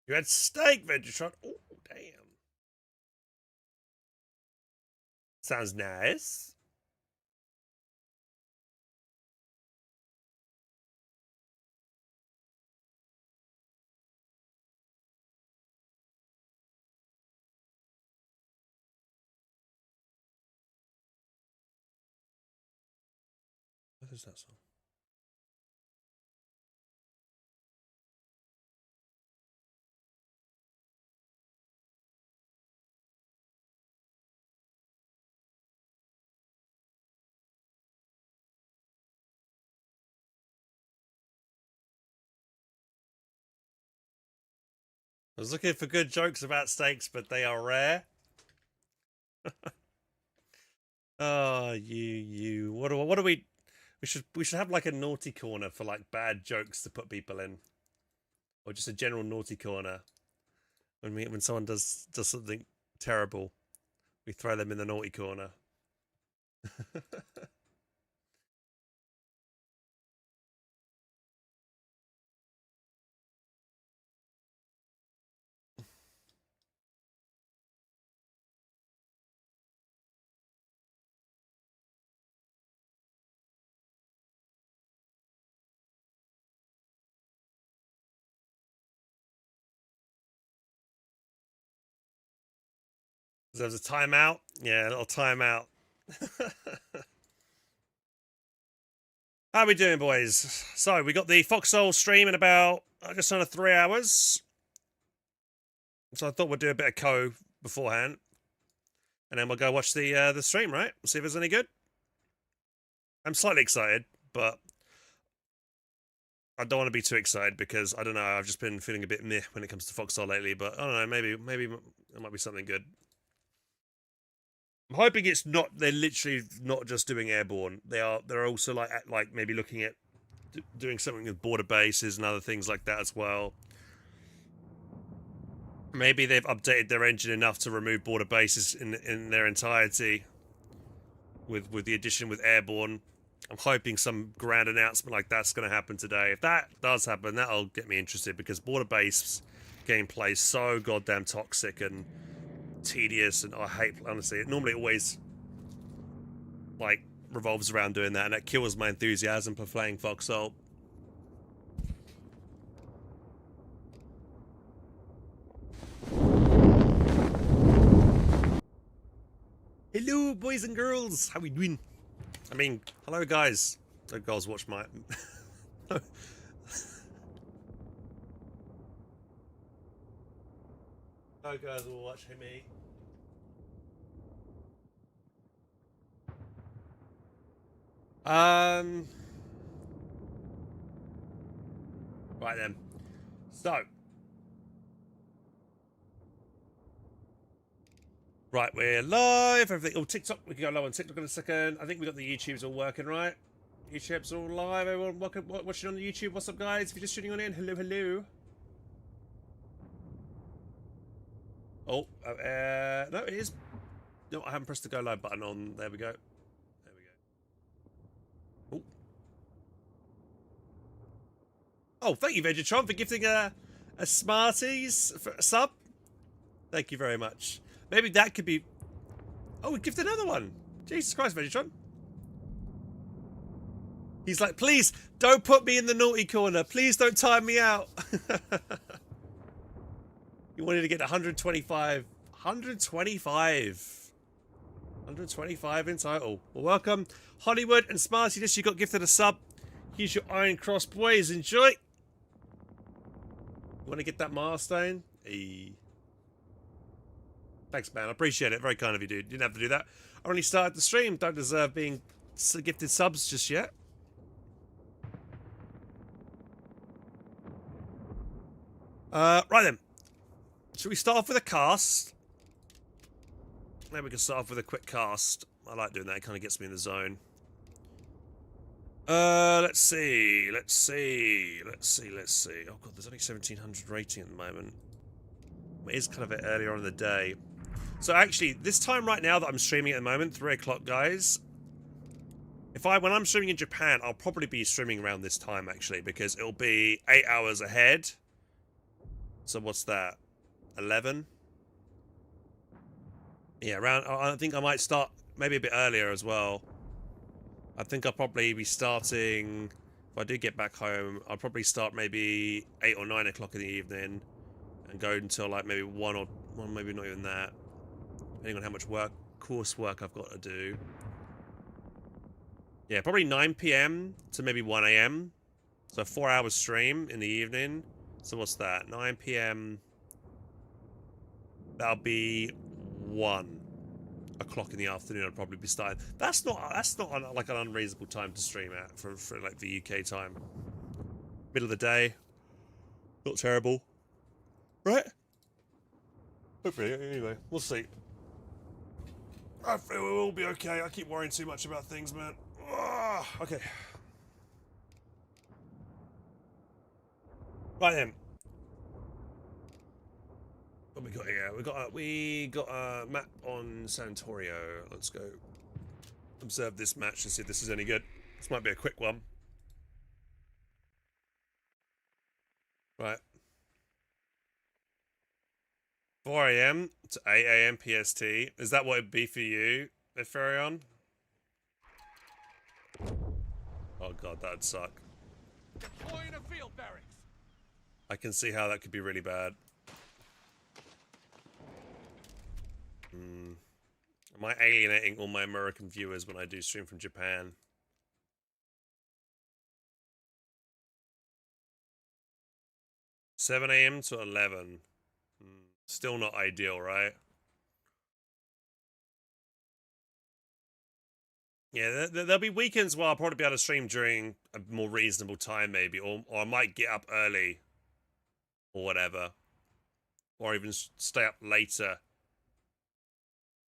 You had steak, Vegetron. Oh, damn. Sounds nice. What is that song? I was looking for good jokes about steaks, but they are rare. Oh, you. What do we? We should have like a naughty corner for like bad jokes to put people in, or just a general naughty corner. When someone does something terrible, we throw them in the naughty corner. There's a timeout. Yeah, a little timeout. How are we doing, boys? So we got the Foxhole stream in about just under 3 hours. So I thought we'd do a bit of co beforehand, and then we'll go watch the stream. Right? We'll see if it's any good. I'm slightly excited, but I don't want to be too excited because I don't know. I've just been feeling a bit meh when it comes to Foxhole lately. But I don't know. Maybe it might be something good. I'm hoping it's not. They're literally not just doing Airborne. They're also like maybe looking at doing something with border bases and other things like that as well. Maybe they've updated their engine enough to remove border bases in their entirety. With the addition with Airborne, I'm hoping some grand announcement like that's going to happen today. If that does happen, that'll get me interested because border base gameplay is so goddamn toxic and tedious, and I hate, honestly, it normally always like revolves around doing that, and that kills my enthusiasm for playing Foxhole. Hello, boys and girls. How we doing? I mean, hello, guys. The girls watch my. Hello, guys will watch me. Right then. So. Right, we're live. Everything. Oh, TikTok. We can go live on TikTok in a second. I think we got the YouTubes all working, right? YouTube's all live. Everyone watching on the YouTube. What's up, guys? If you're just tuning on in, hello, hello. Oh, no, it is. No, I haven't pressed the go live button on. There we go. There we go. Oh, thank you, Vegetron, for gifting a Smarties for a sub. Thank you very much. Maybe that could be. Oh, we gifted another one. Jesus Christ, Vegetron. He's like, please don't put me in the naughty corner. Please don't time me out. You wanted to get 125. 125. 125 in total. Well, welcome, Hollywood and Smartiness. You got gifted a sub. Here's your Iron Cross, boys. Enjoy. You want to get that milestone? Hey. Thanks, man. I appreciate it. Very kind of you, dude. Didn't have to do that. I only started the stream. Don't deserve being gifted subs just yet. Right then. Should we start off with a cast? Maybe we can start off with a quick cast. I like doing that. It kind of gets me in the zone. Let's see. Oh god, there's only 1700 rating at the moment. It is kind of a bit earlier on in the day. So actually, this time right now that I'm streaming at the moment, 3 o'clock, guys. When I'm streaming in Japan, I'll probably be streaming around this time actually, because it'll be 8 hours ahead. So what's that? 11? Yeah, around. I think I might start maybe a bit earlier as well. I think I'll probably be starting. If I do get back home, I'll probably start maybe 8 or 9 o'clock in the evening and go until like maybe 1 or maybe not even that, depending on how much coursework I've got to do. Yeah, probably 9 p.m. to maybe 1 a.m. So 4 hours stream in the evening. So what's that? 9 p.m. That'll be 1 o'clock in the afternoon. I'd probably be starting. That's not like an unreasonable time to stream at for like the UK time. Middle of the day. Not terrible, right? Hopefully, anyway, we'll see. Hopefully we'll all be okay. I keep worrying too much about things, man. Okay. Right then. What we got here? We got a map on Santorio. Let's go observe this match and see if this is any good. This might be a quick one. Right. 4 a.m. to 8 a.m. PST. Is that what it'd be for you, Epherion? Oh god, that'd suck. Deploying a field barracks. I can see how that could be really bad. Am I alienating all my American viewers when I do stream from Japan? $7 a.m. to 11. Still not ideal, right? Yeah, there'll be weekends where I'll probably be able to stream during a more reasonable time, maybe, or I might get up early, or whatever, or even stay up later,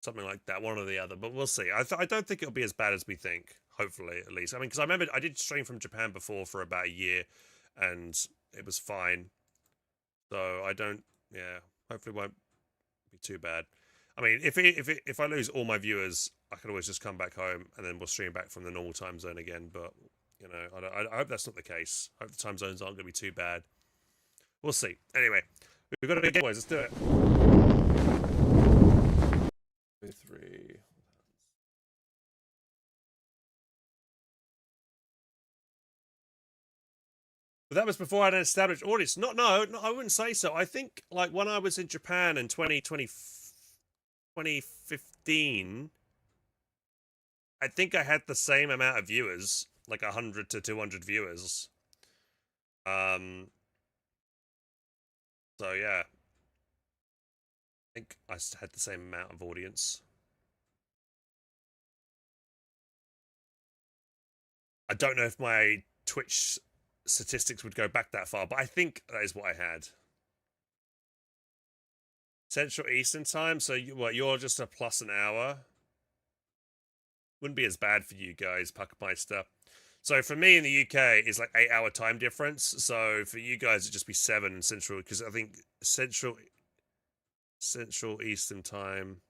something like that, one or the other. But we'll see. I don't think it'll be as bad as we think. Hopefully, at least. I mean, because I remember I did stream from Japan before for about a year, and it was fine. So I don't. Yeah, hopefully it won't be too bad. I mean, if I lose all my viewers, I can always just come back home and then we'll stream back from the normal time zone again. But you know, I hope that's not the case. I hope the time zones aren't going to be too bad. We'll see. Anyway, we've got to get boys. Let's do it. 3. But that was before I had an established audience. No, I wouldn't say so. I think like when I was in Japan in 2015, I think I had the same amount of viewers, like 100 to 200 viewers. So yeah, I think I had the same amount of audience. I don't know if my Twitch statistics would go back that far, but I think that is what I had. Central Eastern Time, so you're just a plus an hour? Wouldn't be as bad for you guys, Puckmeister. So for me in the UK, it's like 8-hour time difference. So for you guys, it'd just be 7 Central, because I think Central Eastern Time.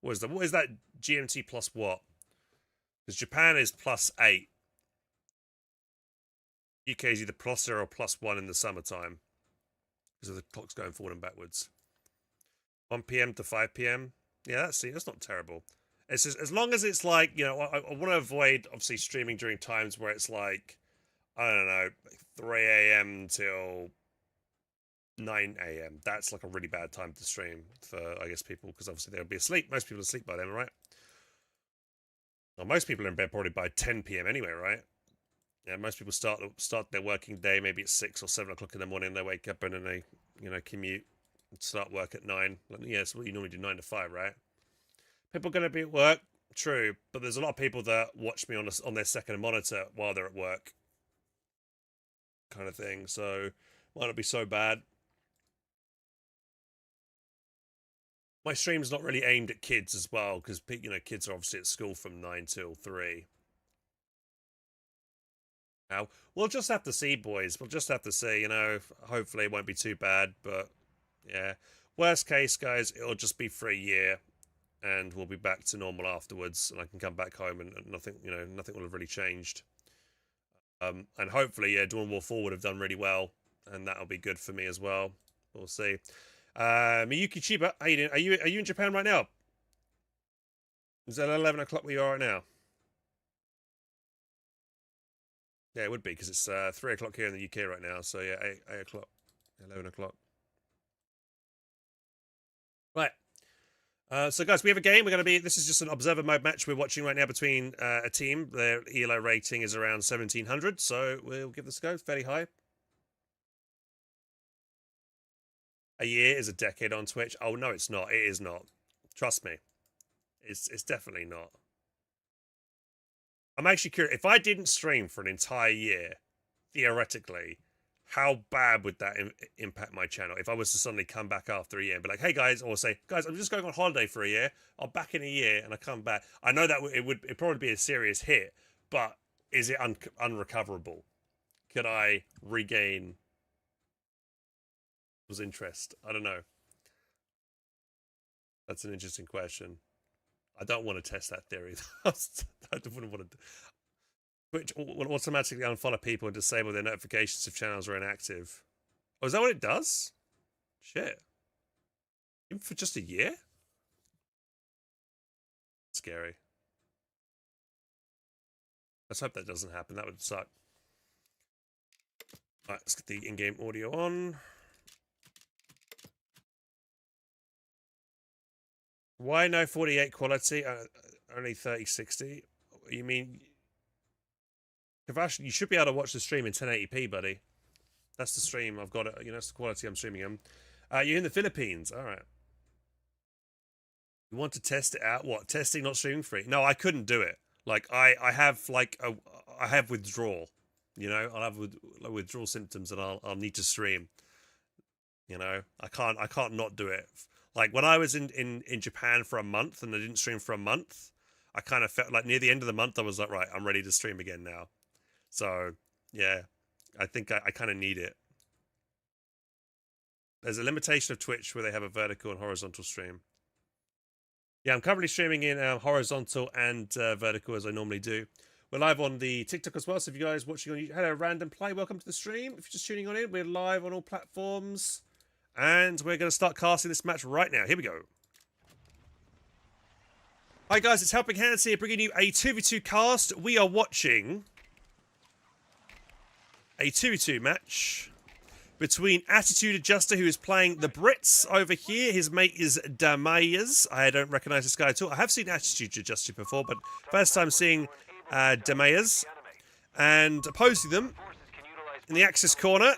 What is that GMT plus what? Because Japan is plus 8. UK is either plus 0 or plus 1 in the summertime, because the clock's going forward and backwards. 1 p.m. to 5 p.m. Yeah, that's not terrible. It's just, as long as it's like, you know, I want to avoid obviously streaming during times where it's like, I don't know, 3 a.m. till 9 a.m. That's like a really bad time to stream for, I guess, people, because obviously they'll be asleep. Most people are asleep by then, right? Well, most people are in bed probably by 10 p.m. anyway, right? Yeah, most people start their working day maybe at 6 or 7 o'clock in the morning. They wake up and then they, you know, commute, start work at 9. Yeah, that's what you normally do, 9 to 5, right? People are going to be at work, true, but there's a lot of people that watch me on their second monitor while they're at work, kind of thing. So might not be so bad. My stream's not really aimed at kids as well, because, you know, kids are obviously at school from 9 till 3. Now, we'll just have to see, boys. We'll just have to see, you know. Hopefully it won't be too bad, but yeah. Worst case, guys, it'll just be for a year, and we'll be back to normal afterwards, and I can come back home and nothing, you know, nothing will have really changed. And hopefully, yeah, Dawn War 4 would have done really well, and that'll be good for me as well. We'll see. Miyuki Chiba, how you doing? Are you in Japan right now? Is that 11 o'clock where you are right now? Yeah, it would be, because it's 3 o'clock here in the UK right now. So yeah, 8 o'clock, 11 o'clock. Right. So guys, we have a game. This is just an observer mode match we're watching right now between a team. Their ELO rating is around 1700, so we'll give this a go. It's fairly high. A year is a decade on Twitch. Oh no, it's not. It is not. Trust me. It's definitely not. I'm actually curious. If I didn't stream for an entire year, theoretically, how bad would that impact my channel? If I was to suddenly come back after a year and be like, hey guys, or say, guys, I'm just going on holiday for a year. I'm back in a year and I come back. I know that it'd probably be a serious hit, but is it unrecoverable? Could I regain people's interest? I don't know. That's an interesting question. I don't want to test that theory. I wouldn't want to. Twitch will automatically unfollow people and disable their notifications if channels are inactive. Oh, is that what it does? Shit. Even for just a year? Scary. Let's hope that doesn't happen. That would suck. Alright, let's get the in-game audio on. Why no 48 quality? Only 3060? You mean... Kavash, you should be able to watch the stream in 1080p, buddy. That's the stream I've got. That's the quality I'm streaming on. You're in the Philippines. All right. You want to test it out? What? Testing, not streaming free? No, I couldn't do it. Like, I have, like, I have withdrawal. You know? I'll have withdrawal symptoms and I'll need to stream. You know? I can't not do it. Like, when I was in Japan for a month and I didn't stream for a month, I kind of felt like near the end of the month, I was like, right, I'm ready to stream again now. So, yeah, I think I kind of need it. There's a limitation of Twitch where they have a vertical and horizontal stream. Yeah, I'm currently streaming in horizontal and vertical as I normally do. We're live on the TikTok as well, so if you guys watching on YouTube, hello, Random Play, welcome to the stream. If you're just tuning on in, we're live on all platforms. And we're going to start casting this match right now. Here we go. Hi guys, it's HelpingHans here, bringing you a 2v2 cast. We are watching... a 2v2 match between Attitude Adjuster, who is playing the Brits over here. His mate is Damayas. I don't recognise this guy at all. I have seen Attitude Adjuster before, but first time seeing Damayas. And opposing them in the Axis corner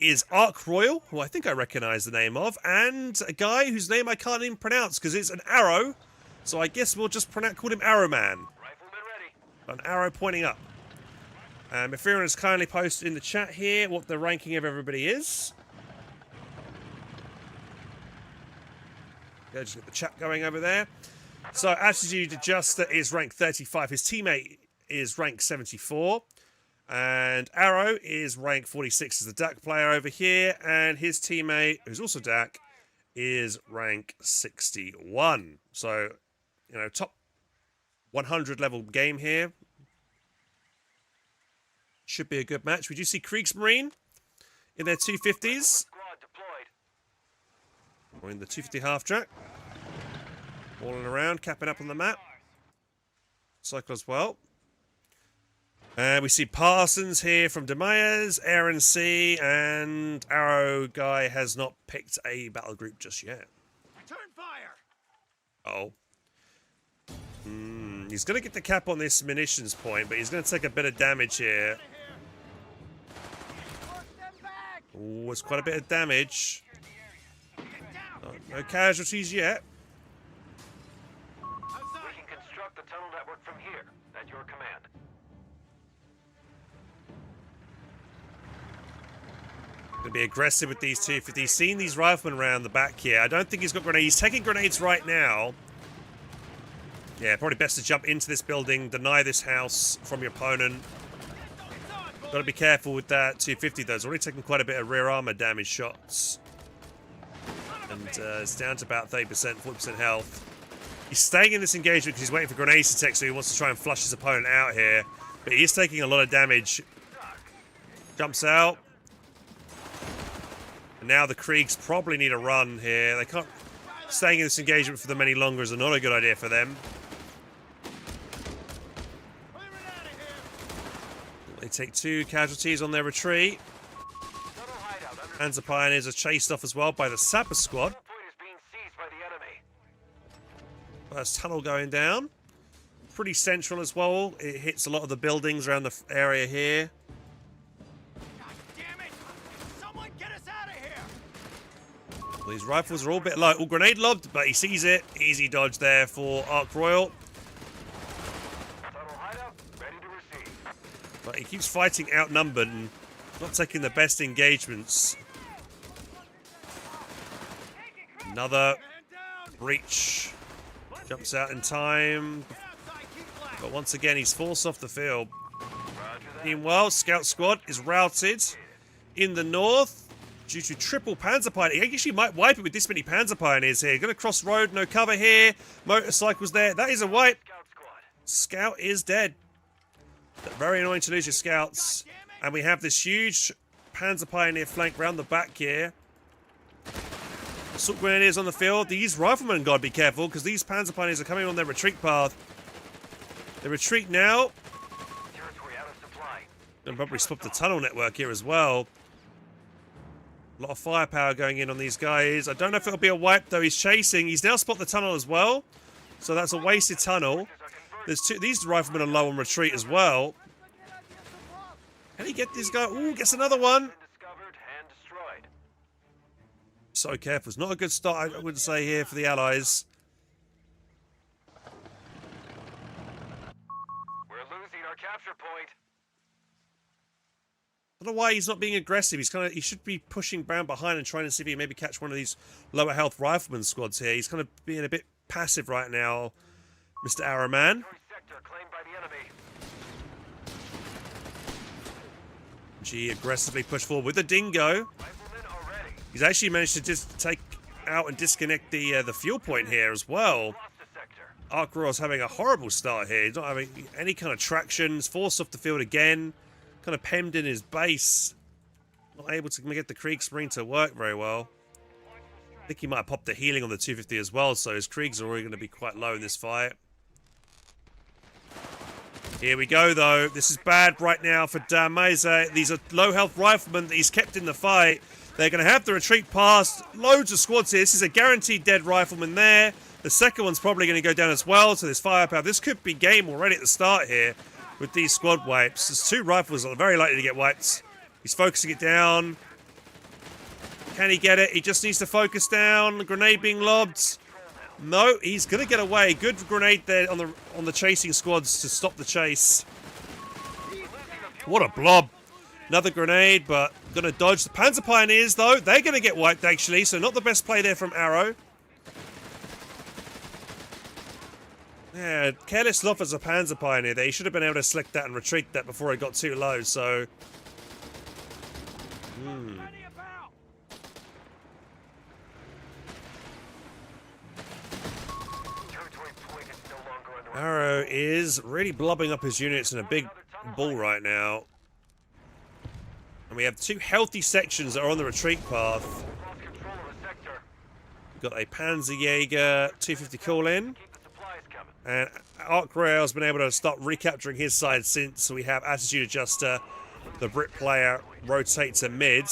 is Arc Royal, who I think I recognise the name of, and a guy whose name I can't even pronounce because it's an arrow. So I guess we'll just call him Arrow Man. An arrow pointing up. If everyone has kindly posted in the chat here what the ranking of everybody is. Okay, just get the chat going over there. So, Attitude Adjuster is rank 35. His teammate is rank 74. And Arrow is rank 46 as the DAC player over here. And his teammate, who's also DAC, is rank 61. So, you know, top 100 level game here. Should be a good match. We do see Kriegsmarine in their 250s. Or in the 250 half-track. Walling around, capping up on the map. Cycle as well. And we see Parsons here from Demayas, Aaron C, and Arrow guy has not picked a battle group just yet. Return fire. Oh. He's going to get the cap on this munitions point, but he's going to take a bit of damage here. Oh, it's quite a bit of damage. Oh, no casualties yet. We can construct the tunnel network from here. At your command. Going to be aggressive with these two. If he's seen these riflemen around the back here, I don't think he's got grenades. He's taking grenades right now. Yeah, probably best to jump into this building, deny this house from your opponent. Got to be careful with that 250 though. It's already taken quite a bit of rear armor damage shots. And it's down to about 30%, 40% health. He's staying in this engagement because he's waiting for grenades to take, so he wants to try and flush his opponent out here. But he is taking a lot of damage. Jumps out. Now the Kriegs probably need a run here. They can't... Staying in this engagement for them any longer is not a good idea for them. They take 2 casualties on their retreat. Panzer Pioneers are chased off as well by the Sapper Squad. First tunnel going down. Pretty central as well. It hits a lot of the buildings around the area here. God damn it! Someone get us out of here! Well, these rifles are all a bit low. All grenade lobbed, but he sees it. Easy dodge there for Ark Royal. But he keeps fighting outnumbered and not taking the best engagements. Another breach. Jumps out in time. But once again, he's forced off the field. Meanwhile, Scout Squad is routed in the north due to triple Panzer Pioneer. He actually might wipe it with this many Panzer Pioneers here. Going to cross road, no cover here. Motorcycles there. That is a wipe. Scout is dead. Very annoying to lose your scouts. And we have this huge Panzer Pioneer flank round the back here. Assault Grenadiers on the field. These riflemen gotta be careful because these Panzer Pioneers are coming on their retreat path. They retreat now. And probably swap the tunnel network here as well. A lot of firepower going in on these guys. I don't know if it'll be a wipe though. He's chasing. He's now spotted the tunnel as well. So that's a wasted tunnel. There's two. These riflemen are low on retreat as well. Can he get this guy? Ooh, gets another one. So careful. It's not a good start, I would say, here for the Allies. We're losing our capture point. I don't know why he's not being aggressive. He should be pushing Brown behind and trying to see if he can maybe catch one of these lower health rifleman squads here. He's kind of being a bit passive right now, Mr. Arrowman. G aggressively pushed forward with the Dingo. He's actually managed to just take out and disconnect the fuel point here as well. Ark Royal's having a horrible start here. He's not having any kind of traction. He's forced off the field again. Kind of pemmed in his base. Not able to get the Kriegsmarine to work very well. I think he might have popped the healing on the 250 as well, so his Kriegs are already going to be quite low in this fight. Here we go, though. This is bad right now for Dameze. These are low-health riflemen that he's kept in the fight. They're going to have to retreat past loads of squads here. This is a guaranteed dead rifleman there. The second one's probably going to go down as well, so there's firepower. This could be game already at the start here with these squad wipes. There's 2 rifles that are very likely to get wiped. He's focusing it down. Can he get it? He just needs to focus down. The grenade being lobbed. No, he's going to get away. Good grenade there on the chasing squads to stop the chase. What a blob. Another grenade, but going to dodge. The Panzer Pioneers, though, they're going to get wiped, actually, so not the best play there from Arrow. Yeah, careless enough as a Panzer Pioneer there. He should have been able to select that and retreat that before it got too low, so... Arrow is really blubbing up his units in a big ball right now. And we have 2 healthy sections that are on the retreat path. We've got a Panzerjäger 250 call-in. And Ark Royal's been able to start recapturing his side since we have Attitude Adjuster. The Brit player rotates to mid.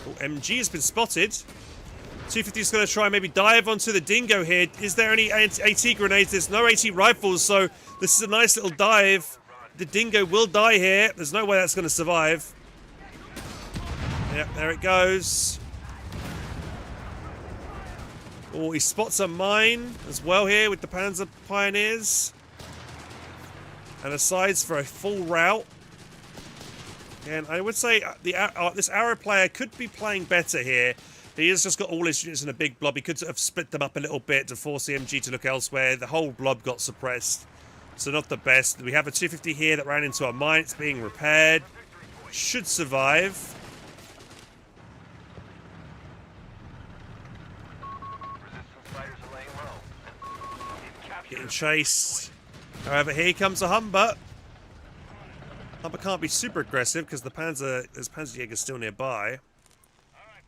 Oh, MG has been spotted. 250 is going to try and maybe dive onto the Dingo here. Is there any AT grenades? There's no AT rifles, so this is a nice little dive. The Dingo will die here. There's no way that's going to survive. Yep, there it goes. Oh, he spots a mine as well here with the Panzer Pioneers. And decides for a full rout. And I would say this Arrow player could be playing better here. He has just got all his units in a big blob. He could have split them up a little bit to force the MG to look elsewhere. The whole blob got suppressed. So not the best. We have a 250 here that ran into a mine. It's being repaired. Should survive. Getting chased. However, here comes a Humber. Humber can't be super aggressive because there's Panzerjäger still nearby.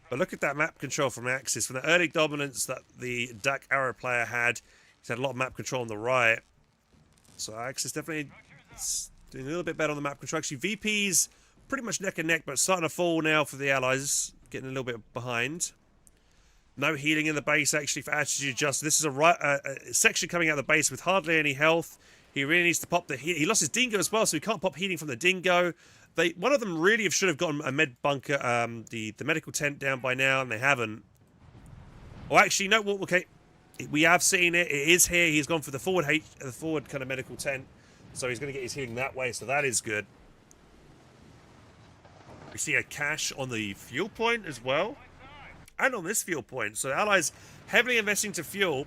But look at that map control from Axis. From the early dominance that the Dak Arrow player had, he's had a lot of map control on the right. So Axis definitely doing a little bit better on the map control. Actually, VP's pretty much neck and neck, but starting to fall now for the Allies. Getting a little bit behind. No healing in the base, actually, for Attitude Adjust. This is a section coming out of the base with hardly any health. He really needs to pop the heat. He lost his Dingo as well, so he can't pop healing from the Dingo. One of them really should have gotten a med bunker, the medical tent down by now, and they haven't. Oh, actually, no. Well, okay, we have seen it. It is here. He's gone for the forward kind of medical tent, so he's going to get his healing that way. So that is good. We see a cache on the fuel point as well, and on this fuel point. So the Allies heavily investing to fuel.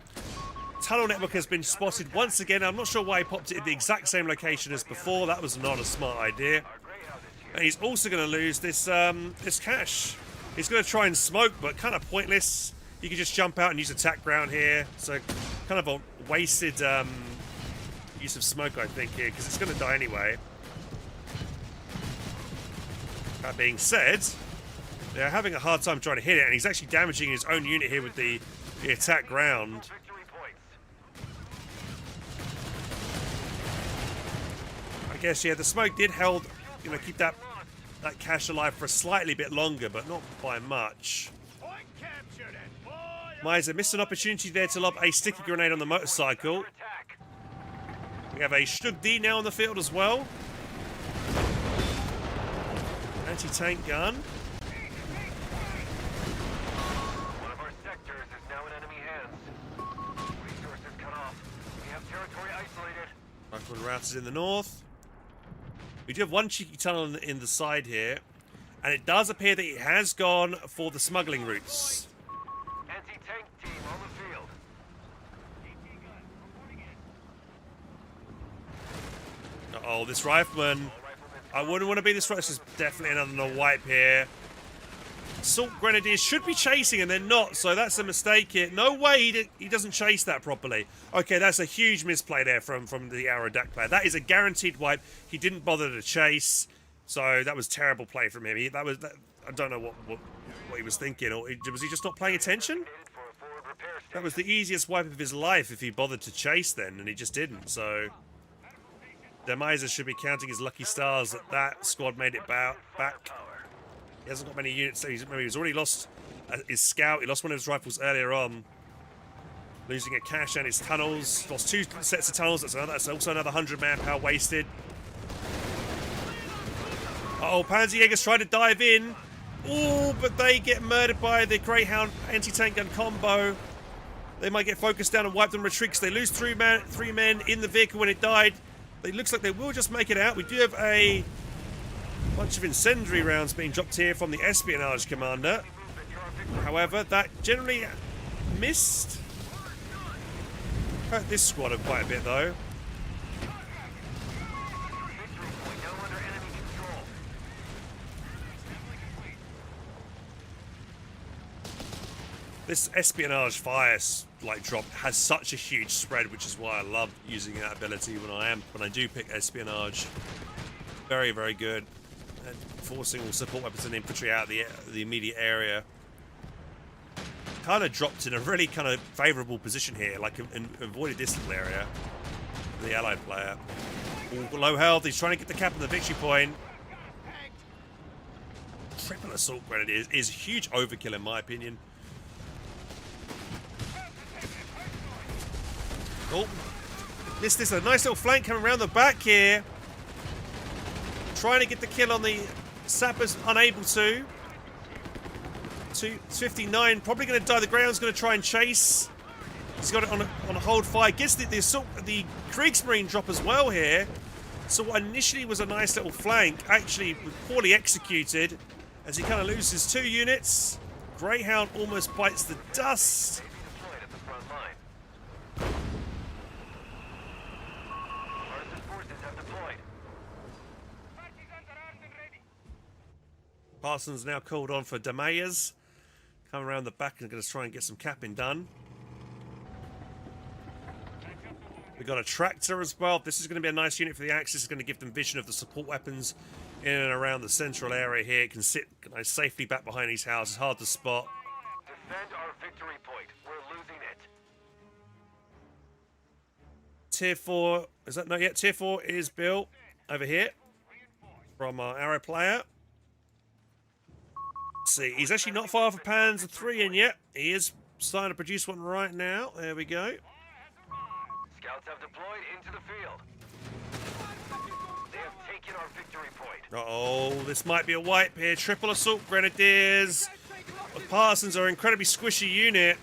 Tunnel network has been spotted once again. I'm not sure why he popped it in the exact same location as before. That was not a smart idea. And he's also going to lose this this cache. He's going to try and smoke, but kind of pointless. You can just jump out and use attack ground here. So kind of a wasted use of smoke, I think, here, because it's going to die anyway. That being said, they're having a hard time trying to hit it, and he's actually damaging his own unit here with the attack ground. I guess, yeah, the smoke did keep that cache alive for a slightly bit longer, but not by much. Miser missed an opportunity there to lob a sticky grenade on the motorcycle. We have a Stug D now on the field as well. Anti-tank gun. One of our sectors is now in enemy hands. Resources cut off. We have territory isolated. Rifleman routed in the north. We do have one cheeky tunnel in the side here, and it does appear that it has gone for the smuggling routes. Anti-tank team on the field. Uh-oh, this rifleman. I wouldn't want to be this right. This is definitely another wipe here. Assault Grenadiers should be chasing, and they're not, so that's a mistake here. No way he doesn't chase that properly. Okay, that's a huge misplay there from the Arrow Dak player. That is a guaranteed wipe. He didn't bother to chase, so that was terrible play from him. I don't know what he was thinking, or was he just not paying attention? That was the easiest wipe of his life if he bothered to chase then, and he just didn't, so... Demiser should be counting his lucky stars that squad made it back. He hasn't got many units, so he's already lost his scout. He lost one of his rifles earlier on. Losing a cache and his tunnels. Lost 2 sets of tunnels. That's also another 100 manpower wasted. Uh-oh, Panzerjäger's trying to dive in. Oh, but they get murdered by the Greyhound anti-tank gun combo. They might get focused down and wipe them retreat because they lose 3 men in the vehicle when it died. It looks like they will just make it out. We do have a bunch of incendiary rounds being dropped here from the espionage commander. However, that generally missed. Hurt this squad quite a bit, though. This espionage fire drop has such a huge spread, which is why I love using that ability when I do pick espionage. Very, very good at forcing all support weapons and infantry out of the immediate area. Kind of dropped in a really kind of favourable position here, like in avoided distant area for the allied player. Ooh, low health. He's trying to get the cap on the victory point. Triple assault grenade is huge overkill in my opinion. Oh, this is a nice little flank coming around the back here. Trying to get the kill on the sappers, unable to. 259, probably going to die. The Greyhound's going to try and chase. He's got it on a hold fire. Gets the Kriegsmarine drop as well here. So what initially was a nice little flank, actually poorly executed, as he kind of loses 2 units. Greyhound almost bites the dust. Parsons now called on for Demayers. Come around the back and going to try and get some capping done. We got a tractor as well. This is going to be a nice unit for the Axis. It's going to give them vision of the support weapons in and around the central area here. It can sit safely back behind these houses. Hard to spot. Defend our victory point. We're losing it. Tier 4, is that not yet? Tier 4 is built over here from our arrow player. Let's see, he's actually not far for Panzer 3 in yet. He is starting to produce one right now. There we go. Scouts have deployed into the field. They have taken our victory point. Uh-oh, this might be a wipe here. Triple assault grenadiers. The Parsons are an incredibly squishy unit.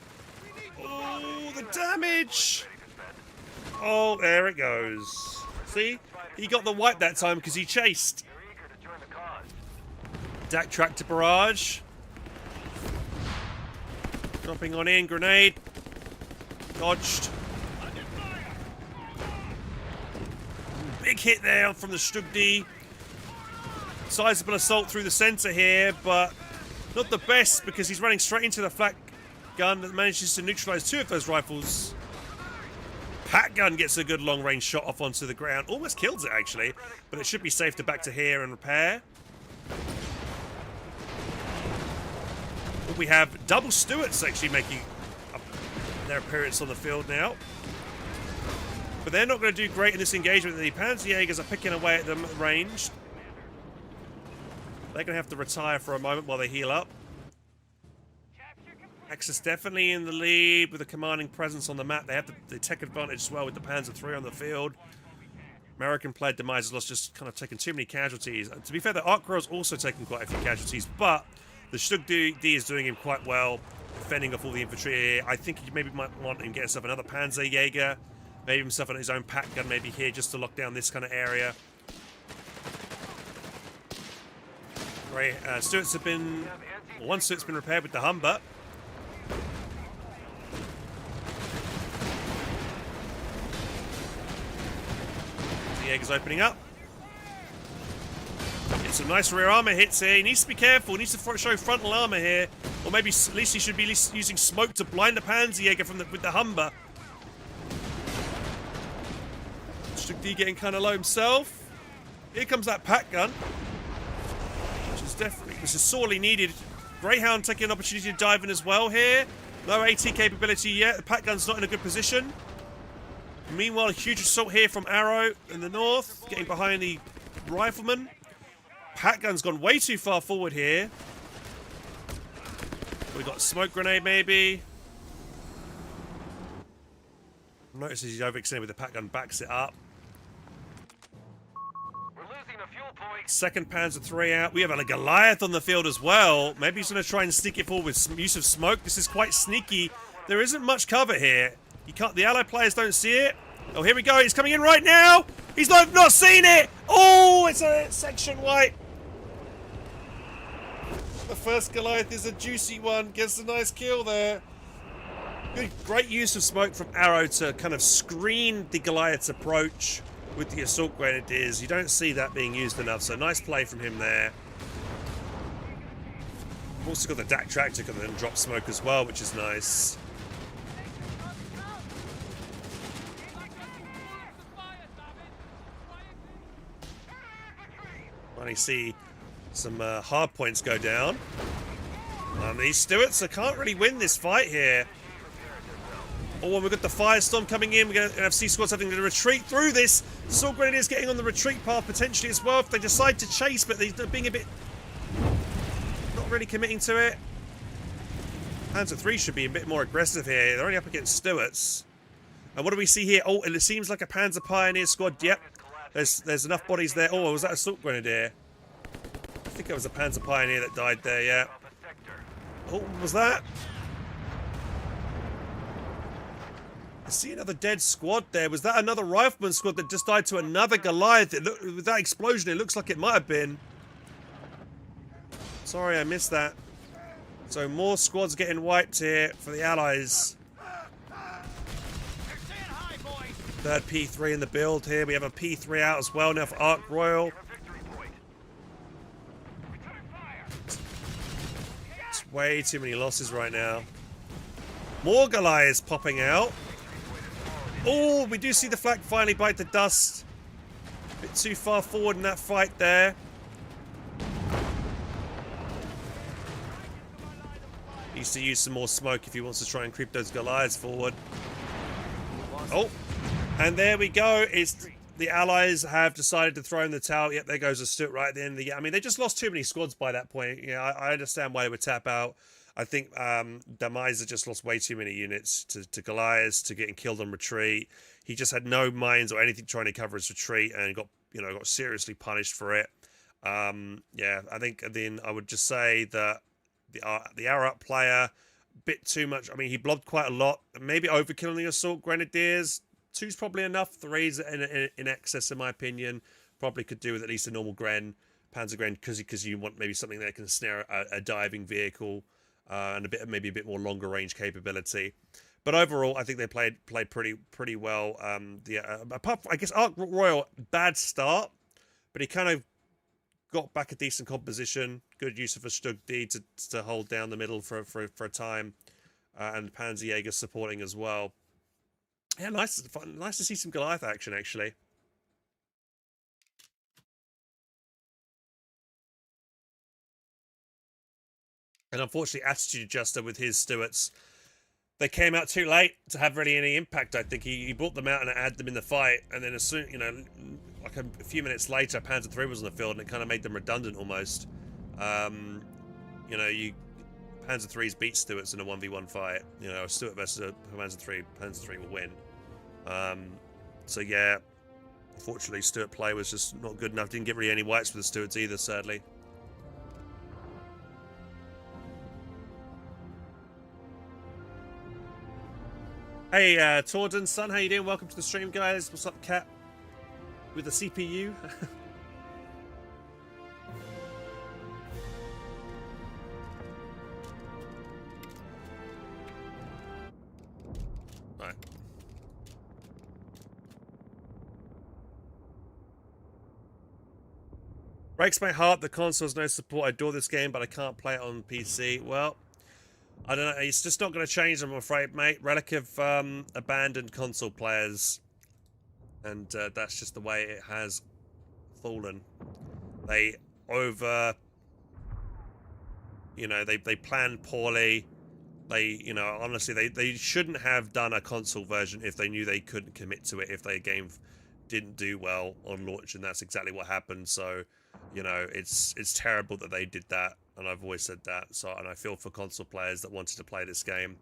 Oh, the damage! Oh, there it goes. See? He got the wipe that time because he chased. They're eager to join the cause. DAC tractor barrage. Dropping on in, grenade. Dodged. Big hit there from the Stugdi. Sizable assault through the center here, but not the best because he's running straight into the flak gun that manages to neutralize 2 of those rifles. Pat gun gets a good long-range shot off onto the ground. Almost kills it, actually, but it should be safe to back to here and repair. But we have double Stuarts actually making their appearance on the field now. But they're not going to do great in this engagement. The Panzerjägers are picking away at them at range. They're going to have to retire for a moment while they heal up. Axis definitely in the lead with a commanding presence on the map. They have the tech advantage as well with the Panzer 3 on the field. American player Demise has lost, just kind of taken too many casualties. To be fair, the Arc Royal's also taken quite a few casualties, but the Stug D is doing him quite well, fending off all the infantry here. I think he maybe might want and get himself another Panzerjäger, maybe himself his own pack gun maybe here just to lock down this kind of area. Great. Stuarts have been... Well, one Stuart's been repaired with the Humber. The Jaeger's opening up. Get some nice rear armor hits here. He needs to be careful. He needs to show frontal armor here. Or maybe at least he should be using smoke to blind the Panzerjäger with the Humber. Stug D getting kind of low himself. Here comes that pack gun. This is sorely needed. Greyhound taking an opportunity to dive in as well here. No AT capability yet. The pack gun's not in a good position. Meanwhile, a huge assault here from Arrow in the north, getting behind the rifleman. Pack gun's gone way too far forward here. We got a smoke grenade maybe. Notices he's overextended with the pack gun, backs it up. Second Panzer 3 out. We have a Goliath on the field as well. Maybe he's going to try and sneak it forward with some use of smoke. This is quite sneaky. There isn't much cover here. You can't. The Allied players don't see it. Oh, here we go. He's coming in right now. He's not seen it. Oh, it's a section wipe. The first Goliath is a juicy one. Gets a nice kill there. Good, great use of smoke from Arrow to kind of screen the Goliath's approach with the assault grenadiers. You don't see that being used enough, so nice play from him there. Also got the DAC tractor and then drop smoke as well, which is nice. Finally see some hard points go down. These Stuarts can't really win this fight here. Oh, and we've got the Firestorm coming in. We're going to have C squads having to retreat through this. Assault Grenadiers getting on the retreat path potentially as well if they decide to chase, but they're being a bit... not really committing to it. Panzer 3 should be a bit more aggressive here. They're only up against Stuarts. And what do we see here? Oh, it seems like a Panzer Pioneer squad. Yep. There's enough bodies there. Oh, was that Assault Grenadier? I think it was a Panzer Pioneer that died there, yeah. Oh, was that? I see another dead squad there. Was that another rifleman squad that just died to another Goliath? With that explosion, it looks like it might have been. Sorry, I missed that. So more squads getting wiped here for the Allies. Third P3 in the build here. We have a P3 out as well now for Arc Royal. It's way too many losses right now. More Goliaths popping out. Oh, we do see the flak finally bite the dust. A bit too far forward in that fight there. Needs to use some more smoke if he wants to try and creep those Goliaths forward. Oh, and there we go. It's the Allies have decided to throw in the towel. Yep, there goes a Stuart right at the end of the game. I mean, they just lost too many squads by that point. You know, I understand why they would tap out. I think Damiser just lost way too many units to Goliaths, to getting killed on retreat. He just had no mines or anything trying to cover his retreat, and got seriously punished for it. Yeah, I think then I would just say that the hour up player, bit too much. I mean, he blobbed quite a lot. Maybe overkill on the assault grenadiers. 2's probably enough. 3's in excess, in my opinion. Probably could do with at least a normal Panzer Gren, because you want maybe something that can snare a diving vehicle and maybe a bit more longer range capability. But overall, I think they played pretty well. Apart from, I guess, Ark Royal, bad start, but he kind of got back a decent composition. Good use of a Stug D to hold down the middle for a time, and Panzerjäger supporting as well. Yeah, nice to see some Goliath action, actually. And unfortunately, Attitude Adjuster with his Stuarts, they came out too late to have really any impact. I think he brought them out and added them in the fight, and then as soon, like a few minutes later, Panzer III was on the field, and it kind of made them redundant almost. Panzer III's beat Stuarts in a 1v1 fight. A Stuart versus a Panzer III will win. So yeah, unfortunately, Stuart play was just not good enough. Didn't get really any wipes for the Stuarts either, sadly. Hey, Torden, son, how you doing? Welcome to the stream, guys. What's up, Cat? With the CPU? Right. Breaks my heart the console has no support. I adore this game, but I can't play it on PC. Well, I don't know. It's just not going to change, I'm afraid, mate. Relic have abandoned console players, and that's just the way it has fallen. They they plan poorly. They, honestly, they shouldn't have done a console version if they knew they couldn't commit to it, if their game didn't do well on launch, and that's exactly what happened. So, it's terrible that they did that, and I've always said that. So, and I feel for console players that wanted to play this game,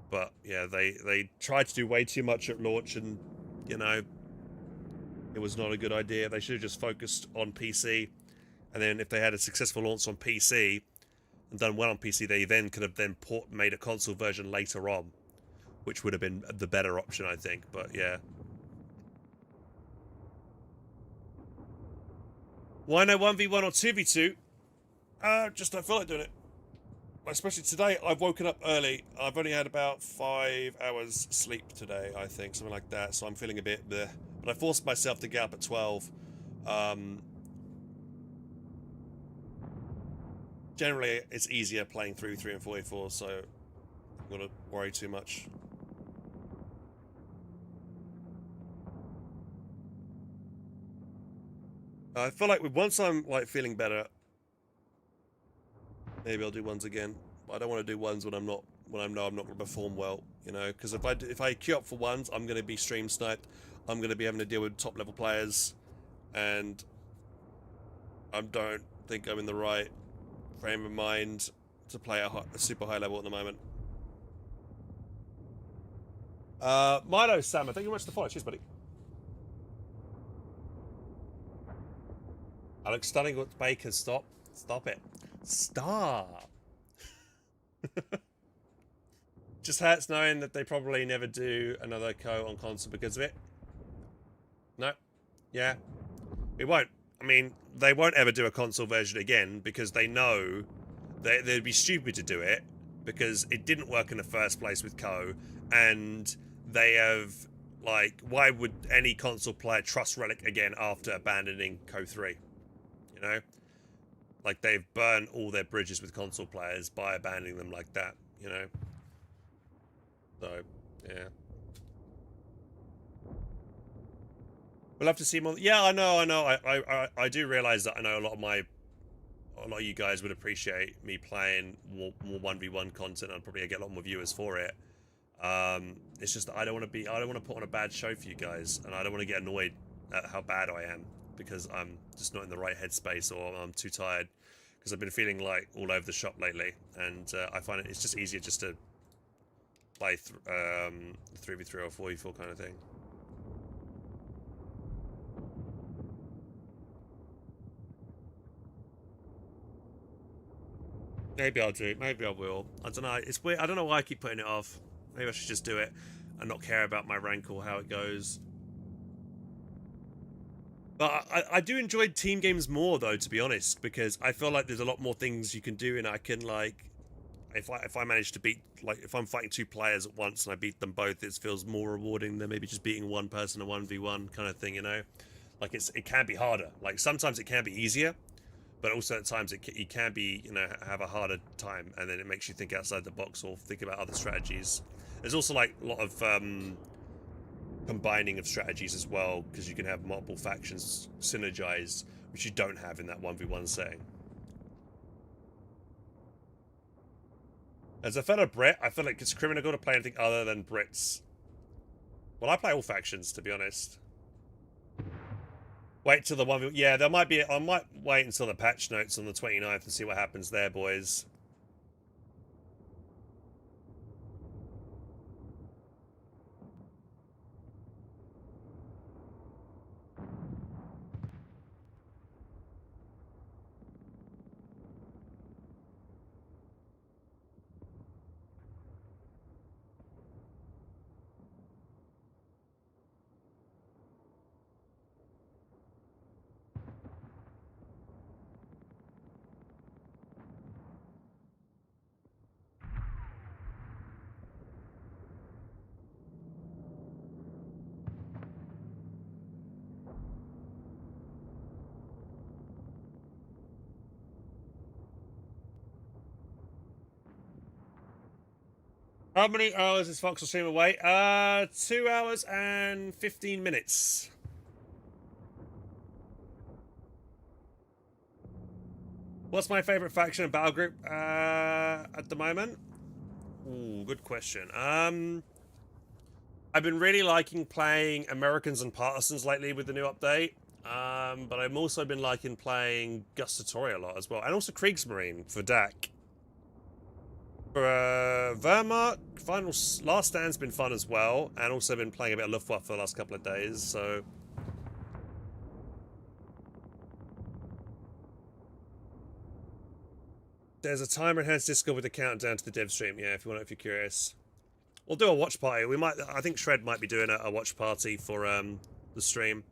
but yeah, they tried to do way too much at launch, and it was not a good idea. They should have just focused on PC, and then if they had a successful launch on PC and done well on PC, they then could have made a console version later on, which would have been the better option, I think. But yeah. Why no 1v1 or 2v2? Just don't feel like doing it. Especially today, I've woken up early. I've only had about 5 hours sleep today, I think, something like that. So I'm feeling a bit bleh. But I forced myself to get up at 12. Generally, it's easier playing 3v3 and 4v4, so I'm not going to worry too much. I feel like once I'm feeling better, maybe I'll do ones again. But I don't want to do ones when I know I'm not going to perform well, because if I queue up for ones, I'm going to be stream sniped. I'm going to be having to deal with top level players, and I don't think I'm in the right frame of mind to play a super high level at the moment. Milo Sam, thank you very much for the follow. Cheers, buddy. Alex Stunning with Baker, stop it. Stop. Just hurts knowing that they probably never do another co on console because of it. No. Yeah. We won't. I mean, they won't ever do a console version again because they know they'd be stupid to do it because it didn't work in the first place with co, and they have, why would any console player trust Relic again after abandoning co 3? They've burned all their bridges with console players by abandoning them like that, So, yeah. We'll have to see more. Yeah, I know. I do realize that. I know a lot of you guys would appreciate me playing more 1v1 content. I'd probably get a lot more viewers for it. It's just that I don't want to put on a bad show for you guys, and I don't want to get annoyed at how bad I am because I'm just not in the right headspace or I'm too tired because I've been feeling like all over the shop lately, and I find it's just easier just to play 3v3 or 4v4 kind of thing. Maybe I'll do it. Maybe I will. I don't know. It's weird. I don't know why I keep putting it off. Maybe I should just do it and not care about my rank or how it goes. But I do enjoy team games more, though, to be honest, because I feel like there's a lot more things you can do, and I can, like, if I manage to beat, like, if I'm fighting 2 players at once and I beat them both, it feels more rewarding than maybe just beating one person a 1v1 kind of thing, you know? Like, it can be harder. Like, sometimes it can be easier, but also at times it can be, you know, have a harder time, and then it makes you think outside the box or think about other strategies. There's also, like, a lot of combining of strategies as well, because you can have multiple factions synergize, which you don't have in that 1v1 setting. As a fellow Brit, I feel like it's criminal to play anything other than Brits. Well, I play all factions, to be honest. Wait till the 1v1. Yeah, there might be. I might wait until the patch notes on the 29th and see what happens there, boys. How many hours is Foxhole stream away? 2 hours and 15 minutes. What's my favorite faction and battle group at the moment? Ooh, good question. I've been really liking playing Americans and Partisans lately with the new update. But I've also been liking playing Gustatory a lot as well, and also Kriegsmarine for DAC. For Wehrmacht, Last Stand's been fun as well, and also been playing a bit of Luftwaffe for the last couple of days, so... There's a timezone Discord with a countdown to the dev stream, yeah, if you're curious. We'll do a watch party. I think Shred might be doing a watch party for the stream.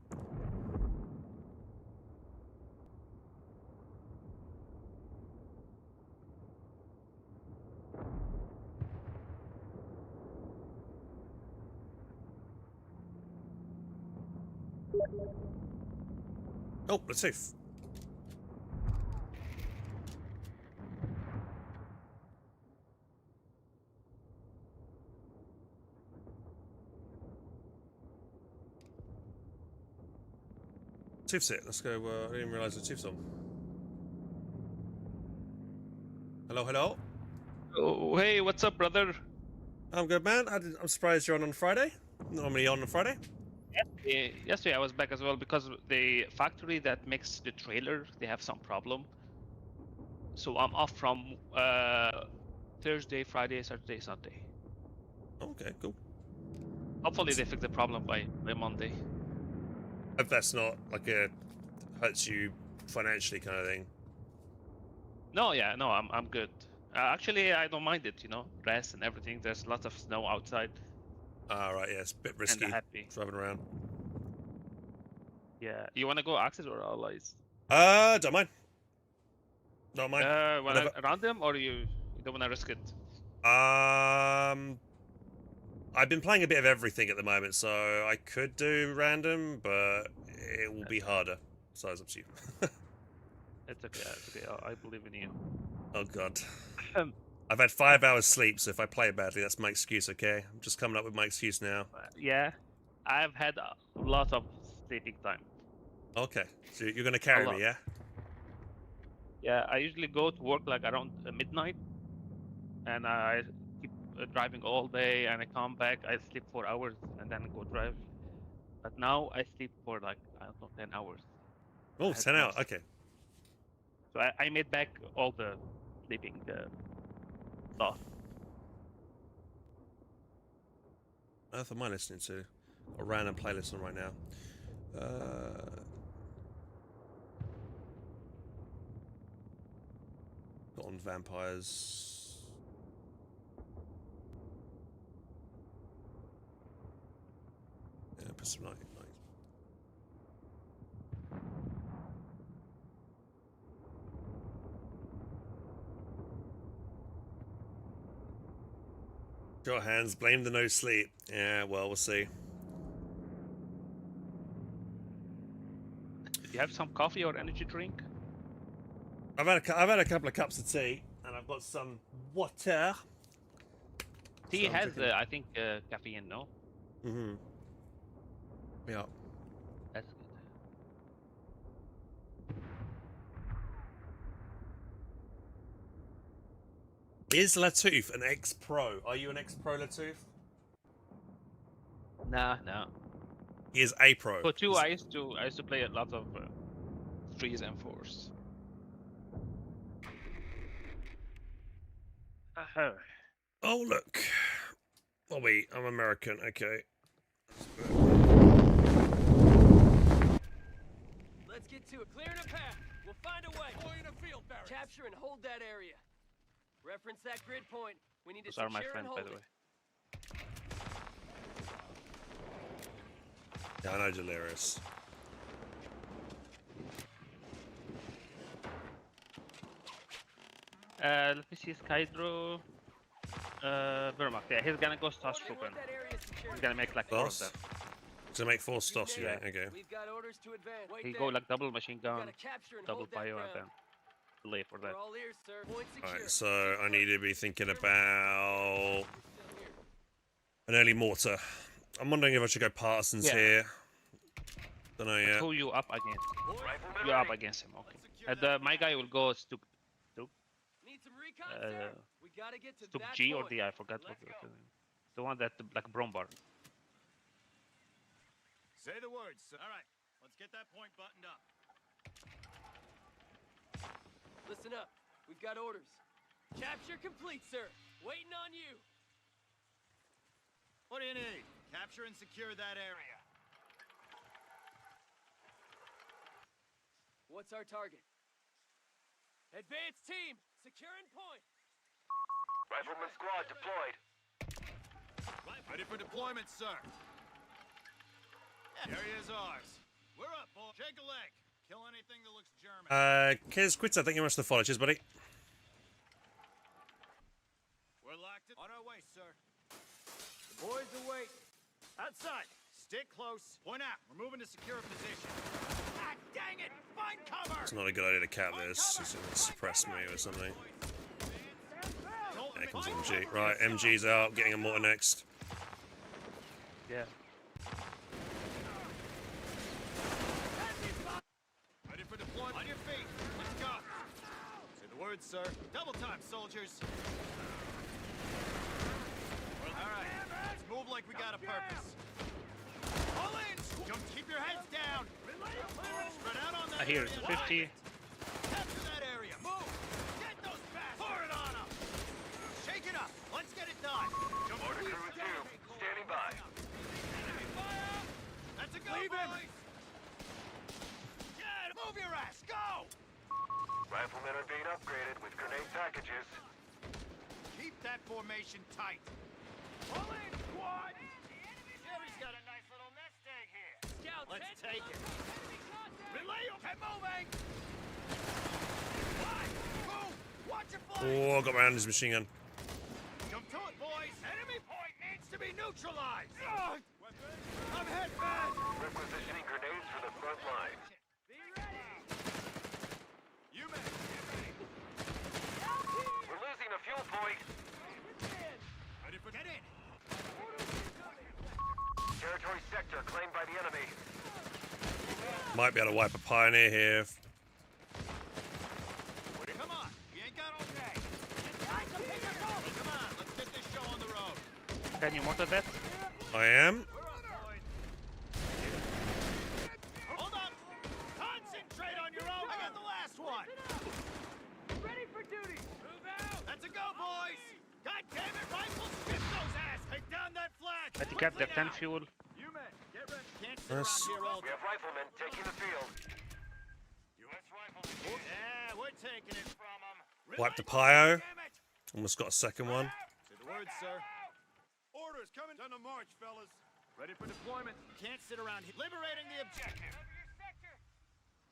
Oh, let's see. Tiff's it. Let's go. I didn't realize the Tiff's on. Hello, hello. Oh, hey, what's up, brother? I'm good, man. I'm surprised you're on Friday. Normally on Friday. Yesterday I was back as well because the factory that makes the trailer, they have some problem. So I'm off from Thursday, Friday, Saturday, Sunday. Okay, cool. Hopefully they fix the problem by Monday. Hope that's not like hurts you financially kind of thing. No, yeah, no, I'm good. Actually, I don't mind it, you know, rest and everything. There's lots of snow outside. Right, yeah, it's a bit risky driving around. Yeah, you want to go Axis or Allies? Don't mind. Don't mind. Want to random or you don't want to risk it? I've been playing a bit of everything at the moment, so I could do random, but it will be harder. So it's up to you. It's okay, it's okay. I believe in you. Oh god. I've had 5 hours sleep, so if I play badly, that's my excuse, okay? I'm just coming up with my excuse now. Yeah, I've had a lot of sleeping time. Okay, so you're gonna carry lot. me, yeah? Yeah, I usually go to work like around midnight, and I keep driving all day, and I come back, I sleep 4 hours, and then go drive. But now I sleep for like, I don't know, 10 hours. Oh, I had 10 too out. much. Okay. So I made back all the sleeping stuff. What earth am I listening to? A random playlist on right now. Got on vampires. Yeah, put some night. Your hands, blame the no sleep. Yeah, well, we'll see. Did you have some coffee or energy drink? I've had a couple of cups of tea, and I've got some water. Tea So I'm has, drinking- I think, caffeine, no? Mhm. Yeah. That's good. Is Latouf an ex-pro? Are you an ex-pro, Latouf? Nah, no. He is a pro. For two, I used to play a lot of 3s and 4s. Oh, look. Oh, wait, I'm American. Okay. Let's get to it. Clearing a path. We'll find a way. Boy in a field barracks. Capture and hold that area. Reference that grid point. We need to Those are my secure and friends, by hold the it. way. Yeah, I know Delirious. Let me see, Skydro. Vermac. Yeah, he's gonna go Star Only Trooper. want that area secured. He's gonna make like 4 of Boss? them. To make 4 stops, Yeah. yeah. Okay. We've got orders to advance. Wait He there. go like double machine We gun, gotta capture and double hold that bio, and ground. then delay for We're that. all ears, sir. Point secure. Alright, so I need to be thinking about We're still here. an early mortar. I'm wondering if I should go partisans Yeah. here. Don't know But yet. who you up against? Rifleman You're up ready. against him, okay. Let's secure And that my guy will go Stuk Need some recon, sir? We gotta get to that G or point. D, I forgot what Let's go. the one that like Brombar. Say the words, sir. All right, let's get that point buttoned up. Listen up. We've got orders. Capture complete, sir. Waiting on you. What do you need? Capture and secure that area. What's our target? Advance team, securing point. Rifleman squad deployed. Ready for deployment, sir. The area is ours. We're up, boy. Shake a leg. Kill anything that looks German. Kiz Quits, I think you must have followed. Cheers, buddy. We're locked in. On our way, sir. The boys await. Outside. Stick close. Point out. We're moving to secure a position. Ah, dang it! Find cover! It's not a good idea to cap this. It's going to suppress me or something. There comes MG. Right, MG's out. Getting a mortar next. Yeah. Ready for deployment. On your feet. Let's go. Say the word, sir. Double time, soldiers. Well, all right. Let's move like we got a purpose. All in. Don't keep your heads down. Spread out on that I hear area. it's 50. Capture that area. Move. Get those bastards. Pour it on them. Shake it up. Let's get it done. Don't Mortar leave crew 2, down. standing by. Enemy fire. That's a go, boys. Yeah, move your ass. Go. Riflemen are being upgraded with grenade packages. Keep that formation tight. Pull in, squad. Jerry's got a nice little nest egg here. Scouts, Let's heads take up. it. Enemy contact. Relay, okay, moving. Right, move. Watch your flank. Oh, I got around his machine gun. Jump to it, boys. Enemy point needs to be neutralized. I'm hit, man. Requisitioning grenades for the front line. Be ready. You man. We're losing a fuel point. Ready for get in. Territory sector claimed by the enemy. Might be able to wipe a pioneer here. Come on, you ain't got all day. Come on, let's get this show on the road. Can you mortar that? I am. We're up, boys. Hold up. Concentrate on your own. I got the last one. Ready for duty. Move out. That's a go, boys. God damn it, rifles, strip those ass. Take down that flag. I think I have the 10 fuel. You men, get ready. Can't sit Nice. around here all We day. have riflemen taking the field. U.S. riflemen. Yeah, we're taking it from them. Wipe the Pio. Almost got a second one. To the word, sir. Orders coming. Time to march, fellas. Ready for deployment. Can't sit around here. Liberating the objective.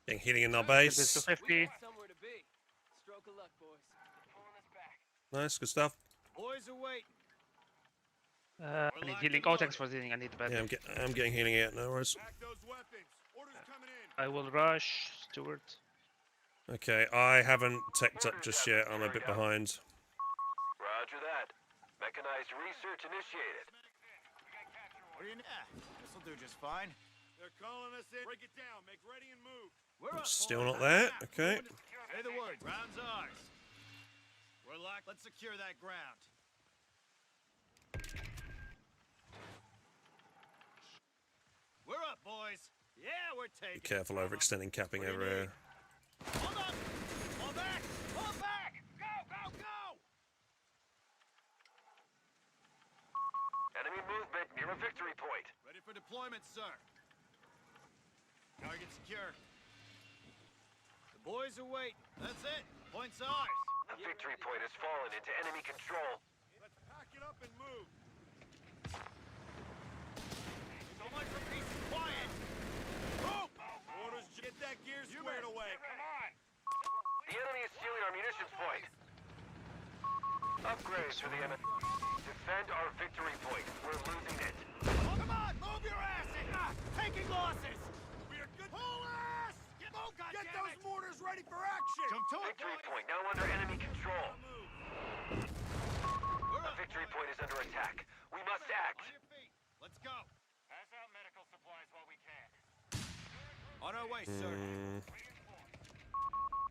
Getting healing in our This is base. 250. Somewhere to be. Stroke of luck, boys. Nice, good stuff. Boys are waiting. I need healing. Oh, thanks for healing. I need bed. Yeah, I'm getting healing here. No worries. Pack those weapons. Orders coming in. I will rush, Stuart. Okay, I haven't teched up just yet. I'm a bit behind. Roger that. Mechanized research initiated. What do you need? This'll do just fine. They're calling us in. Break it down. Make ready and move. We're up. Still boys. not there. Okay. Say the word. Ground's ours. We're locked. Let's secure that ground. We're up, boys. Yeah, we're taking. Be careful overextending capping What do you over here. Hold up. Fall back. Fall back. Go, go, go. Enemy movement near a victory point. Ready for deployment, sir. Target secure. The boys are waiting. That's it. Point's ours. A victory point has fallen into enemy control. Let's pack it up and move. So much for peace and quiet. Move! Orders, get that gear squared away. Come on. The enemy is stealing our munitions point. Upgrades for the enemy. Defend our victory point. We're losing it. Come on, move your asses! Taking losses! We are good. Pull ass! Get those mortars ready for action! Come to it, Victory boys. point now under enemy control. We're A up, victory boys. point is under attack. We must act. On your feet. Let's go. Pass out medical supplies while we can. On our way, sir.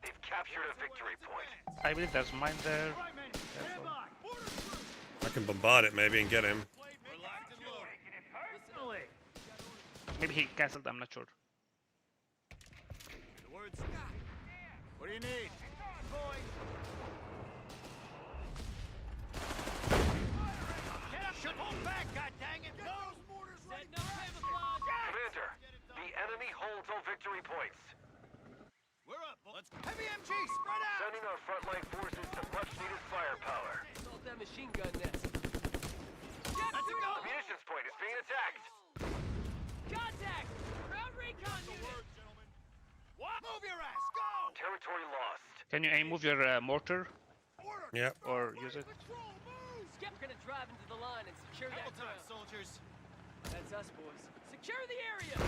They've captured a victory point. I believe there's mine there. All right, men. Stand by. Orders through. I can bombard it maybe and get him. We're locked and loaded. Maybe he cancelled. I'm not sure. The words. What do you need? Boy. Get up! Shut hold back, goddanggit! Get those mortars ready for action! Commander, the enemy holds all victory points. We're up. Let's go. Heavy MG, spread out! Sending our frontline forces some much-needed firepower. Assault that machine gun nest. Let's go! The munitions point is being attacked. Contact! Ground recon unit! Gentlemen. What? Move your ass! Go! Territory lost. Can you move your mortar Order! Yep. or use it? Patrol, move! Skip, we're gonna drive into the line and secure that Double time, ground. soldiers. That's us, boys. Secure the area!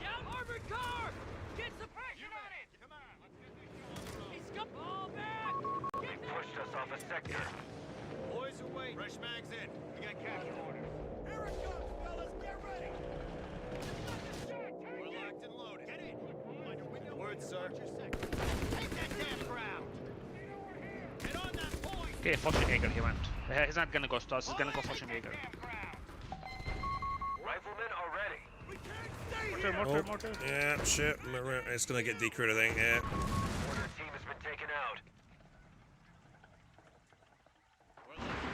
Scout armored car! Get suppression on it! Come on, let's get this show on the road. Hey, scum! Fall back! Get They pushed us off a sector. Boys away. Fresh mags in. We got capture orders. Here it comes, fellas. Get ready. We're locked and loaded. Get in. Find a window. Word, sir. Take that damn ground. Get on that point. Okay, Foshenjäger he went. He's not gonna go to us. He's gonna go Foshenjäger. Riflemen are ready. We can't stay Mortar, here. mortar, mortar. Yeah, shit. It's gonna get decrewed, I think. Yeah. Order team has been taken out. We're locked.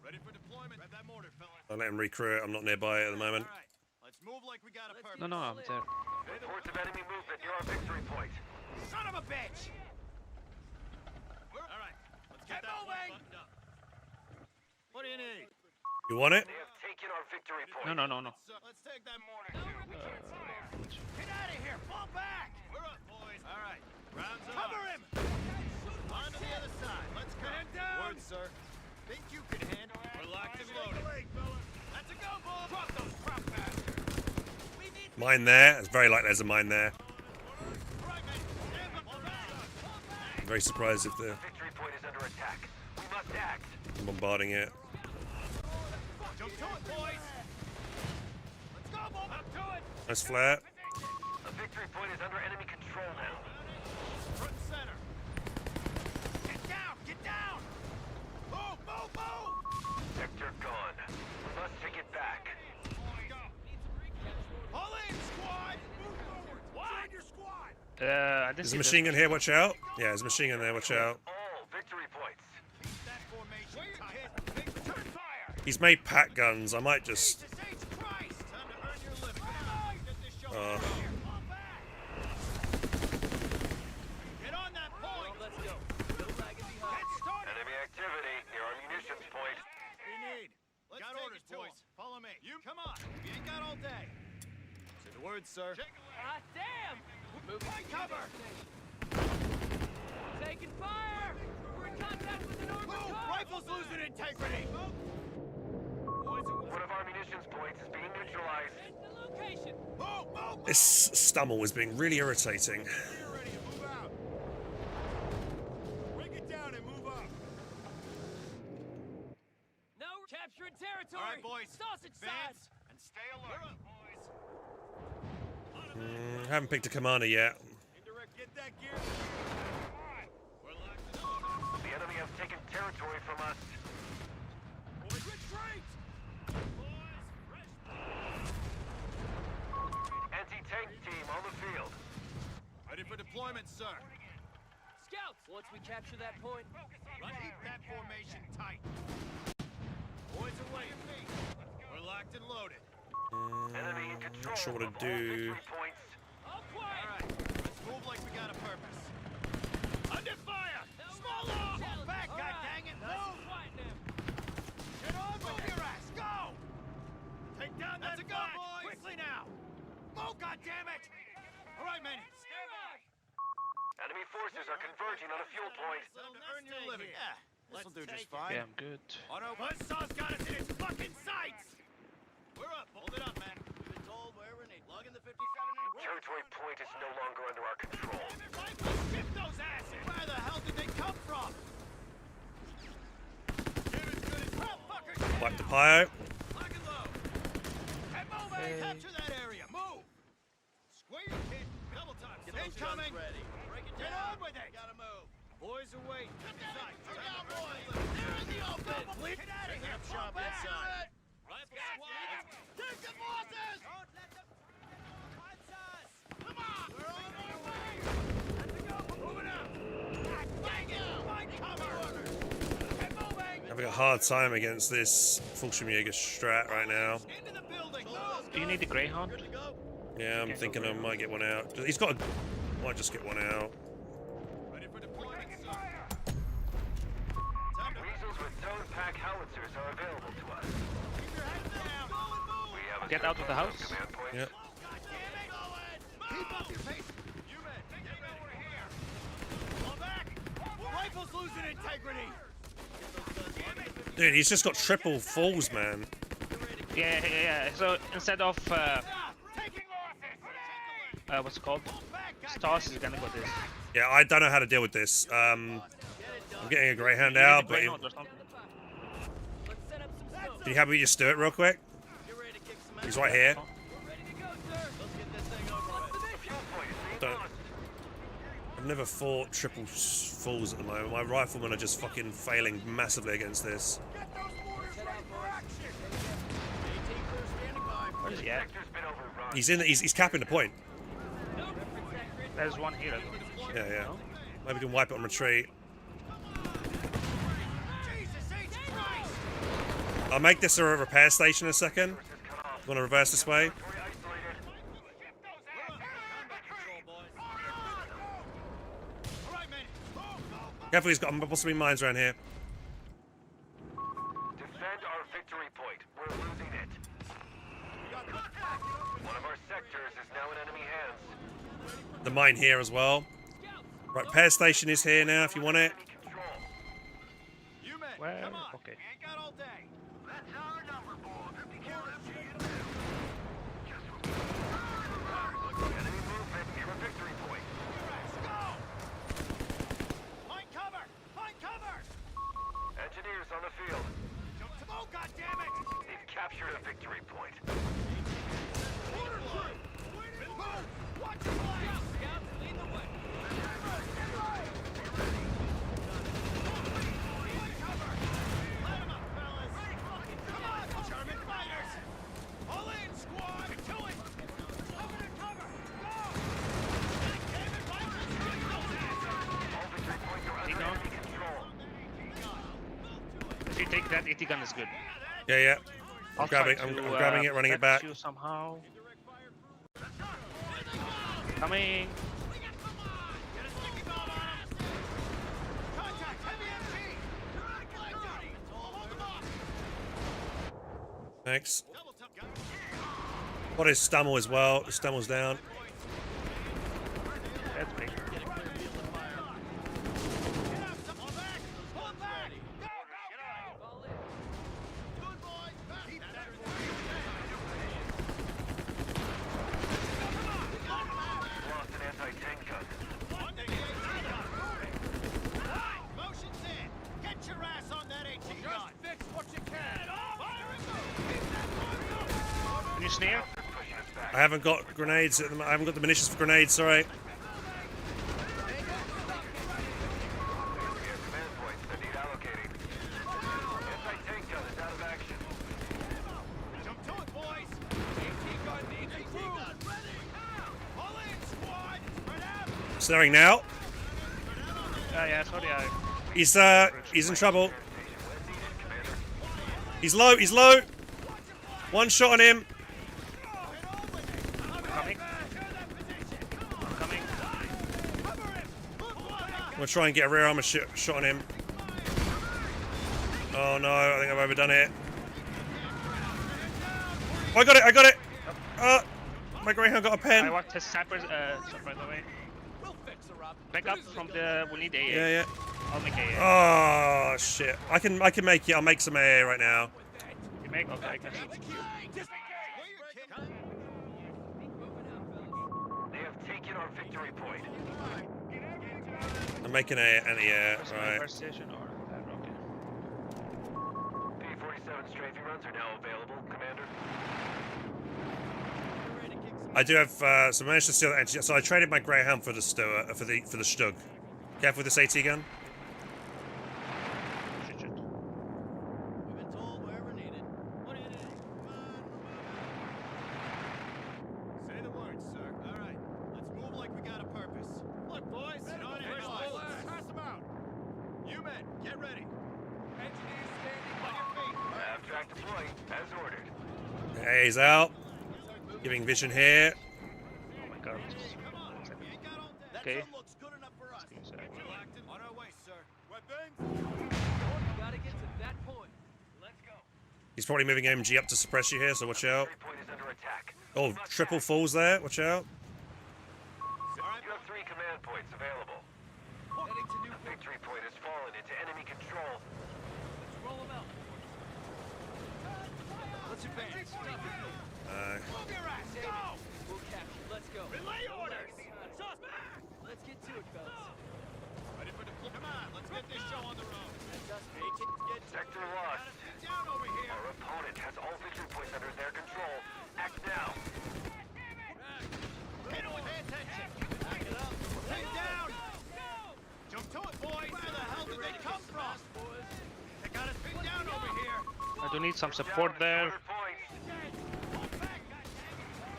Ready for deployment. Grab that mortar, fellas. I'll let him recrew it. I'm not nearby it at the moment. All right. Let's move like we got a purpose. No, I'm there. Reports of enemy movement near our victory point. Son of a bitch! All right, let's get that moving. Buttoned up. What do you need? You want it? They have taken our victory point. No. Let's take that mortar. Get out of here! Fall back! We're up, boys. All right, rounds up. Cover him! On to the other side. Let's go. Man down. Word, sir. Think you can handle it? We're locked and loaded. That's a go, boy. Drop those crap bastards. We need. Mine there. It's very likely there's a mine there. All right, men. Stand by. Fall back. Very surprised if they're Victory point is under attack. We must act. bombarding it. Jump to it, boys. Let's go, boy. Up to it. Nice flare. victory point is under enemy control now. Front and center. Get down! Get down! Move! Move! Move! Sector gone. We must take it back. Pull in, squad! Move forward! What? Your squad! I didn't There's see a the- machine gun here, watch out. Yeah, there's a machine gun there, watch out. All victory points. That formation tight. Make return fire! He's made pack guns. I might just... Jesus H. Christ! Time to earn your living. Come on! Get this show Uh. here. Fall back! Get on that point! Let's go. No lagging behind. Get started! Enemy activity near our munitions point. We need. Let's got orders, boys. Follow me. You come on. We ain't got all day. Say the word, sir. Ah, damn! We're moving. Take cover! Taking fire! We're in contact with an armored Move! car! Rifles losing integrity! One of our munitions points is being neutralized. Hit the location! Move! Move! This Stummel is being really irritating. You're ready to move out. Break it down and move up. No, we're capturing territory! All right, boys. Sausage side! Advance and stay alert. We're up, boys. Haven't picked a commander yet. Indirect, get that gear. We're locked and loaded. The enemy has taken territory from us. Boys, retreat! Boys, fresh. Anti-tank team on the field. Ready for deployment, sir. Scouts! Once we capture that point, Keep that formation tight. Boys away. We're locked and loaded. Enemy in control Not sure what to of all do. victory points. all All quiet! right, let's move like we got a purpose. Under fire! Small off! Back, All right. goddammit! Nice and Move! quiet now. Get on with your ass! Go! Take down that flag! Boys. Quickly now! Move, goddammit! All right, men. Stand by! Enemy forces are converging on a fuel point. Time to earn your living. Yeah, this'll do just fine. Yeah, I'm good. Auto buzzsaw's got us in its fucking sights! We're up. Hold it up, man. We've been told where we need. Lug in the 57 and... Territory point is no longer under our control. Shift those asses! Where the hell did they come from? Give as good as... Oh, fuckers! Wipe the pie out. Lock and load. Hey, move, hey. Capture that area. Move. Square your kid. Double time. Incoming. Ready. Break it down. Get on with it. Gotta move. Boys away. Get down, boys. They're in the open. Get out of here. Shop inside. Rifle squad. Take the bosses. Don't let them punch us. Come on. We're on our way. Let's go. Moving out. Dang it. Find cover. Get moving. Having a hard time against this Fallschirmjäger strat right now. Into the building. Do you need the Greyhound? Yeah, I'm Okay, thinking go I for it. might get one out. He's got a... Might just get one out. Ready for deployment, sir. Weasels with zone pack howitzers are available to us. Keep your head down. We have a Get out of the house. command point. Yep. Keep up your pace. You men, get over here. Fall back. Rifles losing integrity. Dude, he's just got triple falls, man. Yeah. So instead of Taking losses. what's it called? Stars is gonna go this. Yeah, I don't know how to deal with this. I'm getting a Greyhound out, but Greyhound or something. Let's set up some smoke. can you have me just do it real quick? Get ready to kick some He's right here. We're ready to go, sir. Let's get this thing over What's the with. mission? Fuel point is being Don't- lost. I've never fought triple falls at the moment. My riflemen are just fucking failing massively against this. Get those mortars ready for action. 18 crew standing by. Where is he at? Sector's been overrun. He's capping the point. No, protect. There's one here. Yeah. Maybe we can wipe it on retreat. Jesus H. Christ. I'll make this a repair station in a second. Want to reverse this way? Territory isolated. Shift those asses. Combat control, boys. All right, men. Move. Careful, he's got possibly mines around here. Defend our victory point. We're losing it. One of our sectors is now in enemy hands. The mine here as well. Right, repair station is here now if you want it. Enemy control. You men, Where? come on. Okay. We ain't got all day. That's our number, boy. Enemy movement near a victory point. Let's go. Find cover. Find cover. Engineers on the field. Oh, goddammit. They've captured a victory point. Move. Watch it. that AT gun is good. Yeah, yeah. I'm I'll try grabbing, I'm to, grabbing it, running it back. you somehow. Coming. Get a sticky bomb on him. Contact, heavy MG. Hold them off. Thanks. Double top gun. What is Stummel as well? The Stummel's down. That's big. Get up, fall back. Pull back. Go, go, Fall in. go. Good boy. Keep that. Lost an anti-tank gun. Motion's in. Get your ass on that AT gun. Fix what you can. Fire and move. Keep that one going. Can you snare? Pushing us back. I haven't got grenades. I haven't got the munitions for grenades. Sorry. We have command points that need allocating. Anti-tank gun is out of action. Jump to it, boys. AT gun needs improved. Ready. Pull in, squad. Spread out. Snaring now. Yeah, sorry, He's in trouble. He's low. He's low. One shot on him. I'm coming. I'm coming. I'm gonna try and get a rear armor shot on him. Oh no, I think I've overdone it. Oh, I got it. I got it. My Greyhound got a I pen. walked his sappers, by the way. We'll fix her up. Back up from the, we need AA. Yeah, yeah. I'll make AA. Oh shit! I can make it. I'll make some AA right now. You make? Okay, I can. They have taken our victory point. I'm making an air. Right. First station or okay. P-47 strafing runs are now available, Commander. I do have so I managed to steal that. So I traded my Greyhound for the Stug. For the Stug. Careful with this AT gun. Shoot. We've been told wherever needed. What do you need? Say the words, sir. All right. Let's move like we got a purpose. Look, boys. Sit on it. Pass them out. You men, get ready. Engineers standing On by. your feet. Abstract deploy, as ordered. AA's out. Giving vision here. Oh my god. Come on. We ain't got all day. That Okay. zone looks good enough for us. Give me a sec. On our way, sir. Weapons. Gotta get to that point. Let's go. He's probably moving MG up to suppress you here, so watch out. Victory point is under attack. Oh, triple falls there. Watch out. All right, you have 3 command points available. Heading to new The victory point has fallen into enemy control. Let's roll them out. Let's advance. Move your ass. Go. We'll capture. Let's go. Relay orders. Let's get to it, fellas. Ready for deployment. Come on. Let's get this show on the road. That's us, Get Sector lost. down over here. Our opponent has all victory points under their control. Act now. Pay attention. Back it up. Stay down. Jump to it, boys. Where the hell did they come from? They got us pinned down over here. I do need some support there. 200 points.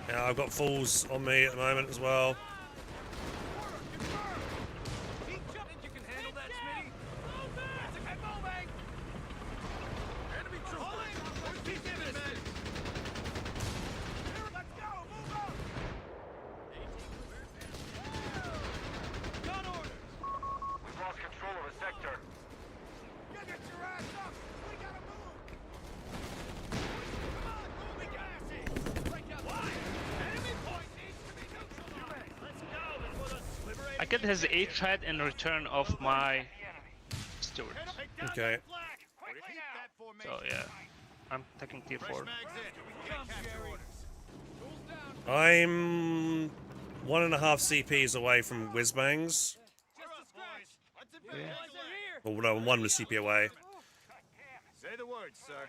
Yeah, I've got falls on me at the moment as well. Keep jumping. You can handle that, Smitty. Keep moving. Enemy troops. Keep giving, men. Let's go. Move on. Gun orders. We've lost control of a sector. You get your ass up. We gotta move. Come on, move the gases. Break up. Why? Enemy point needs to be neutralized. Let's go before the liberating. I get his HUD in return of my Stewart. Okay. Keep that formation. So yeah, I'm taking tier 4. Fresh mags in. We got capture orders. I'm 1.5 CPs away from whizbangs. We're up, boys. Let's advance. Yeah. Guys are here. Or no, 1 CP away. Say the words, sir.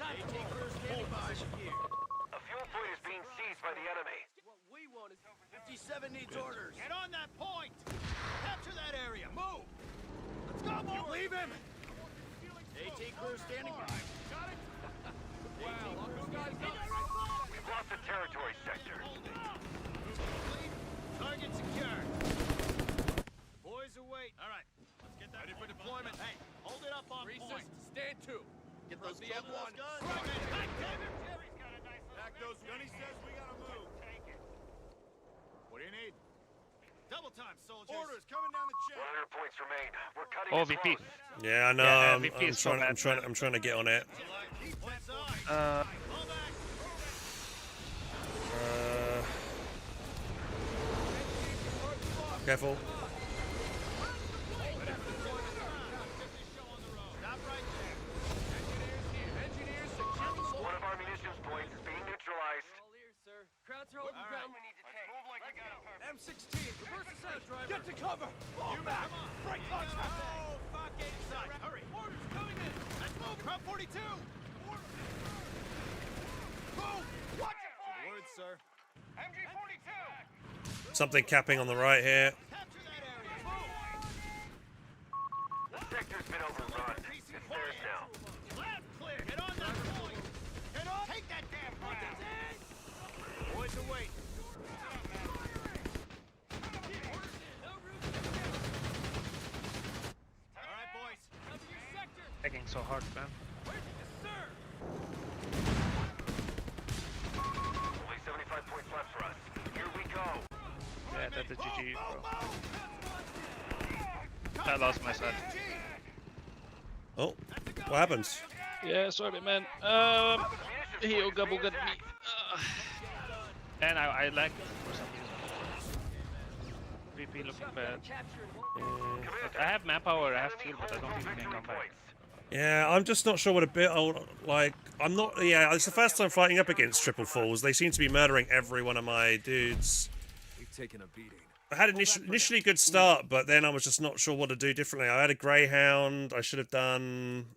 AT crew standing by. A fuel point is being seized by the enemy. What we want is 57 needs orders. Get on that point. Capture that area. Move. Let's go, boys. Leave him. AT crew standing by. Got it. We've lost the territory sector. Target secured. Boys await. All right. Let's get that. Ready for deployment. Hey, hold it up on three point. systems. Stand to. Get those the guns. M1. Back, David. Jerry's got a nice little back those Gunny says we gotta move. Take it. What do you need? Double time, soldiers. Orders coming down the chest. 100 points remain. We're cutting Oh, it VP. close. Yeah, I know. Yeah, I'm, VP I'm is so trying. I'm bad, trying. man. I'm trying to get on it. What's up? Uh, Fall back. Careful. Stop right there. Engineers, secure. One of our munitions points is being neutralized. All ears, sir. Crowds are holding ground. We need to take. Move like we got a purpose. M16, reverse us out, driver. Get to cover. Fall back. Break contact. Oh, fuck, get inside. Hurry. Orders coming in. Let's move. Prop 42. Move. Watch it, fly! Word, sir. MG-42! Something capping on the right here. Capture that area. The sector's been overrun. It's theirs now. Lab clear. Get on that point. Get on. Take that damn ground. Boys await. No room. All right, boys. Cover your sector. tagging so hard, man. Yes, sir. Only 75 points left for us. Here we go. Yeah, that's a GG, bro. I lost my side. Oh, what happens? Yeah, sorry, man. He gaboo got me. And I lagged for some reason. VP looking bad. Capture and hold. Look, I have map power, I have fuel, but I don't think we can come back. Yeah, I'm just not sure what a bit. Like, I'm not. Yeah, it's the first time fighting up against Triple Falls. They seem to be murdering every one of my dudes. We've taken a beating. I had initially good start, but then I was just not sure what to do differently. I had a Greyhound. I should have done.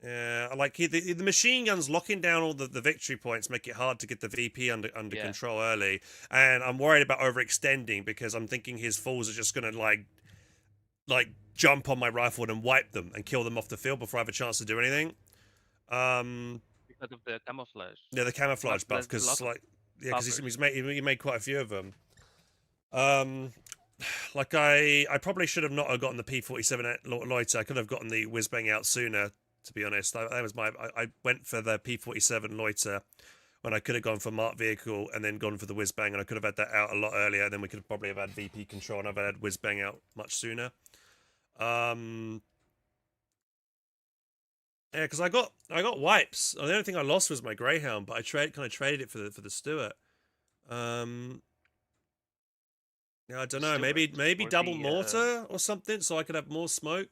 Yeah, like the machine guns locking down all the victory points make it hard to get the VP under Yeah. control early, and I'm worried about overextending because I'm thinking his falls are just gonna like jump on my rifle and wipe them and kill them off the field before I have a chance to do anything. Because of the camouflage. Yeah, the camouflage Like, buff, there's because lots of like, yeah, because buffers. he made quite a few of them. Like I probably should have not have gotten the P47 loiter. I could have gotten the whiz bang out sooner. To be honest, that was I went for the P47 loiter when I could have gone for marked vehicle and then gone for the whiz bang, and I could have had that out a lot earlier. Then we could have probably have had VP control, and I've had whiz bang out much sooner. Yeah, because I got wipes. The only thing I lost was my Greyhound, but I kind of traded it for the Stuart. Yeah, I don't know. Maybe Stuart or double the, mortar or something, so I could have more smoke.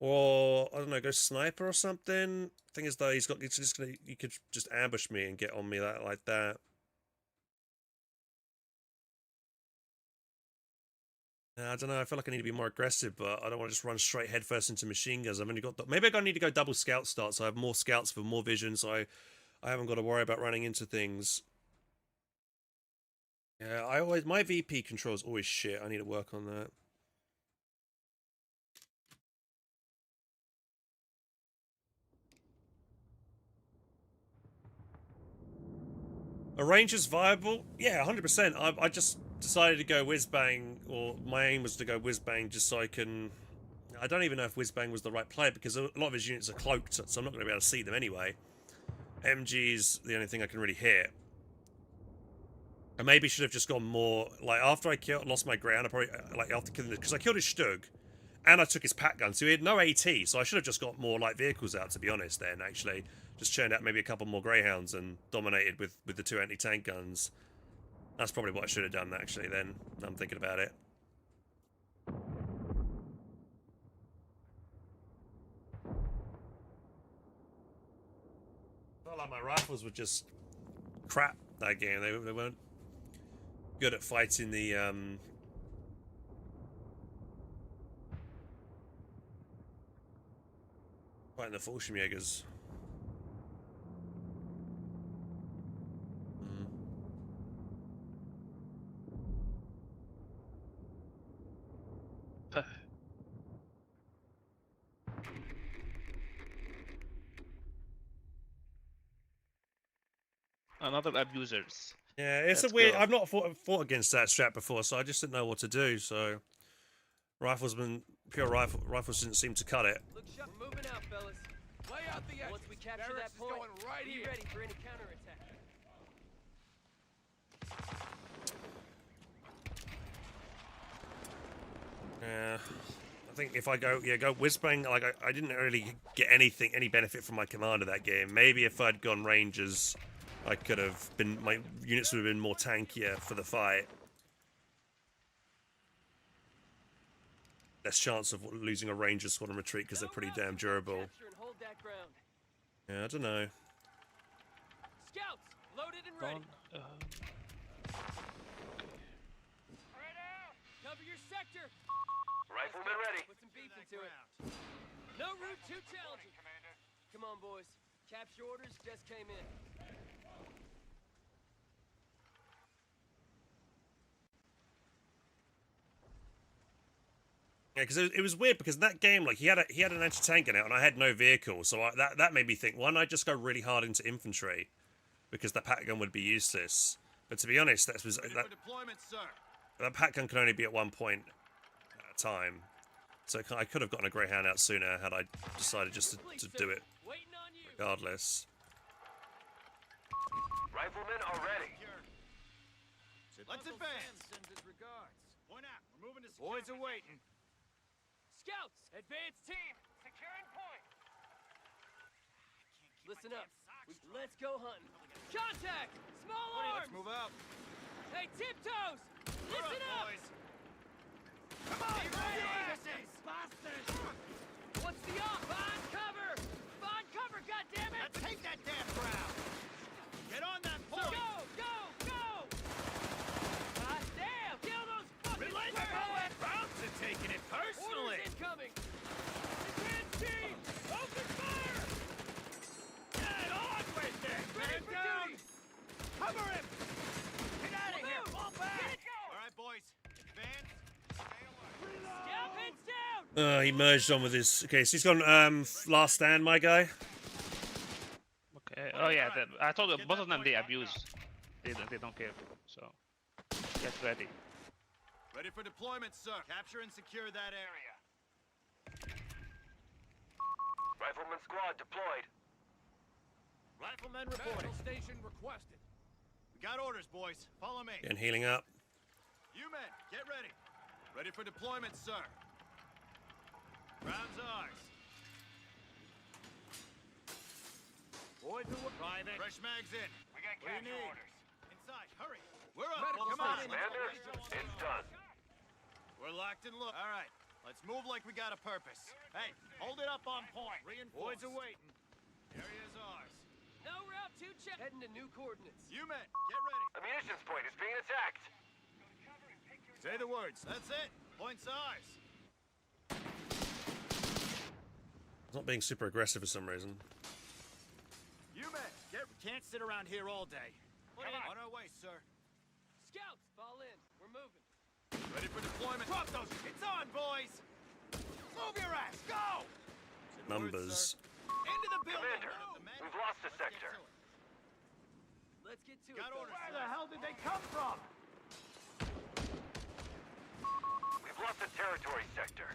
Or I don't know, go sniper or something. Thing is though, he could just ambush me and get on me like that. I don't know. I feel like I need to be more aggressive, but I don't want to just run straight headfirst into machine guns. I've only got maybe I need to go double scout start, so I have more scouts for more vision, so I haven't got to worry about running into things. Yeah, my VP control is always shit. I need to work on that. A range is viable? Yeah, 100%. I just decided to go whiz bang, or my aim was to go whiz bang just so I can. I don't even know if whiz bang was the right play because a lot of his units are cloaked, so I'm not going to be able to see them anyway. MG's the only thing I can really hit. I maybe should have just gone more like after I lost my ground. I probably like after killing because I killed his Stug, and I took his pack gun, so he had no AT. So I should have just got more light vehicles out. To be honest, then actually just churned out maybe a couple more Greyhounds and dominated with the 2 anti-tank guns. That's probably what I should have done actually. Then I'm thinking about it. Felt like my rifles were just crap that game. They weren't good at fighting the Fallschirmjägers. Another abusers. Yeah, it's Let's a weird. go. I've not fought against that strat before, so I just didn't know what to do. So, rifles didn't seem to cut it. Look sharp. We're moving out, fellas. Lay out the edges. Once we capture Barracks that point, is going right be here. ready for any counterattack. Yeah, I think if I go whiz-bang, like I didn't really get any benefit from my commander that game. Maybe if I'd gone Rangers, I could have been, my units would have been more tankier for the fight. Less chance of losing a Ranger squad and retreat because they're pretty damn durable. Capture and hold that ground. Yeah, I don't know. Scouts, loaded and ready. Cover your sector. Riflemen ready. Put some beef into it. No route too challenging. Come on, boys. Capture orders just came in. Yeah, because it was weird because in that game, like he had an anti-tank gun out and I had no vehicle, so that made me think, why don't I just go really hard into infantry, because the pat gun would be useless. But to be honest, that Deployment, sir. that pat gun can only be at one point at a time, so I could have gotten a Greyhound out sooner had I decided just to do it Waiting on you. regardless. Riflemen are ready. Let's advance. Sends his regards. Point out. We're moving to. Boys are waiting. Scouts, advance team. Securing point. Listen up. Let's go hunting. Contact. Small arms. Let's move out. Hey, tiptoes. We're Listen up, up. boys. Come on, What's the op? Find cover. Find cover. Goddammit. Let's take that damn ground. Get on that So point. go. God damn. Kill those fucking squares. Rounds are taking it personally. Orders incoming. Advance team. Open fire. Get on with it. Ready Man for down. duty. Cover him. Get out of here. Move. Fall back. Get it going. All right, boys. Advance. Stay alert. Scout heads down. He merged on with his. Okay, so he's gone last stand, my guy. Okay. Oh yeah, I told you both of them they abuse. They don't care. So get ready. Ready for deployment, sir. Capture and secure that area. Rifleman squad deployed. Riflemen reporting. Station requested. We got orders, boys. Follow me. And healing up. You men, get ready. Ready for deployment, sir. Ground's ours. Boys who were private. Fresh mags in. We got What do you capture need? orders. Inside, hurry. We're up. Medical Come on. station. Commander, it's done. We're locked and look. All right. Let's move like we got a purpose. Hey, hold it up on point. Boys are waiting. Area's ours. No route to check. Heading to new coordinates. You men, get ready. A munitions point is being attacked. Say the words. That's it. Point's ours. It's not being super aggressive for some reason. You men, we can't sit around here all day. On our way, sir. Scouts, fall in. We're moving. Ready for deployment. Drop those. It's on, boys. Move your ass. Go. Say the words, Numbers. sir. Into the building. Commander, The men- we've lost a Let's get sector. to it. Let's get to Got it. orders. Where the hell did they come from? We've lost a territory sector.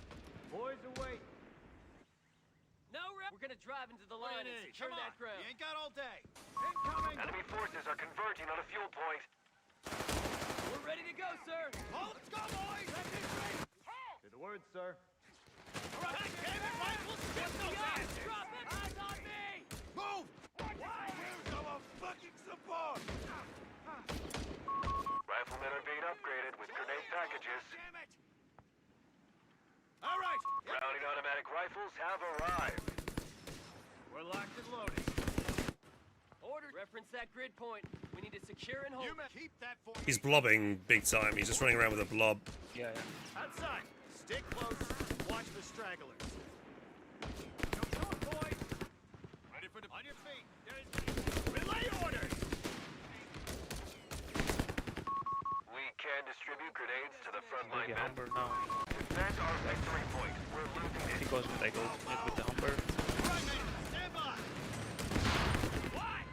Boys away. No route. We're gonna drive into the line and secure Come on. that ground. You ain't got all day. Incoming. Enemy forces are converging on a fuel point. We're ready to go, sir. Oh, let's go, boys. Say the words, sir. All right, damn it, rifles. Get those asses. Drop it. Eyes on me. Move. Here's our fucking support. Riflemen are being upgraded with grenade packages. Damn it. All right. Browning automatic rifles have arrived. We're locked and loaded. Order. Reference that grid point. We need to secure and hold. You men, keep that for He's me. blobbing big time. He's just running around with a blob. Yeah. Outside. Stick close. Watch the stragglers. Don't do it, boys. Ready for on your feet. There's relay orders. We can distribute grenades to the front line Maybe men. Humber now. Defend our victory point. We're losing it. He goes with I go with the Humber. All right, men. Stand by. What?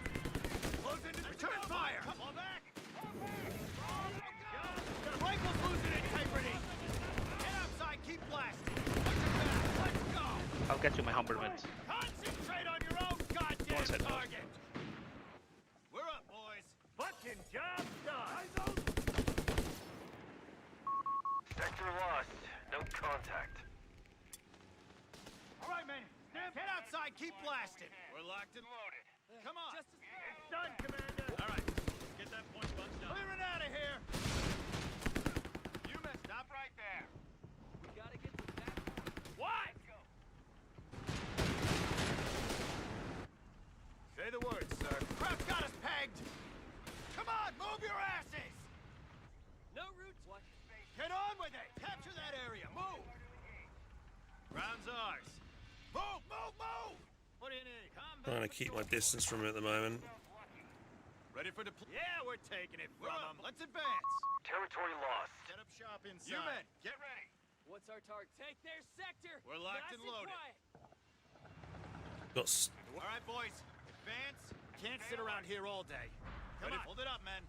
Close into return fire. Fall back. The rifle's losing integrity. Get outside. Keep blasting. Watch your back. Let's go. I'll get you my Humber, mate. Concentrate on one side. Target. We're up, boys. Fucking job done. Sector lost. No contact. All right, man. Get outside. Keep blasting. We're locked and loaded. Come on. It's done, Commander. All right. Get that point bunched up. Clearing out of here. You men, stop right there. We gotta get to that. What? Say the word, sir. Crap's got us pegged. Come on, move your asses. No roots. What? Get on with it. Capture that area. Move. Ground's ours. Move, move, move. What do you need? Trying to keep my distance from him at the moment. Ready for deploy? Yeah, we're taking it from them. Let's advance. Territory lost. Set up shop inside. You men, get ready. What's our target? Take their sector. We're locked Nice and loaded. quiet. Got All right, boys. Advance. Can't sit around here all day. Come on. Hold it up, men.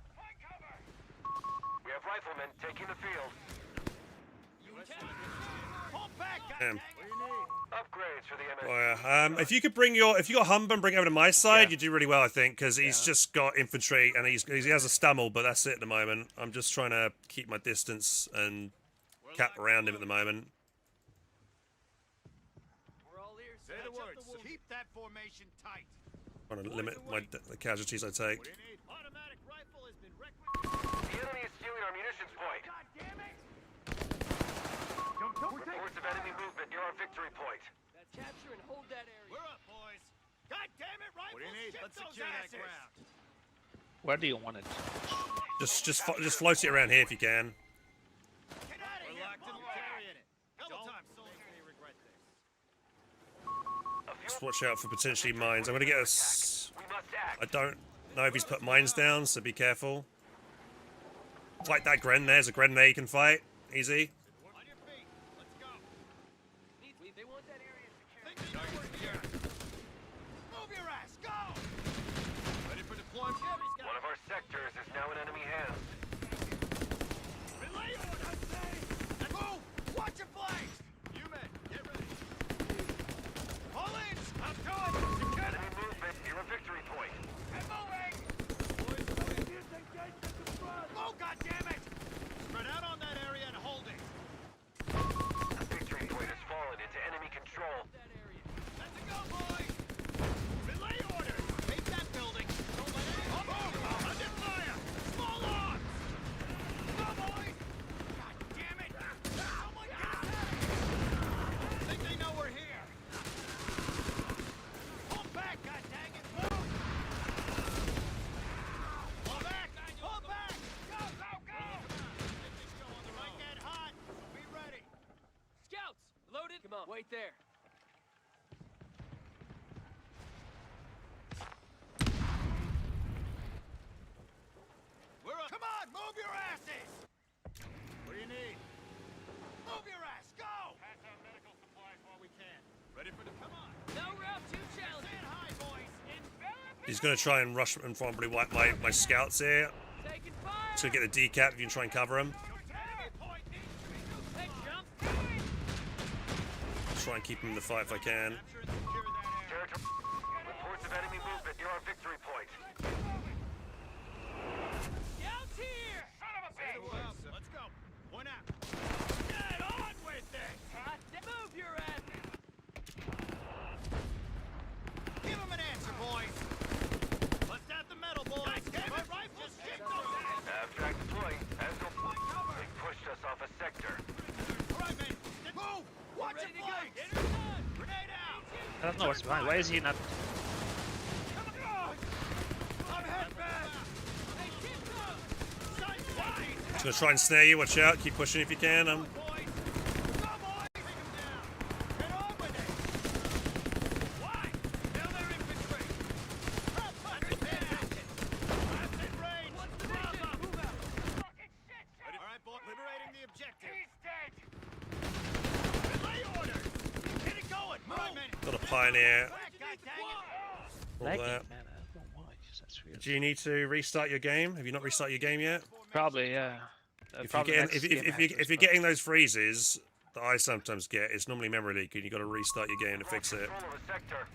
We have riflemen taking the field. Pull back, Damn. goddammit. What do you need? Upgrades for the MS. Oh, yeah. If you could bring if you got Humber and bring it over to my side, you do really well, I think, because he's just got infantry and he has a Stummel, but that's it at the moment. I'm just trying to keep my distance and cap around him at the moment. We're all ears. Say the word. Keep that formation tight. Trying to limit the casualties I take. What do you need? Automatic rifle has been requisitioned. The enemy is stealing our munitions point. God damn it! Reports of enemy movement near our victory point. That's capture and hold that area. We're up, boys. God damn it, rifles! What do you need? Let's secure that ground. Where do you want it? Just float it around here if you can. Get out of here! Locked and carrying it. Double time, soldiers may regret this. Just watch out for potentially mines. I'm gonna get us. We must act. I don't know if he's put mines down, so be careful. Fight that Gren. There's a Gren there you can fight. Easy. On your feet. Let's go. They want that area secure. Think they know we're here. Move your ass. Go. Ready for deployment? One of our sectors is now in enemy hands. Relay order, say. Move. Watch your flanks. You men, get ready. Pull in. I'm going. Secure Enemy movement near a victory point. and moving. Move, goddammit. Spread out on that area and hold it. The victory point has fallen into enemy control. That area. Let's go, boys. Relay order. Take that building. Don't let anyone move. Under fire. Small arms. Go, boys. God damn it. Someone get out. Think they know we're here. Pull back, goddang it. Move. Pull back. Pull back. Go, go, go. Get this show on the right. Get hot. Be ready. Scouts, loaded. Come on, wait there. We're up. Come on, move your asses! What do you need? Move your ass, go! Pass out medical supplies while we can. Ready for the... Come on! No route too challenging. Stand high, boys! Envelop! He's gonna try and rush and probably wipe my scouts here. Taking fire. So get the decap if you can try and cover him. Enemy point needs to be Hey, neutralized. jump. Try and keep him in the fight if I can. Capture and secure that area. Territory. Reports of enemy movement near our victory point. Scouts here. Son of a bitch! Let's go. Point out. Get on with it! Hot move your ass. Give him an answer, boys! Bust out the metal, boys! My rifles shit those asses! Abstract deploying. They pushed us off a sector. All right, men. Move! Watch Ready it, to go. flanks! Get her done. Grenade out! I don't know what's behind. Why is he not? I'm head back! Hey, keep going. Sight wide! He's gonna try and snare you. Watch out. Keep pushing if you can. Boys! Go, boys! Take him down! Get on with it! Why? Nail their infantry! Understand! Blast in range! What's the Drop mission? up! Move out. All right, boy. Liberating the objective. He's dead. Relay orders! Get it going! Move! Got a pioneer. Back, goddammit! All Lagging, that. man. I don't know why. That's weird. Do you need to restart your game? Have you not restarted your game yet? Probably, yeah. If you're getting if you're getting those freezes that I sometimes get, it's normally memory leak, and you got to restart your game to fix it. Control of a sector.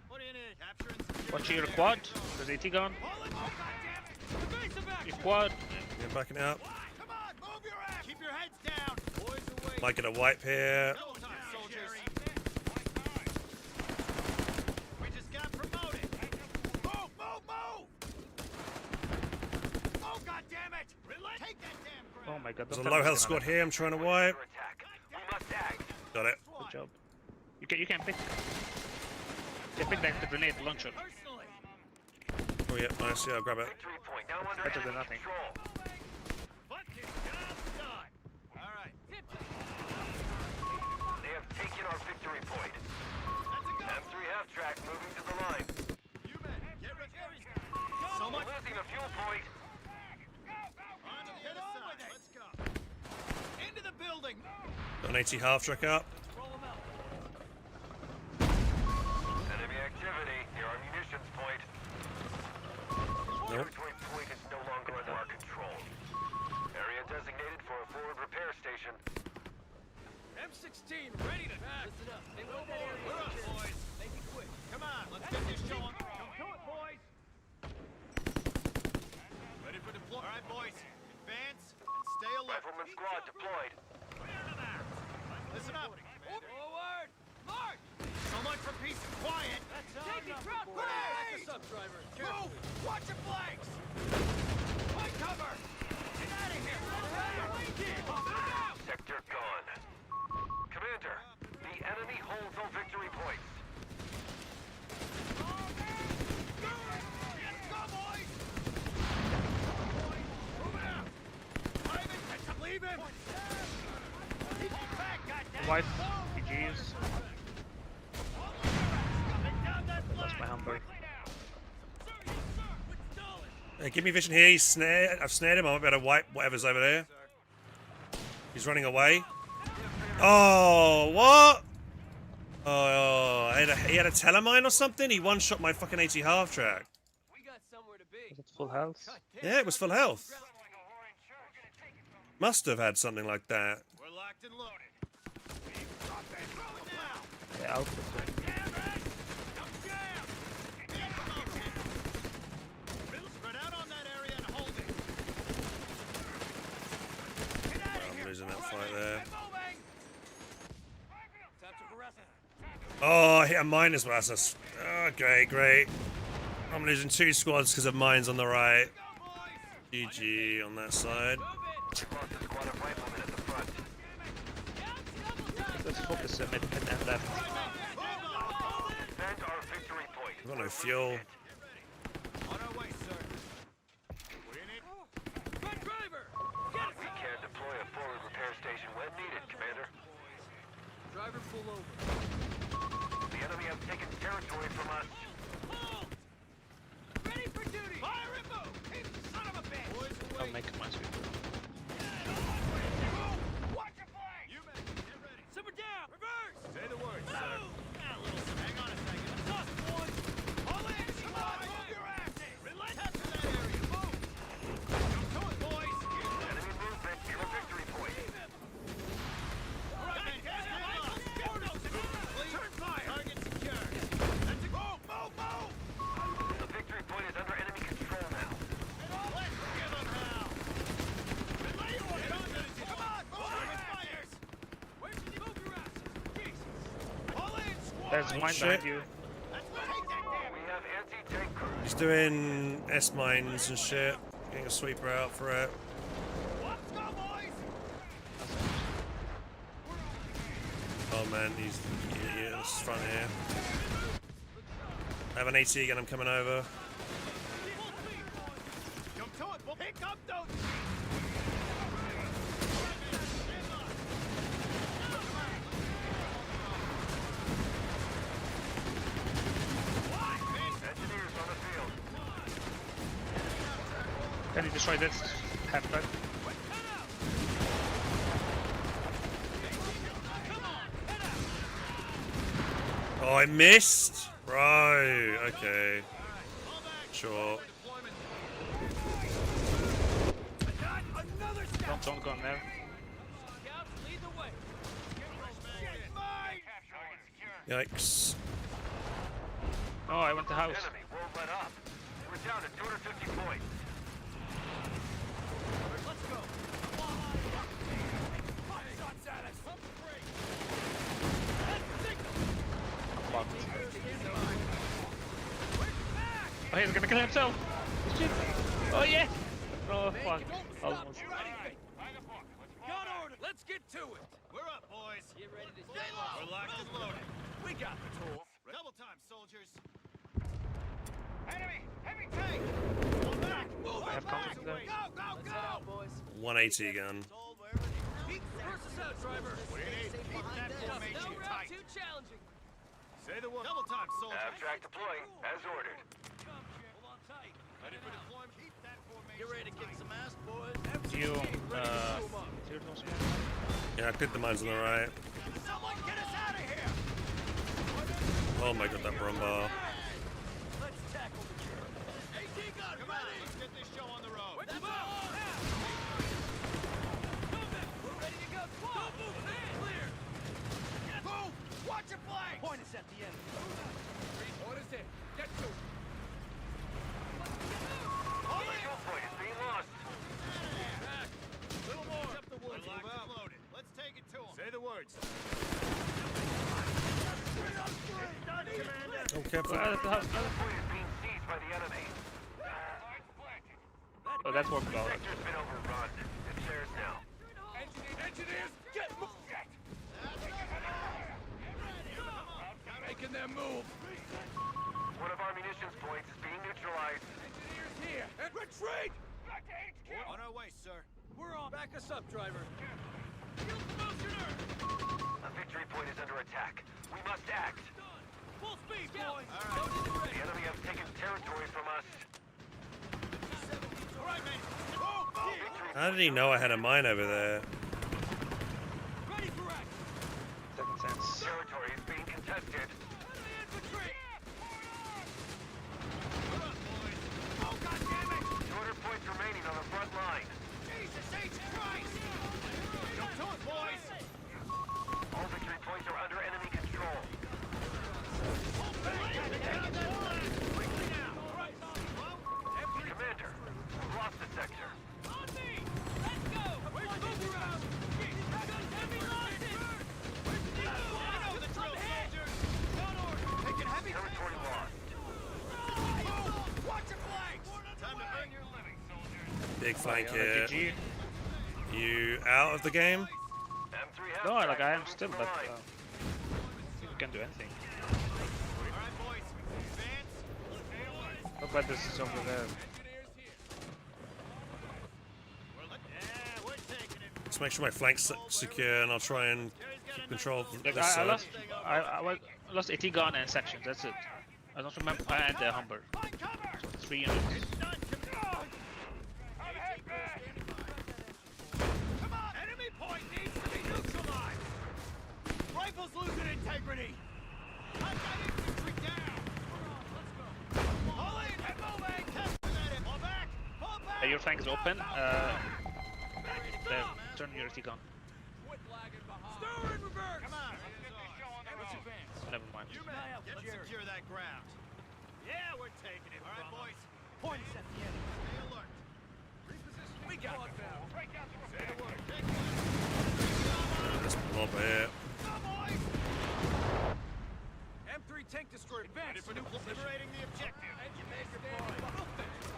What do you need? Capture and secure Watch the your area. quad. There's AT gun. Pull him! Oh, goddammit! Evasive Your action! quad. Yeah, backing out. Come on, move your ass! Keep your heads down! Boys away! Might get a wipe here. Double time, soldiers! We just got promoted! Move, move, move! Oh, goddammit! Take that damn ground! Oh my god. There's a don't tell low me health they're squad gonna- here. I'm trying to wipe. Under attack. We must act. Got it. Good job. You can pick. You can pick the grenade launcher. Personally! Oh yeah, nice. Yeah, I'll grab it. Victory point now under Better than enemy nothing. control. Fuck this job done! Alright, They have taken our victory point. that's a go! M3 half track moving to the line. You men, get ready! So We're much losing a fuel point. on to the other side. Let's go. Into the building. Got an 80 half track up. Enemy activity near our munitions point. Nope. Territory point is no longer under our control. Area designated for a forward repair station. M16 ready to listen up. They want that area. We're up, secured. boys. Make it quick. Come on, let's get this show on. Come to it, boys. Ready for deploy. All right, boys. Advance and stay alert. Rifleman squad deployed. Listen up. Forward! March! So much for peace and quiet. Take it, drop Grenade! Back us up, driver. Move! Watch your flanks! Fight cover! Get out of here! Sector gone. Commander, the enemy holds all victory points. Go, boys! Move out! Ivan, leave him! Keep him back, goddammit! White PGs. Take down that That's flag! my Humber. Hey, give me vision here. He's snared. I've snared him. I'm about to wipe whatever's over there. He's running away. Oh, what? Oh, he had a telemine or something? He one-shot my fucking 80 half track. We got somewhere to be. Is it full health? Yeah, it was full health. Must have had something like that. We're locked and loaded. Drop that throw it now! Yeah, output. Damn it! Don't jam! Get promotion! Spread out on that area and hold it! Get out of I'm here! losing that fight there. Get moving! Time to harass it. Oh, I hit a mine as well. That's oh, great, great. I'm losing 2 squads because of mines on the right. Go, boys! GG on that side. Move it. We've lost a squad of riflemen at the front. Let's focus mid and left. Defend our victory point. I've got no fuel. On our way, sir. We're in it. Front driver! Get We can deploy a forward repair station when needed, Commander. Driver, pull over. The enemy have taken territory from us. Hold! Ready for duty! Fire and move! Keep the son of a bitch! Boys I'll away! make my sweep. Watch your flank! You men, get ready. Simmer down! Reverse! Say the word, sir. Hang on a second. It's us, boys. All in! Come on, move your asses! Relent! Capture that area. Move! Come to it, boys! Enemy movement near a victory point. All right, men, stand on. Turn fire! Target secured. That's a go! Move, move! The victory point is under enemy control now. Let's give them hell! Relay order! Come on, move with fighters! Where should you move your asses? Jesus! All in, squad! There's mine shit. behind you. Let's take that damn We have anti-tank crews. He's doing S mines and shit. Getting a sweeper out for it. Let's go, boys! Oh man, he's this front here. I have an AT again. I'm coming over. Come to it, boy. Pick up those! Engineers on the field. Can you destroy this half track? Oh, I missed. Right. Okay. Sure. Don't go in there. Scouts, lead the way. Yikes. Oh, I went to house. Enemy won't let up. We're down to 250 points. Let's go. Hot shots at us. Pump the brakes. Oh, he's gonna kill himself. Shit. Oh yeah. Oh fuck. Almost. Got order. Let's get to it. We're up, boys. Get ready to stay low. We're locked and loaded. We got the tools. Double time, soldiers. Enemy! Heavy tank! Go back! Move I have back! contact there. Go, go, Let's head go! out, boys. 180 again. Reverse us out, driver. What do you need? Keep that formation No route tight. too challenging. Say the word. Double time, soldiers. Abstract deploying, as ordered. Hold on tight. Ready for deployment? Keep that formation. Get ready to kick some ass, boys. You cleared those guys? Yeah, I clicked the mines on the right. Someone get us out of here! Oh my god, that rumbar. Let's tackle the jerk. AT gun, come on, let's get this show on the road. That's all. We're ready to go. Don't move. Clear. Move! Watch your flank! Point us at the enemy. Orders in. Get to it. Fuel point is being lost. Little more. Up the woods. We're locked and loaded. Let's take it to them. Say the words. Oh, careful. Fuel point is being seized by the enemy. Oh, that's worked well. Sector's been overrun. It's theirs now. Engineers, get moving! Making their move. One of our munitions points is being neutralized. Engineers here. And retreat! On our way, sir. We're on. Back us up, driver. Field promotioner! A victory point is under attack. We must act. Full speed, boys. All right. The enemy have taken territory from us. All right, men. Move! Victory How did he know I had a mine over there? Ready for action. Doesn't sense. territory is being contested. Infantry. We're up, boys. Oh, goddammit! Shorter points remaining on the front line. Jesus H. Christ! Jump to it, boys! All victory points are under enemy control. Quickly now! Commander, we've lost the sector. On me. Let's go. Where's the move around? Heavy losses. You know the drill, soldiers! Taking heavy Territory lost. move! Watch your flanks! Time to earn your living, soldiers! Big flank Okay, here. GG. You out of the game? M3 has No, like I am moving still, to the but line. you can do anything. Alright, boys. Advance. Look what this is over there. Engineers here. We're taking it. Let's make sure my flank's secure, and I'll try and keep control of Like, this I side. lost AT gun and sections. That's it. I don't remember. And the Humber. Find cover! 3 units. Done, I'm head back! Come on! Enemy point needs to be neutralized! Rifles losing integrity! I've got infantry down! All in and moving! Fall back! Fall back! Your flank is open. There, turn your AT gun. Quit lagging behind! Stir in reverse! Come on! Let's advance. Never mind. You man, get secure that ground. Yeah, we're taking it. All right, boys. Point us at the enemy. Stay alert. Repositioning. We got it now. Break out the Say the word. Take This mob here. Go, boys! M3 tank destroyer advance. Liberating the objective.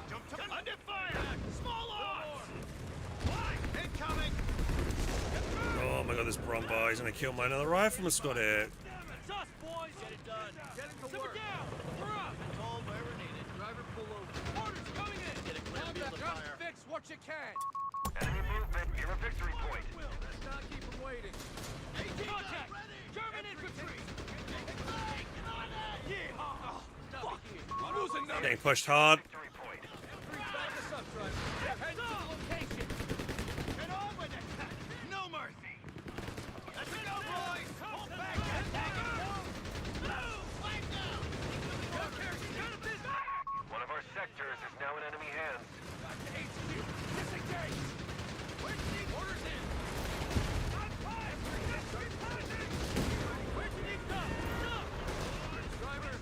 Jump to under fire. Small arms. Incoming. Oh my god, this Brombar, he's gonna kill my another rifleman squad here. It's us, boys. Get it done. Getting to Simmer work. down. We're up. Control wherever needed. Driver pull over. Orders coming in. Get a clear field of fire. Fix what you can. Enemy movement near a victory point. Let's not keep them waiting. Contact. German infantry. Yeah. Oh, fuck. I'm losing them. Getting pushed hard. Victory point. Back us up, driver. Head to the location. Get on with it. No mercy. Let's go, boys. Pull back and attack it. Fight down. One of our sectors is now in enemy hands. Disengage. Where's the orders in? On fire. Where'd you need to go? Driver.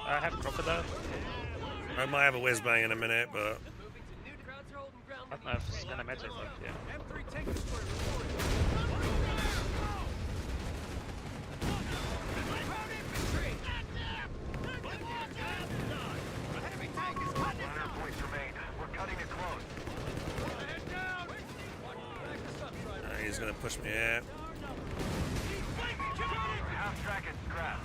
I have crocodile. I might have a whiz bang in a minute, but Crowds are holding ground. I don't know if it's gonna matter, but yeah. M3 tank destroyer reported. Ground infantry! Enemy tank is cutting it 100 points remain. We're cutting it close. Head down! he's gonna push me out. Half track and scrap.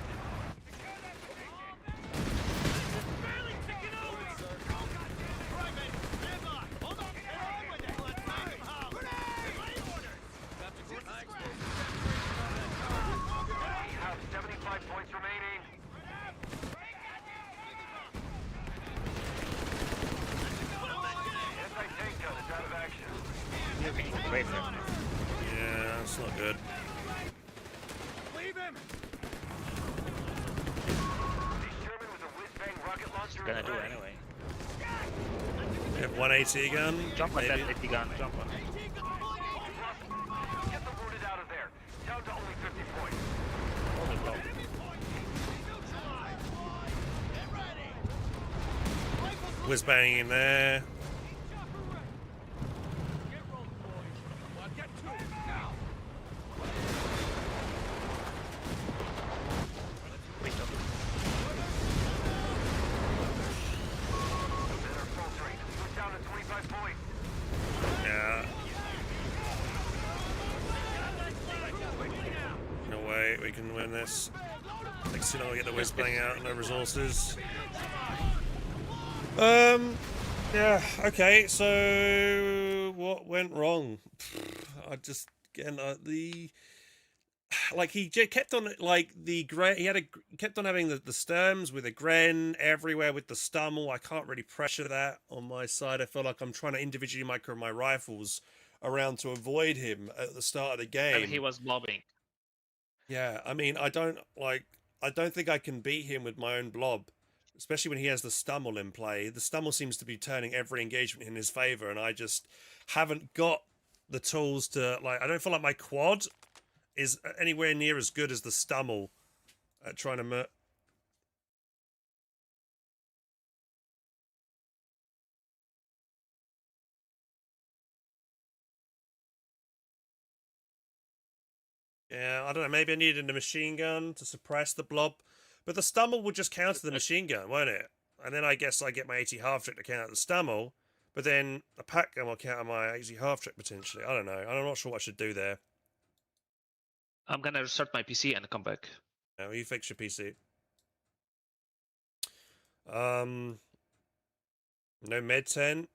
Barely ticking over! Right, mate. Stand by. Hold on. Get on with it. Let's knock him out. Grenade! Orders! We have 75 points remaining. Anti-tank gun is out of action. You're being great there. Yeah, that's not good. Leave him! The Sherman with a whiz-bang rocket launcher Gonna is do it ready. anyway. You have 180 gun. Jump on maybe. that 80 gun. Jump on. Get the wounded out of there. Down to only 50 points. Holy blow. Whiz bang in there. Get to him now! Wait up. Men are faltering. We're down to 25 points. Yeah. No way, we can win this. Next thing I'll get the whiz bang out, no resources. Yeah, okay, so what went wrong? I just, again, like he kept on, like the kept on having the sterms with a Gren everywhere with the Stummel. I can't really pressure that on my side. I feel like I'm trying to individually micro my rifles around to avoid him at the start of the game. And he was mobbing. Yeah, I mean, I don't think I can beat him with my own blob, especially when he has the Stummel in play. The Stummel seems to be turning every engagement in his favor, and I just haven't got the tools to, like, I don't feel like my quad is anywhere near as good as the Stummel at trying to Yeah, I don't know, maybe I needed a machine gun to suppress the blob, but the Stummel would just counter the machine gun, won't it? And then I guess I get my 80 half trick to counter the Stummel, but then a pack gun will counter my 80 half trick potentially. I don't know. I'm not sure what I should do there. I'm gonna restart my PC and come back. Now you fix your PC. No med 10.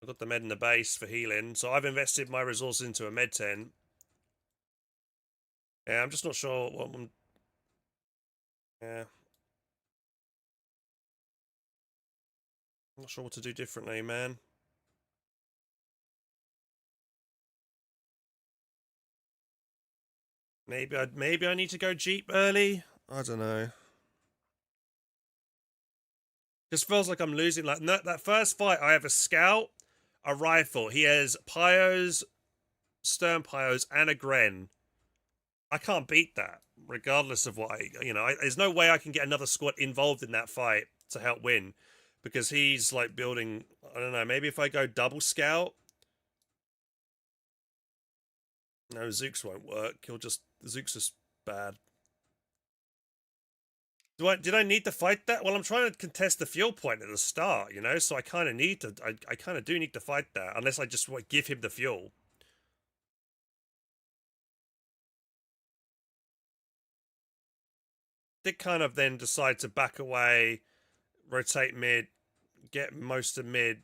I've got the med in the base for healing, so I've invested my resources into a med 10. Yeah, I'm just not sure what I'm... Yeah. I'm not sure what to do differently, man. Maybe I need to go Jeep early? I don't know. Just feels like I'm losing. Like that first fight, I have a scout, a rifle. He has pyos, stern pyos, and a Gren. I can't beat that, regardless of what there's no way I can get another squad involved in that fight to help win, because he's like building. I don't know. Maybe if I go double scout. No, Zooks won't work. Zooks is bad. Did I need to fight that? Well, I'm trying to contest the fuel point at the start, so I kind of need to. I kind of do need to fight that, unless I just give him the fuel. Did kind of then decide to back away, rotate mid, get most of mid.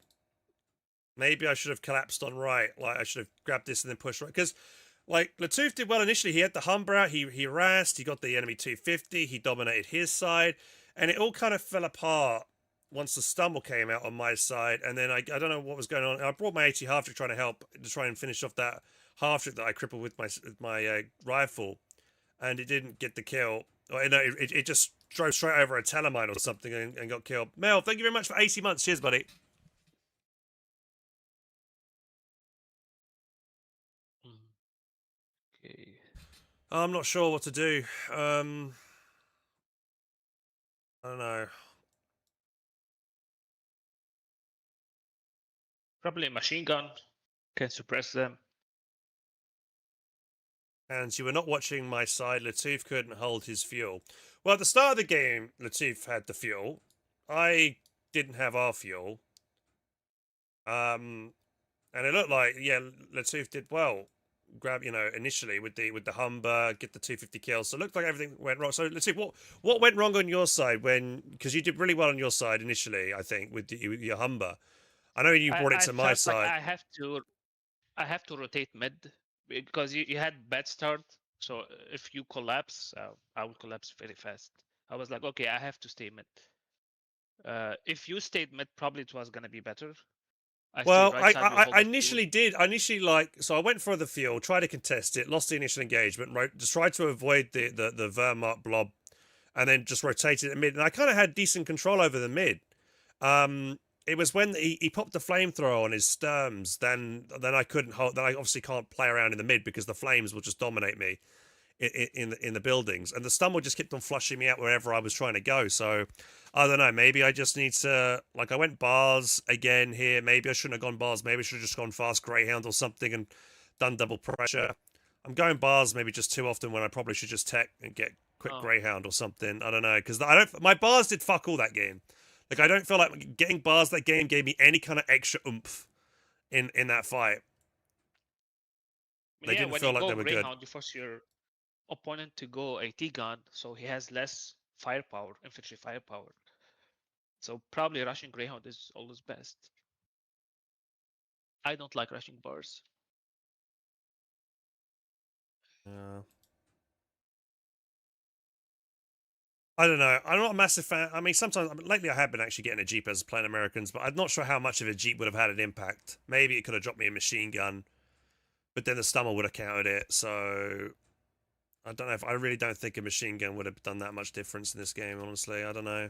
Maybe I should have collapsed on right. Like I should have grabbed this and then pushed right, because. Like, Latoof did well initially. He had the Humber out, he harassed, he got the enemy 250, he dominated his side, and it all kind of fell apart once the Stumble came out on my side, and then I don't know what was going on. I brought my 80 half trick trying to help, to try and finish off that half trick that I crippled with my rifle, and it didn't get the kill. Or, no, it just drove straight over a telemine or something and got killed. Mel, thank you very much for 80 months. Cheers, buddy. Okay. I'm not sure what to do. I don't know. Probably a machine gun can suppress them. And you were not watching my side. Latif couldn't hold his fuel. Well, at the start of the game, Latif had the fuel. I didn't have our fuel. And it looked like, yeah, Latif did well. Grab, initially with the Humber, get the 250 kills. So it looked like everything went wrong. So Latif, what went wrong on your side because you did really well on your side initially, I think, with your Humber. I know you brought it to my felt like side. I have to rotate mid because you had bad start. So if you collapse, I will collapse very fast. I was like, okay, I have to stay mid. If you stayed mid, probably it was gonna be better. Well, right side will hold I the fuel. initially did. I initially so I went for the field, tried to contest it, lost the initial engagement, just tried to avoid the Wehrmacht blob, and then just rotated it mid. And I kind of had decent control over the mid. It was when he popped the flamethrower on his Sturms, then I couldn't hold. Then I obviously can't play around in the mid because the flames will just dominate me in the buildings, and the Stumble just kept on flushing me out wherever I was trying to go. So I don't know. Maybe I just need to I went bars again here. Maybe I shouldn't have gone bars. Maybe I should have just gone fast Greyhound or something and done double pressure. I'm going bars maybe just too often when I probably should just tech and get quick Greyhound or something. I don't know because my bars did fuck all that game. Like I don't feel like getting bars that game gave me any kind of extra oomph in that fight. They didn't feel like they were Greyhound, good. you force your opponent to go AT gun, so he has less firepower, infantry firepower. So probably rushing Greyhound is always best. I don't like rushing bars. Yeah. I don't know. I'm not a massive fan. I mean, sometimes lately I have been actually getting a Jeep as playing Americans, but I'm not sure how much of a Jeep would have had an impact. Maybe it could have dropped me a machine gun, but then the Stummer would have countered it. So I don't know. I really don't think a machine gun would have done that much difference in this game. Honestly, I don't know.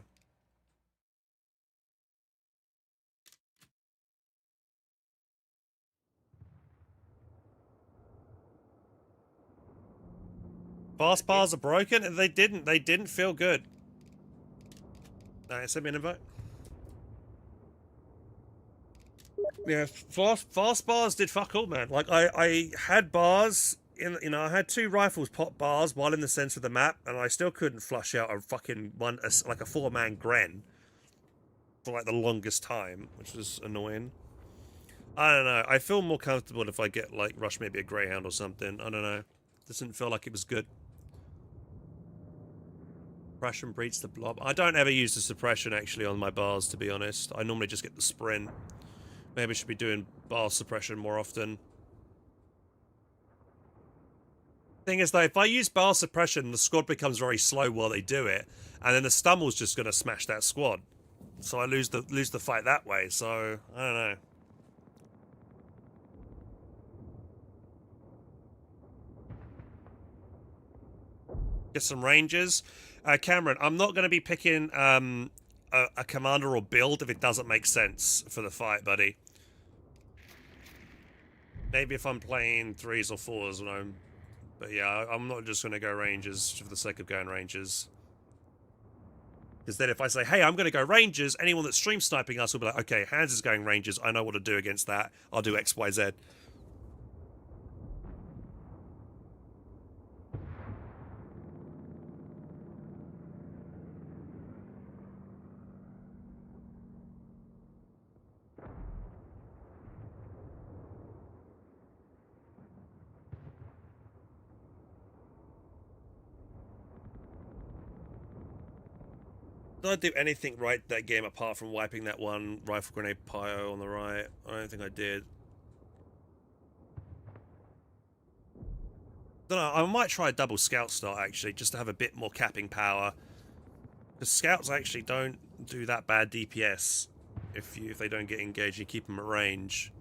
Fast bars are broken, and they didn't feel good. Send me an invite. Yeah, fast bars did fuck all, man. Like I had bars I had 2 rifles pop bars while in the center of the map, and I still couldn't flush out a fucking a 4-man Gren for like the longest time, which was annoying. I don't know. I feel more comfortable if I get rush maybe a Greyhound or something. I don't know. Doesn't feel like it was good. Suppression breeds the blob. I don't ever use the suppression actually on my bars, to be honest. I normally just get the sprint. Maybe I should be doing bar suppression more often. Thing is though, if I use bar suppression, the squad becomes very slow while they do it, and then the Stummel's just gonna smash that squad. So I lose the fight that way. So I don't know. Get some Rangers. Cameron, I'm not going to be picking a commander or build if it doesn't make sense for the fight, buddy. Maybe if I'm playing 3s or 4s when I'm... But yeah, I'm not just going to go Rangers for the sake of going Rangers. Because then if I say, hey, I'm going to go Rangers, anyone that's stream sniping us will be like, okay, Hans is going Rangers, I know what to do against that. I'll do X, Y, Z. Did I do anything right that game apart from wiping that one rifle grenade pyro on the right? I don't think I did. Don't know, I might try a double scout start actually, just to have a bit more capping power. Because scouts actually don't do that bad DPS if they don't get engaged, you keep them at range.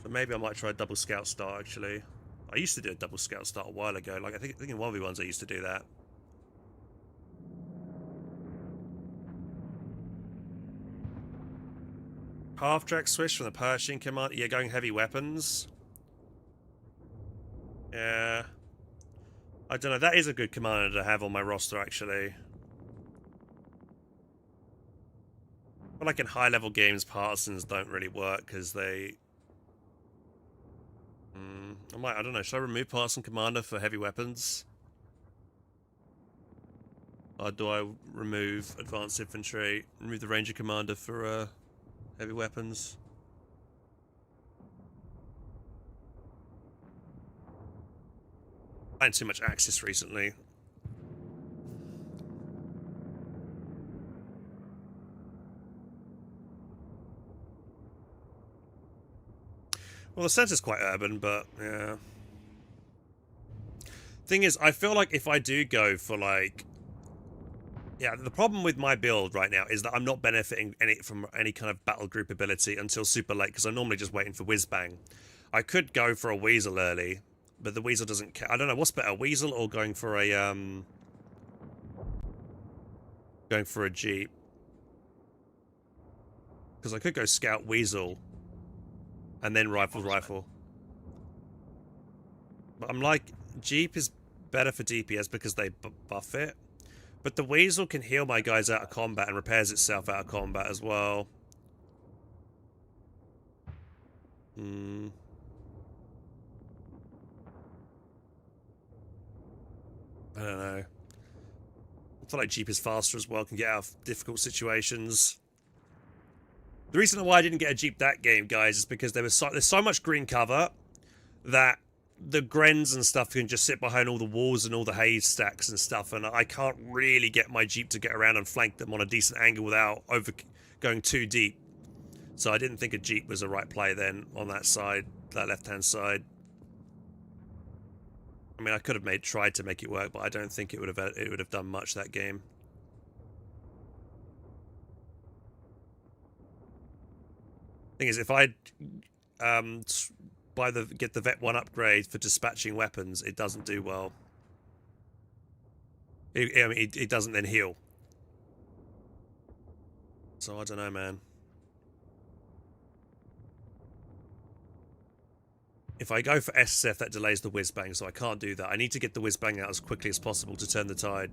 So maybe I might try a double scout start actually. I used to do a double scout start a while ago, I think in 1v1s I used to do that. Half-track switch from the Pershing command. Yeah, going heavy weapons. Yeah. I don't know. That is a good commander to have on my roster, actually. But like in high-level games, partisans don't really work because they... I don't know, should I remove partisan commander for heavy weapons? Or do I remove advanced infantry, remove the ranger commander for heavy weapons? Playing too much Axis recently. Well, the center's quite urban, but yeah. Thing is, I feel like if I do go for like... Yeah, the problem with my build right now is that I'm not benefiting from any kind of battle group ability until super late, because I'm normally just waiting for whiz-bang. I could go for a Weasel early, but the Weasel doesn't care. I don't know, what's better, Weasel or going for a Jeep? Because I could go Scout Weasel, and then Rifle. But I'm like, Jeep is better for DPS because they buff it. But the Weasel can heal my guys out of combat and repairs itself out of combat as well. I don't know. I feel like Jeep is faster as well, can get out of difficult situations. The reason why I didn't get a Jeep that game, guys, is because there's so much green cover that the Grens and stuff can just sit behind all the walls and all the hay stacks and stuff, and I can't really get my Jeep to get around and flank them on a decent angle without going too deep. So I didn't think a Jeep was the right play then on that side, that left-hand side. I mean, I could have tried to make it work, but I don't think it would have done much that game. Thing is, if I get the Vet 1 upgrade for dispatching weapons, it doesn't do well. It doesn't then heal. So I don't know, man. If I go for SSF, that delays the whiz-bang, so I can't do that. I need to get the whiz-bang out as quickly as possible to turn the tide.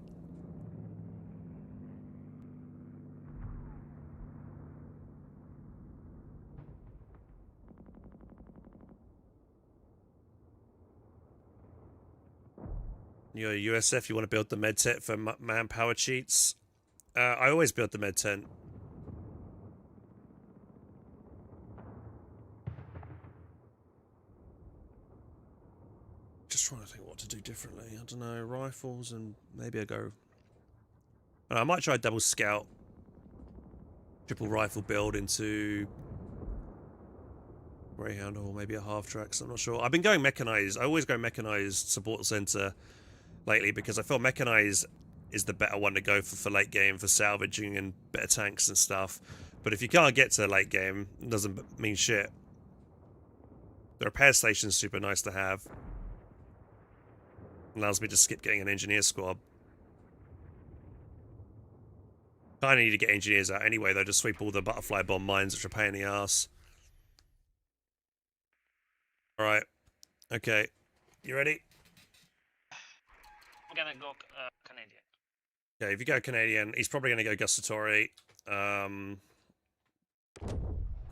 Your USF, you want to build the med tent for manpower cheats? I always build the med tent. Just trying to think what to do differently. I don't know, rifles and maybe I go... I might try a double scout. Triple rifle build into... Greyhound or maybe a half tracks, I'm not sure. I've been going mechanized. I always go mechanized support center lately because I feel mechanized is the better one to go for late game, for salvaging and better tanks and stuff. But if you can't get to late game, it doesn't mean shit. The repair station's super nice to have. Allows me to skip getting an engineer squad. Kinda need to get engineers out anyway though, to sweep all the butterfly bomb mines, which are a pain in the ass. Alright. Okay. You ready? I'm gonna go Canadian. Okay, if you go Canadian, he's probably gonna go Gustatory.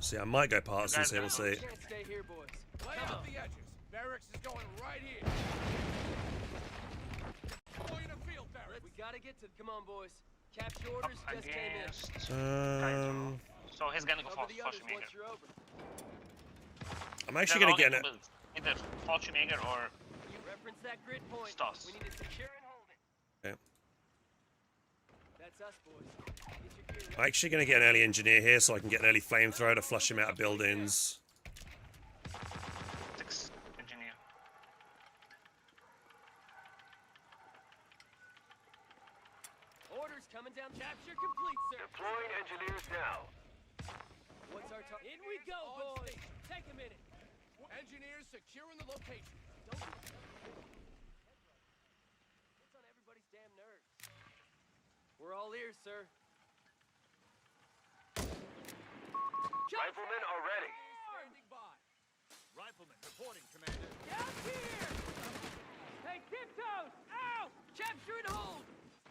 See, I might go Partisans here, we'll see. Can't stay here, boys. Lay out the edges. Barracks is going right here. Point of field, Barracks. We gotta get to... Come on, boys. Capture orders Up just came in. against Um, So he's gonna go for Cover the others Schwarzenegger. once you're over. I'm actually gonna get an... Either Schwarzenegger or You reference that grid point. Stoss. We need to secure and hold it. Okay. That's us, boys. Get your gear I'm actually gonna get an early engineer here so I can get an early flamethrower to flush him out of buildings. 6 engineer. Orders coming down. Capture complete, sir. Deploying engineers now. What's our target? In we go, On boys. station. Take a minute. Engineers securing the location. Don't be... It's on everybody's damn nerves. We're all ears, sir. Riflemen are ready. Standing by. Rifleman reporting, Commander. Down here! Hey, tiptoes! Out! Capture and hold!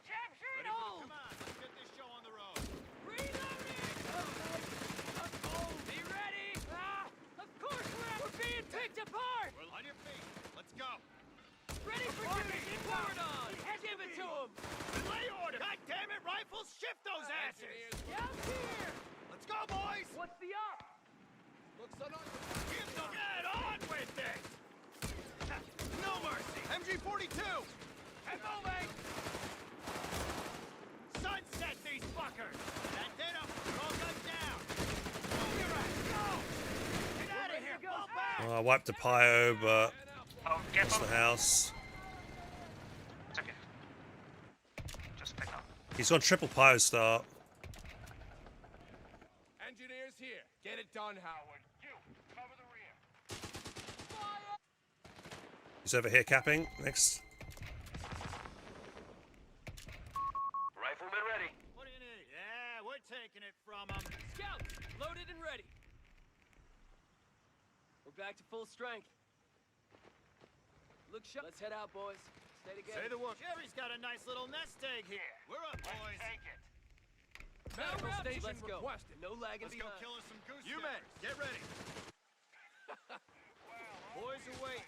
Capture and Ready for the hold! command. Let's get this show on the road. Reloading! those asses! Scouts here! Let's go, boys! What's the up? Looks get on with it! No mercy! MG-42! And moving! Sunset these fuckers! That did 'em! All guns down! Move your ass! Go! Get out of here! Fall back! Oh, I wiped the Pio, but Oh, it's careful. the house. It's okay. Just pick up. He's on triple Pio start. Engineers here! Get it done, Howard! You! Cover the rear! He's over here capping. Next. Rifleman ready. What do you need? Yeah, we're taking it from them. Scouts, loaded and ready. We're back to full strength. Look sharp. Let's head out, boys. Stay together. Say the word. Jerry's got a nice little nest egg here. We're up, boys. Take it. Medical station Let's go. Requested. No lagging Let's go behind. kill us some goose. You men, get ready. Boys away.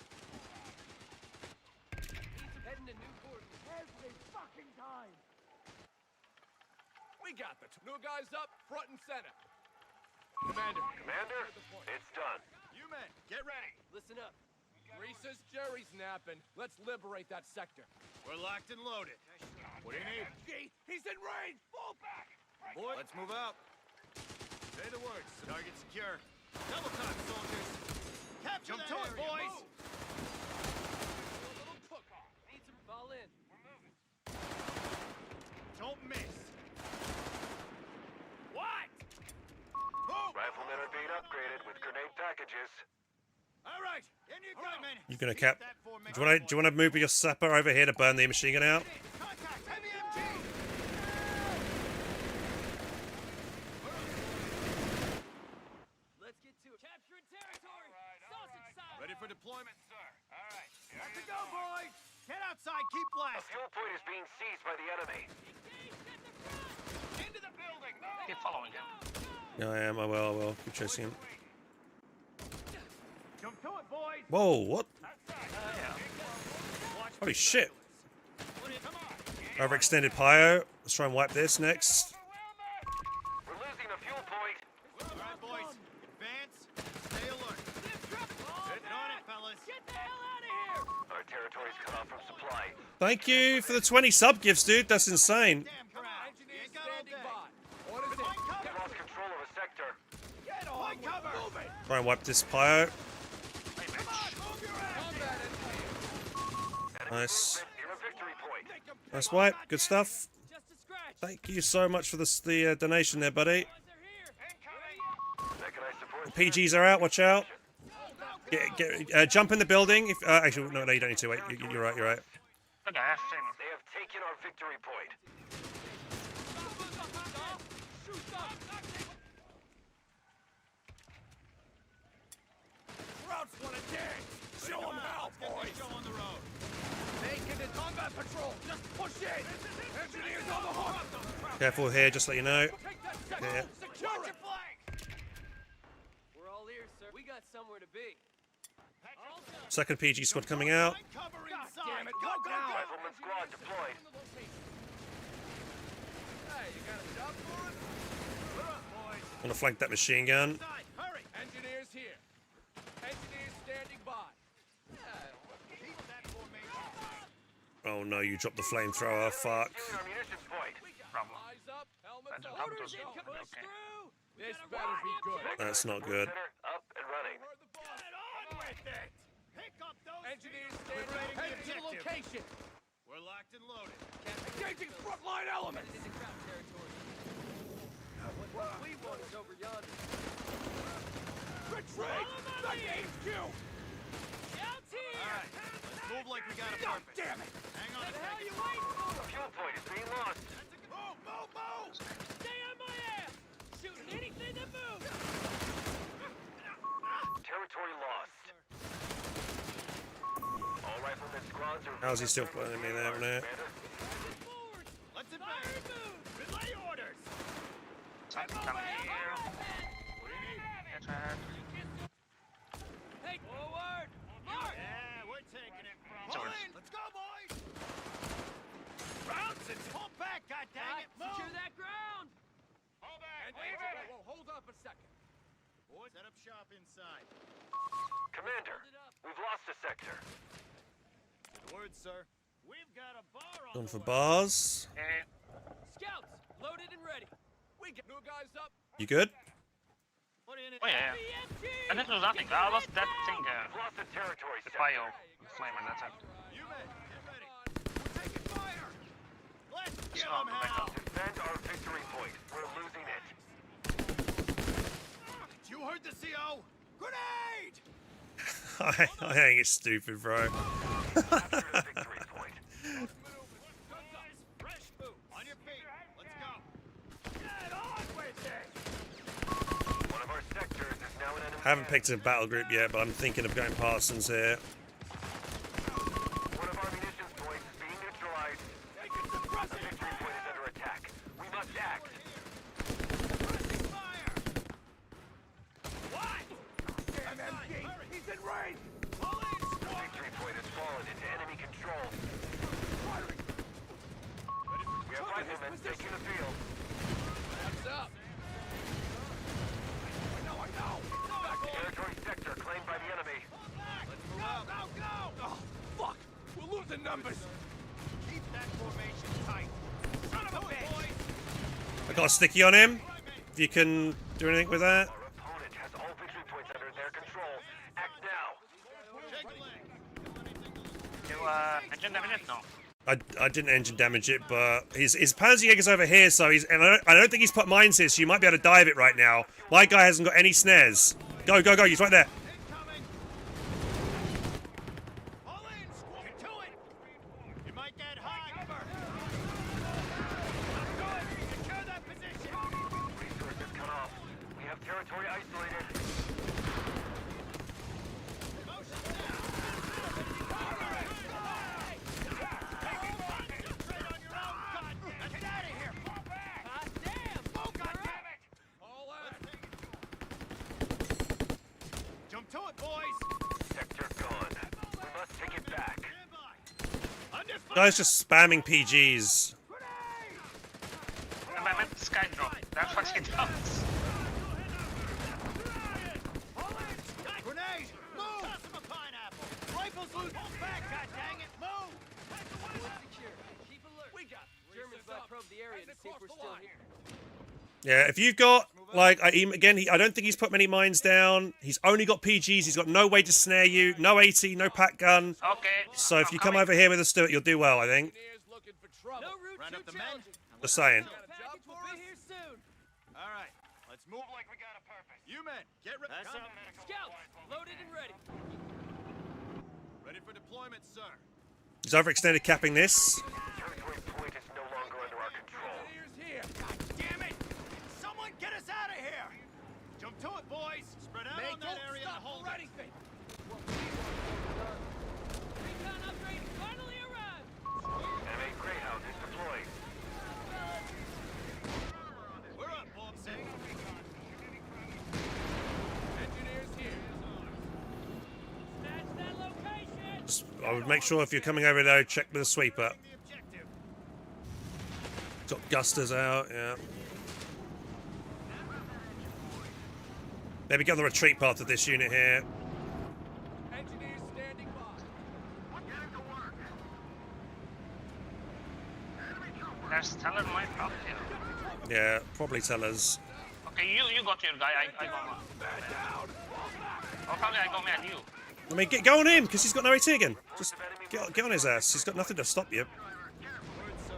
Heading to Newport. Every fucking time. We got the new guys up front and center. Commander, It's done. You men, get ready. Listen up. Reese's Jerry's napping. Let's liberate that sector. We're locked and loaded. What do you need? Gee, he's in range. Fall back. Boy, let's move out. Say the words. Target secure. Double time, soldiers. Capture Jump that to it, area. boys. Move. A little cook off. Need some fall in. Don't miss. What? Move. Riflemen are being upgraded with grenade packages. All right, in you go, men. You gonna Keep cap? that formation. Do you want to move your sapper over here to burn the machine gun out? Contact, heavy MG. Let's get to it. Capturing territory. Sausage side. Ready for deployment, Sir. All right. Got to go, boys. Get outside, keep A blasting. fuel point is being seized by the enemy. Engage at the front. Into the building. Move. Keep following him. Yeah, I am. I will. Keep chasing him. Jump to it, boys. Whoa, what? Watch Holy for shit. circles. Come on. Overextended Pio. Let's try and wipe this next. We're losing a fuel point. All right, boys. Advance. Stay alert. Get on it, fellas. Get the hell out of here. Our territory's cut off from supply. Thank you for the 20 sub gifts, dude. That's insane. Damn crowd. You Engineers ain't got all standing day. by. Orders in. Find cover. We lost control of a sector. Get on. Find cover. Move it. Try and wipe this Pio. Come on, move your ass. Combat engineer. Nice. Near a victory point. Nice wipe. Good stuff. Just a scratch. Thank you so much for the donation there, buddy. Boys are here. Mechanized support. PGs are out. Watch out. Jump in the building. If actually, no, you don't need to. Wait, you're right. You're right. Okay, I've seen him. They have taken our victory point. Scouts want to dance. Show them how, Get boys. this show on the road. Naked in combat patrol. Just push in. Engineers on the hook. Careful here. Just let you know. Take that sector. Yeah. Secure Watch it. your flank. We're all ears, sir. We got somewhere to be. All done. Second PG squad coming out. Find cover God inside. damn it. Go, Look go, now. go. Rifleman squad deployed. Hey, you got a job for us? We're up, boys. Want to flank that machine gun. Inside. Hurry. Engineers here. Engineers standing by. Keep that formation. Oh no, you dropped the flamethrower. Fuck. Securing our munitions point. Problem. Eyes up. Helmets That's up. what Orders those in. go. Push Okay. through. This better be good. That's not good. Center up and running. Heard the boss. Get on with it. Pick up those Engineers people. standing We're by. ready Headed to the location. We're locked and loaded. Engaging frontline elements. Headed into crowd territory. What we want is over yonder. Retreat. Back to HQ. Scouts here. All right. Let's move like we got a God purpose. damn it. Hang on What a the hell second. you waiting for? Fuel point is being lost. Move, move, move. Stay on my ass. Shooting anything that moves. Territory lost. All riflemen squads are. How's he still putting me there, man? Commander. Forward. Let's Fire advance. and move. Relay orders. Something coming here. What do you need? Get ahead. Hey, forward. Mark. Yeah, we're taking it from. It's Pull ours. in. Let's go, boys. Rounds and pull back. God dang it. Move. Secure that ground. Set up shop inside. Commander, we've lost a sector. Good word, sir. We've got a bar on Going the for way. bars. Scouts, loaded and ready. We get new guys up. You good? What do you need? Oh yeah, yeah. And it was nothing. I lost that thing, We've lost a territory the sector. fire flamer, that's it. You men, get ready. We're taking fire. Let's get not them, back Hal. Defend our victory point. We're losing it. You heard the CO? Grenade! I think it's stupid, bro. Capture the victory point. Fresh move. On your feet. Let's go. Get on with it! One of our sectors is now in enemy Haven't hands. picked a battle group yet, but I'm thinking of going Parsons here. One of our munitions points is being neutralized. The victory point is under attack. We must act. Pressing fire! What? MMG, he's in range. Pull in, The squad! victory point has fallen into enemy control. We have riflemen taking the field. What's up? I know. Territory sector claimed by the enemy. Go! Oh, fuck! We're losing numbers. Keep that formation tight. Son of a bitch! I got a sticky on him. If you can do anything with that. Our opponent has all victory points under their control. Act now. Shake a leg. You engine damage it? No. I didn't engine damage it, but his Panzerjäger's over here, so and I don't think he's put mines here, so you might be able to dive it right now. My guy hasn't got any snares. Go, go, go! He's right there. Incoming! Pull in, squad! Get to it! You might get high. Cover! Good! Secure that position! Resources cut off. We have territory isolated. Motion down! Cover it! Concentrate on your own gun! Now get out of here! Fall back! Hot damn! Oh, goddammit! All out. Jump to it, boys! Sector gone. We must take it back. Stand by! Under fire! Guy's just spamming PGs. I meant sky drop. That's what he does. Grenade! Move! Toss him a pineapple! Rifles loose! Pull back, goddammit! Move! Secure. Keep alert. We got Germans might probe the area to see if we're still here. Yeah, if you've got like I don't think he's put many mines down. He's only got PGs. He's got no way to snare you. No AT, no pack gun. Okay. So if I'm you come coming. over here with us, Stuart, you'll do well, I think. engineers looking for trouble. No route Round too up the men. challenging. Just saying. Got a job Package will for be us? here soon. All right, let's move like we got a purpose. You men, get ready. Scouts, loaded and ready. Ready for deployment, sir. He's overextended capping this. Territory point is no longer under our control. Engineers here. God damn it! Someone get us out of here! Jump to it, boys. Spread out on that area and hold it. anything. Recon upgrade finally arrived. Enemy Greyhound is deployed. We're up, boys. Engineers here. Snatch that location. Just, I would make sure if you're coming over there, check with the sweeper. The objective. Got Gusters out, yeah. Maybe get on the retreat path of this unit here. Engineers standing by. There's Teller might drop here. Yeah, probably tell us. Okay, you got your guy. I go on. Or probably I go me at you. I mean, go on him, because he's got no AT again. Just get on his ass. He's got nothing to stop you. Word, sir.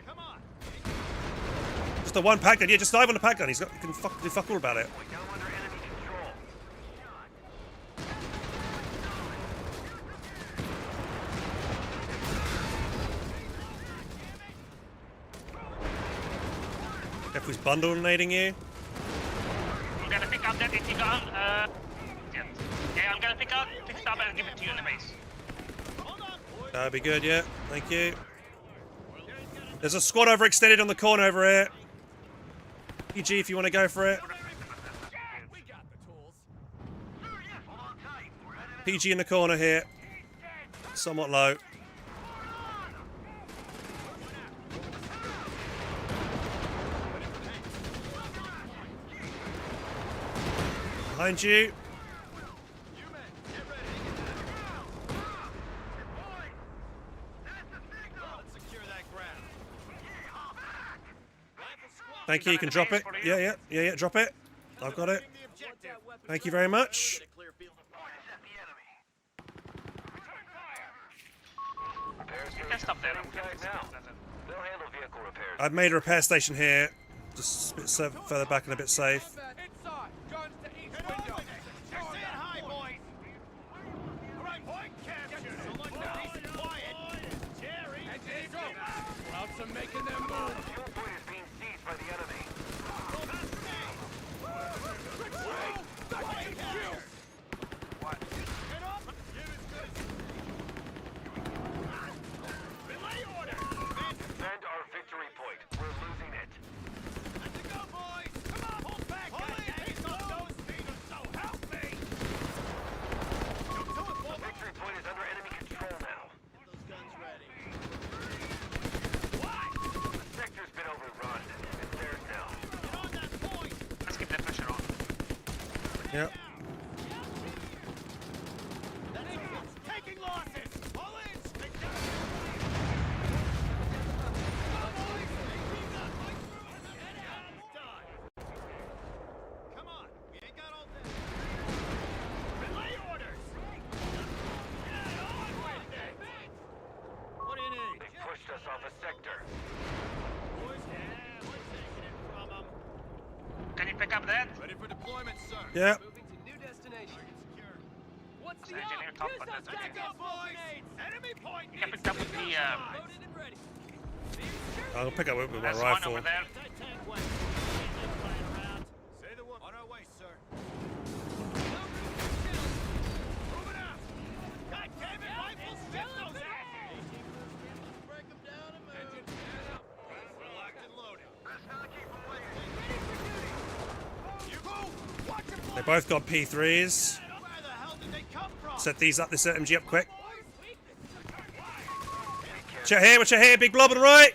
Come on. Just the one pack gun. Yeah, just dive on the pack gun. He can do fuck all about it. We're now under enemy control. If he's bundle-nading you. I'm gonna pick up that AT gun. Yeah, I'm gonna pick it up and give it to you in the base. Hold on, boys. That'd be good, yeah. Thank you. There's a squad overextended on the corner over here. PG if you want to go for it. We got the tools. PG in the corner here. Somewhat low. Behind you. You men, get ready. Let's secure that ground. Rifle squad. Thank you. You can drop it. Yeah. Drop it. I've got it. The objective. Thank you very much. Clear field of You can stop there. Now. They'll handle vehicle repairs. I've made a repair station here, just a bit further back and a bit safe. Inside. Guns to each Get window. on with it. You're saying hi, boys. All right, point capture. Someone nice and quiet. Jerry. Engines go. Scouts are making their move. Fuel point is being seized by the enemy. Get up. Give as good as... Relay order. Defend our victory point. We're losing it. Let's go, boys. Come on, hold back. Take off those feet or so. Help me. Go to it, boy. Victory point is under enemy control now. Those guns ready. The sector's been overrun. It's theirs now. Get on that point. Let's keep that pressure on. Yep. Taking losses. All in. Take down. Come on. We ain't got all day. Relay orders. Get on with it. What do you need? They pushed us off a sector. Boys, we're taking it from them. Can you pick up that? Ready for deployment, sir. Yeah. Moving to new destination. Secure. What's the Engineer up? top Use button. those Let's Let's go, goddamn boys. grenades. Enemy point You can needs pick up with to the be Loaded and ready. I'll pick up with my there's one rifle. over there. Say the word. On our way, sir. Moving out. God damn it, rifles, stiff those asses. Break them down and move. Engine, we're locked and loaded. You move. Watch your They flank. both got P3s. Where the hell did they come from? Set these up. This SMG up quick. Watch your here. Big blob on the right.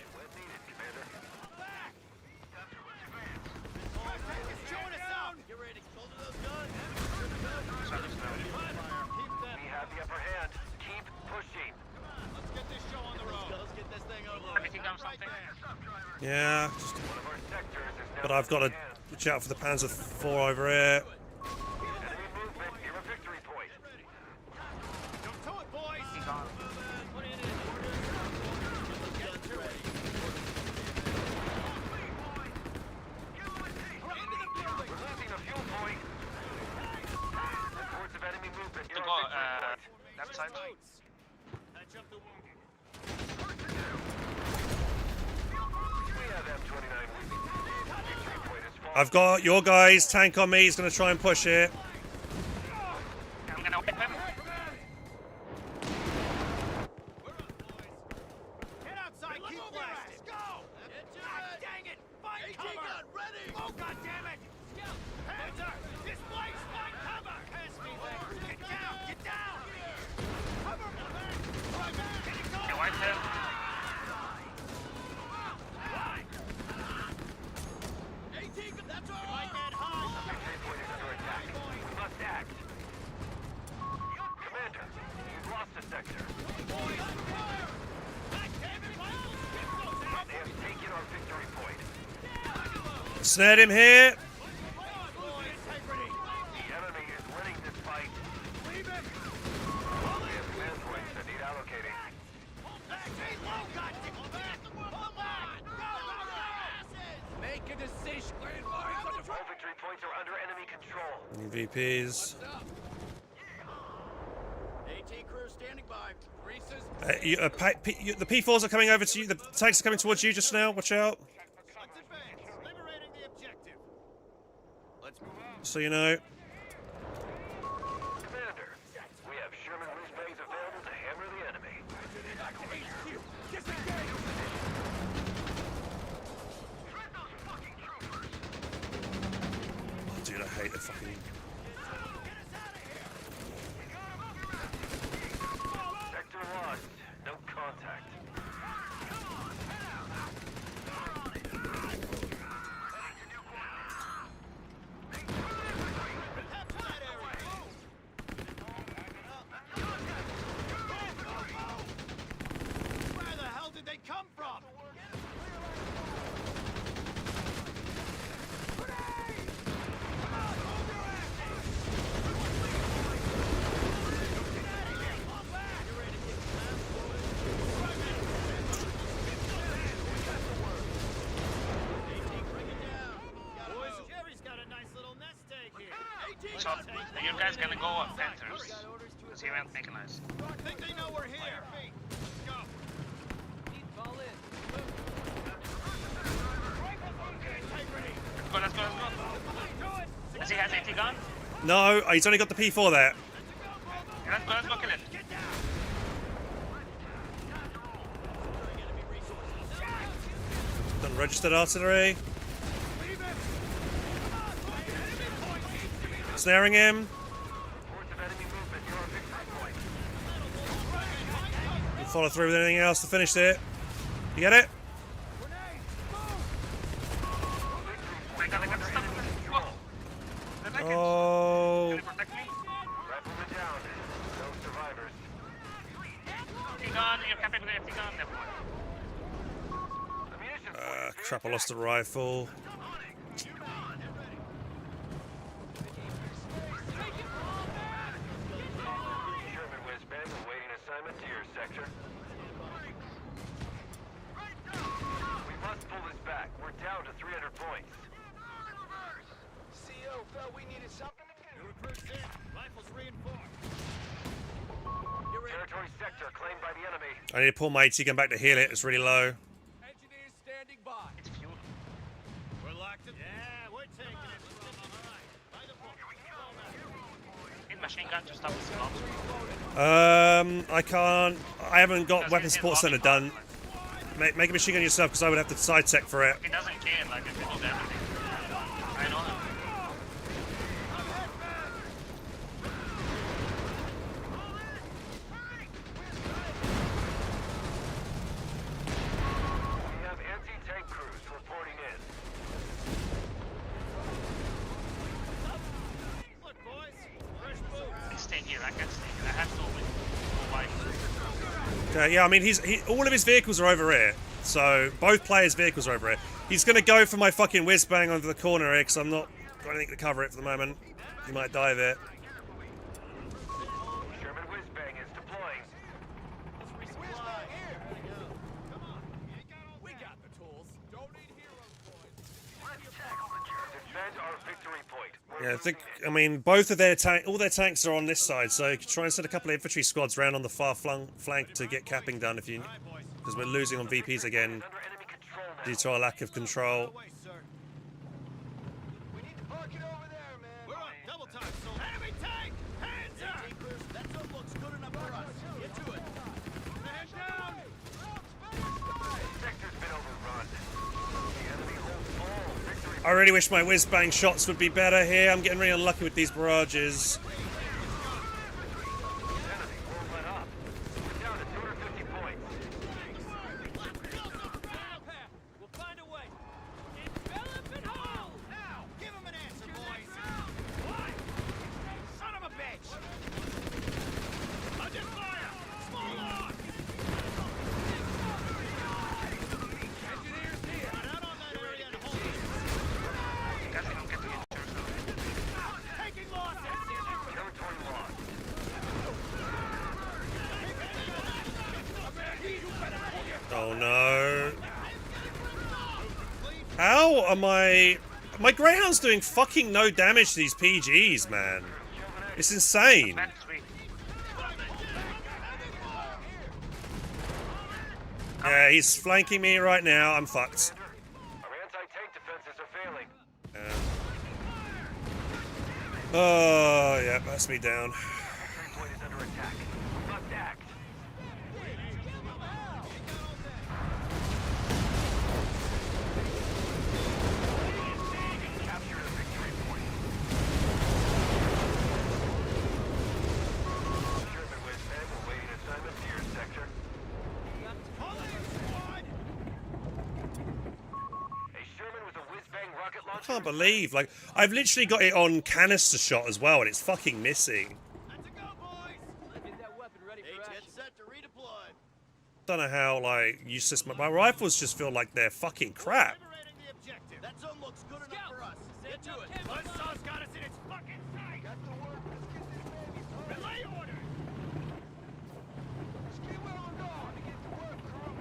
We have the upper hand. Keep pushing. Let's get this show on the road. Let's get this thing over. Anything on something? Yeah. One of our sectors is now But I've got to in hands. watch out for the Panzer IV over here. Enemy movement near a victory point. Go to it, boys. Put it in. Guns ready. Into the building. We're losing a fuel point. Reports of enemy movement near To our go, victory point. that side. Patch up the wounded. We have M29 moving. Victory point is falling. I've got your guys. Tank on me. He's going to try and push it. I'm gonna whip him. We're up, boys. Get outside, keep blasting. Go! God dang it! Find cover! Ready! Oh, god damn it! Panzer! Displace! Find cover! Pass me there! Get down! Get down! Cover me! Get it going! Okay, white head. That's all right! Get high! Victory point is under attack. We must act. Commander, you've lost a sector. Boys! God damn it! Rifles! Get those They out! have taken our victory point. Snared him here. Integrity! The enemy is winning this fight. Leave him! We have command points that need allocating. Back! Stay low, goddamn! Pull back! Go, go, go! Make a decision. Laying lines on the All victory points are under enemy control. VPs. AT crew standing by. Greases. The P4s are coming over to you. The tanks are coming towards you just now. Watch out. Let's advance. Liberating the objective. Let's move on. So you know. Commander, we have Sherman loose bays available to hammer the enemy. Oh, dude, I hate the fucking. Sector lost. No contact. So you guys gonna go on Panthers. Because he went mechanized. Think they know we're here. Go. Fall in. Let's go. Does he has AT gun? No, he's only got the P4 there. Yeah, let's go kill it. Unregistered artillery. Snaring him. Reports of enemy movement. You're on victory point. We'll follow through with anything else to finish it. You get it? I got the stuff. Whoa. Oh. Can you protect me? Rifleman down. No survivors. AT gun, you're capping with the AT gun. Never mind. Ammunition. Crap, I lost a rifle. Sherman whiz-bang awaiting assignment to your sector. We must pull this back. We're down to 300 points. CO felt we needed something to do. Recruits in. Rifles reinforced. Territory sector claimed by the enemy. I need to pull my AT gun back to heal it. It's really low. Engineers standing by. It's fuel. We're locked in. Yeah, we're taking it from behind. By the book. Need machine gun to stop the smokes. I can't. I haven't got weapon support center done. Make a machine gun yourself because I would have to side tech for it. He doesn't care, like, if he does everything. I know him. We have anti-tank crews reporting in. Look, boys. Fresh boots. I can stay here. I have to win. Why? Okay, yeah, I mean, all of his vehicles are over here. So, both players' vehicles are over here. He's going to go for my fucking whiz-bang onto the corner here because I'm not got anything to cover it for the moment. He might die there. Sherman whiz-bang is deploying. We got the tools. Don't need heroes, boys. Defend our victory point. Yeah, I mean, both of all their tanks are on this side, so you could try and send a couple of infantry squads round on the far flank to get capping done if you, because we're losing on VPs again Under enemy control now. due to our lack of control. Away, sir. We need to park it over there, man. We're on double time, so. Enemy tank! Hands up! That zone looks good enough for us. Get to it. Man down! Sector's been overrun. The enemy holds all victory. I really wish my whiz-bang shots would be better here. I'm getting really unlucky with these barrages. Enemy won't let up. We're down to 250 points. We'll find a way. Envelop and hold. Now! Give him an answer, boys! What? Son of a bitch! Under fire! Small lock! Engineers here! Get out on that area and hold it! Guys, we don't get to get church though. Taking losses! Territory lost. Oh no. How am my Greyhound's doing fucking no damage to these PGs, man. It's insane. Man 3. Yeah, he's flanking me right now. I'm fucked. Our anti-tank defenses are failing. Yeah. Oh, yeah, that's me down. Victory point is under attack. We must act. Capture the victory point. Sherman whiz-bang awaiting assignment to your sector. A Sherman with a whiz-bang rocket I launcher. can't believe, like, I've literally got it on canister shot as well, and it's fucking missing. Let's go, boys! Get that weapon ready for Get action. set to redeploy. Don't know how, like, useless my rifles just feel like they're fucking crap. Liberating the objective. That zone looks good enough Scout, for us. Get to send it. up Kevin. Buzzsaw's got us in its fucking sight. Got the work. Let's get this baby started. Relay orders. Just keep well on guard to get to work, crew.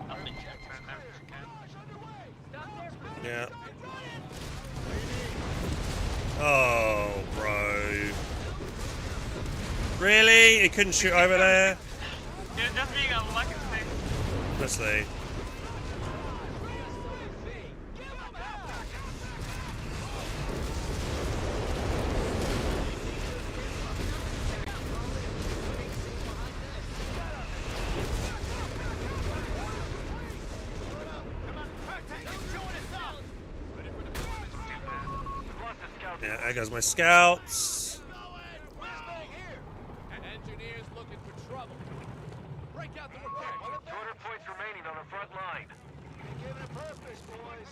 Objective's clear. Barrage underway. Stop there. Yeah. Oh, bro. Really? It couldn't shoot over there? You're just being unlucky today. Honestly. Yeah, there goes my scouts. Engineers looking for trouble. Break out the repair. 200 points remaining on the front line. Give it a purpose, boys.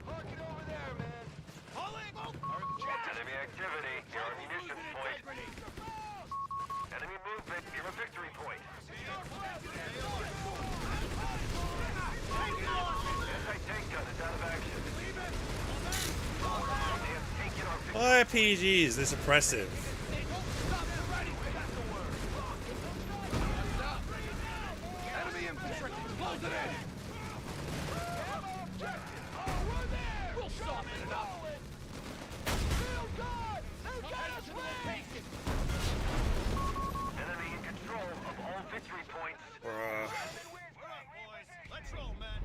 Park it over there, man. Enemy activity near our munitions point. Enemy movement near a victory point. Anti-tank gun is out of action. They have taken our victory. Why are PGs this oppressive? Enemy infantry. Close it in. We'll soften it up. Enemy in control of all victory points. Bruh. Let's roll, man.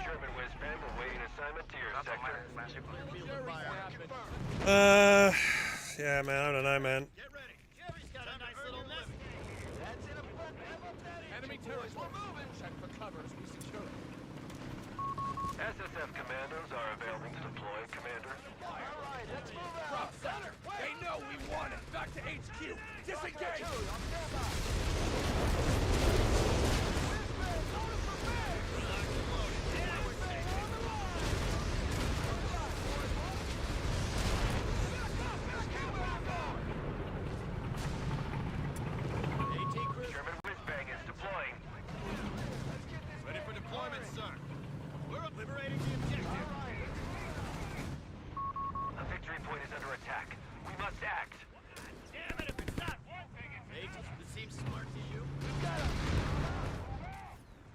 Sherman Whizbang awaiting assignment to your sector. Yeah, man, I don't know, man. Get ready. Jerry's got a nice little nest. That's in a front. Enemy terrorists. We're moving. Check for cover as we secure it. SSF commandos are available to deploy, Commander. All right, let's move out. Drop center. They know we want it. Back to HQ. Disengage. Sherman Whizbang is deploying. Ready for deployment, sir. We're liberating the objective. A victory point is under attack. We must act. Damn it, if it's not one thing, this seems smart to you.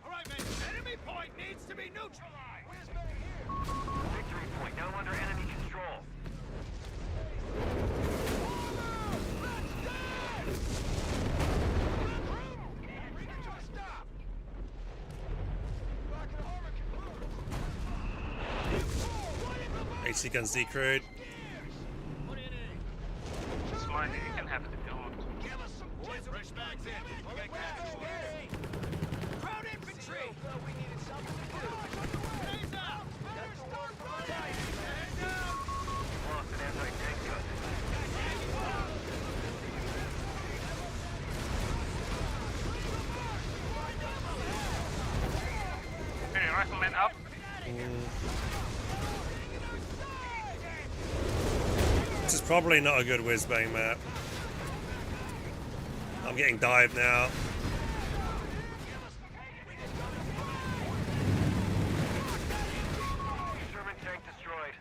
All right, man. Enemy point needs to be neutralized. Victory point now under enemy control. AC guns decrewed. It's mine. You can have it if you want. Give us some boys. Fresh bags in. We got cash. Crowd infantry. We needed something to do. Hands out. That's the word for the day. Stand down. Lost an anti-tank gun. Okay, rifleman up. This is probably not a good whiz-bang map. I'm getting dived now. Sherman tank destroyed.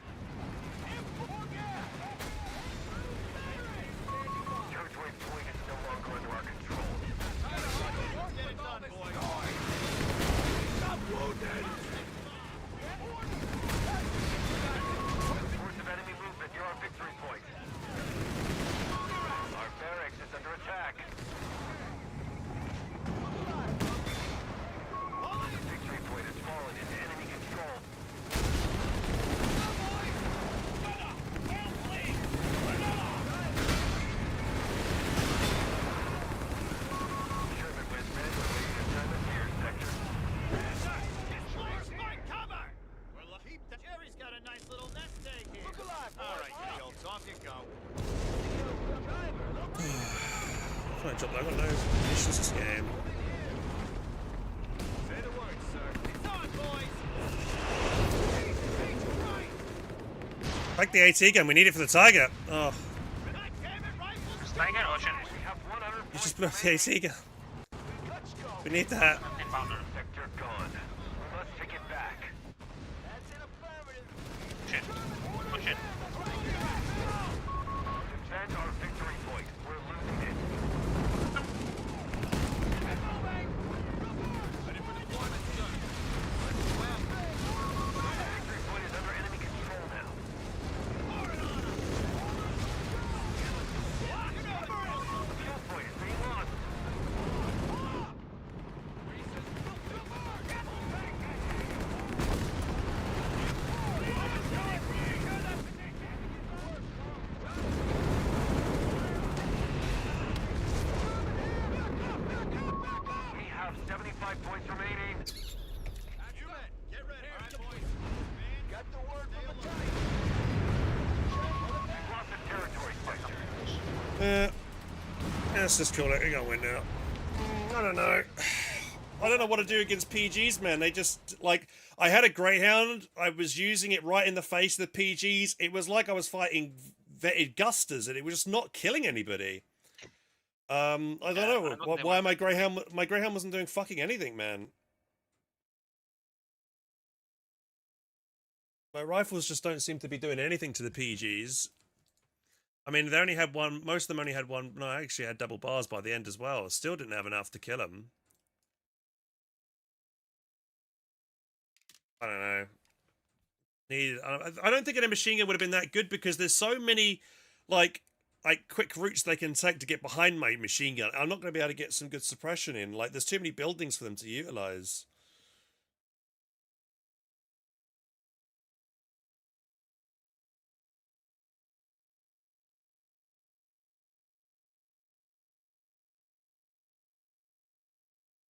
Territory point is no longer under our control. Get it done, boys. Force of enemy movement near our victory point. Our barracks is under attack. The victory point has fallen into enemy control. Sherman Whizbang awaiting assignment to your sector. Find cover. Keep the Jerry's got a nice little nest egg here. Look alive, all right, Dales, off you go. I dropped that. I got no missions this game. Say the word, sir. It's on, boys. Like the AT gun, we need it for the Tiger. Oh, God damn it, rifles. Tiger Ocean. We have 100 you points just blew up the AT gun. Let's go. We need that. Infounder. sector gone. We must take it back. That's an affirmative. Shit. Push it. Defend our victory point. We're losing it. Ready for deployment, sir. Victory point is under enemy control now. Let's just call it. We're gonna win now. I don't know. I don't know what to do against PGs, man. They just, like, I had a Greyhound. I was using it right in the face of the PGs. It was like I was fighting vetted Gusters, and it was just not killing anybody. I don't know. Why my Greyhound wasn't doing fucking anything, man. My rifles just don't seem to be doing anything to the PGs. I mean, they only had one. Most of them only had one. No, I actually had double bars by the end as well. Still didn't have enough to kill them. I don't know. I don't think a machine gun would have been that good because there's so many, like quick routes they can take to get behind my machine gun. I'm not going to be able to get some good suppression in. Like, there's too many buildings for them to utilize.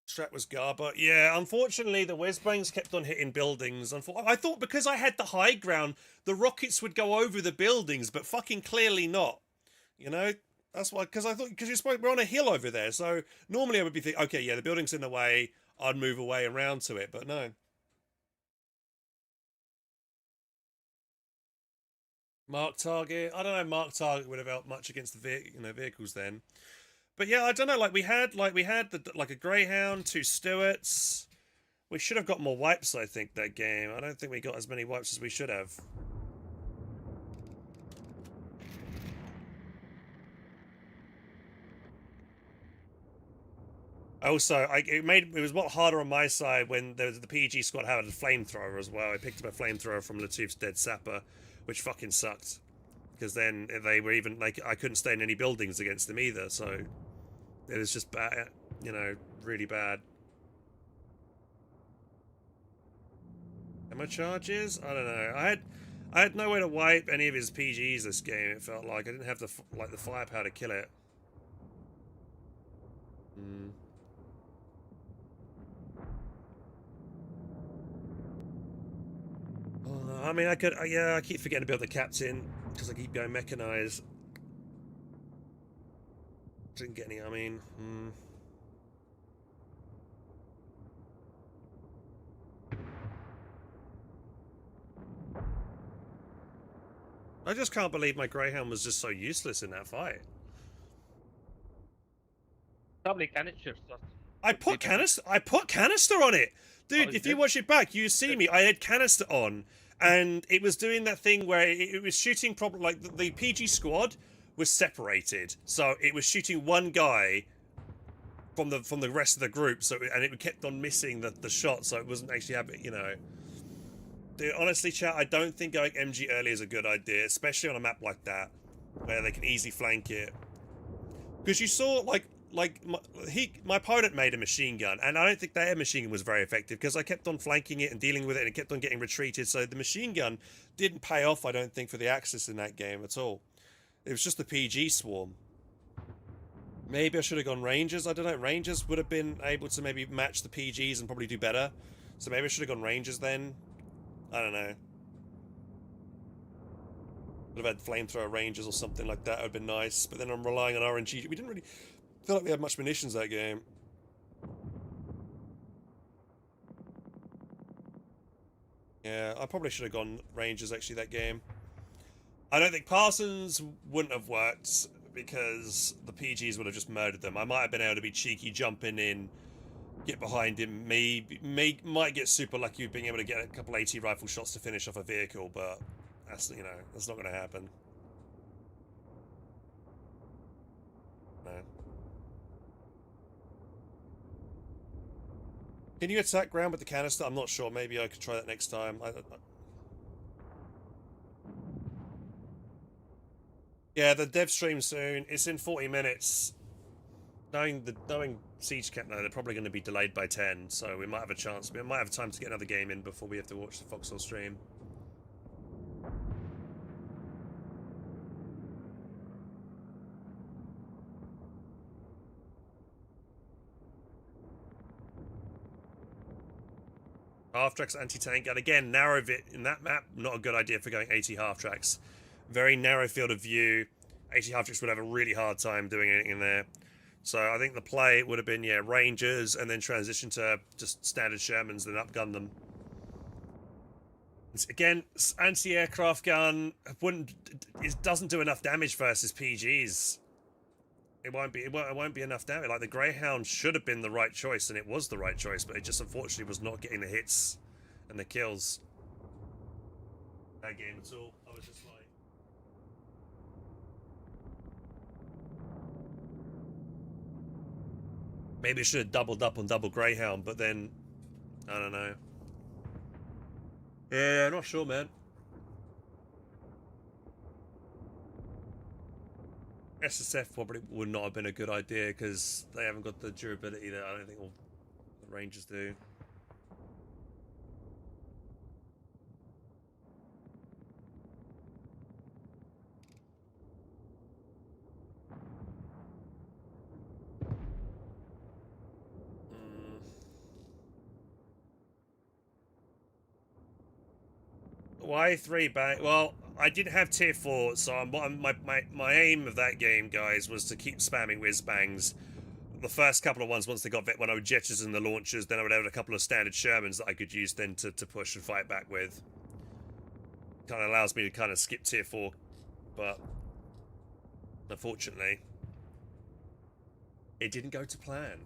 Strat was Garber. Yeah, unfortunately, the Whizbangs kept on hitting buildings. I thought because I had the high ground, the rockets would go over the buildings, but fucking clearly not. You know, that's why. Because I thought we're on a hill over there, so normally I would be thinking, okay, yeah, the building's in the way. I'd move away around to it, but no. Mark target. I don't know. Mark target would have helped much against the vehicles then. But yeah, I don't know. Like we had a Greyhound, 2 Stuarts. We should have got more wipes, I think, that game. I don't think we got as many wipes as we should have. Also, it was a lot harder on my side when the PG squad had a flamethrower as well. I picked up a flamethrower from Latouf's dead sapper, which fucking sucked. Because then they were even like I couldn't stay in any buildings against them either. So it was just bad, you know, really bad. Ammo charges? I don't know. I had no way to wipe any of his PGs this game. It felt like I didn't have the firepower to kill it. I mean, I could. Yeah, I keep forgetting to build the captain because I keep going mechanized. Didn't get any. I mean. I just can't believe my Greyhound was just so useless in that fight. Probably canister stuff. I put canister on it, dude. If you watch it back, you see me. I had canister on, and it was doing that thing where it was shooting. Probably like the PG squad was separated, so it was shooting one guy from the rest of the group. So and it kept on missing the shot, so it wasn't actually having, you know. Dude, honestly, chat, I don't think going MG early is a good idea, especially on a map like that, where they can easily flank it. Because you saw, my opponent made a machine gun, and I don't think their machine gun was very effective, because I kept on flanking it and dealing with it, and it kept on getting retreated, so the machine gun didn't pay off, I don't think, for the Axis in that game at all. It was just the PG swarm. Maybe I should have gone Rangers, I don't know. Rangers would have been able to maybe match the PGs and probably do better. So maybe I should have gone Rangers then. I don't know. Would have had flamethrower Rangers or something like that. Would have been nice. But then I'm relying on RNG. We didn't really feel like we had much munitions that game. Yeah, I probably should have gone Rangers actually that game. I don't think Parsons wouldn't have worked because the PGs would have just murdered them. I might have been able to be cheeky jumping in, get behind him, might get super lucky with being able to get a couple AT rifle shots to finish off a vehicle, but that's, you know, that's not going to happen. No. Can you attack ground with the canister? I'm not sure. Maybe I could try that next time. Yeah, the dev stream soon. It's in 40 minutes. Knowing Siege Camp, though, they're probably going to be delayed by 10, so we might have a chance. We might have time to get another game in before we have to watch the Foxhole stream. Half-tracks anti-tank, and again, narrow in that map, not a good idea for going AT half-tracks. Very narrow field of view. AT Half-Tricks would have a really hard time doing anything in there. So I think the play would have been, yeah, Rangers, and then transition to just standard Shermans, then upgun them. Again, anti-aircraft gun it doesn't do enough damage versus PGs. It won't be enough damage. Like the Greyhound should have been the right choice, and it was the right choice, but it just unfortunately was not getting the hits and the kills. That game at all. I was just like, maybe it should have doubled up on double Greyhound, but then I don't know. Yeah, I'm not sure, man. SSF probably would not have been a good idea because they haven't got the durability that I don't think all the Rangers do. Why 3 back? Well, I didn't have tier 4, so my aim of that game, guys, was to keep spamming whiz bangs. The first couple of ones, once they got when I would jetches in the launchers, then I would have a couple of standard Shermans that I could use then to push and fight back with. Kind of allows me to kind of skip tier 4, but unfortunately, it didn't go to plan.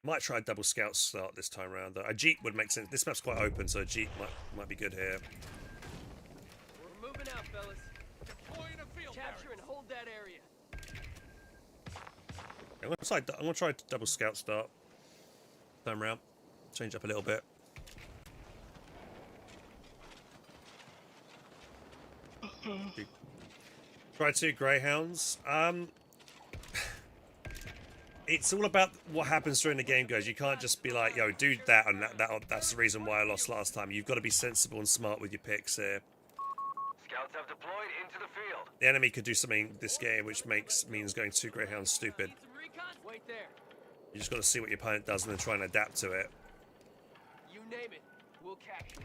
Might try a double scout start this time around though. A jeep would make sense. This map's quite open, so a jeep might be good here. We're moving out, fellas. Deploying a field Capture and hold that area. I'm gonna try double scout start. Time around. Change up a little bit. Try 2 Greyhounds. It's all about what happens during the game, guys. You can't just be like, yo, do that, and that's the reason why I lost last time. You've got to be sensible and smart with your picks here. Scouts have deployed into the field. The enemy could do something this game which means going 2 Greyhounds stupid. Need some recon? Wait there. You just got to see what your opponent does and then try and adapt to it. You name it, we'll capture.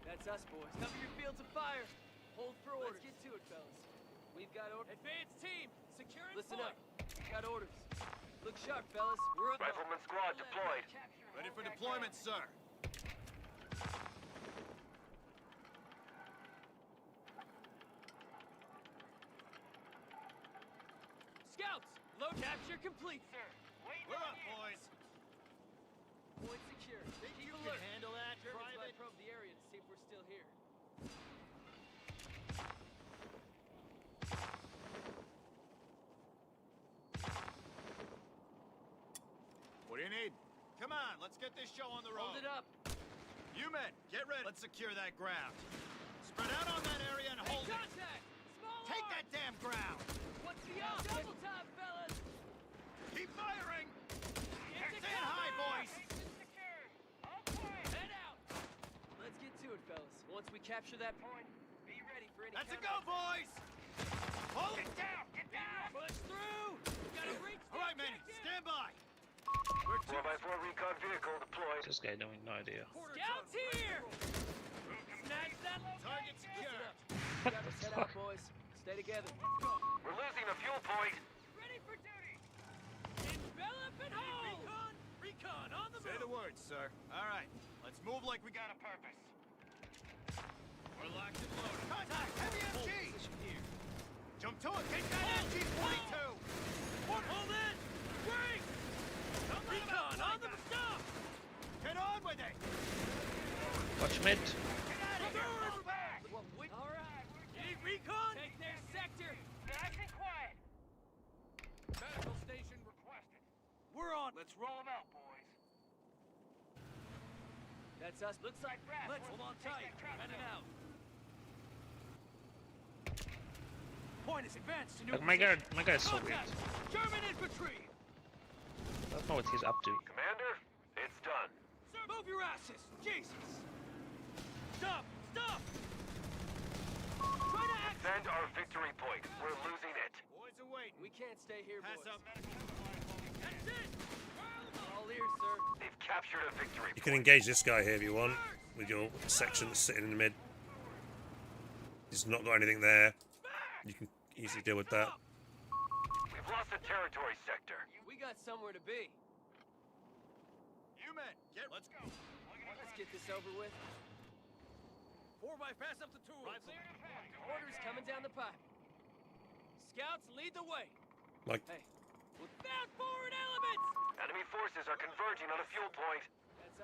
That's us, boys. Cover your fields of fire. Hold for orders. Let's get to it, fellas. We've got orders. Advance team, securing Listen point. Up. We've got orders. Look sharp, fellas. We're up. Rifleman squad deployed. Ready for deployment, sir. Scouts, load capture complete, sir. We're up, boys. Point secure. Think Keep you alert. can handle that, Germans Private? might probe the area to see if we're still here. What do you need? Come on, let's get this show on the road. Hold it up. You men, get ready. Let's secure that ground. Spread out on that area and hold it. Contact! Small Take arms! that damn ground. What's the odds? Double time, fellas! Keep firing. Get Stand high, boys. Head out! Let's get to it, fellas. Once we capture that point, be ready for any That's a go, boys. Hold it down. Get down! Push through! We gotta reach the All right, men, objective! stand by. We're 4x4 recon vehicle deployed. This guy doing no idea. Scouts here! Snag that Target secure. We gotta set out, boys. Stay together. We're losing a fuel point. Ready for duty! Envelop and hold! Recon on the Say the move! word, sir. All right, let's move like we got a purpose. We're locked and loaded. Contact! Heavy MG! Here. Jump to it! Take that MG-42! Hold in! Bring! Recon on the stop! Get on with it! Watch mid. Get out of here! Fall back! All right. Need recon? Take their sector. Nice and quiet. Medical station requested. We're on. Let's roll them out, boys. That's us. Looks like Brad. Let's hold on tight. Running out. Point is advanced to new Like, my guy is so weird. German infantry. I don't know what he's up to. Commander, it's done. Sir, move your asses. Jesus. Stop. Stop. Try to act. Send our can't stay here, Pass boys. up medical supplies while we can. That's it! All ears, sir. They've captured a victory You can point. engage this guy here if you want, with your section that's sitting in the mid. He's not got anything there. You can easily deal with that. We've lost a territory sector. We got somewhere to be. You men, let's go. Let's get this over with. 4x, pass up the tools. Orders coming down the pipe. Scouts, lead the way. Like, Hey, without forward elements! Enemy forces are converging on a fuel point.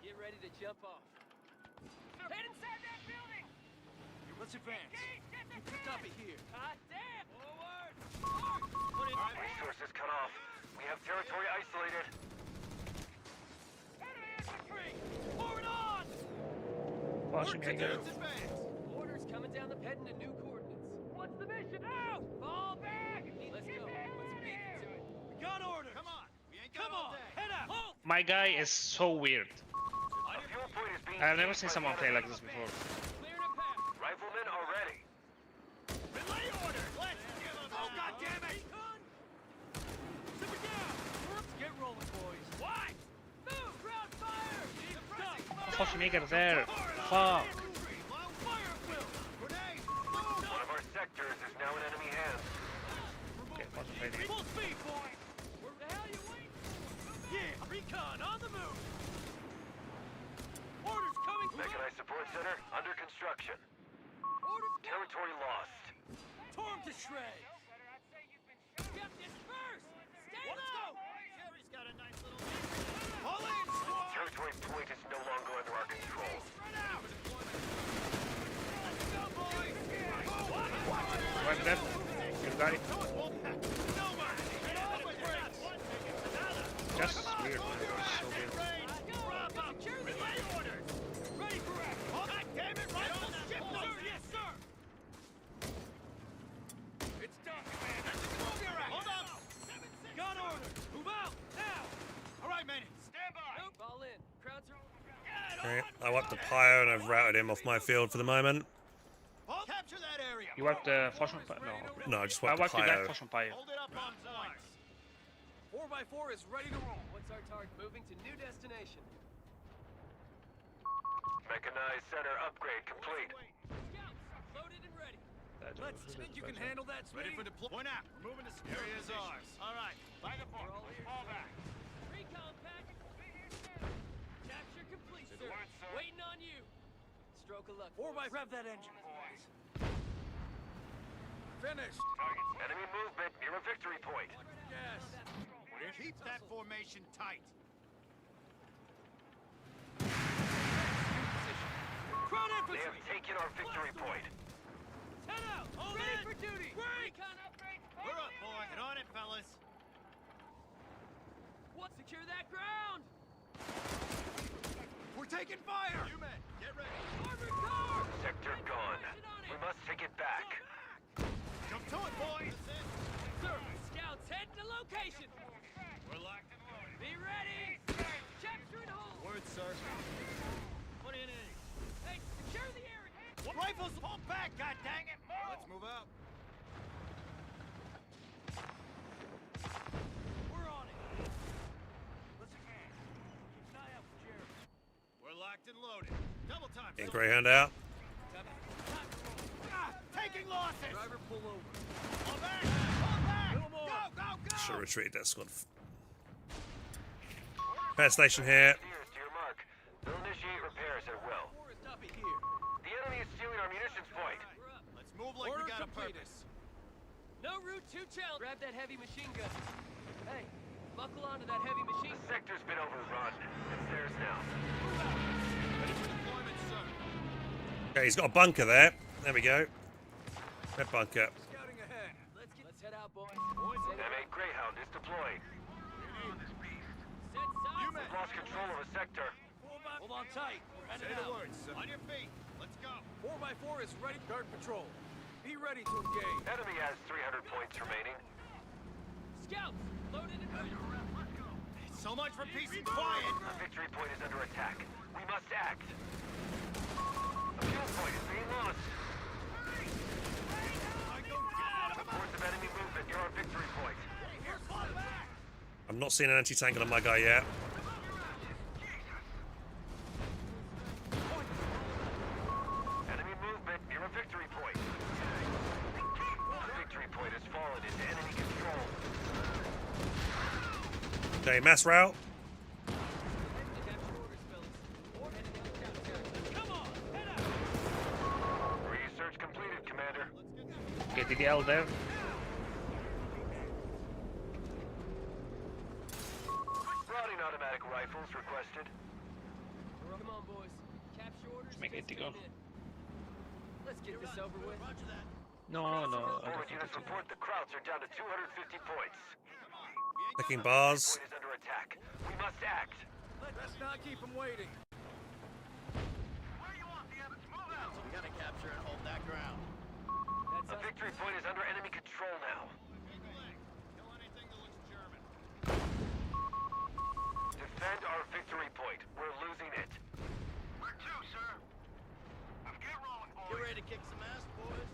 Get ready to jump off. Head inside that building! Let's advance. Stop it here. Hot damn! Forward! March! Put it in. Resources cut off. We have territory isolated. Enemy infantry! Forward on! Pushing again. Let's advance. Orders coming down the heading to new coordinates. What's the mission? Out! Fall back! Let's go. Let's beat it to it. We got orders. Come on. We ain't got Come all on, day. head out. Halt! My guy is so weird. A fuel point is being I've never seized seen by someone the play like enemy. this before. Clearing a path. Riflemen are ready. Relay orders. Let's give them Oh, God damn it! Simmer down! Let's get rolling, boys. What? Move! Ground fire! Schwarzenegger there. Fuck. Fire will. Grenade. One of our sectors is now in enemy hands. Okay, concentrating. Full speed, boy! Where the hell you waiting? Yeah, recon on the move! Orders coming through! Mechanized support center under construction. Orders Territory lost. Tore him to shreds! Get this first! Stay Let's low! go! Jerry's got a nice little... Pull in, squad. Territory point is no longer under our control. Spread out. Let's go, boys. Right there. Good guy. No mercy. Get off with friends. Just weird. So weird. Wrap up. Relay orders. Ready for action! God damn it, rifles. Ship Sir, those. yes, sir! It's done, Commander! Move your ass. Hold up. Got orders! Move out! Now! All right, man. Stand by. Nope. Fall in. Crowds are okay, I wiped the pyre and I've routed him off my field for the moment. Hold. Capture that area. You wiped the Fortune Pyre? No. Okay. No, I just I wiped the wiped you that pyre. Fortune Pyre. Hold it up on points. 4x4 is ready to roll. What's our target? Moving to new destination. Mechanized center upgrade complete. Scouts, loaded and ready. Let's think you can handle that, Ready Smitty? for deployment. Point out. We're moving to area's ours. All right. By the We're book. all ears. Fall back. Recon package. Capture complete, To the sir. word, sir. Waiting on you. Stroke of luck. 4x, rev that engine. Finished. Enemy movement near a victory point. Yes. Keep that formation tight. Crowd They infantry! have taken our victory point. 10 out! Hold Ready in! for duty. Break! Recon upgrades. We're up, boy. Get on it, fellas. What? Secure that ground. We're taking fire. You men, get ready. Armored car. Sector gone. We must take it back. Jump to it, boys. Sir, scouts head to location. We're locked and loaded. Be ready. Capture and hold. Word, sir. What do you need? Hey, secure the area. Rifles, pull back, god dang it! Let's move out. We're on it. Let's advance. Keep an eye out for Jerry. We're locked and loaded. Double time. Get Greyhound out. Taking losses. Driver, pull over. Pull back. Pull back. Little more. Go, go, go. Should have retreated that squad. Repair station here. Steers to your mark. They'll initiate repairs at will. Four is copy here. The enemy is stealing our munitions point. We're up. Let's move like Order we got a completed. purpose. No route to challenge. Grab that heavy machine gun. Hey, buckle onto that heavy machine The sector's been overrun. It's theirs now. Ready for deployment, sir. Okay, he's got a bunker there. There we go. Red bunker. Scouting ahead. Let's head out, boys. M8 Greyhound is deployed. Set sides. You men. We've lost control of a sector. Hold on tight. We're Say headed the out. word, sir. On your feet. Let's go. 4x4 is ready. Guard patrol. Be ready to engage. Enemy has 300 points remaining. Scouts, loaded and ready. So much for peace and quiet. The victory point is under attack. We must act. A fuel point is being lost. I go down. Come on. Reports of enemy movement near our victory point. not seeing an anti-tank on my guy yet. Enemy movement near a victory point. The victory point has fallen into enemy control. Okay, mass route. Research completed, Commander. Okay, DDL there. Routing automatic rifles requested. Come on, boys. Capture orders. Make it to just go. came in. Let's get this over with. No, no. I don't Forward think units it's report the Krauts are down to 250 points. Picking bars. Point is under attack. We must act. Let's not keep them waiting. Where you want the Evans? Move out! So we gotta capture and hold that ground. A That's us. victory point is under enemy control now. Kill anything that looks German. Defend our victory point. We're losing it. Where to, sir? Let's get rolling, boys. Get ready to kick some ass, boys.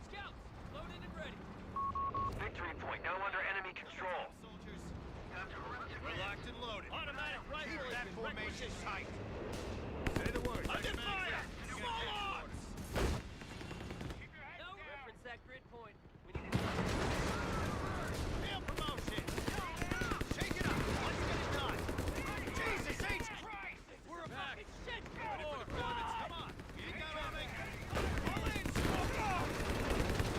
Scouts, loaded and ready. Victory point now under enemy control. Soldiers, we're locked and loaded. Automatic rifle. Keep that formation tight. Say the word. Under fire! Small arms! No, reference that grid point. We need to... Hail promotion! Shake it up! Let's get it done! Jesus H. Christ! We're about to shit! Ready for deployments? Come on! You got all make all in! Smoke off!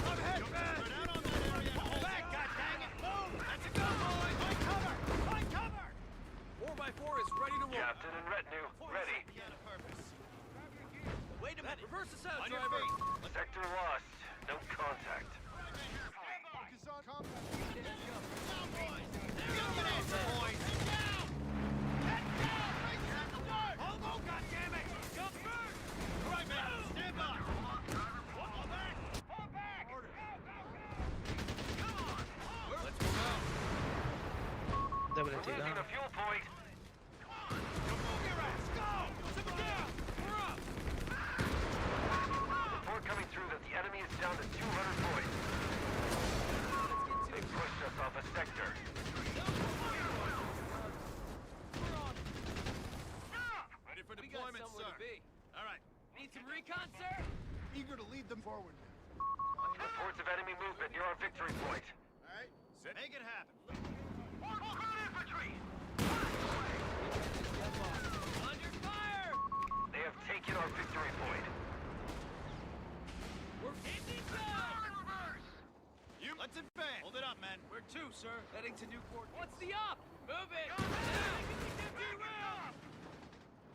I'm head back! Turn out on that area! Hold back, goddammit! Move! That's a go, boy! Find cover! Find cover! 4x4 is ready to roll. Captain and retinue, ready. Wait a minute! Reverse us out, On your driver. feet! Sector lost. No contact. Focus on combat. Down, boys! There you go, boys! Get down! Get down! Right at the word! Hold on, goddammit! Go first! All right, man, stand by! Fall back! Fall back! Order! Come on! Let's move out! Double We're take losing down. the fuel point. Come on! Don't move your ass! Go! Zip it down! We're up! Report coming through that the enemy is down to 200 points. They pushed us off a sector. Ready for We got deployment, somewhere sir. to be. All right. Need some recon, sir? Eager to lead them forward. Reports of enemy movement near our victory point. All right. Make it happen. Infantry! Under fire! They have taken our victory point. We're in zone! Let's advance. Hold it up, men. Where to, sir? Heading to Newport. What's the op? Move it!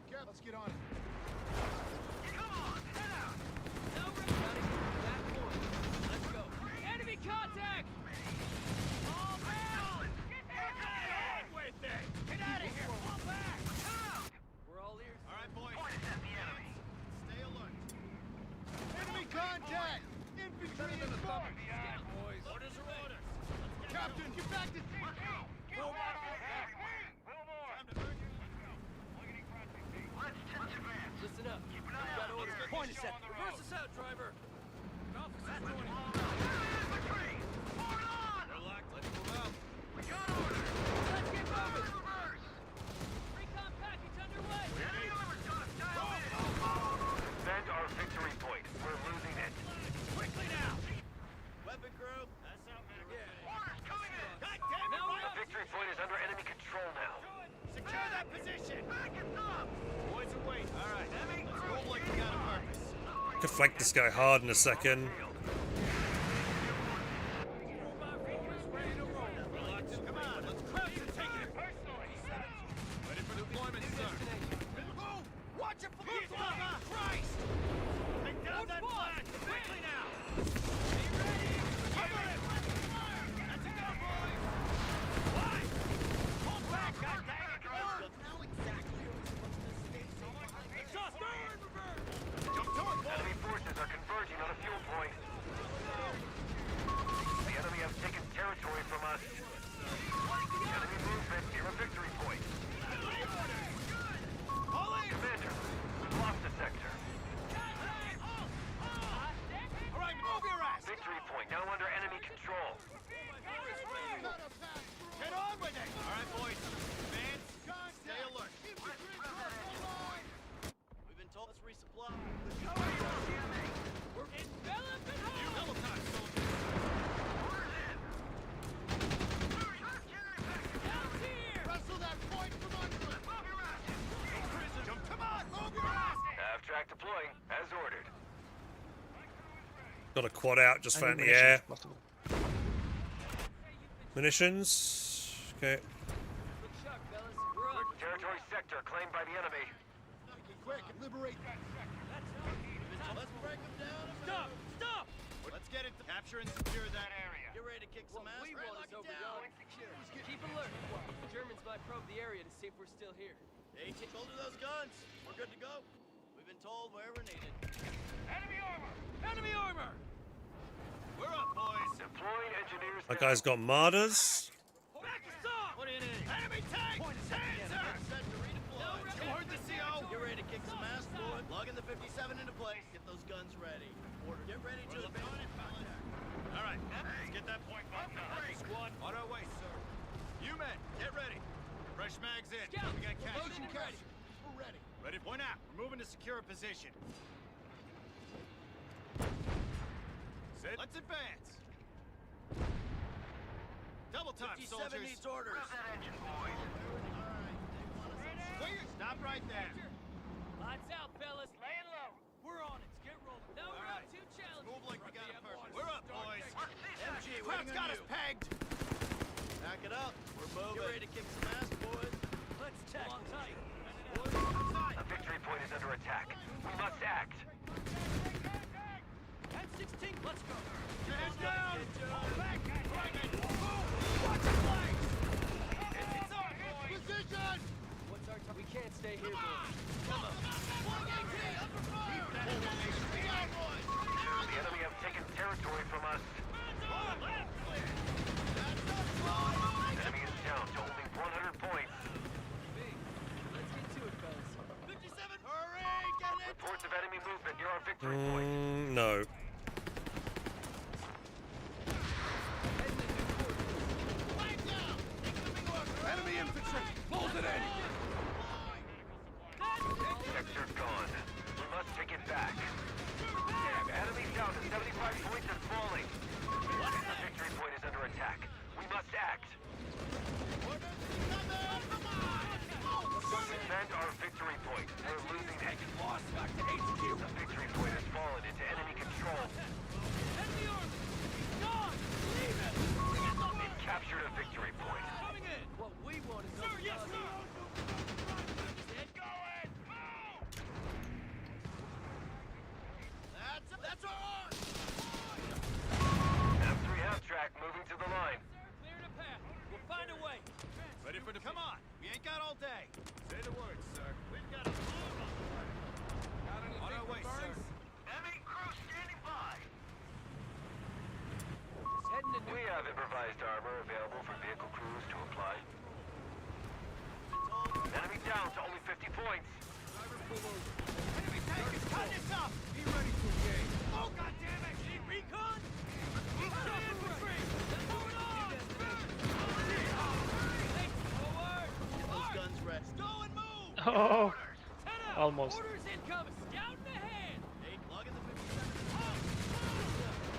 Yeah, let's get on it. No running that point. Let's go. Enemy contact! All down! Get with it! Get out of here! Fall back! We're all ears. All right, boys. Stay alert. Enemy contact! Infantry in front! Boys. Orders are orders. Captain, get back to... Time to burn your... Listen up. We got orders. Point us at. Reverse us out, driver. Officer's joining. We're locked. Let's move out. Let's get moving. Recon package underway. Defend our victory point. We're losing it. Quickly now! Weapon crew, that's out, man. Orders coming in! God damn it, No, right The victory point is under enemy control now. Secure that position! Back it up! Boys away. All right. Let's roll like we got a purpose. Could flank this guy hard in a second. We're locked in. Come on, let's crush it. Take it personally. Ready for deployment, sir. Move! Watch it for the fire! Christ! Take down that flag! Quickly now! Be ready! Cover it! That's a go, boys! Why? Pull back, goddammit! Now exactly Exhaust in reverse. Jump to it, boys! Enemy forces are converging on a fuel point. track deploying, as ordered. Got a quad out just for in the air. Munitions. Okay. Look sharp, fellas. We're up. Territory sector claimed by the enemy. Quick, liberate that sector. Let's break them down. Stop! Stop! Let's get it. Capture and secure that area. Get ready to kick some ass. We Right, want lock is it over down. there. Keep alert. The Germans might probe the area to see if we're still here. Hey, shoulder those guns. We're good to go. We've been told wherever needed. Enemy armor! Enemy armor! We're up, boys. Deploying engineers. That guy's got martyrs. Back us up! What do you need? Enemy tank! Hands up! Set to redeploy. You heard the CO? Get ready to kick some ass, boy. Lugging the 57 into place. Get those guns ready. Order. Get ready to advance. All right, let's get that point bumped up. Squad, on our way, sir. You men, get ready. Fresh mags in. Scout, We got cash. motion ready. We're ready. Ready? Point out. We're moving to secure a position. Sit. Let's advance. Double time, 57 soldiers. needs orders. Wait, stop right there. Lights out, fellas. Laying low. We're on it. Get rolling. No, we're right. up. Too challenging. Move like we got a purpose. We're up, boys. MG, Crowd's got us pegged. Back it up. We're moving. Get ready to kick some ass, boys. Let's tackle tight. A victory point is under attack. We must act. M16, let's go. Hands down. Back. Watch the flanks. It's on, boys. Position. What's our time? We can't stay here, boys. Come on. The enemy have taken territory from us. Enemy is down to only 100 points. Let's get to it, fellas. 57. Hurry, get it. Reports of enemy movement near our victory point. No. Enemy infantry! Close it in! Sector's gone. We must take it back. Enemy down to 75 points and falling. The victory point is under attack. We must act. Defend our victory point. We're losing it. Lost back to HQ! The victory point has fallen into enemy control. Enemy army! Gone! Leave it! We've captured a victory point. Coming in! What we want is over. Yes, sir! That's our on. M3 half-track moving to the line. Clearing a path. We'll find a way. Ready for the Come on. We ain't got all day. Say the word, sir. We've got a move on the way. Got anything On our for way, sir. Burns? Enemy crew standing by. Just heading to We have improvised armor available for vehicle crews to apply. Enemy down to only 50 points. Enemy tank is cutting us up. Be ready to engage. Oh, goddammit. Need recon? infantry! Moving on! Forward! Get those guns ready. Go and move. Oh, Head up! almost. Orders incoming! Scouting ahead! Hey, lugging the 57.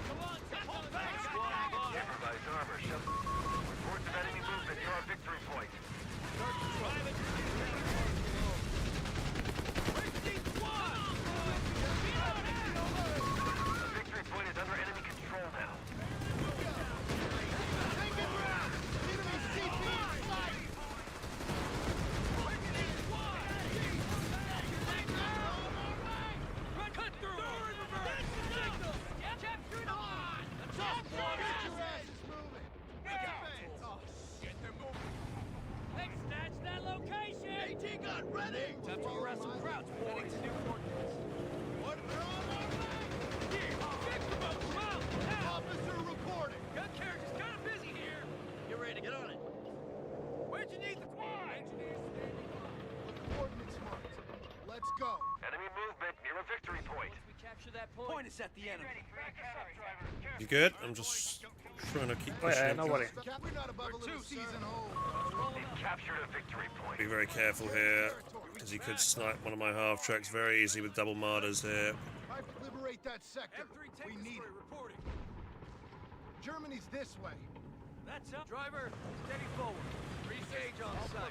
Come on, Hold tackle back. it! Improvised armor. Reports of enemy movement near our victory point. The victory point is under enemy control now. Cut through! Capture it on! Get them moving! Hey, snatch that location! AT gun ready. Time to harass some crowds, boys! Heading to new coordinates. Officer reporting. Gun carriage is kind of busy here! Get ready to get on it. Where'd you need the squad? Engineers standing by. Coordinates marked. Let's go. Enemy movement near a victory point. Once we capture that point Point us at the enemy. You good? I'm just trying to keep Oh, pushing. yeah, no worry. We're not above a little season hold. We've captured a victory point. Be very careful here, because he could snipe one of my half tracks very easily with double martyrs here. Liberate that sector. M3 We need it. reporting. Germany's this way. That's up. Driver, steady forward. Re-engage on sight.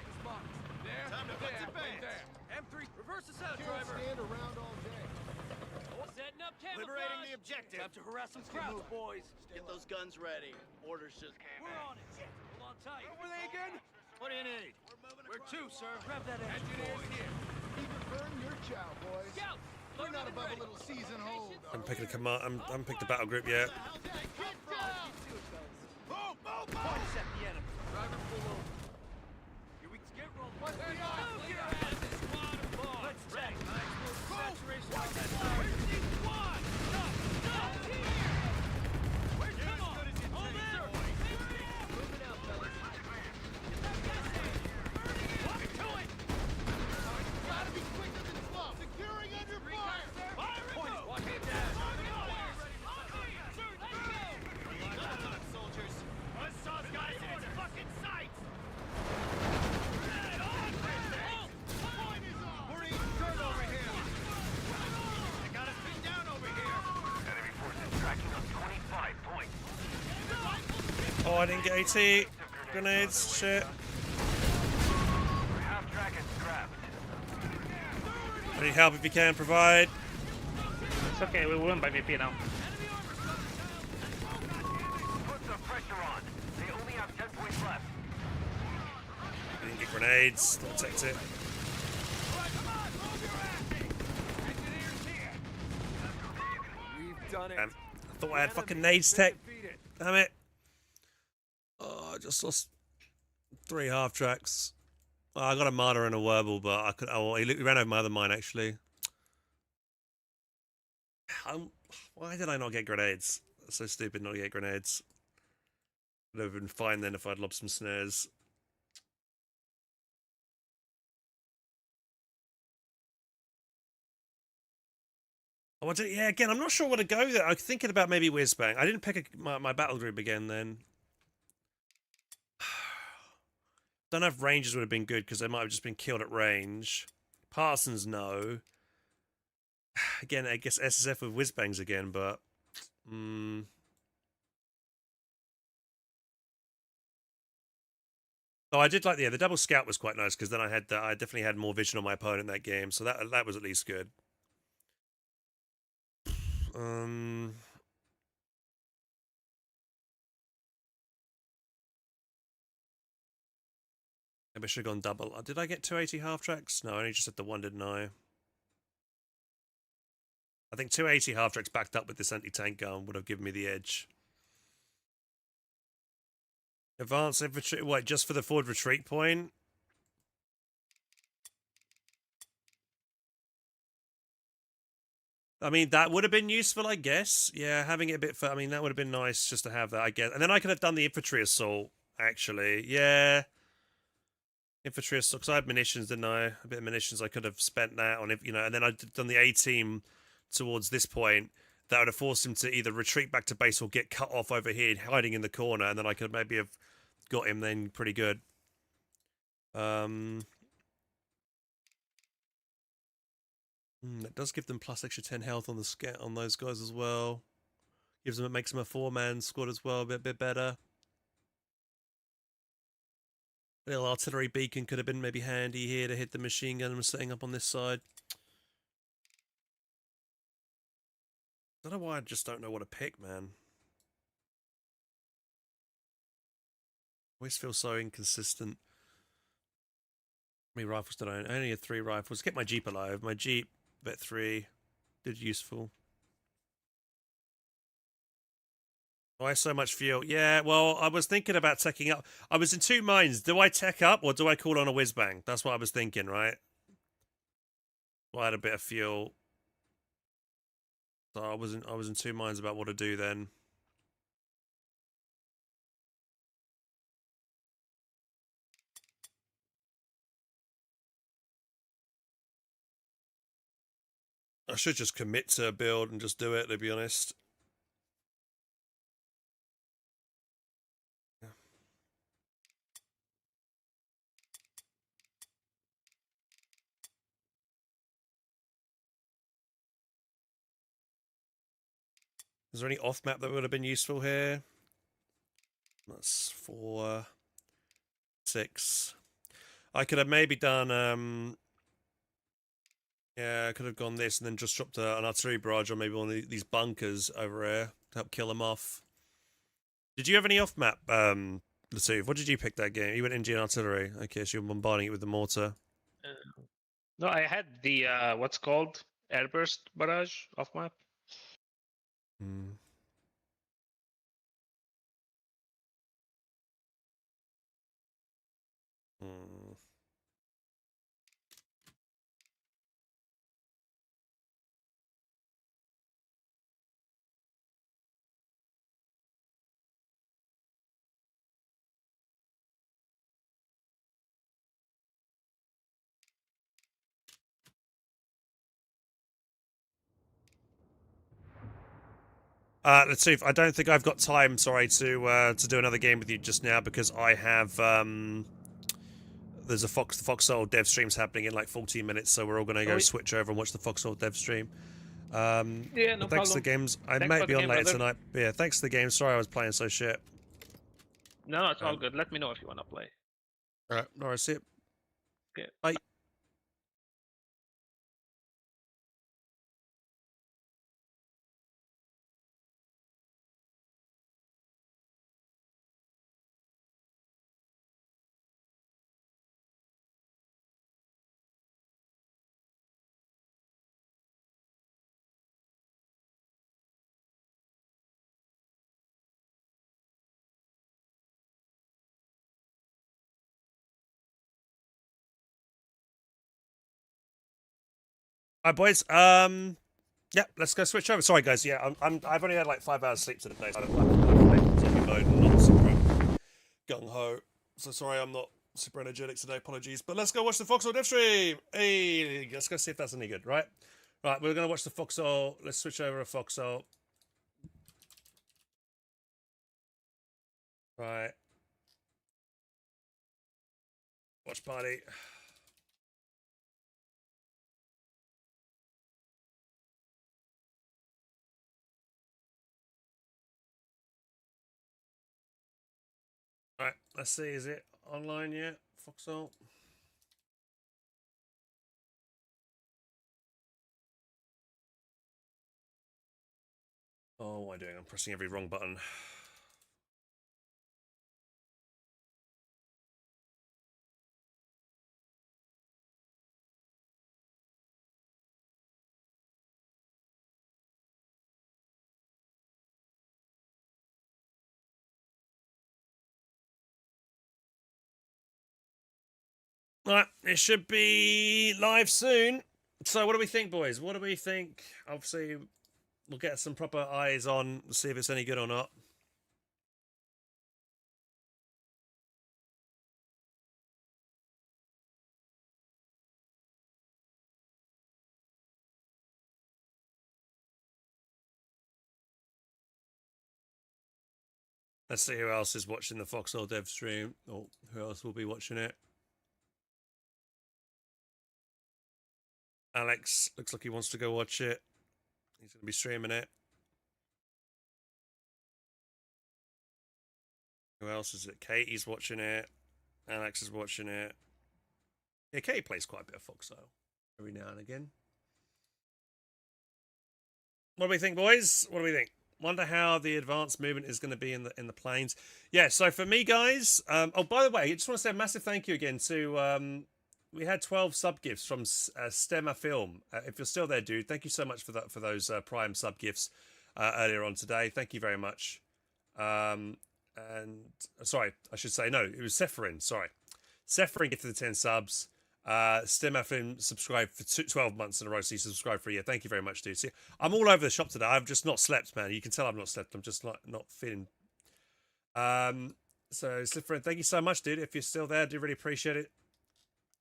There, Time to there, let's right advance. there. M3, reverse us out, Can't driver. stand around all day. the objective. Time to harass some crowds, boys. Get those guns ready. Orders just came We're on it. Hold on tight. Where were they again? What do you need? Where to, sir? Grab that engine, boys. Keep it burn your chow, boys. Scout! We're not above a little season hold. I'm picking a command. I haven't picked a battle group yet. Get down! Move, move, Point move! set the enemy. Driver pull over. Here we get rolling. What's the Move odds? your asses, squad of boys. Let's check. Saturation on that Where's target. the squad? Stop here! Where's come on? Hold there! Moving out, fellas. Get that gas in. Walk to it! Gotta be quicker than slow. Securing under fire. Fire and go! Watch it down. Sir, let's go! soldiers. Buzzsaw's got us in its fucking sights. Marine, turn over here. They got us pinned down over here. Enemy forces tracking on 25 points. Oh, I didn't get AT. Grenades. Shit. Half track is scrapped. I need help if you can provide. It's okay, we won by VP now. Put some pressure on. They only have 10 points left. I didn't get grenades. I'll take it. We've done it. Damn. I thought I had fucking nades tech. Damn it. Oh, I just lost 3 half tracks. Oh, I got a martyr and a Werble, but I could. Oh, he ran over my other mine actually. Why did I not get grenades? That's so stupid not to get grenades. Would have been fine then if I'd lobbed some snares. I want to, yeah, again, I'm not sure what to go there. I'm thinking about maybe Whizbang. I didn't pick my battle group again then. Don't know if Rangers would have been good because they might have just been killed at range. Parsons, no. Again, I guess SSF with Whizbangs again, but... Oh, I did like the double scout was quite nice because then I definitely had more vision on my opponent in that game, so that was at least good. Maybe I should have gone double. Did I get 280 half tracks? No, I only just had the one, didn't I? I think 280 half tracks backed up with this anti-tank gun would have given me the edge. Advanced infantry, what, just for the forward retreat point? I mean, that would have been useful, I guess. Yeah, having it a bit I mean, that would have been nice just to have that, I guess. And then I could have done the infantry assault, actually. Yeah. Infantry assault, because I had munitions, didn't I? A bit of munitions, I could have spent that on, you know, and then I'd done the A-team towards this point. That would have forced him to either retreat back to base or get cut off over here, hiding in the corner, and then I could maybe have got him then pretty good. That does give them plus extra 10 health on the scat on those guys as well. Gives them, it makes them a 4-man squad as well, a bit better. A little artillery beacon could have been maybe handy here to hit the machine gun I'm setting up on this side. I don't know why I just don't know what to pick, man. Always feel so inconsistent. How many rifles did I own? I only had 3 rifles. Get my Jeep alive. My Jeep, Vet 3, did useful. Why so much fuel? Yeah, well, I was thinking about teching up. I was in 2 minds. Do I tech up or do I call on a whiz-bang? That's what I was thinking, right? Well, I had a bit of fuel. So I was in 2 minds about what to do then. I should just commit to a build and just do it, to be honest. Yeah. Is there any off map that would have been useful here? That's 4, 6. I could have maybe done Yeah, I could have gone this and then just dropped an artillery barrage on maybe one of these bunkers over here to help kill them off. Did you have any off-map, Latif? What did you pick that game? You went Indian artillery. Okay, so you're bombarding it with the mortar. No, I had the what's called airburst barrage off map. Hmm. Hmm. Let's see. I don't think I've got time. Sorry to do another game with you just now because I have there's a Foxhole dev streams happening in like 14 minutes, so we're all gonna go switch over and watch the Foxhole dev stream. Yeah, no but thanks to the problem. games. I Thanks might for be the on game, later brother. tonight. But yeah, thanks to the game. Sorry I was playing so shit. No, it's all good. Let me know if you want to play. All right, all right, see it. Okay. Bye. All right, boys. Yeah, let's go switch over. Sorry, guys. Yeah, I've only had like 5 hours sleep today. So I've played TV mode and not super gung ho. So sorry, I'm not super energetic today. Apologies. But let's go watch the Foxhole dev stream. Hey, let's go see if that's any good. Right, right. We're gonna watch the Foxhole. Let's switch over to Foxhole. Right. Watch party. Right. Let's see. Is it online yet? Foxhole. Oh, what am I doing? I'm pressing every wrong button. Right, it should be live soon. So, what do we think, boys? What do we think? Obviously, we'll get some proper eyes on, see if it's any good or not. Let's see who else is watching the Foxhole dev stream, or who else will be watching it. Alex looks like he wants to go watch it. He's going to be streaming it. Who else is it? Katie's watching it. Alex is watching it. Yeah, Katie plays quite a bit of Foxhole every now and again. What do we think, boys? What do we think? Wonder how the advanced movement is going to be in the planes. Yeah, so for me, guys. Oh, by the way, I just want to say a massive thank you again to. We had 12 sub gifts from Stemma Film. If you're still there, dude, thank you so much for that, for those Prime sub gifts earlier on today. Thank you very much. And sorry, I should say no. It was Sephirin. Sorry, Sephirin gifted the 10 subs. Stemma Film subscribed for 12 months in a row, so you subscribed for a year. Thank you very much, dude. See, I'm all over the shop today. I've just not slept, man. You can tell I've not slept. I'm just not feeling. So Sephirin, thank you so much, dude. If you're still there, I do really appreciate it.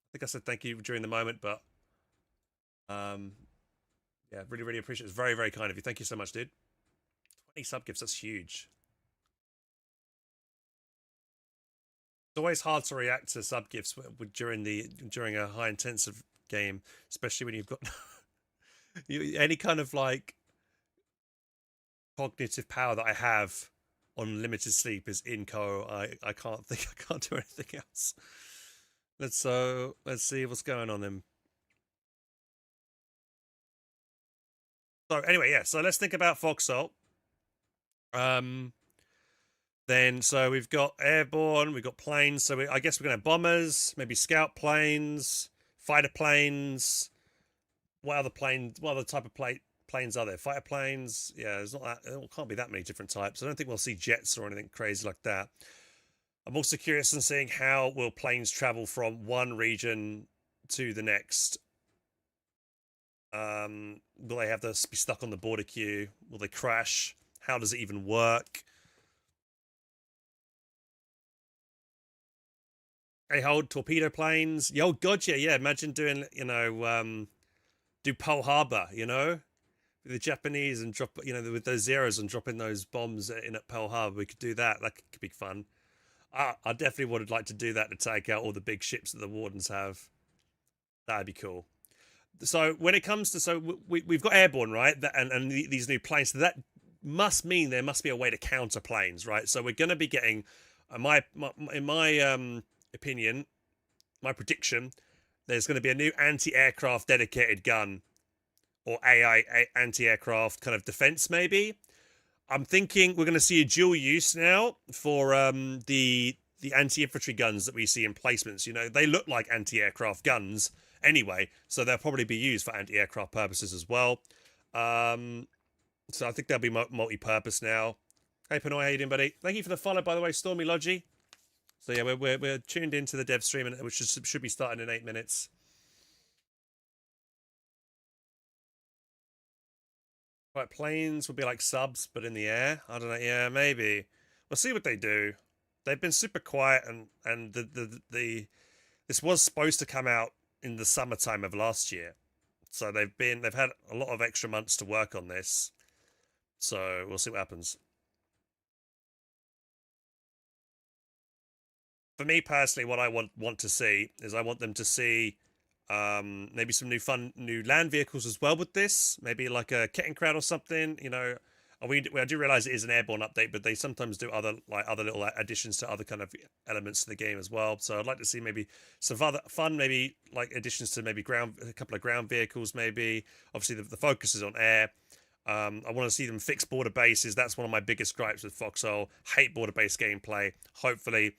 I think I said thank you during the moment, but yeah, really appreciate it. It's very, very kind of you. Thank you so much, dude. 20 sub gifts, that's huge. It's always hard to react to sub gifts during a high intensive game, especially when you've got any kind of like cognitive power that I have on limited sleep is in co. I can't think, I can't do anything else. Let's see what's going on then. So anyway, yeah. So let's think about Foxhole. Then so we've got airborne, we've got planes. So I guess we're gonna have bombers, maybe scout planes, fighter planes. What other planes? What other type of planes are there? Fighter planes? Yeah, there's not that. It can't be that many different types. I don't think we'll see jets or anything crazy like that. I'm also curious in seeing how will planes travel from one region to the next. Will they have to be stuck on the border queue? Will they crash? How does it even work? Hey, hold torpedo planes. Yo, gotcha. Yeah, imagine doing, do Pearl Harbor, with the Japanese and drop, with those zeros and dropping those bombs in at Pearl Harbor. We could do that. That could be fun. I definitely would like to do that to take out all the big ships that the Wardens have. That'd be cool. So when it comes to, we've got airborne, right? And these new planes. So that must mean there must be a way to counter planes, right? So we're going to be getting, in my opinion, my prediction, there's going to be a new anti-aircraft dedicated gun or AI anti-aircraft kind of defense, maybe. I'm thinking we're going to see a dual use now for the anti-infantry guns that we see in placements. They look like anti-aircraft guns anyway, so they'll probably be used for anti-aircraft purposes as well. So I think they'll be multi-purpose now. Hey Panoy, how you doing, buddy? Thank you for the follow, by the way, Stormy Logi. So yeah, we're tuned into the dev stream, which should be starting in 8 minutes. Right, planes would be like subs, but in the air. I don't know. Yeah, maybe. We'll see what they do. They've been super quiet, and this was supposed to come out in the summertime of last year, so they've had a lot of extra months to work on this. So we'll see what happens. For me personally, what I want to see is I want them to see maybe some new land vehicles as well with this. Maybe like a Kettenkrad or something. I do realize it is an airborne update, but they sometimes do other little additions to other kind of elements to the game as well. So I'd like to see maybe some other fun, maybe like additions to maybe a couple of ground vehicles. Maybe obviously the focus is on air. I want to see them fix border bases. That's one of my biggest gripes with Foxhole. Hate border base gameplay. Hopefully,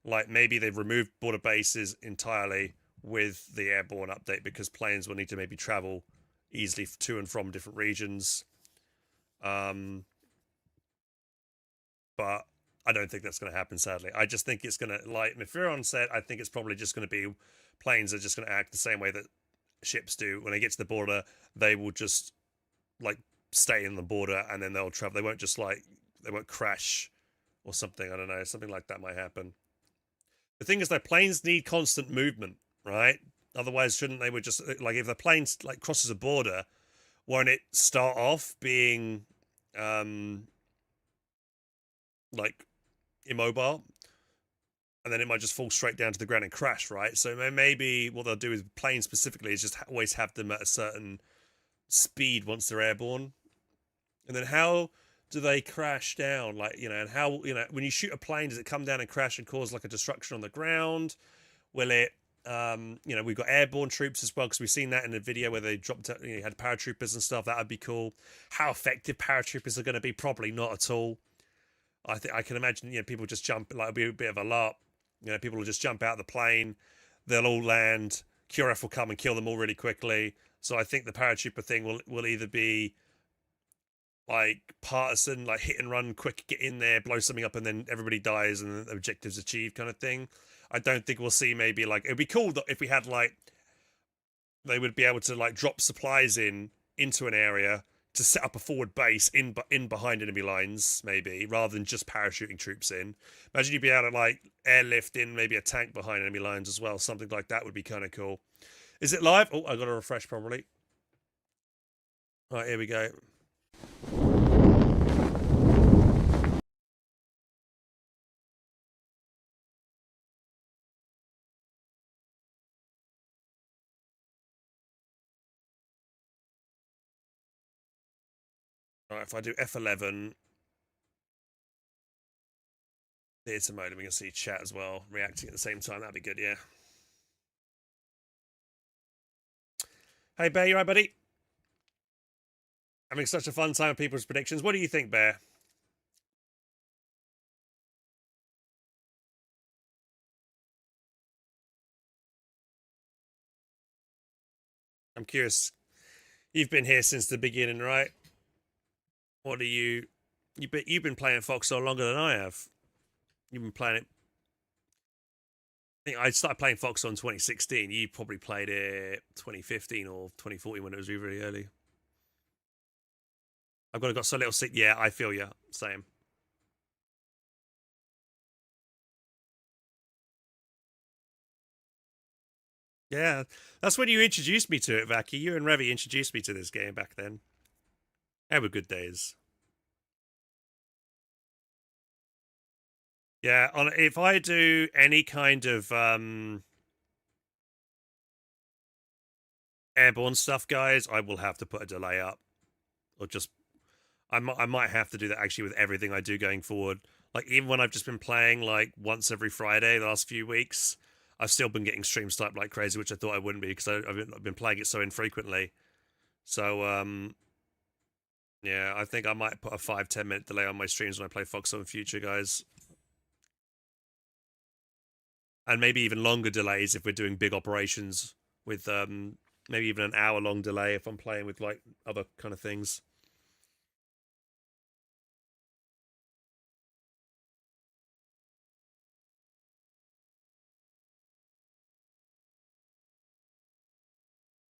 like maybe they've removed border bases entirely with the airborne update, because planes will need to maybe travel easily to and from different regions. But I don't think that's going to happen, sadly. I just think it's going to, like Mifiron said, I think it's probably just going to be planes are just going to act the same way that ships do. When they get to the border, they will just like stay in the border, and then they'll travel. They won't crash or something. I don't know. Something like that might happen. The thing is, though, planes need constant movement, right? Otherwise, shouldn't they would just, like, if the plane like crosses a border, won't it start off being like immobile, and then it might just fall straight down to the ground and crash, right? So maybe what they'll do with planes specifically is just always have them at a certain speed once they're airborne. And then how do they crash down? Like, and how, when you shoot a plane, does it come down and crash and cause like a destruction on the ground? Will it, we've got airborne troops as well, because we've seen that in the video where they dropped, had paratroopers and stuff. That would be cool. How effective paratroopers are going to be? Probably not at all. I can imagine, people just jump, like, it'll be a bit of a lark. People will just jump out of the plane. They'll all land. QRF will come and kill them all really quickly. So I think the paratrooper thing will either be like partisan, like hit and run, quick, get in there, blow something up, and then everybody dies and the objective's achieved kind of thing. I don't think we'll see maybe like, it'd be cool if we had like, they would be able to like drop supplies into an area to set up a forward base in behind enemy lines, maybe, rather than just parachuting troops in. Imagine you'd be able to like airlift in maybe a tank behind enemy lines as well. Something like that would be kind of cool. Is it live? Oh, I got to refresh probably. All right, here we go. All right, if I do F11, theatre mode, and we can see chat as well, reacting at the same time. That'd be good, yeah. Hey, Bear, you right, buddy? Having such a fun time with people's predictions. What do you think, Bear? I'm curious. You've been here since the beginning, right? What are you? You've been playing Foxhole longer than I have. You've been playing it. I think I started playing Foxhole in 2016. You probably played it 2015 or 2014 when it was really, really early. I've got so little sick. Yeah, I feel you. Same. Yeah, that's when you introduced me to it, Vaki. You and Revy introduced me to this game back then. They were good days. Yeah, if I do any kind of airborne stuff, guys, I will have to put a delay up, or just I might have to do that actually with everything I do going forward. Like even when I've just been playing like once every Friday the last few weeks, I've still been getting stream sniped like crazy, which I thought I wouldn't be because I've been playing it so infrequently. So yeah, I think I might put a 5-10 minute delay on my streams when I play Foxhole in future, guys. And maybe even longer delays if we're doing big operations with maybe even an hour-long delay if I'm playing with like other kind of things.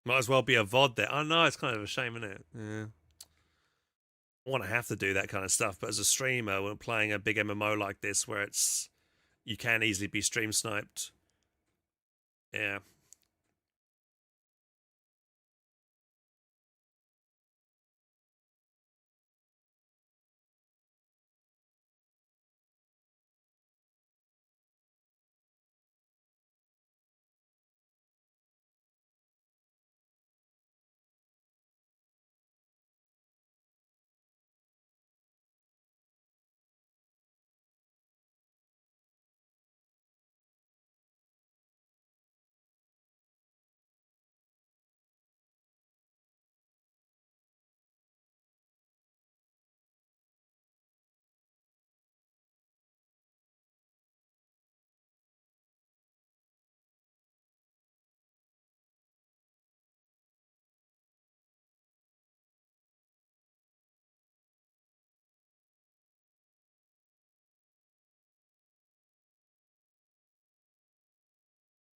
Might as well be a VOD there. Oh no, it's kind of a shame, isn't it? Yeah. I want to have to do that kind of stuff, but as a streamer, when playing a big MMO like this where it's you can easily be stream sniped. Yeah.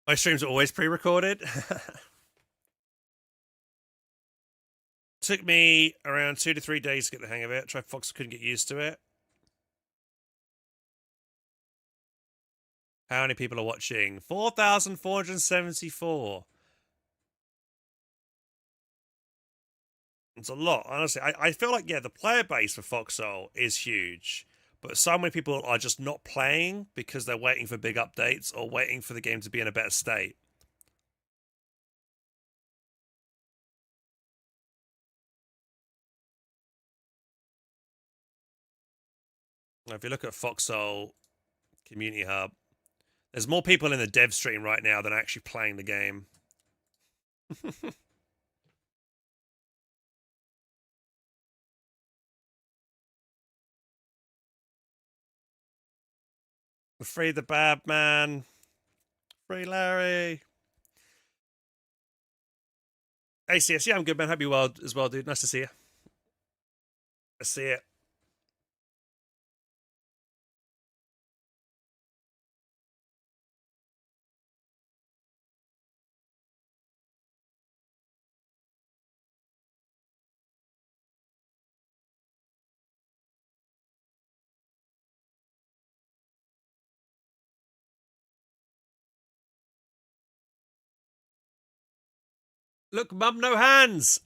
My streams are always pre-recorded. Took me around 2 to 3 days to get the hang of it. Fox couldn't get used to it. How many people are watching? 4,474. It's a lot, honestly. I feel like, yeah, the player base for Foxhole is huge. But so many people are just not playing because they're waiting for big updates or waiting for the game to be in a better state. Now, if you look at Foxhole Community Hub, there's more people in the dev stream right now than actually playing the game. Free the bad man. Free Larry. ACS, yeah, I'm good, man. Hope you're well as well, dude. Nice to see you. I see it. Look, mum, no hands.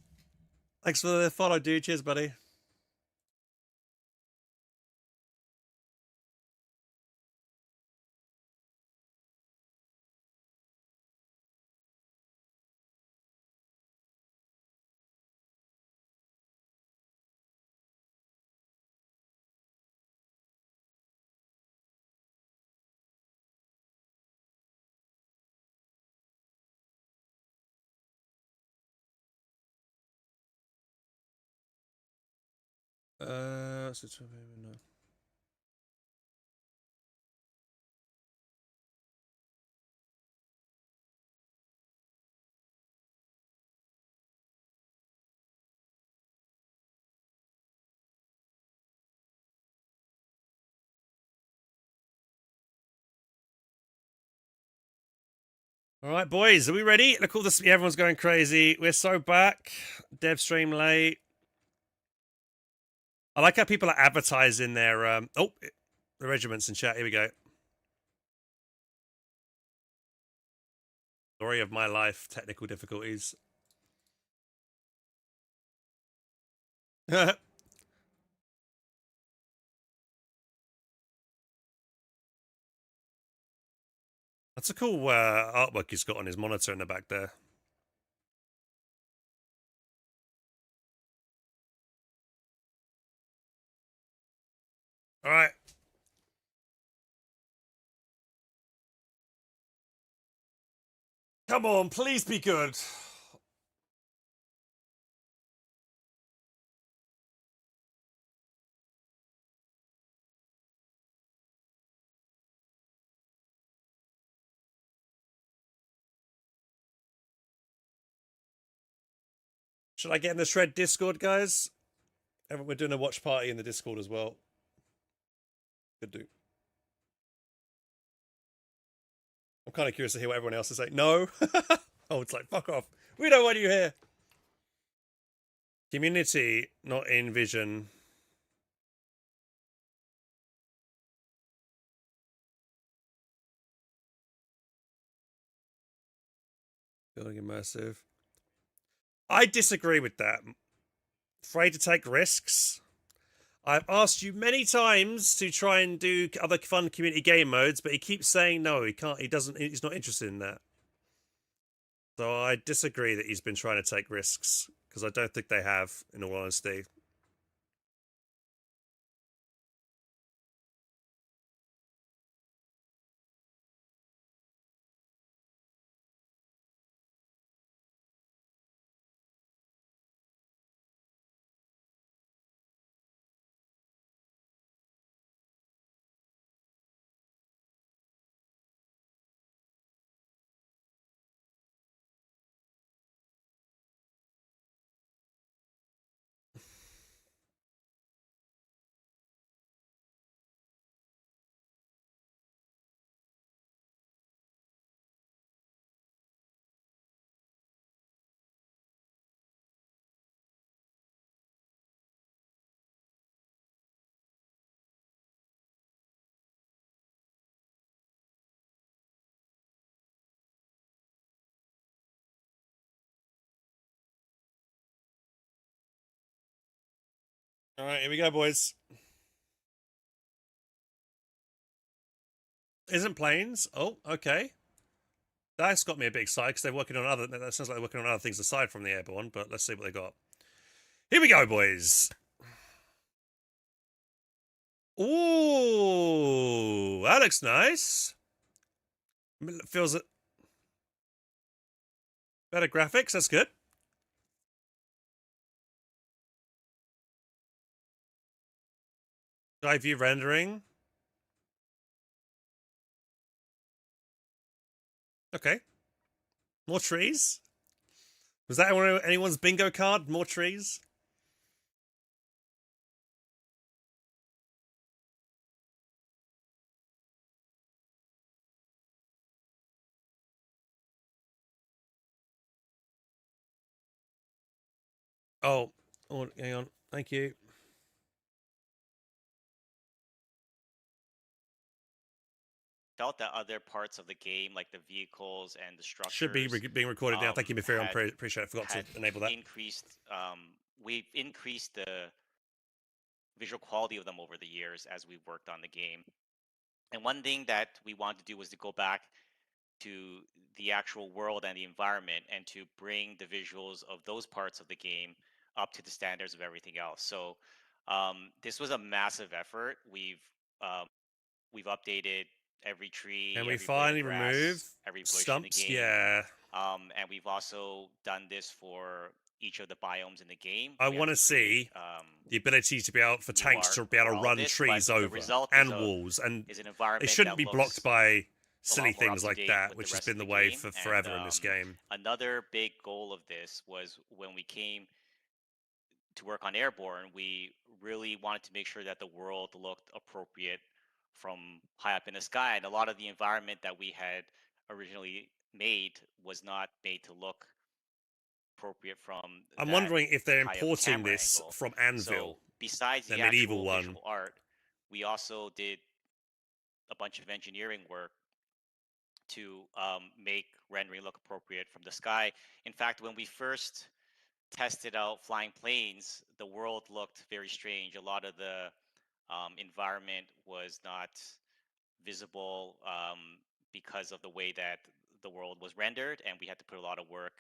Thanks for the follow, dude. Cheers, buddy. that's it. No. All right, boys, are we ready? Look, all this. Everyone's going crazy. We're so back. Dev stream late. I like how people are advertising their the regiments in chat. Here we go. Story of my life. Technical difficulties. That's a cool artwork he's got on his monitor in the back there. All right. Come on, please be good. Should I get in the Shred Discord, guys? We're doing a watch party in the Discord as well. Could do. I'm kind of curious to hear what everyone else is saying. No. Oh, it's like, fuck off. We don't want you here. Community, not in vision. Feeling immersive. I disagree with that. Afraid to take risks. I've asked you many times to try and do other fun community game modes, but he keeps saying no, he can't, he's not interested in that. So I disagree that he's been trying to take risks, because I don't think they have, in all honesty. All right, here we go, boys. Isn't planes? Oh, okay. That's got me a bit excited because they're working on other. That sounds like they're working on other things aside from the Airborne. But let's see what they got. Here we go, boys. Ooh, that looks nice. Feels better graphics. That's good. Sky view rendering. Okay. More trees. Was that anyone's bingo card? More trees. Oh, hang on. Thank you. Felt that other parts of the game, like the vehicles and the structures, Should be being recorded now. Thank you, Mifir. I appreciate it. I forgot to enable that. We've increased the visual quality of them over the years as we worked on the game. And one thing that we wanted to do was to go back to the actual world and the environment and to bring the visuals of those parts of the game up to the standards of everything else. So this was a massive effort. We've updated every tree, and we every finally blade of grass, remove every bush stumps. in the game. Yeah. And we've also done this for each of the biomes in the game. I want to see the ability to be able for tanks to be able to run trees over and walls, and is an environment they shouldn't that be blocked looks by a silly lot more things like up-to-date that, with which the has rest been of the the way game. for And, forever in this game. Another big goal of this was when we came to work on Airborne, we really wanted to make sure that the world looked appropriate from high up in the sky. And a lot of the environment that we had originally made was not made to look appropriate from I'm that wondering if they're high up importing camera this angle. from Anvil, So besides the the medieval actual one. visual art, we also did a bunch of engineering work to make rendering look appropriate from the sky. In fact, when we first tested out flying planes, the world looked very strange. A lot of the environment was not visible because of the way that the world was rendered, and we had to put a lot of work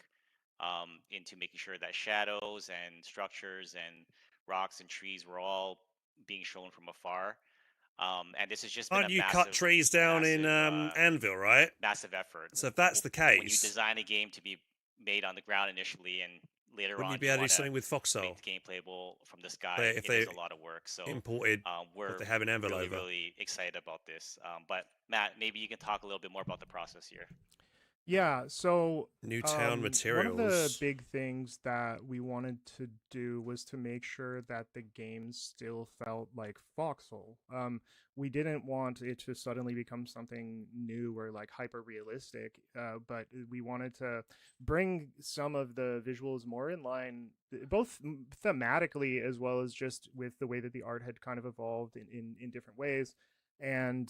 into making sure that shadows and structures and rocks and trees were all being shown from afar. And this has just been Aren't a you massive, cut trees down in Anvil, right? massive effort. So if that's the When you case, design a game to be made on the ground initially, and later wouldn't you on be you able to do want to something with Foxhole make the game playable from the sky, if it is they a lot of work. So imported we're what they have in Anvil really, over? really excited about this. But Matt, maybe you can talk a little bit more about the process here. Yeah, so Newtown one of the materials. big things that we wanted to do was to make sure that the game still felt like Foxhole. We didn't want it to suddenly become something new or like hyper realistic, but we wanted to bring some of the visuals more in line, both thematically as well as just with the way that the art had kind of evolved in different ways. And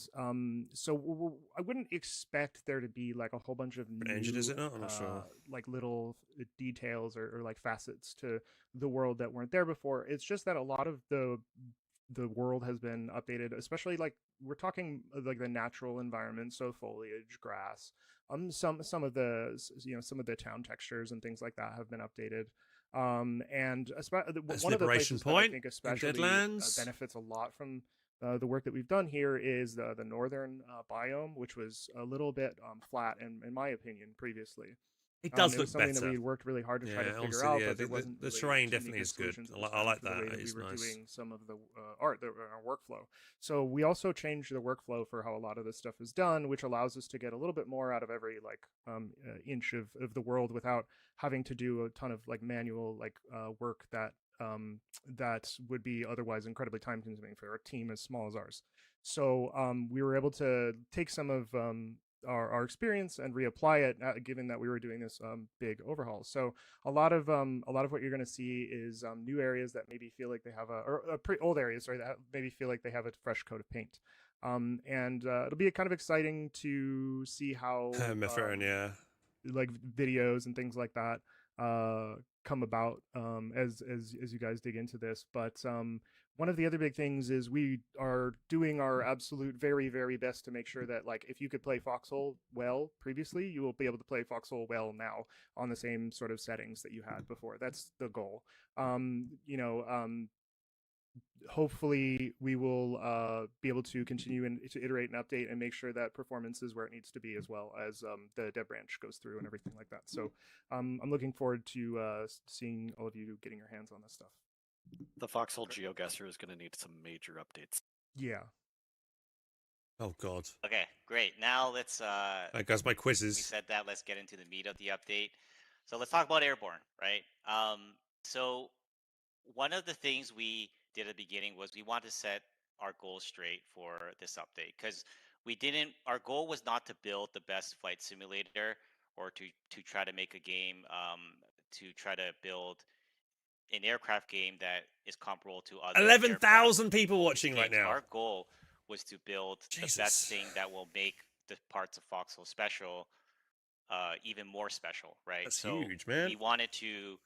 so I wouldn't expect there to be like a whole bunch of What engine is new it not? I'm not sure. like little details or like facets to the world that weren't there before. It's just that a lot of the world has been updated, especially like we're talking like the natural environment, so foliage, grass, some of the some of the town textures and things like that have been updated. And one of the Liberation places that I Point think in especially Deadlands. benefits a lot from the work that we've done here is the northern biome, which was a little bit flat, in my opinion, previously. It does It look was something better. that we worked really hard to try to figure honestly, out, yeah, but there wasn't the really terrain too many definitely good is good. solutions at I this I time like for the that. way that we It's were nice. doing some of the art, our workflow. So we also changed the workflow for how a lot of this stuff is done, which allows us to get a little bit more out of every like inch of the world without having to do a ton of like manual like work that that would be otherwise incredibly time consuming for a team as small as ours. So we were able to take some of our experience and reapply it, given that we were doing this big overhaul. So a lot of what you're going to see is new areas that maybe feel like they have or pretty old areas, sorry, that maybe feel like they have a fresh coat of paint. And it'll be kind of exciting to see how yeah. like videos and things like that come about as you guys dig into this. But one of the other big things is we are doing our absolute very, very best to make sure that like if you could play Foxhole well previously, you will be able to play Foxhole well now on the same sort of settings that you had before. That's the goal. Hopefully we will be able to continue and to iterate and update and make sure that performance is where it needs to be, as well as the dev branch goes through and everything like that. So I'm looking forward to seeing all of you getting your hands on this stuff. The Foxhole GeoGuessr is going to need some major updates. Yeah. Oh God. Okay, great. Now let's. There goes my We quizzes. said that. Let's get into the meat of the update. So let's talk about Airborne, right? So one of the things we did at the beginning was we wanted to set our goals straight for this update, because we didn't. Our goal was not to build the best flight simulator or to try to make a game to try to build an aircraft game that is comparable to other 11,000 people watching right games. now. Our goal was to build the Jesus. best thing that will make the parts of Foxhole special even more special, right? That's so huge, man. we wanted to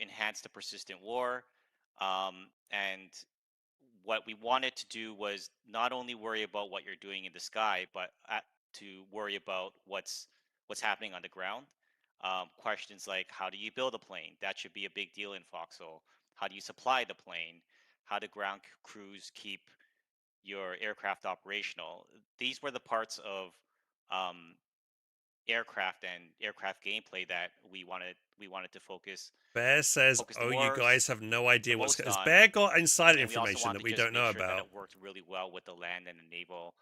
enhance the persistent war, and what we wanted to do was not only worry about what you're doing in the sky, but to worry about what's happening on the ground. Questions like, how do you build a plane? That should be a big deal in Foxhole. How do you supply the plane? How do ground crews keep your aircraft operational? These were the parts of aircraft and aircraft gameplay that we wanted we wanted to focus. Bear says, Focused "Oh, you more- guys have no idea the what's most has on, Bear got insider And we also information wanted that to we just don't make know sure that about." it worked really well with the land and the naval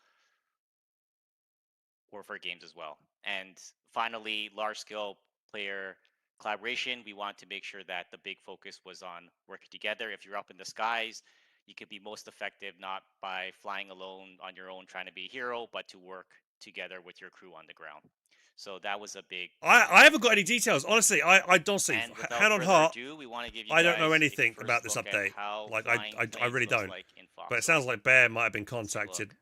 warfare games as well. And finally, large-scale player collaboration. We want to make sure that the big focus was on working together. If you're up in the skies, you could be most effective not by flying alone on your own trying to be a hero, but to work together with your crew on the ground. So that was a big. I haven't got any details. Honestly, I don't see. And without Hand on further heart, ado, we want to give you I don't know guys a anything first about this look at update. how Like flying I planes really looks don't. like in But it Foxhole. sounds like Bear might have been Let's take a contacted look.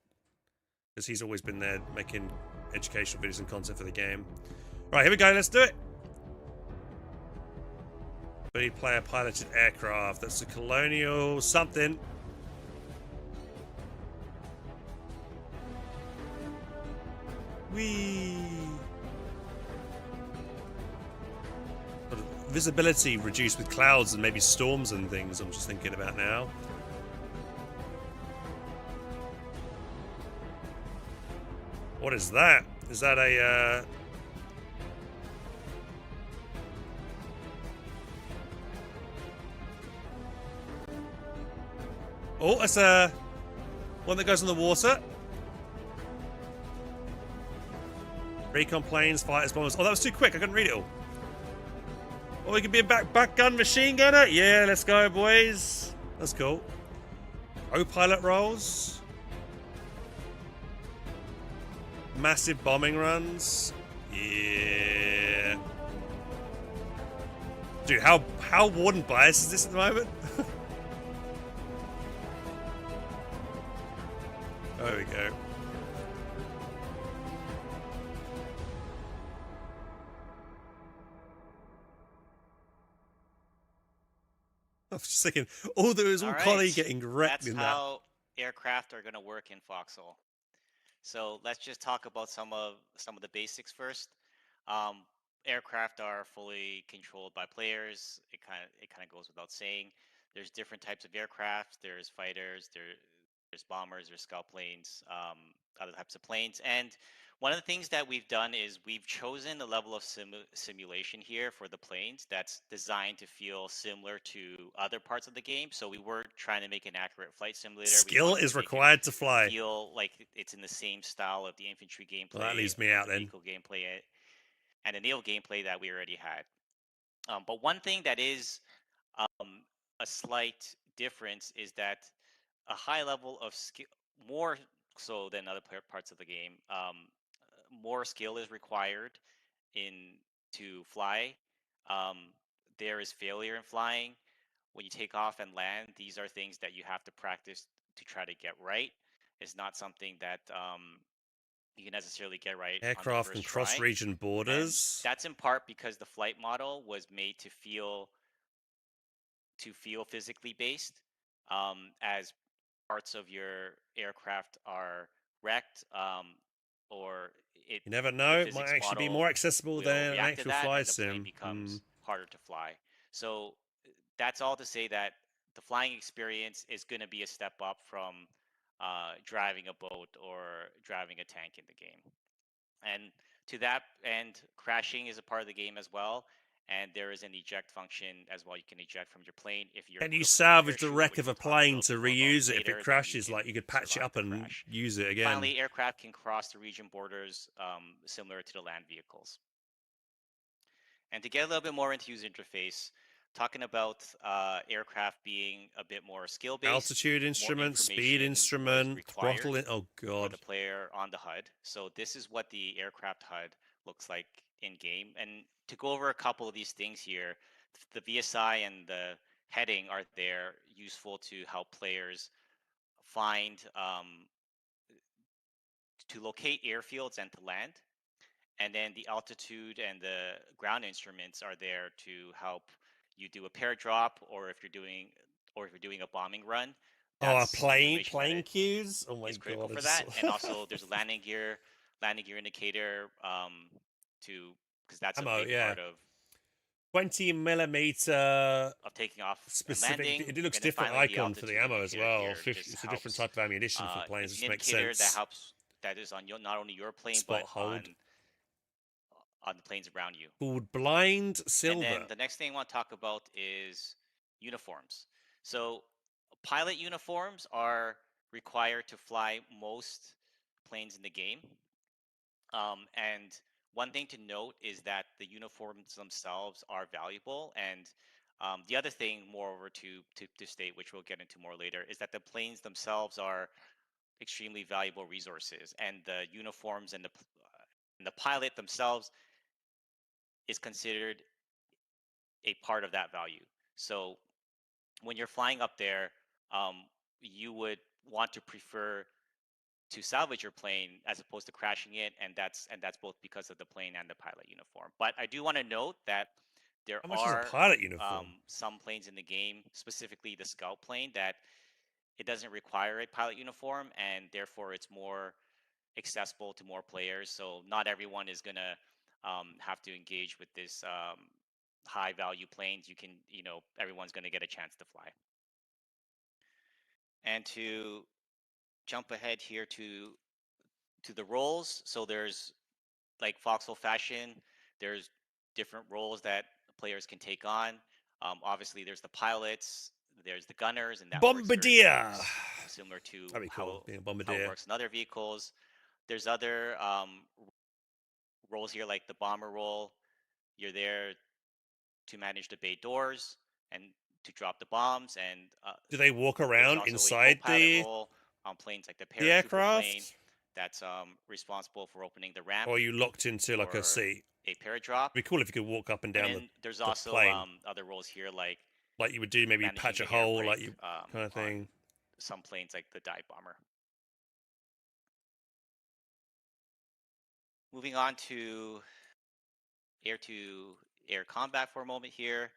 because he's always been there making educational videos and content for the game. Right, here we go. Let's do it. Fully player piloted aircraft. That's a colonial something. Whee! Sort of visibility reduced with clouds and maybe storms and things. I'm just thinking about now. What is that? Is that a Oh, that's a one that goes in the water. Recon planes, fighters, bombers. Oh, that was too quick. I couldn't read it all. Oh, we could be a back gun machine gunner. Yeah, let's go, boys. That's cool. Co-pilot roles. Massive bombing runs. Yeah. Dude, how warden biased is this at the moment? There we go. I was just thinking, oh, there was all Collie getting wrecked That's in that. how aircraft are going to work in Foxhole. So let's just talk about some of the basics first. Aircraft are fully controlled by players. It kind of goes without saying. There's different types of aircraft. There's fighters. There's bombers. There's scout planes. Other types of planes. And one of the things that we've done is we've chosen a level of simulation here for the planes that's designed to feel similar to other parts of the game. So we weren't trying to make an accurate flight simulator. Skill is required to fly. Feel like it's in the same style of the infantry gameplay. Well, that leaves me out the then. vehicle gameplay and the naval gameplay that we already had. But one thing that is a slight difference is that a high level of skill, more so than other parts of the game, more skill is required to fly. There is failure in flying. When you take off and land, these are things that you have to practice to try to get right. It's not something that you can necessarily get right. Aircraft on can the first cross try. region borders. And that's in part because the flight model was made to feel physically based, as parts of your aircraft are wrecked, or You never know. It might actually be more accessible will than an react to actual that, fly and the plane sim. becomes harder to fly. So that's all to say that the flying experience is going to be a step up from driving a boat or driving a tank in the game. And to that end, crashing is a part of the game as well. And there is an eject function as well. You can eject from your plane if you're. Can you salvage the wreck of a plane to reuse it if it crashes? Like you could patch it up and use it again. Finally, aircraft can cross the region borders, similar to the land vehicles. And to get a little bit more into user interface, talking about aircraft being a bit more skill-based. Altitude instrument, speed instrument, throttle in. Oh god. For the player on the HUD. So this is what the aircraft HUD looks like in game. And to go over a couple of these things here, the VSI and the heading are there, useful to help players find to locate airfields and to land. And then the altitude and the ground instruments are there to help you do a paradrop, or if you're doing a bombing run. Oh, plane cues. Oh my is critical god. for that. And also there's a landing gear indicator because that's ammo, a big part of 20mm of taking off specific. and landing. It looks And then different finally, the icon for the ammo as altitude well. indicator It's just a different helps. type of ammunition for planes, It's which an makes indicator sense. that is on not only your plane Spot but hold. on the planes around you. Called Blind Silver. And then the next thing I want to talk about is uniforms. So pilot uniforms are required to fly most planes in the game. And one thing to note is that the uniforms themselves are valuable. And the other thing, moreover, to state, which we'll get into more later, is that the planes themselves are extremely valuable resources, and the uniforms and the pilot themselves is considered a part of that value. So when you're flying up there, you would want to prefer to salvage your plane as opposed to crashing it, and that's both because of the plane and the pilot uniform. But I do want to note that there How much is are a pilot uniform? some planes in the game, specifically the scout plane, that it doesn't require a pilot uniform, and therefore it's more accessible to more players. So not everyone is gonna have to engage with this high value planes. You can, everyone's gonna get a chance to fly. And to jump ahead here to the roles, so there's, like Foxhole fashion, there's different roles that players can take on. Obviously, there's the pilots, there's the gunners, and that Bombardier. works similar to That'd be cool, how, being a how bombardier. it works in other vehicles. There's other roles here, like the bomber role. You're there to manage the bay doors and to drop the bombs. And Do they walk there's around also a inside co-pilot the role on planes like the the Paratrooper aircraft, plane that's responsible for opening the ramp. or are you locked into like or a seat? a paradrop. It'd be cool if you could walk up and down And then there's the also plane, other roles here, like like you would do, maybe managing patch a the air hole, brake, like you kind of on thing. some planes like the dive bomber. Moving on to air combat for a moment here.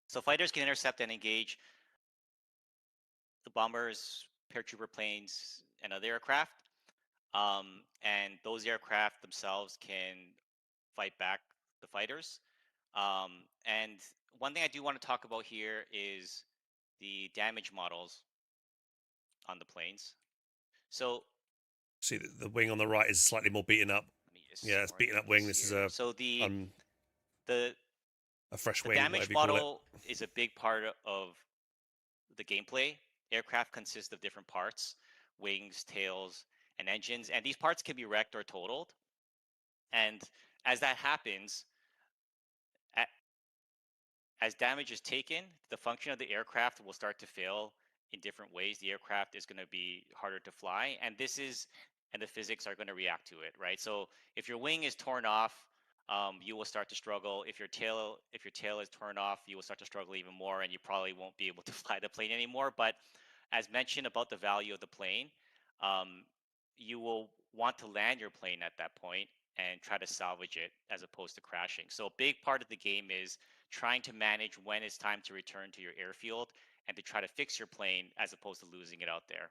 So fighters can intercept and engage the bombers, paratrooper planes, and other aircraft. And those aircraft themselves can fight back the fighters. And one thing I do want to talk about here is the damage models on the planes. So See, the wing on the right is slightly more beaten up. let me just Yeah, it's beaten up wing. This is here. a So the fresh the wing, damage whatever you call it. model is a big part of the gameplay. Aircraft consist of different parts: wings, tails, and engines, and these parts can be wrecked or totaled. And as that happens, as damage is taken, the function of the aircraft will start to fail in different ways. The aircraft is going to be harder to fly, and the physics are going to react to it, right? So if your wing is torn off, you will start to struggle. If your tail is torn off, you will start to struggle even more, and you probably won't be able to fly the plane anymore. But as mentioned about the value of the plane, you will want to land your plane at that point and try to salvage it as opposed to crashing. So a big part of the game is trying to manage when it's time to return to your airfield and to try to fix your plane as opposed to losing it out there.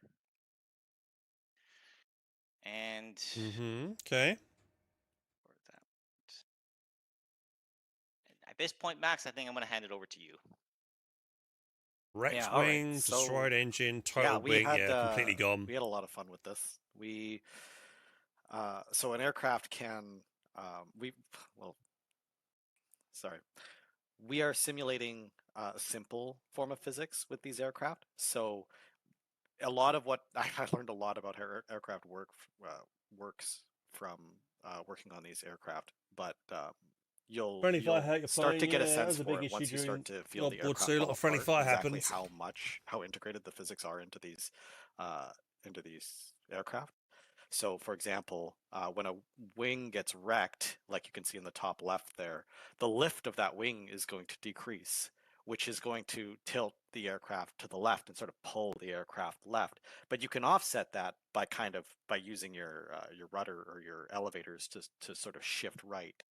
And Okay. At this point, Max, I think I'm going to hand it over to you. Wrecked Yeah, all right, wing, so- destroyed engine, total we wing, had, completely gone. We had a lot of fun with this. So an aircraft can, we are simulating a simple form of physics with these aircraft. So a lot of what I learned a lot about how aircraft works from working on these aircraft, but you'll start to get a sense for it once you start to feel the aircraft fall friendly apart, fire exactly happens. how integrated the physics are into these aircraft. So, for example, when a wing gets wrecked, like you can see in the top left there, the lift of that wing is going to decrease, which is going to tilt the aircraft to the left and sort of pull the aircraft left. But you can offset that by using your rudder or your elevators to sort of shift right.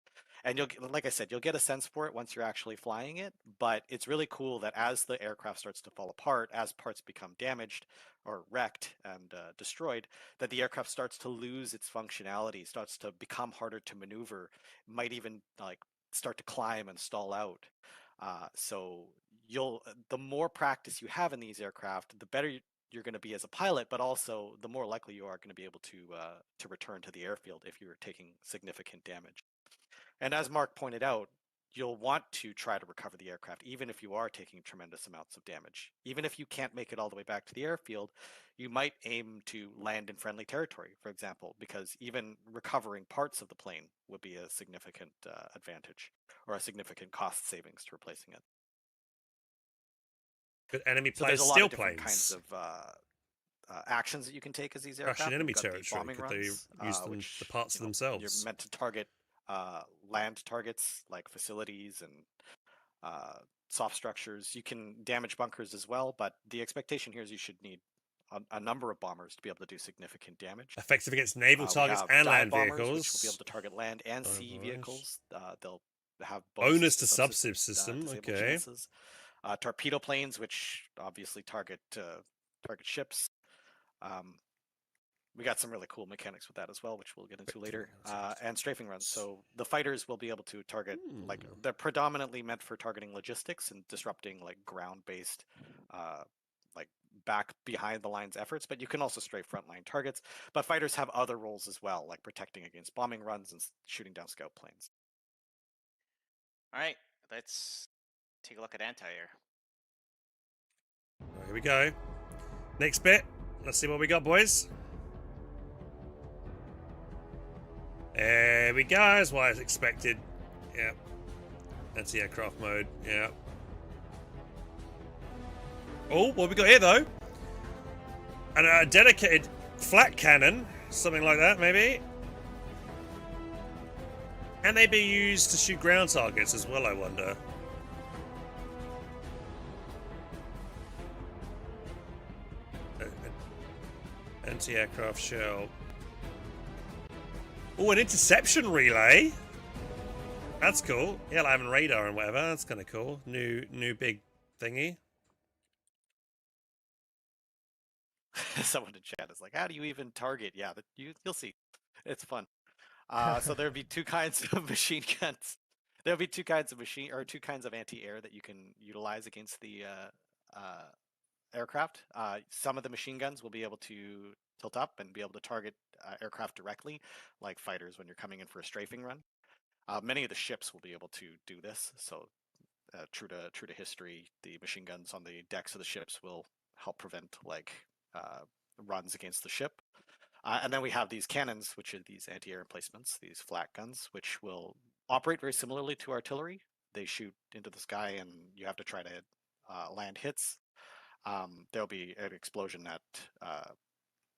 And like I said, you'll get a sense for it once you're actually flying it, but it's really cool that as the aircraft starts to fall apart, as parts become damaged or wrecked and destroyed, that the aircraft starts to lose its functionality, starts to become harder to maneuver, might even like start to climb and stall out. So the more practice you have in these aircraft, the better you're going to be as a pilot, but also the more likely you are going to be able to return to the airfield if you're taking significant damage. And as Mark pointed out, you'll want to try to recover the aircraft, even if you are taking tremendous amounts of damage. Even if you can't make it all the way back to the airfield, you might aim to land in friendly territory, for example, because even recovering parts of the plane would be a significant advantage or a significant cost savings to replacing it. But enemy So planes there's a lot steal of different kinds planes. of actions that you can take as these Crashing aircraft. enemy We've got the territory. bombing Could they runs, use them, which the parts of you're themselves? meant to target land targets like facilities and soft structures. You can damage bunkers as well, but the expectation here is you should need a number of bombers to be able to do significant damage. Effective against naval We targets have and dive land bombers, vehicles. which will be able to target land and sea Nice. vehicles. They'll have Bonus to subsystem system. disable Okay. chances. Torpedo planes, which obviously target ships. We got some really cool mechanics with that as well, which we'll get into later. And strafing runs. So the fighters will be able to target, like, they're predominantly meant for targeting logistics and disrupting like ground-based, like back behind the lines efforts, but you can also strafe frontline targets. But fighters have other roles as well, like protecting against bombing runs and shooting down scout planes. All right, let's take a look at anti-air. Here we go. Next bit. Let's see what we got, boys. There we go, as what I expected. Yep. Anti-aircraft mode, yeah. Oh, what we got here, though? And a dedicated flat cannon. Something like that, maybe. And they be used to shoot ground targets as well, I wonder. Anti-aircraft shell. Oh, an interception relay. That's cool. Yeah, like having radar and whatever. That's kind of cool. New big thingy. Someone in chat is like, "How do you even target?" Yeah, you'll see. It's fun. So there'll be two kinds of machine guns. There'll be two kinds of anti-air that you can utilize against the aircraft. Some of the machine guns will be able to tilt up and be able to target aircraft directly, like fighters when you're coming in for a strafing run. Many of the ships will be able to do this. So true to history, the machine guns on the decks of the ships will help prevent like runs against the ship. And then we have these cannons, which are these anti-air emplacements, these flat guns, which will operate very similarly to artillery. They shoot into the sky, and you have to try to land hits. There'll be an explosion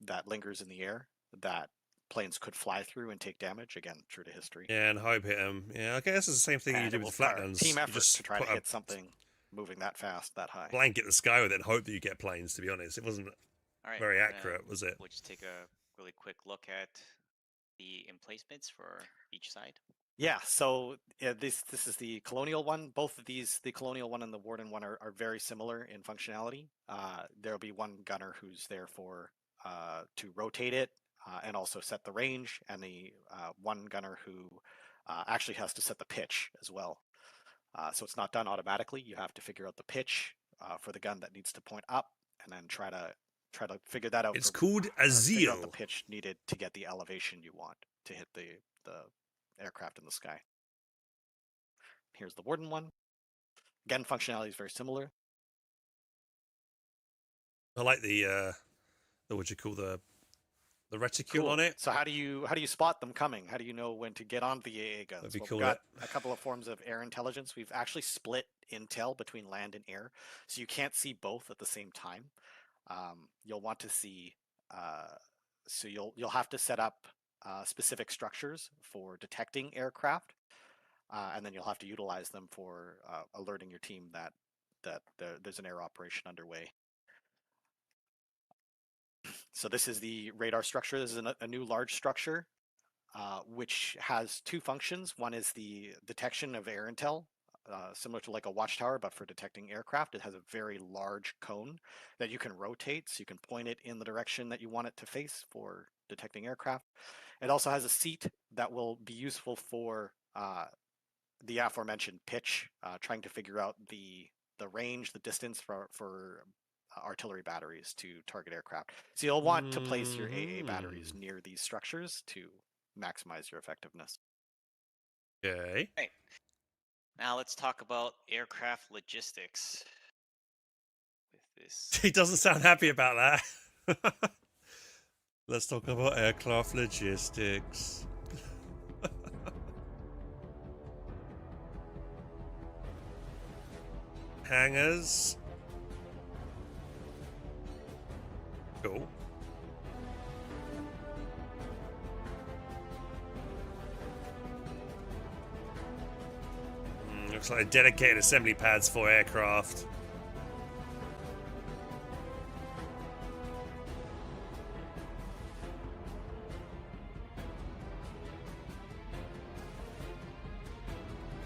that lingers in the air that planes could fly through and take damage. Again, true to history. Yeah, and hope hit them. Yeah, I guess it's the same thing And you do it with will flat require guns. team You effort just to try put to a hit something moving that fast, that high. blanket the sky with it and hope that you get planes, to be honest. It wasn't All right, very accurate, was it? We'll just take a really quick look at the emplacements for each side. Yeah, so this is the Colonial one. Both of these, the Colonial one and the Warden one, are very similar in functionality. There'll be one gunner who's there for to rotate it and also set the range, and the one gunner who actually has to set the pitch as well. So it's not done automatically. You have to figure out the pitch for the gun that needs to point up, and then try to figure that out. It's called a figure out the zeal. pitch needed to get the elevation you want to hit the aircraft in the sky. Here's the Warden one. Again, functionality is very similar. I like the what you call the reticule Cool. on it. So how do you spot them coming? How do you know when to get on the AA guns? That'd be Well, cool, we've got a couple of forms of air intelligence. We've actually split intel between land and air, so you can't see both at the same time. You'll want to see. So you'll have to set up specific structures for detecting aircraft, and then you'll have to utilize them for alerting your team that there's an air operation underway. So this is the radar structure. This is a new large structure, which has two functions. One is the detection of air intel, similar to like a watchtower, but for detecting aircraft. It has a very large cone that you can rotate, so you can point it in the direction that you want it to face for detecting aircraft. It also has a seat that will be useful for the aforementioned pitch, trying to figure out the range, the distance for artillery batteries to target aircraft. So you'll want to place your AA batteries near these structures to maximize your effectiveness. Okay. Right. Now let's talk about aircraft logistics. With this. He doesn't sound happy about that. Let's talk about aircraft logistics. Hangars. Cool. Looks like dedicated assembly pads for aircraft.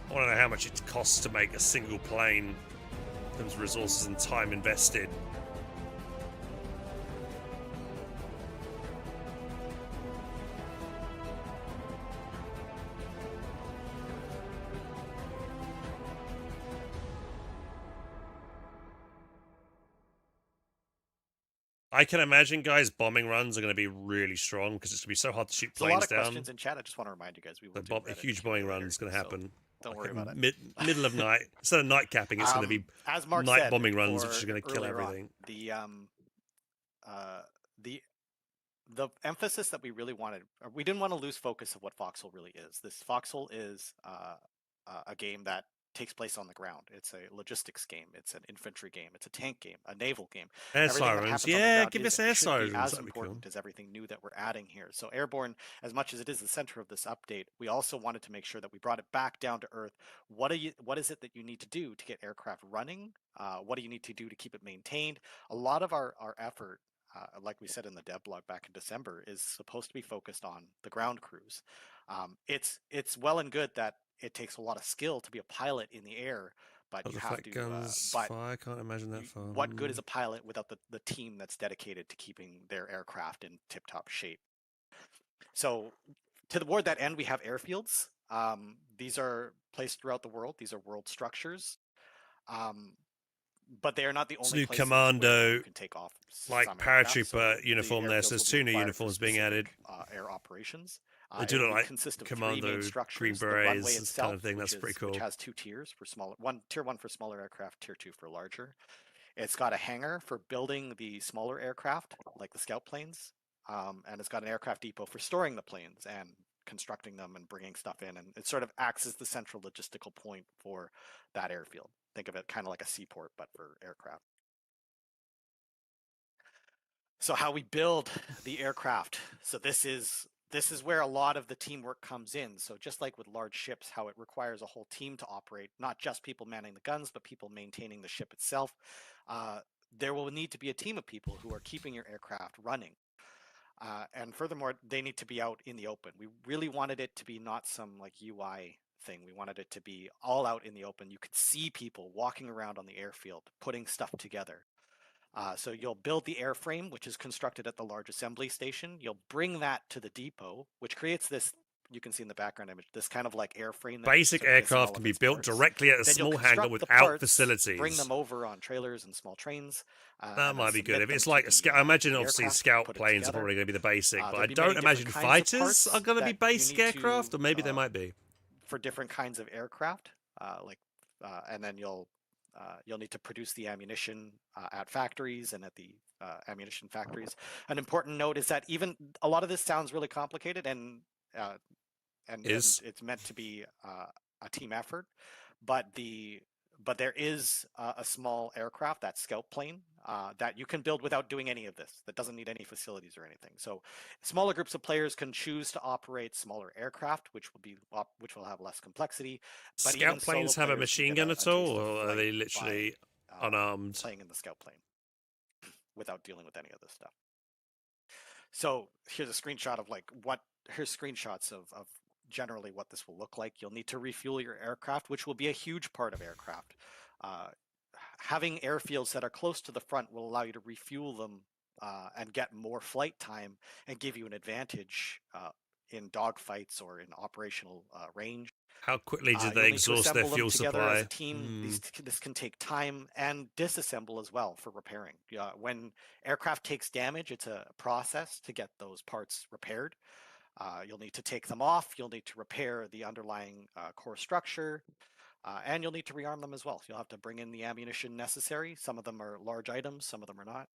I want to know how much it costs to make a single plane in terms of resources and time invested. I can imagine, guys, bombing runs are going to be really strong because it's going to be so hard to shoot There's a lot planes of down. questions in chat. I just want to remind you guys, we will The do a huge bombing run is going to happen. Don't Like worry about it. Middle of night. Instead of night capping, it's going to be as Mark night said bombing runs, which is going to kill earlier on, everything. The emphasis that we really wanted, we didn't want to lose focus of what Foxhole really is. This Foxhole is a game that takes place on the ground. It's a logistics game. It's an infantry game. It's a tank game. A naval game. Air Everything that sirens, happens on the yeah, ground give is- us air should be sirens. as That'd be cool. important as everything new that we're adding here. So Airborne, as much as it is the center of this update, we also wanted to make sure that we brought it back down to earth. What is it that you need to do to get aircraft running? What do you need to do to keep it maintained? A lot of our effort, like we said in the dev blog back in December, is supposed to be focused on the ground crews. It's well and good that it takes a lot of skill to be a pilot in the air, but you have to. Guns But fire, I can't imagine that far. what good is a pilot without the team that's dedicated to keeping their aircraft in tip-top shape? So, toward that end, we have airfields. These are placed throughout the world. These are world structures. But they are not the only new places commando, where you can take off like some aircraft. paratrooper So uniform the there, airfields so there's will be 2 new required for uniforms being added. specific, air operations. They do It'll look be like consist of 3 commando, main green structures. The berets, runway this itself, kind of thing. That's pretty cool. which has 2 tiers for smaller, tier 1 for smaller aircraft, tier 2 for larger. It's got a hangar for building the smaller aircraft, like the scout planes, and it's got an aircraft depot for storing the planes and constructing them and bringing stuff in. And it sort of acts as the central logistical point for that airfield. Think of it kind of like a seaport, but for aircraft. So how we build the aircraft. So this is where a lot of the teamwork comes in. So just like with large ships, how it requires a whole team to operate, not just people manning the guns, but people maintaining the ship itself. There will need to be a team of people who are keeping your aircraft running. And furthermore, they need to be out in the open. We really wanted it to be not some like UI thing. We wanted it to be all out in the open. You could see people walking around on the airfield, putting stuff together. So you'll build the airframe, which is constructed at the large assembly station. You'll bring that to the depot, which creates this, you can see in the background image, this kind of like airframe. Basic aircraft can be built directly at a small hangar without facilities. Bring them over on trailers and small trains. That might be good. If it's like a scout, I imagine obviously scout planes are probably going to be the basic, but I don't imagine fighters are going to be basic aircraft, or maybe they might be. For different kinds of aircraft, and then you'll need to produce the ammunition at factories and at the ammunition factories. An important note is that even a lot of this sounds really complicated, and it's meant to be a team effort, but there is a small aircraft, that scout plane, that you can build without doing any of this. That doesn't need any facilities or anything. So smaller groups of players can choose to operate smaller aircraft, which will have less complexity. But scout planes have a machine gun at all, or are they literally unarmed? Playing in the scout plane without dealing with any of this stuff. So here's a screenshot of here's screenshots of generally what this will look like. You'll need to refuel your aircraft, which will be a huge part of aircraft. Having airfields that are close to the front will allow you to refuel them and get more flight time and give you an advantage in dogfights or in operational range. How quickly do they exhaust their fuel supply? As a team, this can take time, and disassemble as well for repairing. When aircraft takes damage, it's a process to get those parts repaired. You'll need to take them off. You'll need to repair the underlying core structure, and you'll need to rearm them as well. You'll have to bring in the ammunition necessary. Some of them are large items, some of them are not.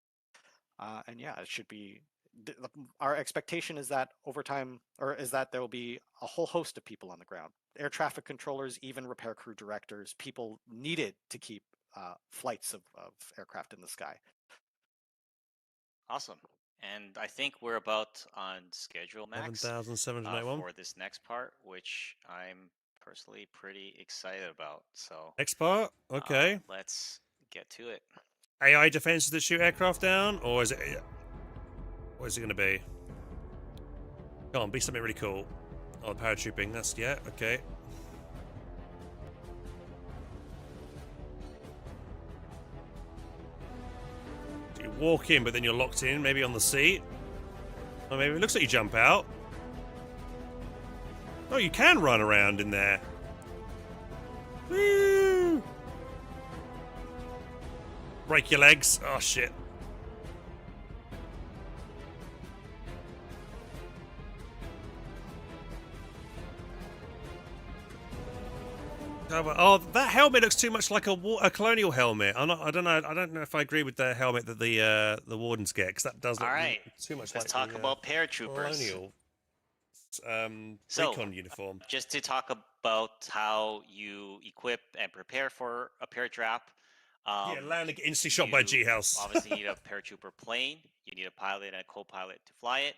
And yeah, it should be. Our expectation is that over time, or is that there will be a whole host of people on the ground. Air traffic controllers, even repair crew directors, people needed to keep flights of aircraft in the sky. Awesome. And I think we're about on schedule, Max, 11,781. for this next part, which I'm personally pretty excited about. So Next part? Okay. let's get to it. AI defenses that shoot aircraft down? Or is it... What is it going to be? Come on, be something really cool. Oh, paratrooping. That's... Yeah, okay. You walk in, but then you're locked in, maybe on the seat. Or maybe it looks like you jump out. Oh, you can run around in there. Woo! Break your legs. Oh, shit. Oh, that helmet looks too much like a colonial helmet. I don't know if I agree with the helmet that the wardens get, because that does look All right, too much let's like talk about paratroopers. colonial So, recon uniform. Just to talk about how you equip and prepare for a paratrap. Yeah, landing instantly shot by G-House. Obviously need a paratrooper plane. You need a pilot and a co-pilot to fly it.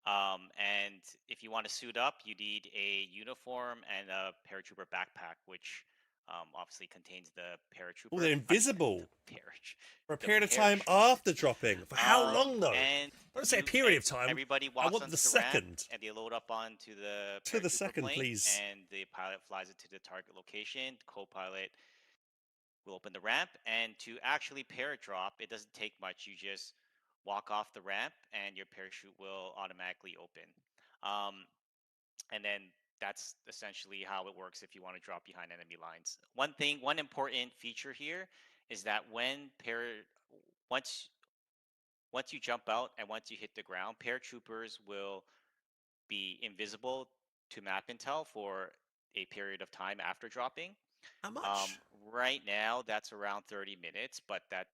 And if you want to suit up, you need a uniform and a paratrooper backpack, which obviously contains the paratrooper. Oh, they're invisible for a period of time parachute. after dropping. For how long, though? And Don't say a period of time. Everybody I walks want onto the ramp, second. and they load up onto the To the paratrooper second, plane, please. And the pilot flies it to the target location. The co-pilot will open the ramp, and to actually paradrop, it doesn't take much. You just walk off the ramp, and your parachute will automatically open. And then that's essentially how it works if you want to drop behind enemy lines. One important feature here is that once you jump out and once you hit the ground, paratroopers will be invisible to map intel for a period of time after dropping. How much? Right now, that's around 30 minutes, but that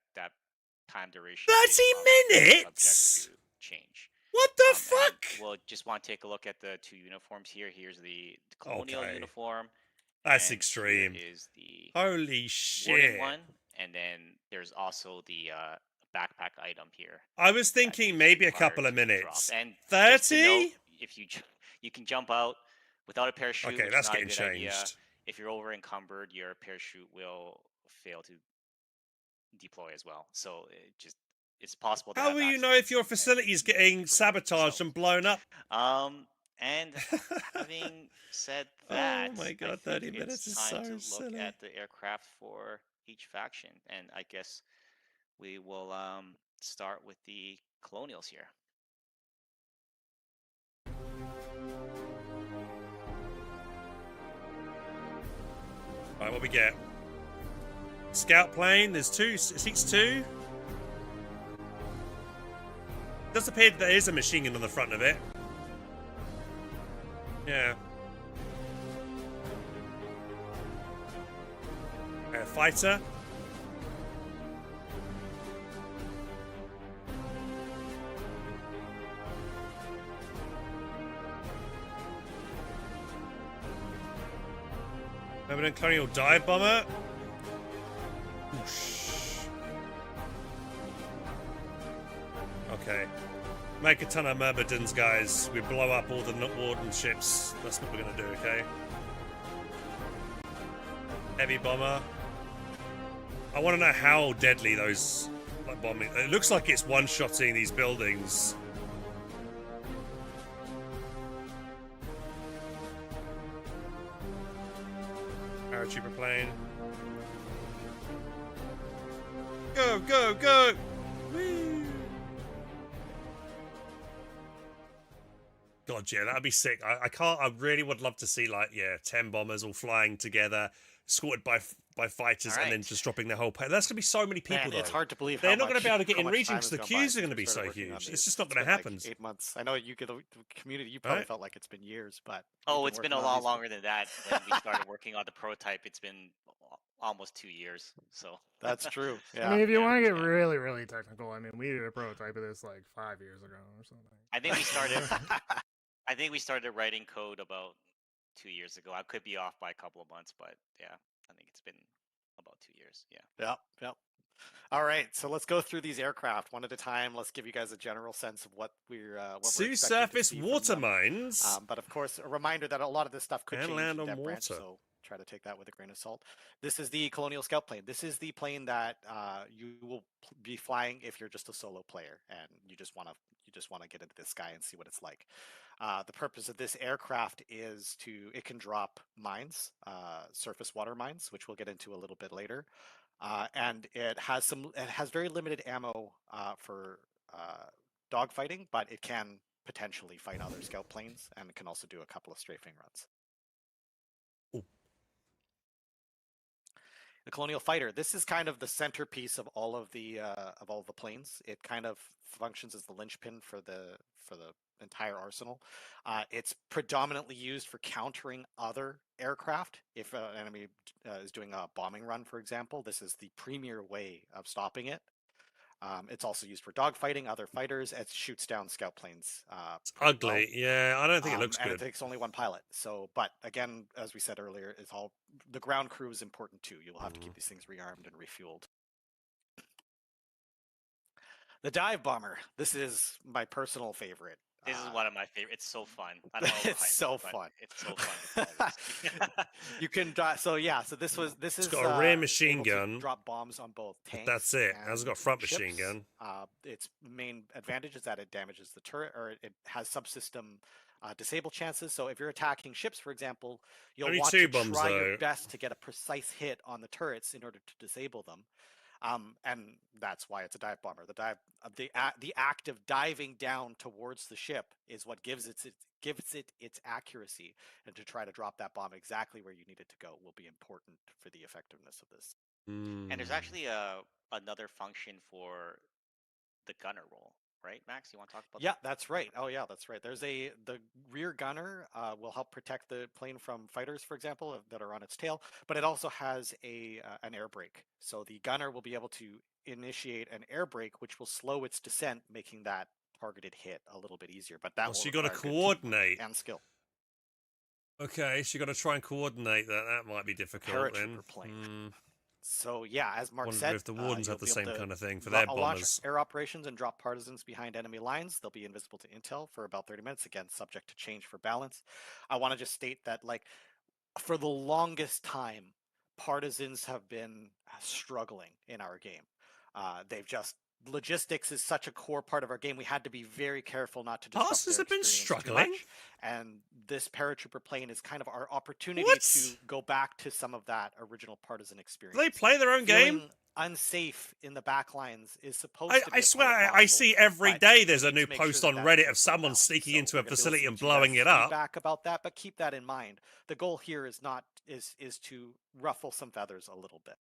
time duration 30 minutes? subject to change. What the fuck? We'll just want to take a look at the two uniforms here. Here's the colonial uniform. That's and extreme. Here is the Holy warning shit. one, and then there's also the backpack item here. I was thinking maybe a couple of minutes. 30? If you can jump out without a parachute. Okay, which that's is not a getting good idea. changed. If you're over encumbered, your parachute will fail to deploy as well. So it's possible. How will you know if your facility is getting sabotaged and blown up? And having said that, oh my god, I 30 think minutes is it's time so to look silly. at the aircraft for each faction, and I guess we will start with the colonials here. Right, what we get? Scout plane, there's two, seats two. It does appear that there is a machine gun on the front of it. Yeah. Fighter. Permanent colonial dive bomber. Whoosh. Okay. Make a ton of Myrmidons, guys. We blow up all the Warden ships. That's what we're gonna do, okay? Heavy bomber. I want to know how deadly those bombing. It looks like it's one-shotting these buildings. Paratrooper plane. Go, go, go! Whee! God, yeah, that'd be sick. I can't. I really would love to see 10 bombers all flying together, escorted by by fighters and then Alright. just dropping their whole pay. That's going to be so many people, Man, though. it's hard to believe They're how not going to much- be able to get how in much region time because has the gone by queues are since going to we be so started working on huge. these. It's just not going to been, like, happen. 8 months. I know you get the community. You probably Right? felt like it's been years, but Oh, we've it's been a working on lot these for- longer than that. When we started working on the prototype, it's been almost 2 years. So That's true. Yeah. I mean, if you Yeah, want to get yeah. really, really technical, I mean, we did a prototype of this like 5 years ago or something. I think we started. I think we started writing code about 2 years ago. I could be off by a couple of months, but yeah, I think it's been about 2 years. Yeah. Yep. All right, so let's go through these aircraft one at a time. Let's give you guys a general sense of what we're Two expecting to surface see from water them. mines. But of course, a reminder that a lot of this stuff could And change land in on Dev Branch, water. so try to take that with a grain of salt. This is the Colonial Scout plane. This is the plane that you will be flying if you're just a solo player and you just want to get into the sky and see what it's like. The purpose of this aircraft is it can drop mines, surface water mines, which we'll get into a little bit later. And it has very limited ammo for dogfighting, but it can potentially fight other scout planes, and it can also do a couple of strafing runs. Ooh. The Colonial Fighter. This is kind of the centerpiece of all of the planes. It kind of functions as the linchpin for the entire arsenal. It's predominantly used for countering other aircraft. If an enemy is doing a bombing run, for example, this is the premier way of stopping it. It's also used for dogfighting other fighters. It shoots down scout planes. It's ugly. well. Yeah, I don't think it looks And good. it takes only one pilot. So, but again, as we said earlier, it's all the ground crew is important too. You'll have to keep these things rearmed and refueled. The dive bomber. This is my personal favorite. This is one of my favorite. It's so fun. I don't know It's so fun. It's so fun. to fly this. You can drive. So yeah. So this It's is got a rear machine able to gun. drop bombs on both tanks. That's it. It hasn't got a and front machine ships. gun. Its main advantage is that it damages the turret, or it has subsystem disable chances. So if you're attacking ships, for example, you'll Only want 2 to bombs, try though. your best to get a precise hit on the turrets in order to disable them. And that's why it's a dive bomber. The act of diving down towards the ship is what gives it its accuracy, and to try to drop that bomb exactly where you need it to go will be important for the effectiveness of this. And there's actually another function for the gunner role, right, Max? You want to talk about Yeah, that? that's right. Oh, yeah, that's right. The rear gunner will help protect the plane from fighters, for example, that are on its tail. But it also has an air brake, so the gunner will be able to initiate an air brake, which will slow its descent, making that targeted hit a little bit easier. But that will So you got to require good teamwork coordinate. and skill. Okay, so you got to try and coordinate that. That might be difficult then. Paratrooper plane. So yeah, as Mark Wonder said, if the Wardens you'll have the be able same to kind of thing for their launch bombers. air operations and drop partisans behind enemy lines. They'll be invisible to intel for about 30 minutes. Again, subject to change for balance. I want to just state that, like, for the longest time, partisans have been struggling in our game. Logistics is such a core part of our game. We had to be very careful not to disrupt Partisans their have been experience too struggling? much. And this paratrooper plane is kind of our opportunity What? to go back to some of that original partisan experience. Do they play their own game? Feeling unsafe in the back lines is supposed to be I a swear, part of I Foxhole, see every but day you there's a need new to make post sure on that Reddit that's of someone balanced. sneaking So into we're a gonna be facility listening and to you blowing guys' it up. feedback about that, but keep that in mind. The goal here is to ruffle some feathers a little bit.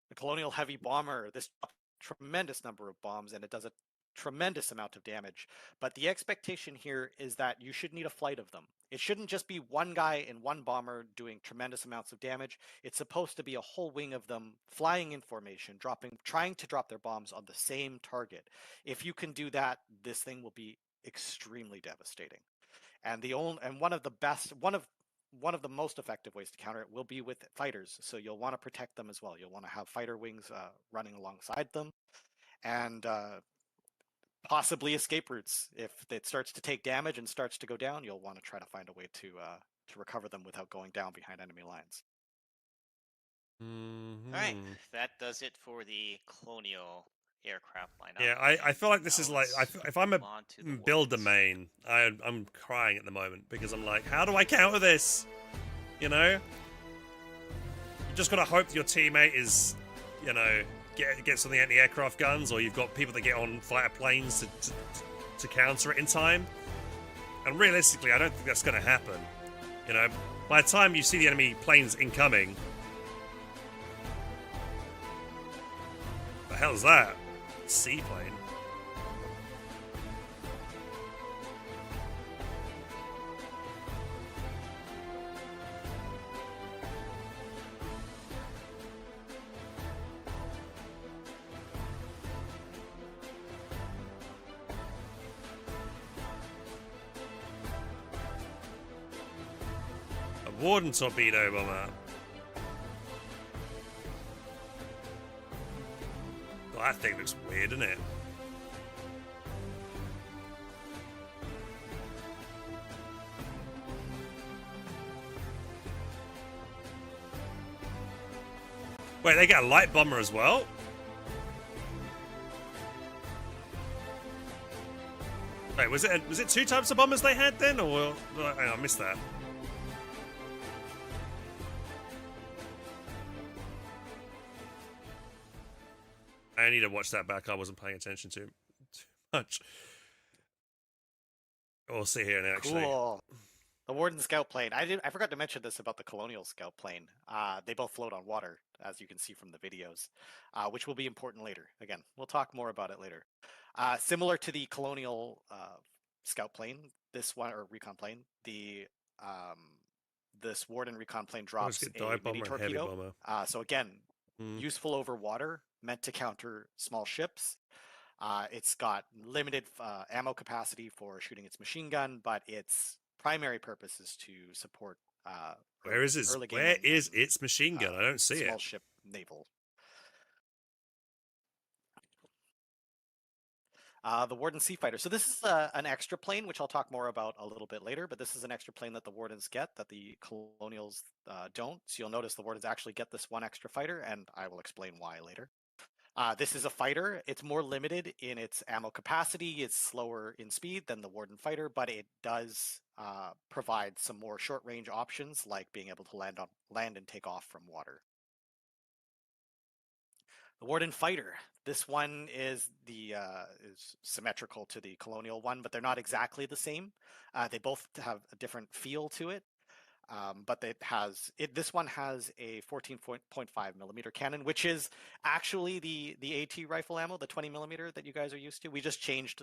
The Colonial Heavy Bomber, this tremendous number of bombs, and it does a tremendous amount of damage. But the expectation here is that you should need a flight of them. It shouldn't just be one guy in one bomber doing tremendous amounts of damage. It's supposed to be a whole wing of them flying in formation, trying to drop their bombs on the same target. If you can do that, this thing will be extremely devastating. And one of the most effective ways to counter it will be with fighters. So you'll want to protect them as well. You'll want to have fighter wings running alongside them, and possibly escape routes. If it starts to take damage and starts to go down, you'll want to try to find a way to recover them without going down behind enemy lines. Mm-hmm. All right, that does it for the Colonial aircraft lineup. Yeah, I feel like this Now is like let's if I'm a move on to the builder Wardens. main, I'm crying at the moment because I'm like, how do I counter this? You know, you just gotta hope your teammate is, you know, gets on the anti-aircraft guns, or you've got people that get on fighter planes to counter it in time. And realistically, I don't think that's gonna happen. You know, by the time you see the enemy planes incoming, the hell is that? Seaplane. A Warden torpedo bomber. Well, that thing looks weird, doesn't it? Wait, they got a light bomber as well? Wait, was it two types of bombers they had then, or hang on, I missed that. I need to watch that back. I wasn't paying attention too much. We'll see here now, actually. Cool. The Warden scout plane. I forgot to mention this about the Colonial scout plane. They both float on water, as you can see from the videos, which will be important later. Again, we'll talk more about it later. Similar to the Colonial scout plane, this one, or recon plane, this Warden recon plane drops a mini torpedo. So again, useful over water, meant to counter small ships. It's got limited ammo capacity for shooting its machine gun, but its primary purpose is to support where is its machine gun? I don't see small it. Ship naval. The Warden Seafighter. So this is an extra plane, which I'll talk more about a little bit later, but this is an extra plane that the Wardens get that the Colonials don't. So you'll notice the Wardens actually get this one extra fighter, and I will explain why later. This is a fighter. It's more limited in its ammo capacity. It's slower in speed than the Warden fighter, but it does provide some more short-range options, like being able to land and take off from water. The Warden fighter. This one is is symmetrical to the Colonial one, but they're not exactly the same. They both have a different feel to it. But this one has a 14.5 millimeter cannon, which is actually the AT rifle ammo, the 20 millimeter that you guys are used to. We just changed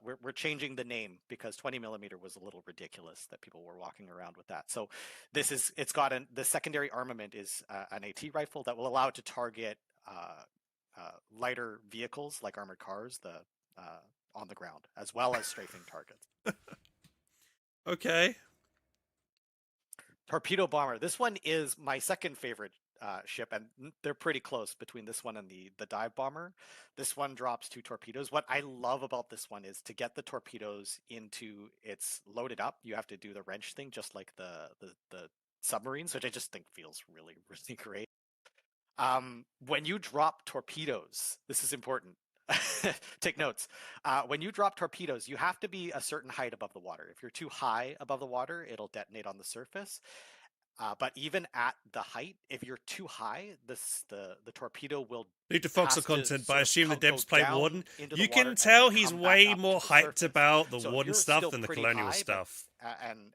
we're changing the name because 20 millimeter was a little ridiculous that people were walking around with that. So it's got the secondary armament is an AT rifle that will allow it to target lighter vehicles like armored cars, on the ground, as well as strafing targets. Okay. Torpedo bomber. This one is my second favorite ship, and they're pretty close between this one and the dive bomber. This one drops 2 torpedoes. What I love about this one is to get the torpedoes into it's loaded up. You have to do the wrench thing, just like the submarines, which I just think feels really, really great. When you drop torpedoes, this is important. Take notes. When you drop torpedoes, you have to be a certain height above the water. If you're too high above the water, it'll detonate on the surface. But even at the height, if you're too high, the torpedo will Need to Foxhole content, but I assume the Debs go play down Warden. into the You water can and tell then he's come back way up more to the hyped surface. about the So if Warden you're stuff still than the pretty Colonial high, but- stuff.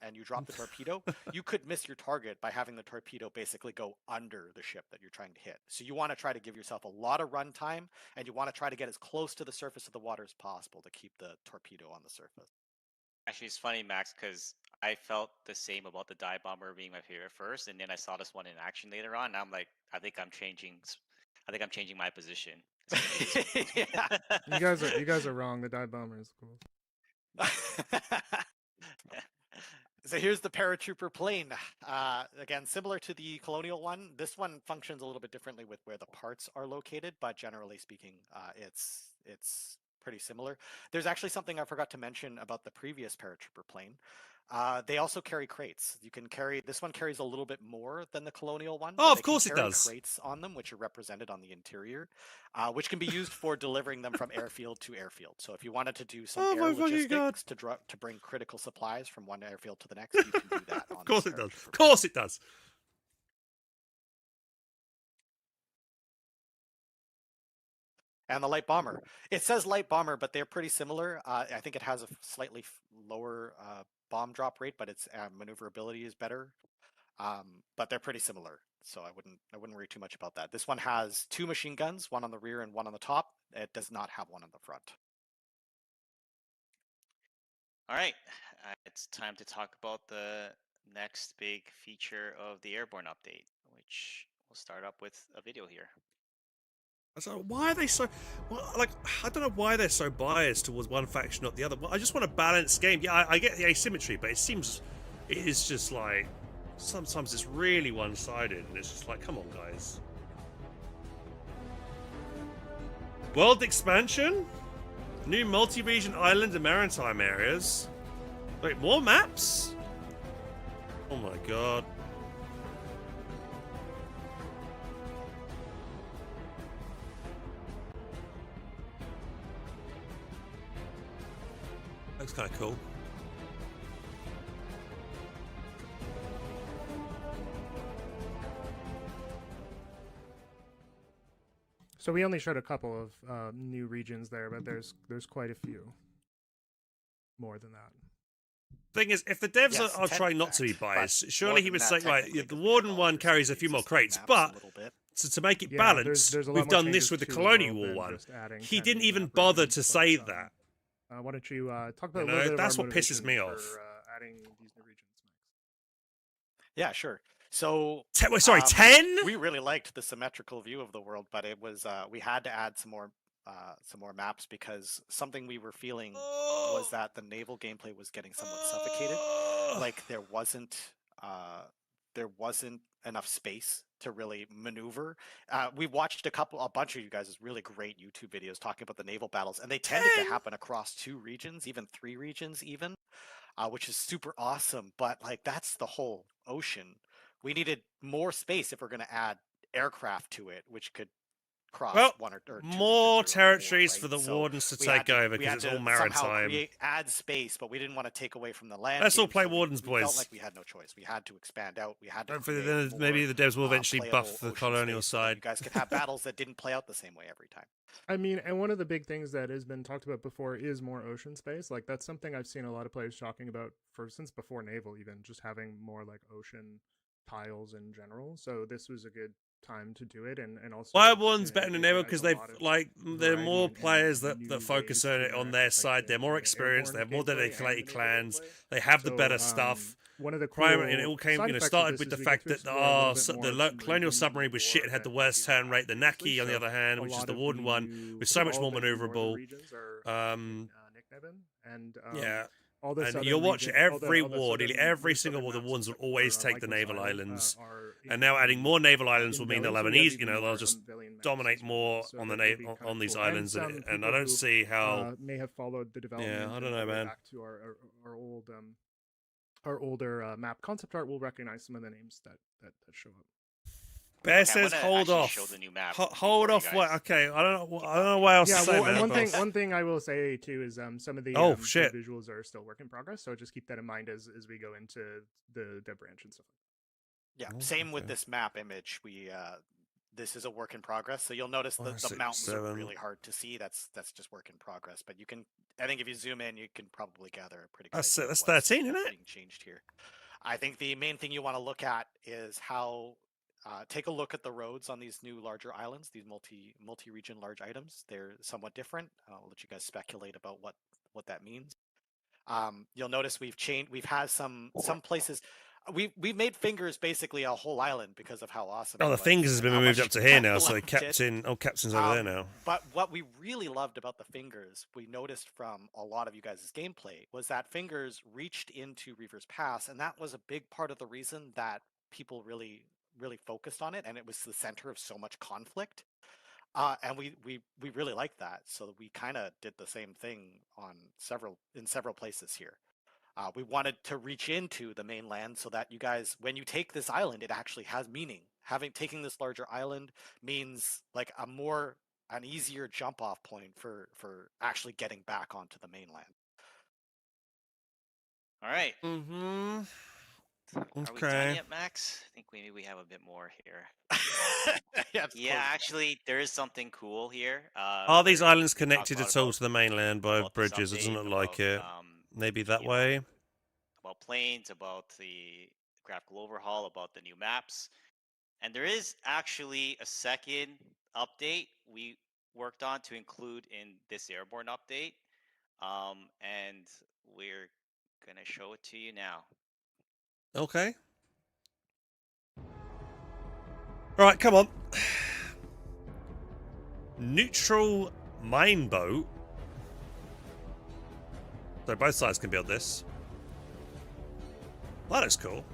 and you drop the torpedo, you could miss your target by having the torpedo basically go under the ship that you're trying to hit. So you want to try to give yourself a lot of run time, and you want to try to get as close to the surface of the water as possible to keep the torpedo on the surface. Actually, it's funny, Max, because I felt the same about the dive bomber being my favorite first, and then I saw this one in action later on. And I'm like, I think I'm changing my position. Yeah. You guys are wrong. The dive bomber is cool. So here's the Paratrooper plane. Again, similar to the Colonial one, this one functions a little bit differently with where the parts are located, but generally speaking, it's pretty similar. There's actually something I forgot to mention about the previous Paratrooper plane. They also carry crates. This one carries a little bit more than the Colonial one. Oh, but of they can course it carry does. Crates on them, which are represented on the interior, which can be used for delivering them from airfield to airfield. So if you wanted to do some Oh air my fucking God. logistics to bring critical supplies from one airfield to the next, you can do that. Of course it does. Of course it does. And the light bomber. It says light bomber, but they're pretty similar. I think it has a slightly lower bomb drop rate, but its maneuverability is better. but they're pretty similar. So I wouldn't worry too much about that. This one has 2 machine guns, one on the rear and one on the top. It does not have one on the front. All right, it's time to talk about the next big feature of the Airborne update, which we'll start up with a video here. So why are they so? Well, like, I don't know why they're so biased towards one faction, not the other. Well, I just want a balanced game. Yeah, I get the asymmetry, but it is just like sometimes it's really one-sided, and it's just like, come on, guys. World expansion, new multi-region island and maritime areas. Wait, more maps? Oh my god. Looks kind of cool. So we only showed a couple of new regions there, but there's quite a few more than that. Thing is, if the devs Yes, are 10 trying not to be fact, but biased, surely more he than would that, say, right, technically, the 'cause Warden all one just carries a few more uses the crates, maps a but little bit. to make it Yeah, balanced, there's a lot we've more done changes this with the to Colonial world War than one. just adding He 10 didn't new even map bother regions, to but, say that. Why don't you talk about You a know, little bit of that's our what pisses me motivation off. for adding these new regions, Max? Yeah, sure. So Sorry, 10? we really liked the symmetrical view of the world, but it was we had to add some more maps because something we were feeling was that the naval gameplay was getting somewhat suffocated. Like there wasn't enough space to really maneuver. We watched a bunch of you guys' really great YouTube videos talking about the naval battles, and they tended to happen across 2 regions, even 3 regions, even, which is super awesome. But like that's the whole ocean. We needed more space if we're going to add aircraft to it, which could cross Well, 1 or 2 more regions or territories right? for the So Wardens to we take had to, over we because had it's all to somehow maritime. add space, but we didn't want to take away from the land. Let's all game, play so Wardens, we felt boys. like we had no choice. We had to expand out. We had to Hopefully, create then maybe more, the devs will eventually playable buff the ocean Colonial space so that side. you guys could have battles that didn't play out the same way every time. I mean, and one of the big things that has been talked about before is more ocean space. Like that's something I've seen a lot of players talking about since before Naval, even just having more like ocean tiles in general. So this was a good time to do it, and also Why are Wardens better than it Naval? adds Because a they've lot of like there are variety more and players new that focus ways on to it on interact their with, side. They're more the experienced. They have more Airborne gameplay and dedicated the clans. naval gameplay. They have the So, better stuff. One of the Primary, and it cool all came, side you know, effects of started this with is the we fact get that to explore a little bit more the some Colonial regions in Submarine the was war shit. It had the that worst maybe turn not rate. The previously. Naki, on the So other hand, a which is lot the of Warden one, new- was I so think much all more the new northern maneuverable. regions are in Nick Niven, and Yeah. all the And southern you'll watch region- every all the war, nearly southern- every new single southern war, the maps ones will except for, always take the Lycos naval Island, islands. are And now adding more naval islands will in mean they'll have Villains, an and we have easy, you even know, they'll more, just Villain maps dominate as well, more so on the that'll be on kinda these cool. And islands, some and I people don't who, see how. may have followed the development. I don't and know, all the way man. Back to our old our older map concept art, will recognize some of the names that show up. Bear Okay, I'm says gonna hold actually off. show the new map Hold before you off. What? guys Okay, I don't know. keep I don't know what else Yeah, to say, well, man. and but- one thing I will say too is some of the Oh, the shit. visuals are still work in progress, so just keep that in mind as we go into the dev branch and stuff. Yeah, Oh, same with okay. this map image. We this is a work in progress, so you'll notice the 5, 6, mountains are 7. really hard to see. That's just work in progress. But you can, I think, if you zoom in, you can probably gather a pretty good That's idea of that's what's 13, isn't it? being changed here. I think the main thing you want to look at is how take a look at the roads on these new larger islands, these multi-region large items. They're somewhat different. I'll let you guys speculate about what that means. You'll notice we've had some places. We made Fingers basically a whole island because of how awesome. Oh, it the was fingers has and been how moved much up to here now, people so loved it. Captain's over there now. But what we really loved about the Fingers, we noticed from a lot of you guys' gameplay, was that Fingers reached into Reaver's Pass, and that was a big part of the reason that people really focused on it, and it was the center of so much conflict. And we really liked that, so we kind of did the same thing in several places here. We wanted to reach into the mainland so that you guys, when you take this island, it actually has meaning. Taking this larger island means like an easier jump off point for actually getting back onto the mainland. All right. Mm-hmm. Are we done yet, Max? I think maybe we have a bit more here. Yeah, actually, there is something cool here. Are these where islands we talk connected a lot at all about- to the mainland by about this bridges? It doesn't update, look like about, it. Maybe that you know, way. about planes, about the graphical overhaul, about the new maps. And there is actually a second update we worked on to include in this Airborne update. And we're going to show it to you now. Okay. All right, come on. Neutral mine boat. So both sides can build this. That looks cool.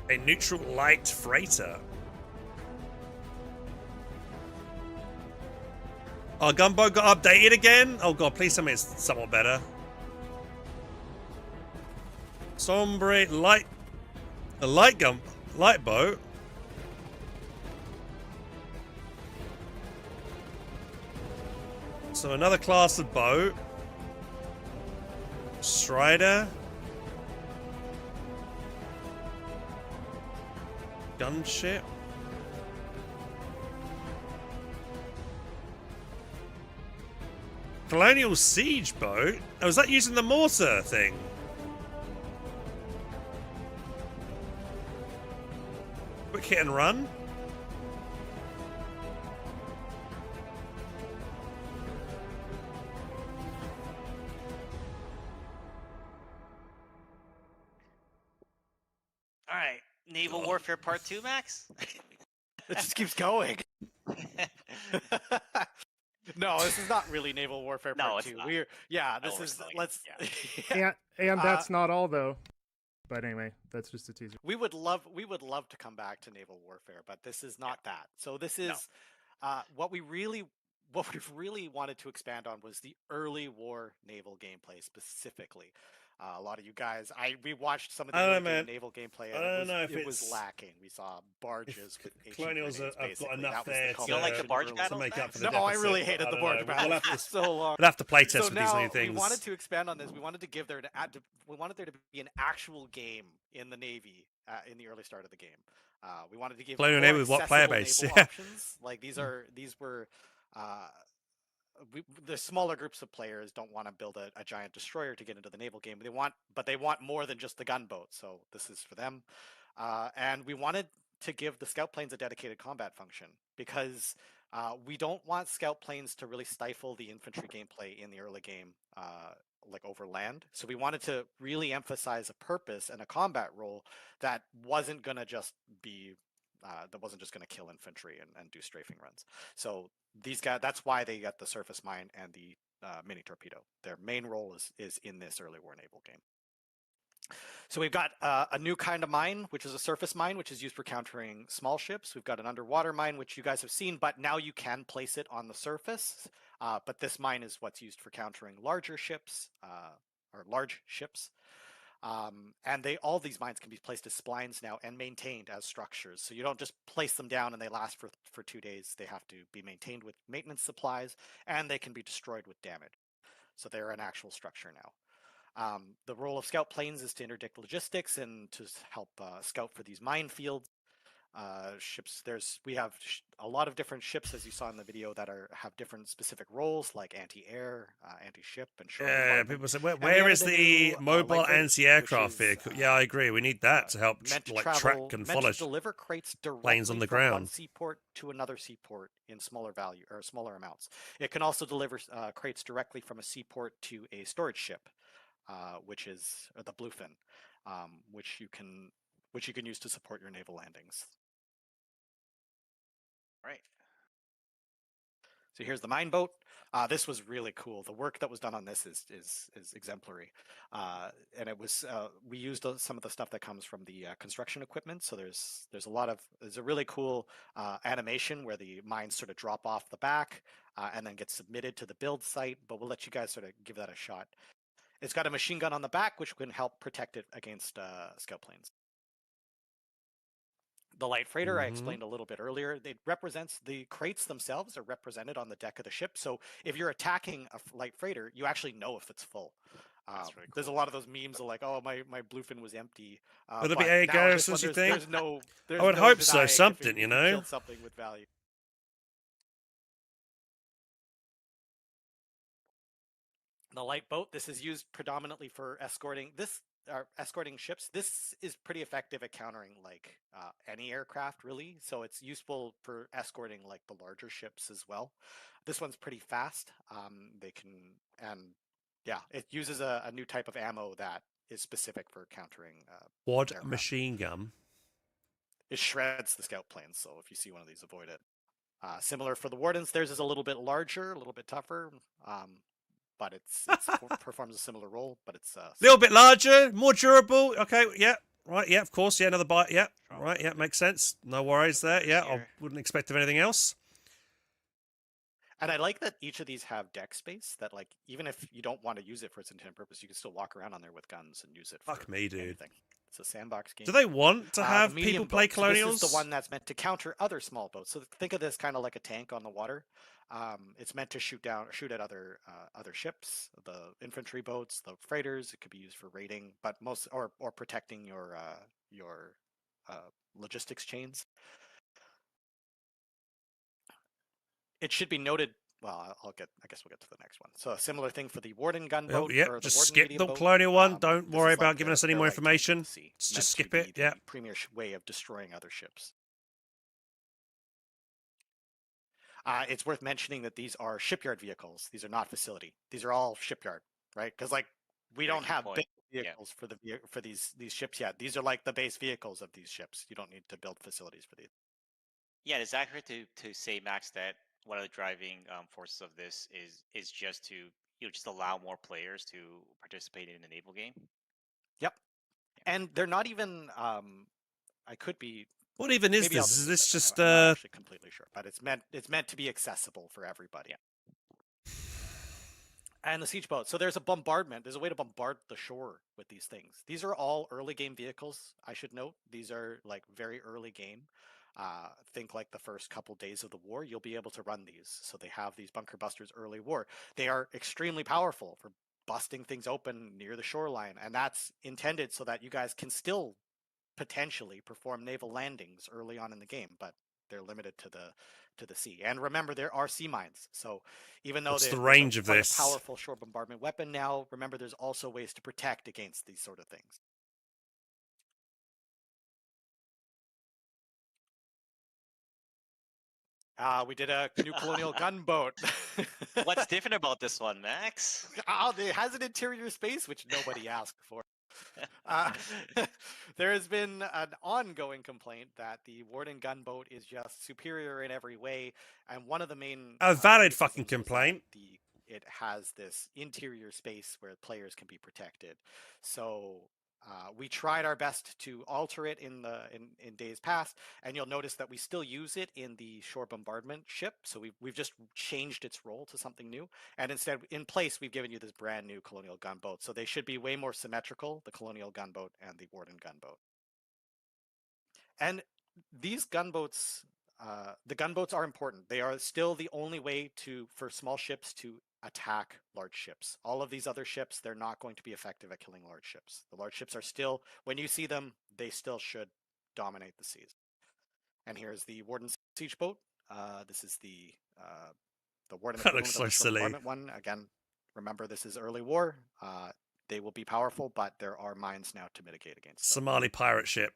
A neutral light freighter. Our gunboat got updated again? Oh god, please tell me it's somewhat better. Sombre light. A light boat. So another class of boat. Strider. Gunship. Colonial siege boat? Oh, is that using the mortar thing? Quick hit and run? All right, Naval Warfare Part 2, Max? It just keeps going. No, this is not really Naval Warfare No, Part it's 2. not. This is Overselling it, let's And that's not all though. But anyway, that's just a teaser. we would love to come back to Naval Warfare, but this is not that. So this is what we really wanted to expand on was the early war naval gameplay specifically. A lot of you guys, we watched some of the early game naval gameplay, and it was lacking. We saw barges with HE Colonials grenades, have got basically. enough That was the there You don't like the culmination barge early. battles, make up for the No, I deficit. really hated I the don't barge know. battles We'll have for to, so long. we'll have to play test So with these now new things. we wanted to expand on this. We wanted to give there to be an actual game in the Navy in the early start of the game. We wanted to give Colonial more Navy with what player accessible base? naval Yeah. options. Like these were. The smaller groups of players don't want to build a giant destroyer to get into the naval game. They want more than just the gunboat. So this is for them. And we wanted to give the scout planes a dedicated combat function because we don't want scout planes to really stifle the infantry gameplay in the early game, like over land. So we wanted to really emphasize a purpose and a combat role that wasn't going to just be going to kill infantry and do strafing runs. So these guys, that's why they got the surface mine and the mini torpedo. Their main role is in this early war naval game. So we've got a new kind of mine, which is a surface mine, which is used for countering small ships. We've got an underwater mine, which you guys have seen, but now you can place it on the surface. But this mine is what's used for countering larger ships, or large ships. And all these mines can be placed as splines now and maintained as structures. So you don't just place them down and they last for 2 days. They have to be maintained with maintenance supplies, and they can be destroyed with damage. So they're an actual structure now. The role of scout planes is to interdict logistics and to help scout for these minefields. Ships. We have a lot of different ships, as you saw in the video, that have different specific roles, like anti-air, anti-ship, and shore. Yeah, people say, where is the mobile anti-aircraft vehicle? Yeah, I agree. We need that to help track and follow meant to deliver crates planes on the from ground. one seaport to another seaport in smaller amounts. It can also deliver crates directly from a seaport to a storage ship, which is the bluefin, which you can use to support your naval landings. Right. So here's the mine boat. This was really cool. The work that was done on this is exemplary, and it was we used some of the stuff that comes from the construction equipment. So there's a really cool animation where the mines sort of drop off the back and then get submitted to the build site. But we'll let you guys sort of give that a shot. It's got a machine gun on the back, which can help protect it against scout planes. The light freighter I explained a little bit earlier. The crates themselves are represented on the deck of the ship. So if you're attacking a light freighter, you actually know if it's full. That's really cool. There's a lot of those memes of like, oh, my bluefin was empty. Will there be air garrisons, you think? There's I would no hope so, denying if something, you you know? killed something with value. the light boat. This is used predominantly for escorting ships. This is pretty effective at countering like any aircraft, really. So it's useful for escorting like the larger ships as well. This one's pretty fast. It uses a new type of ammo that is specific for countering. Quad aircraft. machine gun. It shreds the scout planes, so if you see one of these, avoid it. Similar for the Wardens, theirs is a little bit larger, a little bit tougher, but it performs a similar role, but it's A little bit larger, more durable. Okay, yeah, right, yeah, of course, yeah, another bite, yeah, right, yeah, makes sense. No worries there, yeah, I wouldn't expect of anything else. And I like that each of these have deck space that, like, even if you don't want to use it for its intended purpose, you can still walk around on there with guns and use it for Fuck me, dude. anything. It's a sandbox game. Do they want to have medium people play boat. So colonials? this is the one that's meant to counter other small boats. So think of this kind of like a tank on the water. It's meant to shoot at other ships, the infantry boats, the freighters. It could be used for raiding, but or protecting your logistics chains. It should be noted. Well, I guess we'll get to the next one. So a similar thing for the Warden gunboat. Yeah, or just Warden skip medium the boat. colonial one. Don't This worry is about like giving us any more their light tank information. at sea, Just meant skip to it. be Yeah. the premier way of destroying other ships. It's worth mentioning that these are shipyard vehicles. These are not facility. These are all shipyard, right? Because like we Very don't good have point. big vehicles for these ships yet. These are like the base vehicles of these ships. You don't need to build facilities for these. Yeah, it's accurate to say, Max, that one of the driving forces of this is just to just allow more players to participate in the naval game. Yep, and they're not even. I could be. What even is Maybe I'll this? Is this just I'm not actually completely sure, but it's meant to be accessible for everybody. Yeah. And the siege boat. So there's a bombardment. There's a way to bombard the shore with these things. These are all early game vehicles, I should note. These are like very early game. Think like the first couple days of the war, you'll be able to run these. So they have these bunker busters early war. They are extremely powerful for busting things open near the shoreline. And that's intended so that you guys can still potentially perform naval landings early on in the game, but they're limited to the sea. And remember, there are sea mines. So even though what's the there's range of quite this? a powerful shore bombardment weapon now, remember there's also ways to protect against these sort of things. We did a new colonial gunboat. What's different about this one, Max? It has an interior space, which nobody asked for. There has been an ongoing complaint that the Warden gunboat is just superior in every way, and one of the main A valid fucking criticisms was that complaint. It has this interior space where players can be protected. So we tried our best to alter it in days past, and you'll notice that we still use it in the shore bombardment ship. So we've just changed its role to something new, and instead, in place, we've given you this brand new colonial gunboat. So they should be way more symmetrical, the colonial gunboat and the Warden gunboat. And these gunboats, the gunboats are important. They are still the only way for small ships to attack large ships. All of these other ships, they're not going to be effective at killing large ships. The large ships are still, when you see them, they still should dominate the seas. And here's the Warden siege boat. This is the Warden That equivalent looks of the so shore silly. bombardment one. Again, remember this is early war. They will be powerful, but there are mines now to mitigate against them. Somali pirate ship.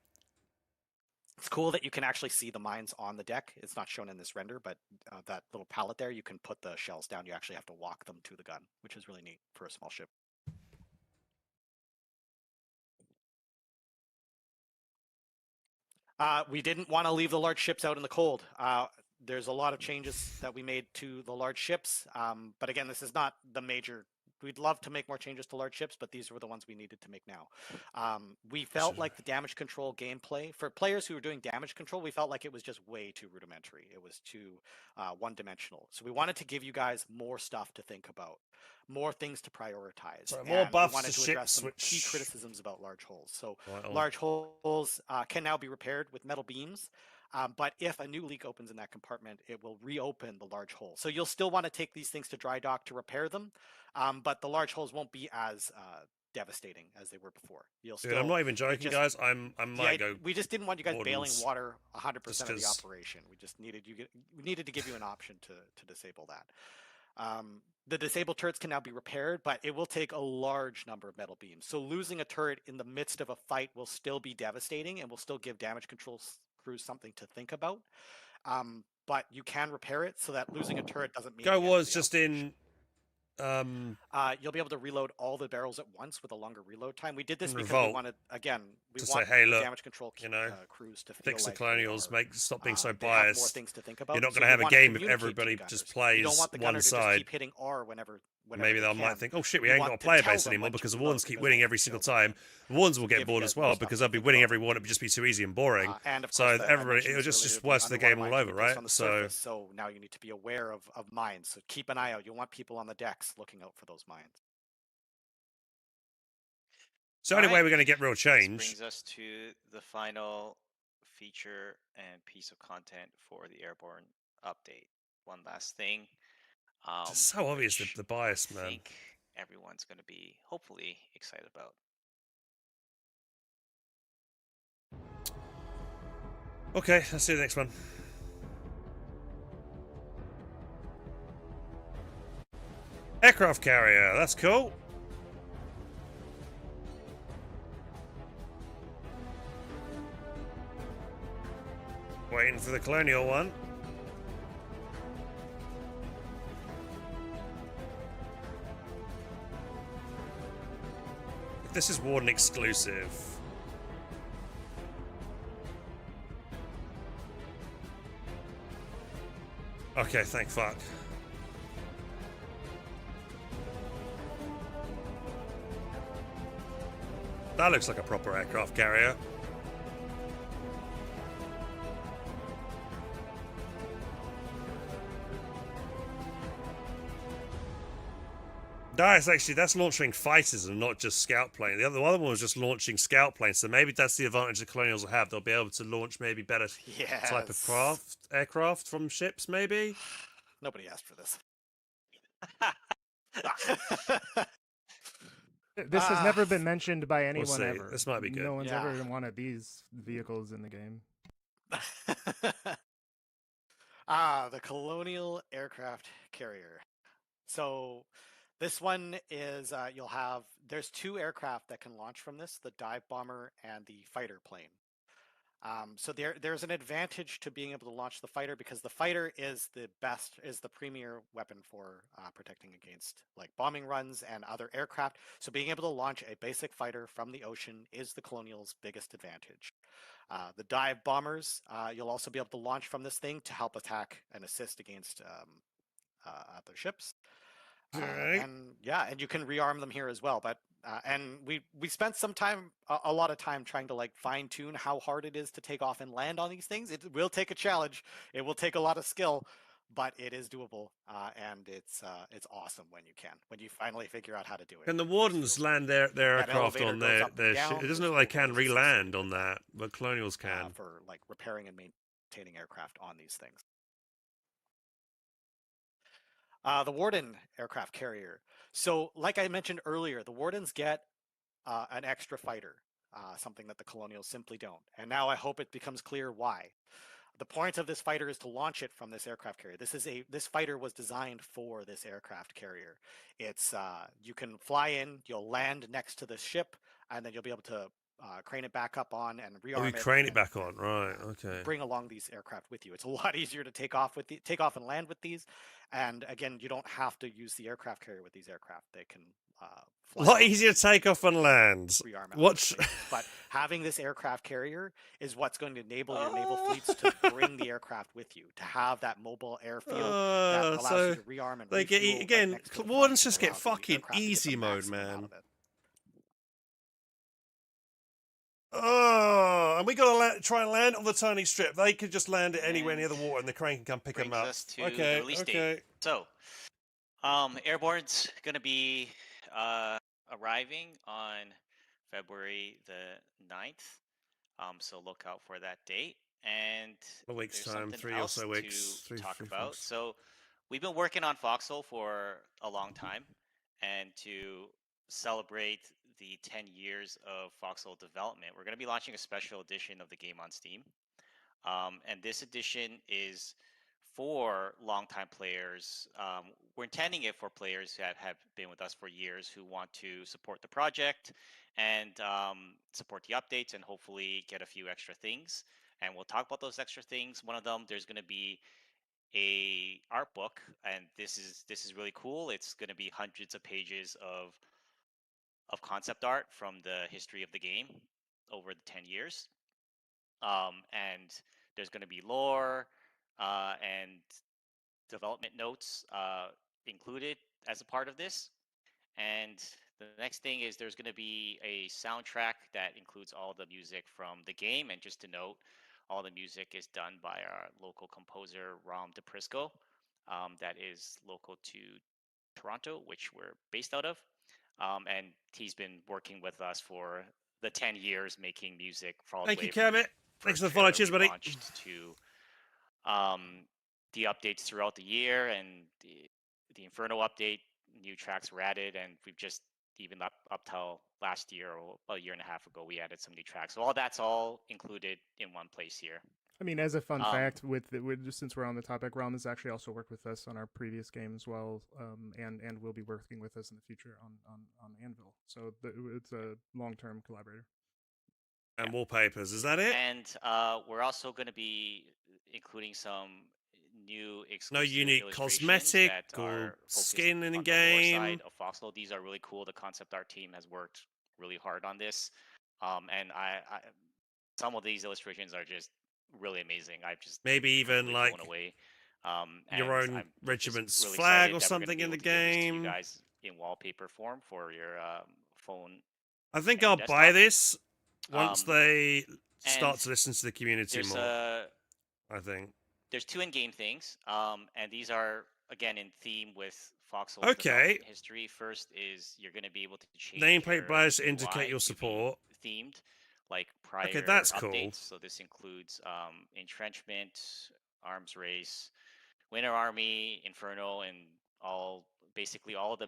It's cool that you can actually see the mines on the deck. It's not shown in this render, but that little pallet there, you can put the shells down. You actually have to walk them to the gun, which is really neat for a small ship. We didn't want to leave the large ships out in the cold. There's a lot of changes that we made to the large ships, but again, this is not the major. We'd love to make more changes to large ships, but these were the ones we needed to make now. We felt like the damage control gameplay, for players who were doing damage control, we felt like it was just way too rudimentary. It was too one-dimensional. So we wanted to give you guys more stuff to think about, more things to prioritize. So more buffs we wanted to to address ships, some which... key criticisms about large holes. So Right, large holes can now be repaired with metal beams. But if a new leak opens in that compartment, it will reopen the large hole. So you'll still want to take these things to dry dock to repair them, but the large holes won't be as devastating as they were before. You'll still. Dude, I'm not even joking, guys. I might go. We just didn't want you guys bailing Wardens. water 100% of the Just 'cause- operation. We just needed to give you an option to disable that. The disabled turrets can now be repaired, but it will take a large number of metal beams. So losing a turret in the midst of a fight will still be devastating and will still give damage control crews something to think about. But you can repair it so that losing a turret doesn't mean Go the end of was the just operation. in You'll be able to reload all the barrels at once with a longer reload time. We did this because we Revolt wanted, again, we to want say, hey, the look, damage control you know, crews to feel fix the like colonials, they are, stop being so they have more biased. things to think about. You're not So going to you have a wanna game if communicate to the everybody gunners. just You plays don't want the one gunner to just side. keep hitting R whenever Maybe they they might can. think, oh shit, we You ain't want got to to play tell base them anymore when to because the reload, Wardens keep because winning they'll every single feel time. The Wardens will give get you bored guys as more well stuff because to they'll be think winning about. every one. It would just be too easy and boring. And of So course, I everybody, mentioned it'll this just earlier, the worse the underwater game all mines over, will be placed right? on the So surface, so now you need to be aware of mines. So keep an eye out. You want people on the decks looking out for those mines. the only way Alright. we're going to get real This change. brings us to the final feature and piece of content for the Airborne update. One last thing. It's so obvious which the bias, I man. think everyone's going to be hopefully excited about. Okay, let's see the next one. Aircraft carrier, that's cool. Waiting for the colonial one. This is Warden exclusive. Okay, thank fuck. That looks like a proper aircraft carrier. That's launching fighters and not just scout planes. The other one was just launching scout planes. So maybe that's the advantage the colonials will have. They'll be able to launch maybe better type of aircraft from ships, maybe. Nobody asked for this. This has never been mentioned by anyone see. ever. This might be good. No one's Yeah. ever wanted these vehicles in the game. The Colonial Aircraft Carrier. So this one is there's two aircraft that can launch from this, the dive bomber and the fighter plane. So there's an advantage to being able to launch the fighter because the fighter is the premier weapon for protecting against like bombing runs and other aircraft. So being able to launch a basic fighter from the ocean is the Colonial's biggest advantage. The dive bombers, you'll also be able to launch from this thing to help attack and assist against other ships. And you can rearm them here as well. But and we spent some time, a lot of time, trying to like fine tune how hard it is to take off and land on these things. It will take a challenge. It will take a lot of skill, but it is doable, and it's awesome when you finally figure out how to do it. Can the Wardens land their aircraft elevator on goes their up and ship? down, It doesn't which look like they can overlays the system. re-land on that, but colonials can. For like repairing and maintaining aircraft on these things. The Warden aircraft carrier. So, like I mentioned earlier, the Wardens get an extra fighter, something that the Colonials simply don't. And now I hope it becomes clear why. The point of this fighter is to launch it from this aircraft carrier. This fighter was designed for this aircraft carrier. It's you can fly in, you'll land next to the ship, and then you'll be able to crane it back up on and rearm it. Crane it back on, right? Okay. Bring along these aircraft with you. It's a lot easier to take off and land with these. And again, you don't have to use the aircraft carrier with these aircraft. They can fly. A lot easier to take off and land. Rearm out Watch. But having this aircraft carrier is what's going to enable your naval fleets to bring the aircraft with you, to have that mobile airfield that allows you to rearm and they refuel get again. next to the Wardens front just and get allows the fucking aircraft to get the easy mode, maximum out man. of it. Oh, and we got to try and land on the tiny strip. They could just land it anywhere near the water, and the crane can come pick them up. Us to the release date. So, Airborne's going to be arriving on February the 9th. So look out for that date. And a week's there's time, something 3 or else so weeks. to talk about. So we've been working on Foxhole for a long time, and to celebrate the 10 years of Foxhole development, we're going to be launching a special edition of the game on Steam. And this edition is for longtime players. We're intending it for players that have been with us for years who want to support the project and support the updates and hopefully get a few extra things. And we'll talk about those extra things. One of them, there's going to be a art book, and this is really cool. It's going to be hundreds of pages of concept art from the history of the game over the 10 years. And there's going to be lore and development notes included as a part of this. And the next thing is there's going to be a soundtrack that includes all the music from the game. And just to note, all the music is done by our local composer, Ram DePrisco, that is local to Toronto, which we're based out of. And he's been working with us for the 10 years making music for all the Thank way you, from Kermit. Thanks for the follow. Cheers, we buddy. launched to the updates throughout the year, and the Inferno update, new tracks were added, and we've just even up till last year or about a year and a half ago, we added some new tracks. So all that's all included in one place here. I mean, as a fun fact, with since we're on the topic, Ram has actually also worked with us on our previous game as well, and will be working with us in the future on Anvil. So it's a long-term collaborator. And wallpapers, is that it? And we're also going to be including some new exclusive No unique illustrations cosmetic that or are focused skin in the on the lore game. side of Foxhole. These are really cool. The concept art team has worked really hard on this, and I some of these illustrations are just really amazing. I've just Maybe even really like blown away. your own I'm regiment's just really flag excited or that we're gonna something be in the able to give this to game. you guys in wallpaper form for your phone. I think and I'll desktop. buy this once Um, they start and to listen to the community There's more. I think. there's two in-game things, and these are again in theme with Foxhole's Okay. development history. First is you're going to be able to change Nameplate your badge to UI indicate your to be support. themed like prior Okay, that's updates. cool. So this includes entrenchment, arms race, Winter Army, Inferno, and basically all the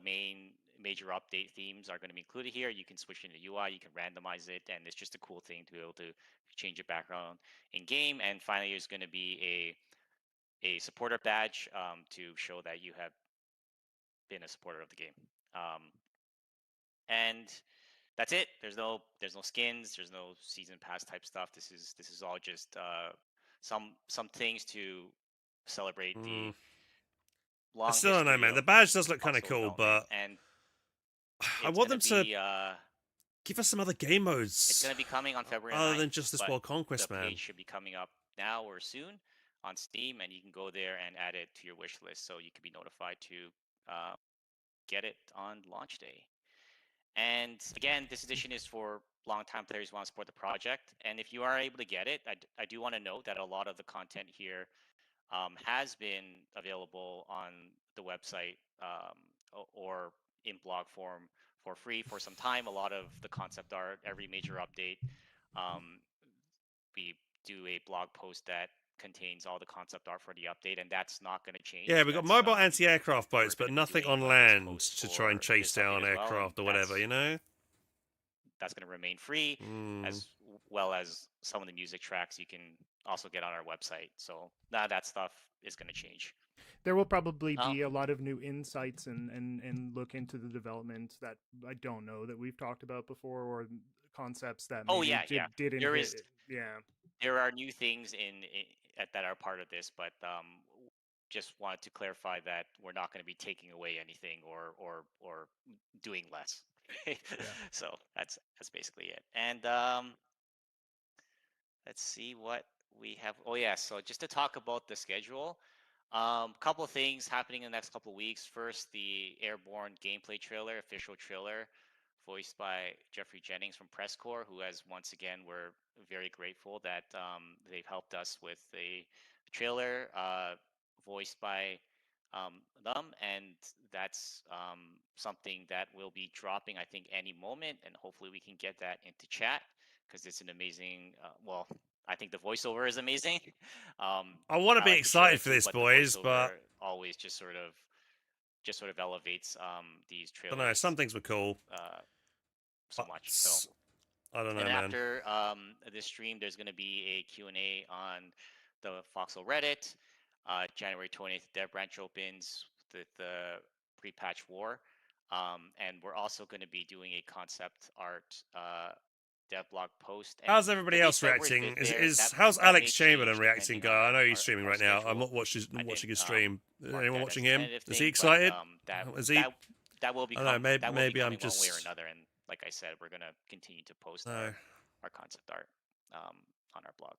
major update themes are going to be included here. You can switch into UI, you can randomize it, and it's just a cool thing to be able to change your background in game. And finally, there's going to be a supporter badge to show that you have been a supporter of the game. And that's it. There's no skins. There's no season pass type stuff. This is all just some things to celebrate the long I still don't know, history man. The of badge does look kind of Foxhole cool, development. but And I it's want them gonna to be, give us some other game it's modes going to be coming on February other 9th, than just this but World Conquest, the man. page should be coming up now or soon on Steam, and you can go there and add it to your wish list so you can be notified to get it on launch day. And again, this edition is for longtime players who want to support the project. And if you are able to get it, I do want to note that a lot of the content here has been available on the website or in blog form for free for some time. A lot of the concept art, every major update, we do a blog post that contains all the concept art for the update, and that's not going to change. Yeah, we've got That's, mobile anti-aircraft we're boats, but gonna be nothing doing on a land post to try and for chase this update down as well, aircraft or and whatever, you know? that's going to remain free, as well as some of the music tracks you can also get on our website. So that stuff is going to change. There will probably be a lot of new insights and look into the development that I don't know that we've talked about before, or concepts that maybe didn't there hit. is Yeah, there are new things in that are part of this, but just wanted to clarify that we're not going to be taking away anything or doing less. So that's basically it. And let's see what we have. Oh yeah, so just to talk about the schedule, couple of things happening in the next couple of weeks. First, the Airborne gameplay trailer, official trailer, voiced by Jeffrey Jennings from Press Corps, who has once again, we're very grateful that they've helped us with the trailer, voiced by them, and that's something that will be dropping, I think, any moment, and hopefully we can get that into chat because it's an amazing. Well, I think the voiceover is amazing. I want to be like excited for this, boys, but always just sort of elevates these I trailers. don't know. Some things were cool. So much. So I don't know, and man. after this stream, there's going to be a Q&A on the Foxhole Reddit. January 20th, Dev Branch opens the pre-patch war. And we're also going to be doing a concept art dev blog post. And How's everybody the else dates that were reacting? there, How's that may Alex Chamberlain change reacting, depending on guy? I know he's streaming our right now. I'm schedule. not watching I his didn't, stream. mark Anyone that watching as a him? tentative Is thing, he but, excited? that Is he? that will I don't know, become maybe I'm coming one way or just. another. And like I said, we're gonna continue to post No. our concept art on our blog.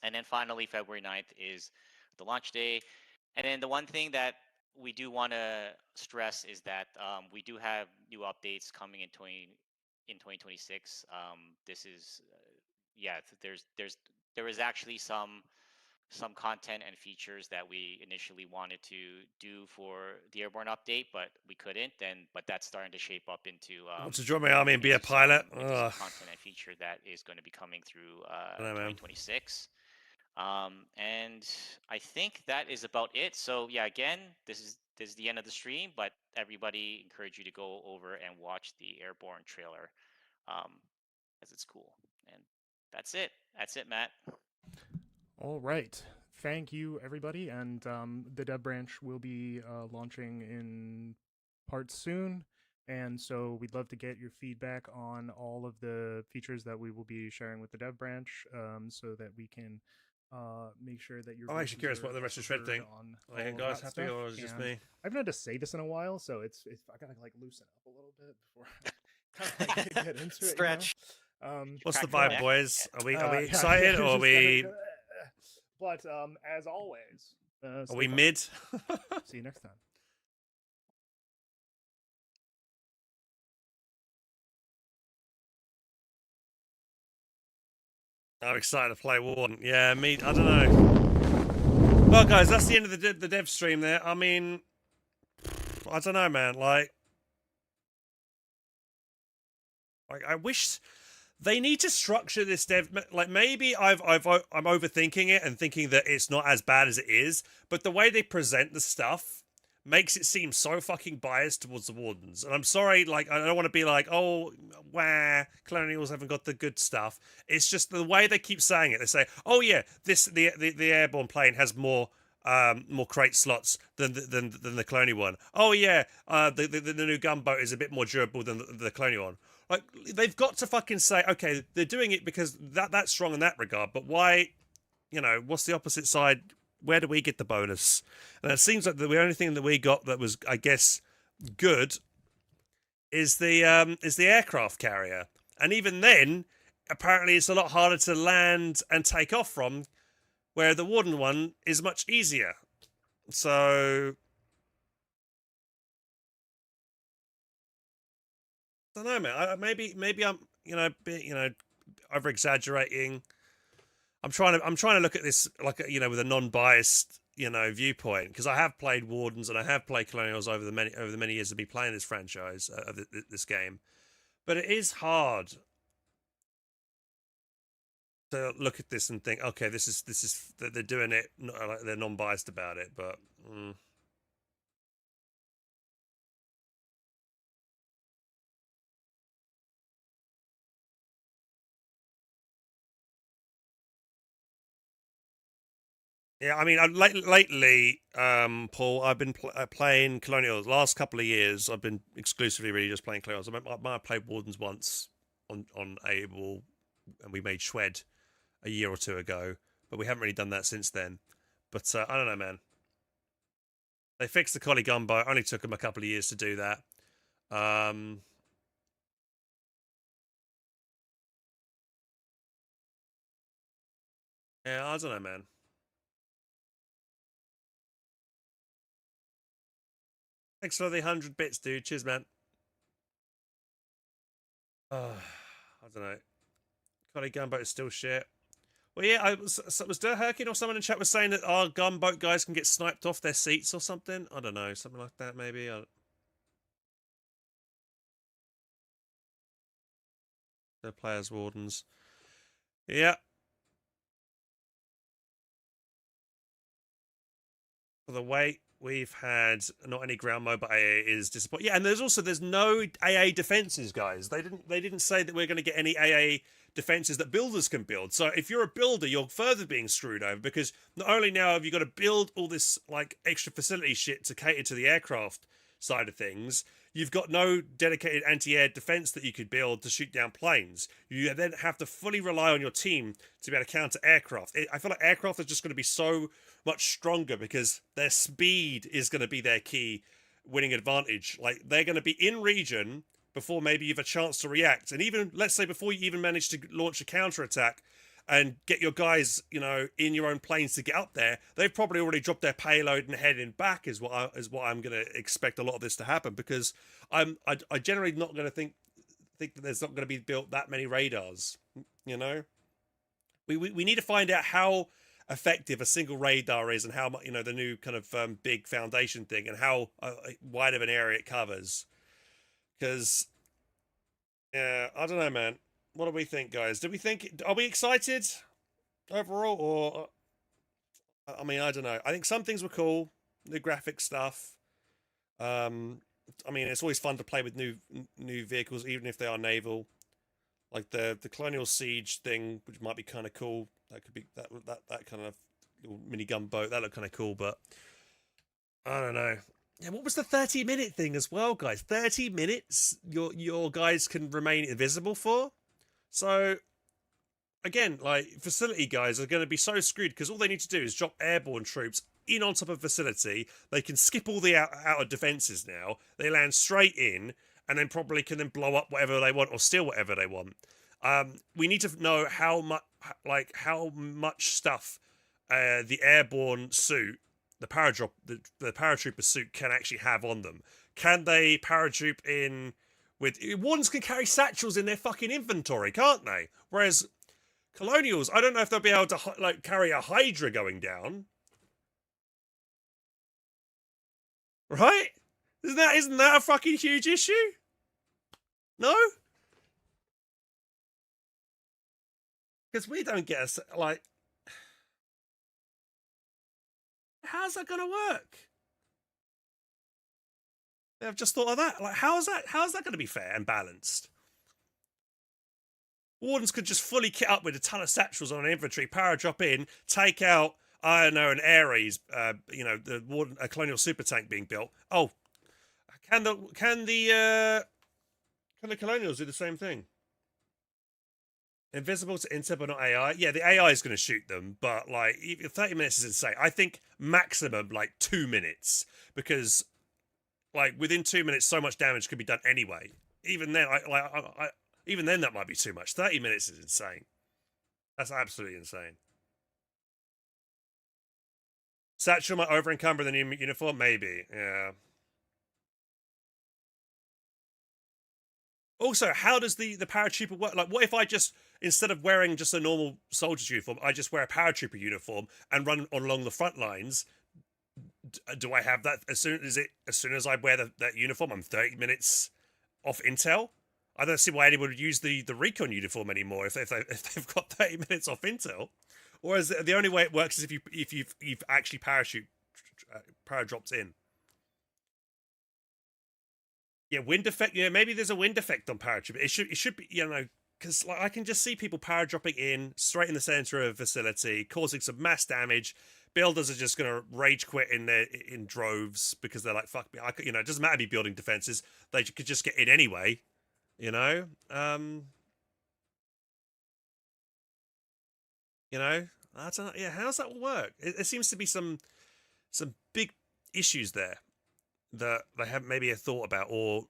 And then finally, February 9th is the launch day. And then the one thing that we do want to stress is that we do have new updates coming in 2026. This is yeah, there is actually some content and features that we initially wanted to do for the Airborne update, but we couldn't. But that's starting to shape up into Want to join my army and be a pilot? into some content and feature that is going to be coming through I don't know, man. 2026. And I think that is about it. So yeah, again, this is the end of the stream, but everybody encourage you to go over and watch the Airborne trailer, as it's cool. And that's it. That's it, Matt. All right. Thank you, everybody. And the dev branch will be launching in parts soon. And so we'd love to get your feedback on all of the features that we will be sharing with the dev branch, so that we can make sure that you're. I'm actually curious what the rest of Shred think. Are you guys happy, or is it just me? I haven't had to say this in a while, so it's I gotta like loosen up a little bit before I kind of get into it. Stretch. What's the Crack vibe, back. boys? Are we Yeah, excited, or are just we kinda- But as always, are we mid? See you next time. I'm excited to play Warden. Yeah, me. I don't know. Well, guys, that's the end of the dev stream. There. I mean, I don't know, man. Like I wish they need to structure this dev. Like maybe I'm overthinking it and thinking that it's not as bad as it is. But the way they present the stuff makes it seem so fucking biased towards the Wardens. And I'm sorry, like, I don't want to be like, oh, Colonials haven't got the good stuff. It's just the way they keep saying it. They say, oh yeah, the Airborne plane has more crate slots than the Colonial one. Oh yeah, the new gunboat is a bit more durable than the Colonial one. Like, they've got to fucking say, okay, they're doing it because that's strong in that regard, but why, what's the opposite side? Where do we get the bonus? And it seems like the only thing that we got that was, I guess, good is the aircraft carrier. And even then, apparently it's a lot harder to land and take off from, where the Warden one is much easier. So I don't know, man. Maybe I'm over exaggerating. I'm trying to look at this like with a non-biased viewpoint, because I have played Wardens and I have played Colonials over the many years of me playing this franchise of this game, but it is hard to look at this and think, okay, this is they're doing it, like they're non-biased about it, but. Yeah, I mean, lately, Paul, I've been playing Colonials. Last couple of years, I've been exclusively really just playing Colonials. I might have played Wardens once on Able, and we made Shwed a year or two ago, but we haven't really done that since then. But I don't know, man. They fixed the Collie Gunboat. Only took them a couple of years to do that. Yeah, I don't know, man. Thanks for the 100 bits, dude. Cheers, man. I don't know. Collie Gunboat is still shit. Well, yeah, was Der Herkin or someone in chat was saying that our gunboat guys can get sniped off their seats or something? I don't know. Something like that, maybe. The players' Wardens. Yeah. For the wait we've had, not any ground mobile AA is disappointing. Yeah, and there's no AA defenses, guys. They didn't say that we're going to get any AA defenses that builders can build. So if you're a builder, you're further being screwed over, because not only now have you got to build all this like extra facility shit to cater to the aircraft side of things, you've got no dedicated anti-air defense that you could build to shoot down planes. You then have to fully rely on your team to be able to counter aircraft. I feel like aircraft are just going to be so much stronger because their speed is going to be their key winning advantage. Like, they're going to be in region before maybe you've a chance to react. And even, let's say, before you even manage to launch a counterattack and get your guys, you know, in your own planes to get up there, they've probably already dropped their payload and heading back. Is what I'm going to expect a lot of this to happen, because I generally not going to think that there's not going to be built that many radars. You know, we need to find out how effective a single radar is, and how much, you know, the new kind of big foundation thing, and how wide of an area it covers. Because yeah, I don't know, man. What do we think, guys? Are we excited overall, or I mean, I don't know. I think some things were cool, the graphic stuff. I mean, it's always fun to play with new vehicles, even if they are naval. Like the Colonial Siege thing, which might be kind of cool. That could be that kind of little mini gunboat. That looked kind of cool, but I don't know. Yeah, what was the 30-minute thing as well, guys? 30 minutes your guys can remain invisible for? So, again, like, facility guys are going to be so screwed, because all they need to do is drop airborne troops in on top of a facility. They can skip all the outer defenses now. They land straight in, and then probably can then blow up whatever they want or steal whatever they want. We need to know how much stuff the airborne suit, the paratrooper suit, can actually have on them. Can they paratroop in with... Wardens can carry satchels in their fucking inventory, can't they? Whereas Colonials, I don't know if they'll be able to like carry a Hydra going down. Right? Isn't that a fucking huge issue? No? Because we don't get a, like... How's that going to work? I've just thought of that. Like, how's that going to be fair and balanced? Wardens could just fully kit up with a ton of satchels on an infantry, power drop in, take out, I don't know, an Ares, you know, a Colonial super tank being built. Oh, can the Colonials do the same thing? Invisible to intel, but not AI. Yeah, the AI is going to shoot them, but like 30 minutes is insane. I think maximum like 2 minutes, because like within 2 minutes, so much damage could be done anyway. Even then, even then that might be too much. 30 minutes is insane. That's absolutely insane. Satchel might over encumber the new uniform, maybe. Yeah. Also, how does the paratrooper work? Like, what if I just, instead of wearing just a normal soldier's uniform, I just wear a paratrooper uniform and run along the front lines? Do I have that as soon as I wear that uniform, I'm 30 minutes off intel? I don't see why anyone would use the recon uniform anymore if they've got 30 minutes off intel. Or is the only way it works is if you've actually paradropped in. Yeah, wind effect. Yeah, maybe there's a wind effect on paratrooper. It should be, you know, because like, I can just see people paradropping in straight in the center of a facility, causing some mass damage. Builders are just going to rage quit in droves because they're like, fuck me. You know, it doesn't matter me building defenses. They could just get in anyway. You know, you know, I don't know. Yeah, how does that work? It seems to be some big issues there that they haven't maybe thought about, or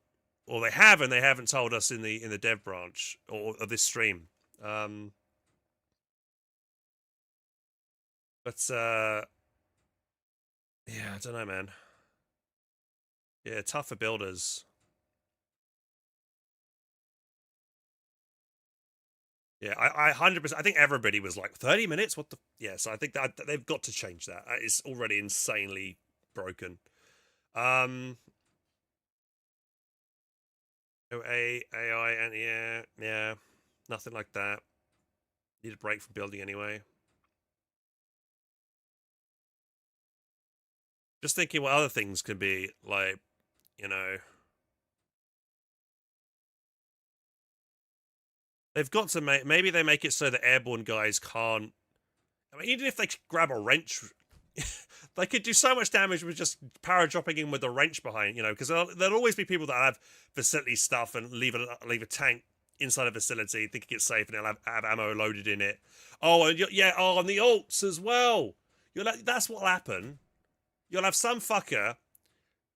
they have and they haven't told us in the dev branch or this stream. But yeah, I don't know, man. Yeah, tough for builders. Yeah, I 100%. I think everybody was like 30 minutes. What the? Yeah, so I think that they've got to change that. It's already insanely broken. No AI and yeah, nothing like that. Need a break from building anyway. Just thinking what other things could be, like, you know. They've got to make, maybe they make it so that airborne guys can't, I mean, even if they grab a wrench, they could do so much damage with just para-dropping in with a wrench behind, you know, because there'll always be people that have facility stuff and leave a tank inside a facility, thinking it's safe, and they'll have ammo loaded in it. Oh, and and the alts as well. That's what'll happen. You'll have some fucker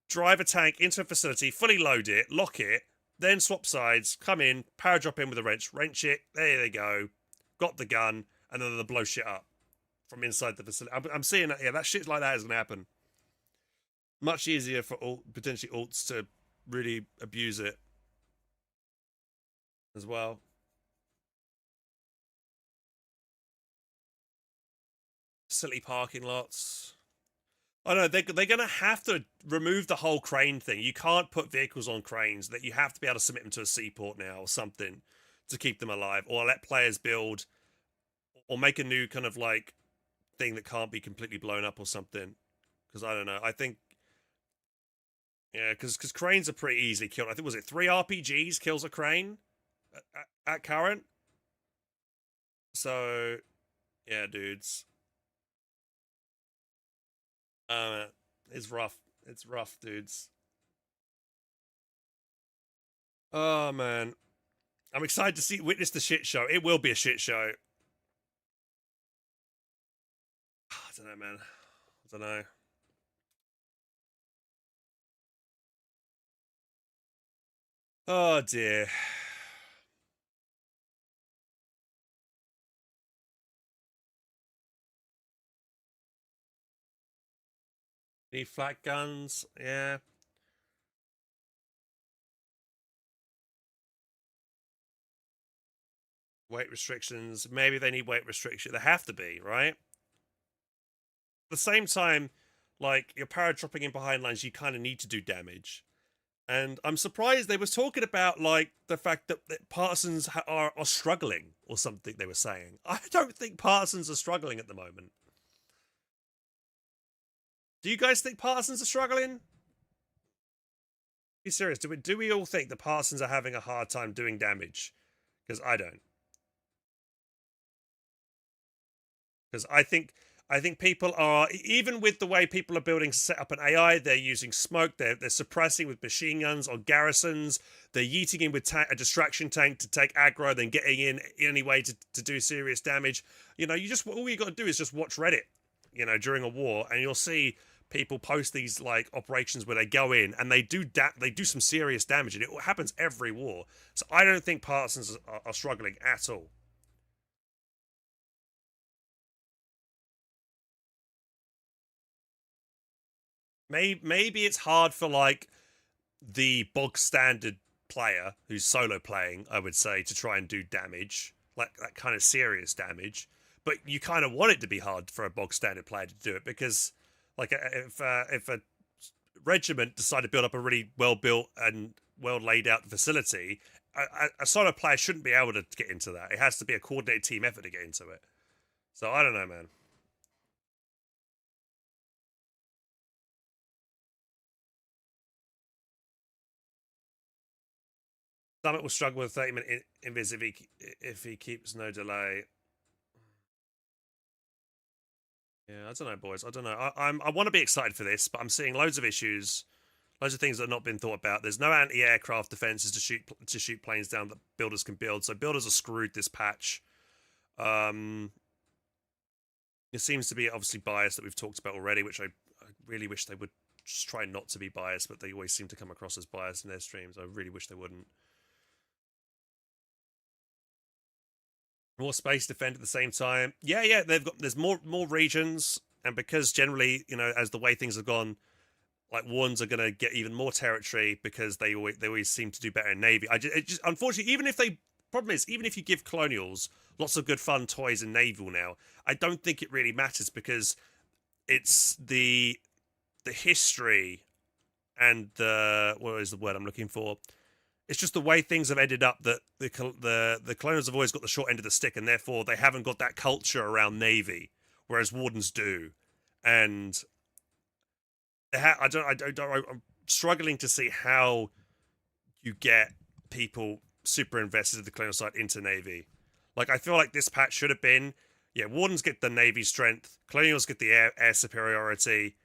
drive a tank into a facility, fully load it, lock it, then swap sides, come in, para-drop in with a wrench it, there they go, got the gun, and then they'll blow shit up from inside the facility. I'm seeing that, yeah, that shit like that is going to happen. Much easier for potentially alts to really abuse it as well. Silly parking lots. Oh no, they're going to have to remove the whole crane thing. You can't put vehicles on cranes. That you have to be able to submit them to a seaport now or something to keep them alive, or let players build, or make a new kind of like thing that can't be completely blown up or something. Because I don't know. I think, yeah, because cranes are pretty easily killed. I think, was it 3 RPGs kills a crane at current? So, yeah, dudes. It's rough. It's rough, dudes. Oh man, I'm excited to witness the shit show. It will be a shit show. I don't know, man. I don't know. Oh dear. Need flat guns, yeah. Weight restrictions. Maybe they need weight restriction. They have to be, right? At the same time, like, you're para-dropping in behind lines, you kind of need to do damage. And I'm surprised they was talking about, like, the fact that partisans are struggling or something they were saying. I don't think partisans are struggling at the moment. Do you guys think partisans are struggling? Be serious. Do we all think the partisans are having a hard time doing damage? Because I don't. Because I think people are, even with the way people are building set up an AI, they're using smoke, they're suppressing with machine guns on garrisons, they're yeeting in with a distraction tank to take aggro, then getting in anyway to do serious damage. You know, all you got to do is just watch Reddit, you know, during a war, and you'll see people post these like operations where they go in and they do some serious damage, and it happens every war. So I don't think partisans are struggling at all. Maybe it's hard for like the bog standard player who's solo playing, I would say, to try and do damage, like that kind of serious damage. But you kind of want it to be hard for a bog standard player to do it, because like if a regiment decide to build up a really well built and well laid out facility, a solo player shouldn't be able to get into that. It has to be a coordinated team effort to get into it. So I don't know, man. Summit will struggle with 30-minute invis if he keeps no delay. Yeah, I don't know, boys. I don't know. I want to be excited for this, but I'm seeing loads of issues, loads of things that have not been thought about. There's no anti-aircraft defenses to shoot planes down that builders can build, so builders are screwed this patch. It seems to be obviously bias that we've talked about already, which I really wish they would just try not to be biased, but they always seem to come across as biased in their streams. I really wish they wouldn't. More space defend at the same time. Yeah, there's more regions, and because generally, you know, as the way things have gone, like ones are going to get even more territory because they always seem to do better in Navy. Unfortunately, even if you give Colonials lots of good fun toys in Naval now, I don't think it really matters, because it's the history and what is the word I'm looking for? It's just the way things have ended up that the Colonials have always got the short end of the stick, and therefore they haven't got that culture around Navy, whereas Wardens do. And I'm struggling to see how you get people super invested in the colonial side into Navy. Like, I feel like this patch should have been, yeah, Wardens get the Navy strength, Colonials get the air superiority,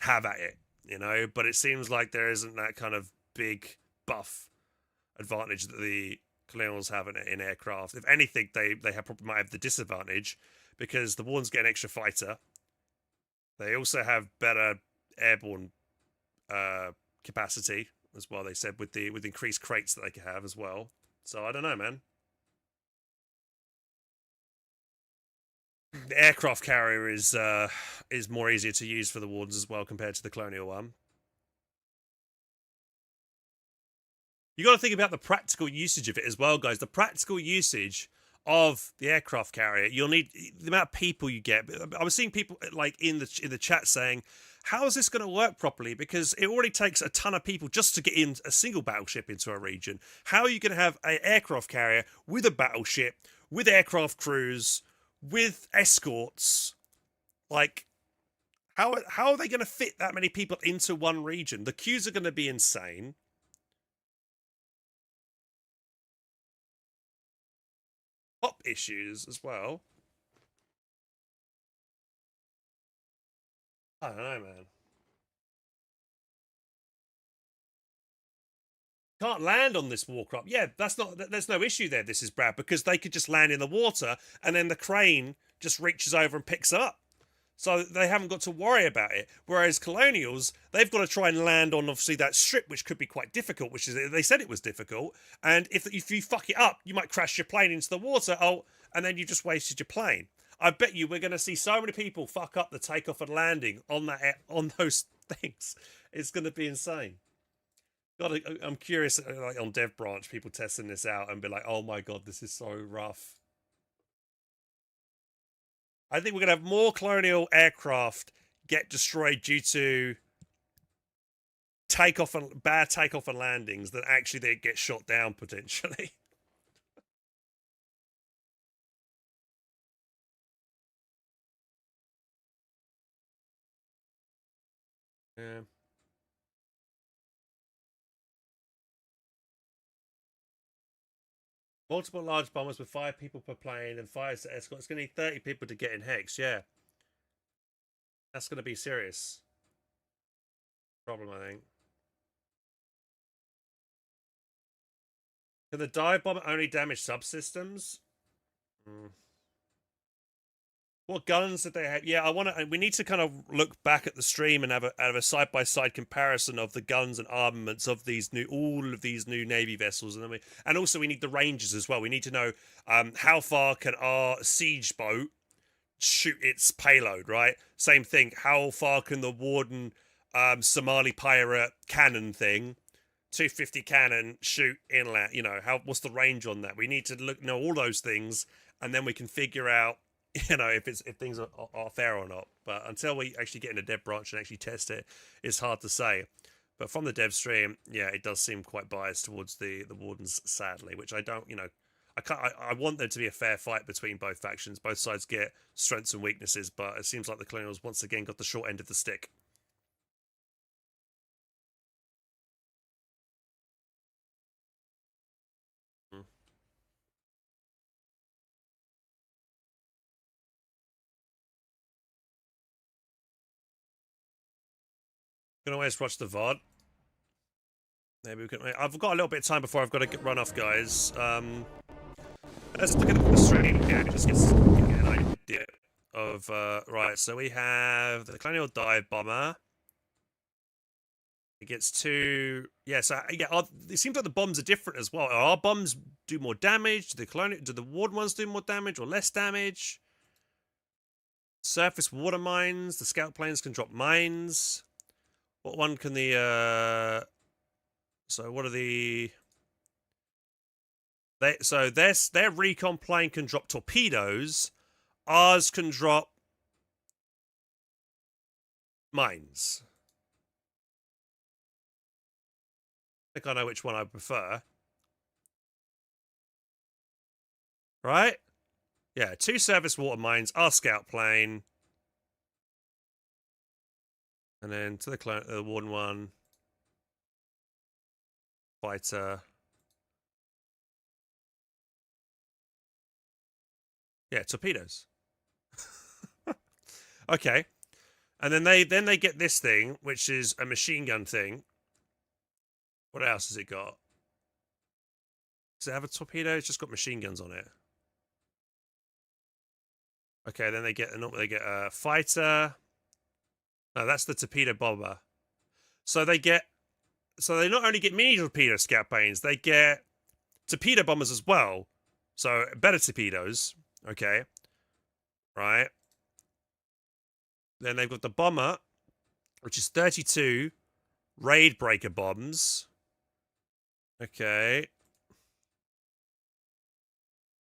have at it, you know? But it seems like there isn't that kind of big buff advantage that the Colonials have in aircraft. If anything, they probably might have the disadvantage because the Wardens get an extra fighter. They also have better airborne capacity as well. They said with increased crates that they can have as well. So I don't know, man. The aircraft carrier is more easier to use for the Wardens as well compared to the Colonial one. You got to think about the practical usage of it as well, guys. The practical usage of the aircraft carrier, you'll need the amount of people you get. I was seeing people like in the chat saying, how is this going to work properly? Because it already takes a ton of people just to get in a single battleship into a region. How are you going to have an aircraft carrier with a battleship, with aircraft crews, with escorts? Like, how are they going to fit that many people into one region? The queues are going to be insane. Top issues as well. I don't know, man. Can't land on this warcraft. Yeah, there's no issue there. This is Brad, because they could just land in the water and then the crane just reaches over and picks it up. So they haven't got to worry about it. Whereas Colonials, they've got to try and land on obviously that strip, which could be quite difficult, which is, they said it was difficult. And if you fuck it up, you might crash your plane into the water. Oh, and then you just wasted your plane. I bet you we're going to see so many people fuck up the takeoff and landing on those things. It's going to be insane. God, I'm curious, like on Dev Branch, people testing this out and be like, "Oh my god, this is so rough." I think we're gonna have more colonial aircraft get destroyed due to bad takeoff and landings than actually they get shot down potentially. Yeah. Multiple large bombers with 5 people per plane and 5 escorts. It's going to need 30 people to get in Hex, yeah. That's going to be serious problem, I think. Can the dive bomber only damage subsystems? What guns did they have? Yeah, we need to kind of look back at the stream and have a side-by-side comparison of the guns and armaments of all of these new Navy vessels, and also we need the ranges as well. We need to know how far can our siege boat shoot its payload, right? Same thing. How far can the Warden Somali pirate cannon thing, 250 cannon, shoot inland? You know, what's the range on that? We need to know all those things, and then we can figure out, you know, if things are fair or not. But until we actually get in a dev branch and actually test it, it's hard to say. But from the dev stream, yeah, it does seem quite biased towards the Wardens, sadly, which I don't, you know, I want there to be a fair fight between both factions. Both sides get strengths and weaknesses, but it seems like the Colonials once again got the short end of the stick. Can always watch the VOD. Maybe we can. I've got a little bit of time before I've got to run off, guys. Let's look at the stream here. Just get an idea of right. So we have the Colonial Dive Bomber. It gets 2. Yeah. So yeah, it seems like the bombs are different as well. Are our bombs do more damage? Do the Warden ones do more damage or less damage? Surface water mines. The scout planes can drop mines. What one can the so what are the their recon plane can drop torpedoes. Ours can drop mines. I think I know which one I prefer. Right? Yeah, 2 surface water mines, our scout plane. And then to the Warden one. Fighter. Yeah, torpedoes. Okay. And then they get this thing, which is a machine gun thing. What else has it got? Does it have a torpedo? It's just got machine guns on it. Okay, then they get a fighter. No, that's the torpedo bomber. So they not only get mini torpedo scout planes, they get torpedo bombers as well. So better torpedoes. Okay. Right. Then they've got the bomber, which is 32 raid breaker bombs. Okay.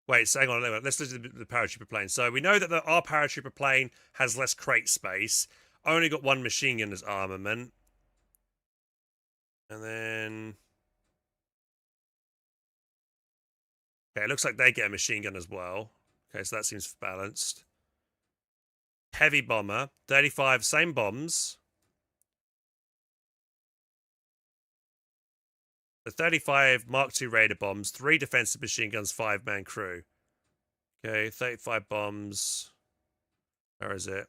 Wait, so hang on. Let's look at the paratrooper plane. So we know that our paratrooper plane has less crate space. Only got one machine gun as armament. And then... Okay, it looks like they get a machine gun as well. Okay, so that seems balanced. Heavy bomber, 35, same bombs. The 35 Mark II Raider bombs, 3 defensive machine guns, 5-man crew. Okay, 35 bombs. Where is it?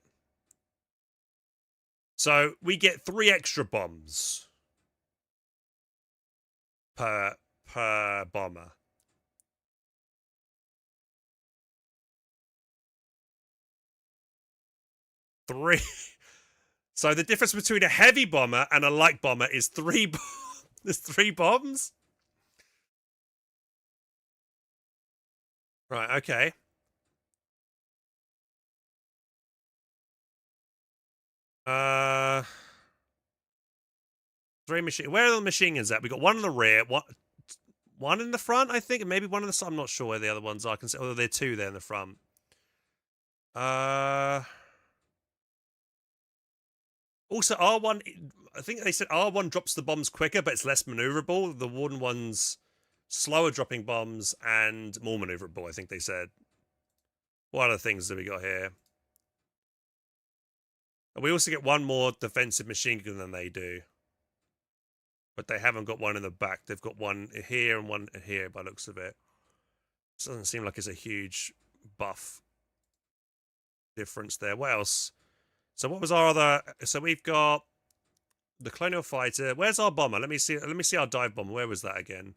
So we get 3 extra bombs per bomber. Three. So the difference between a heavy bomber and a light bomber is 3 there's 3 bombs? Right, okay. Where are the machine guns at? We got one in the rear, one in the front, I think, and maybe one in the side. I'm not sure where the other ones are. I can see, oh, there are 2 there in the front. Also, R1, I think they said R1 drops the bombs quicker, but it's less maneuverable. The Warden one's slower dropping bombs and more maneuverable, I think they said. What other things do we got here? And we also get one more defensive machine gun than they do. But they haven't got one in the back. They've got one here and one here by the looks of it. It doesn't seem like it's a huge buff difference there. What else? So what was our other... So we've got the Colonial Fighter. Where's our bomber? Let me see our dive bomber. Where was that again?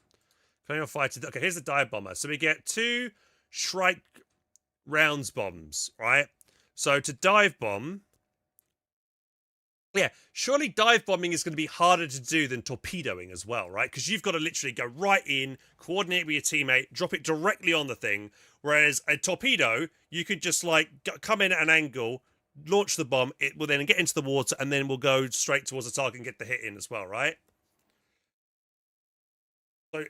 Colonial Fighter. Okay, here's the dive bomber. So we get 2 Shrike rounds bombs, right? So to dive bomb... Yeah, surely dive bombing is going to be harder to do than torpedoing as well, right? Because you've got to literally go right in, coordinate with your teammate, drop it directly on the thing. Whereas a torpedo, you could just like come in at an angle, launch the bomb, it will then get into the water, and then we'll go straight towards the target and get the hit in as well, right? So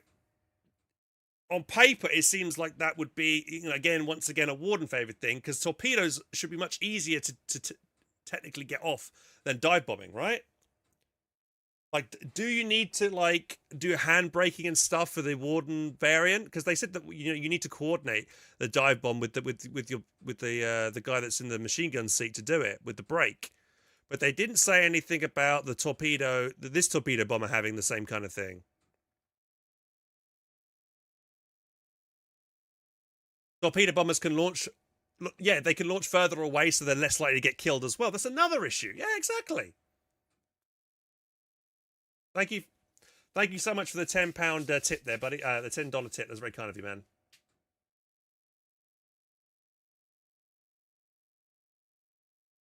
on paper, it seems like that would be, you know, again, once again, a Warden favored thing, because torpedoes should be much easier to technically get off than dive bombing, right? Like, do you need to like do hand braking and stuff for the Warden variant? Because they said that you need to coordinate the dive bomb with the guy that's in the machine gun seat to do it with the brake. But they didn't say anything about the this torpedo bomber having the same kind of thing. Torpedo bombers can launch. Yeah, they can launch further away, so they're less likely to get killed as well. That's another issue. Yeah, exactly. Thank you so much for the £10 tip there, buddy. The $10 tip. That's very kind of you, man.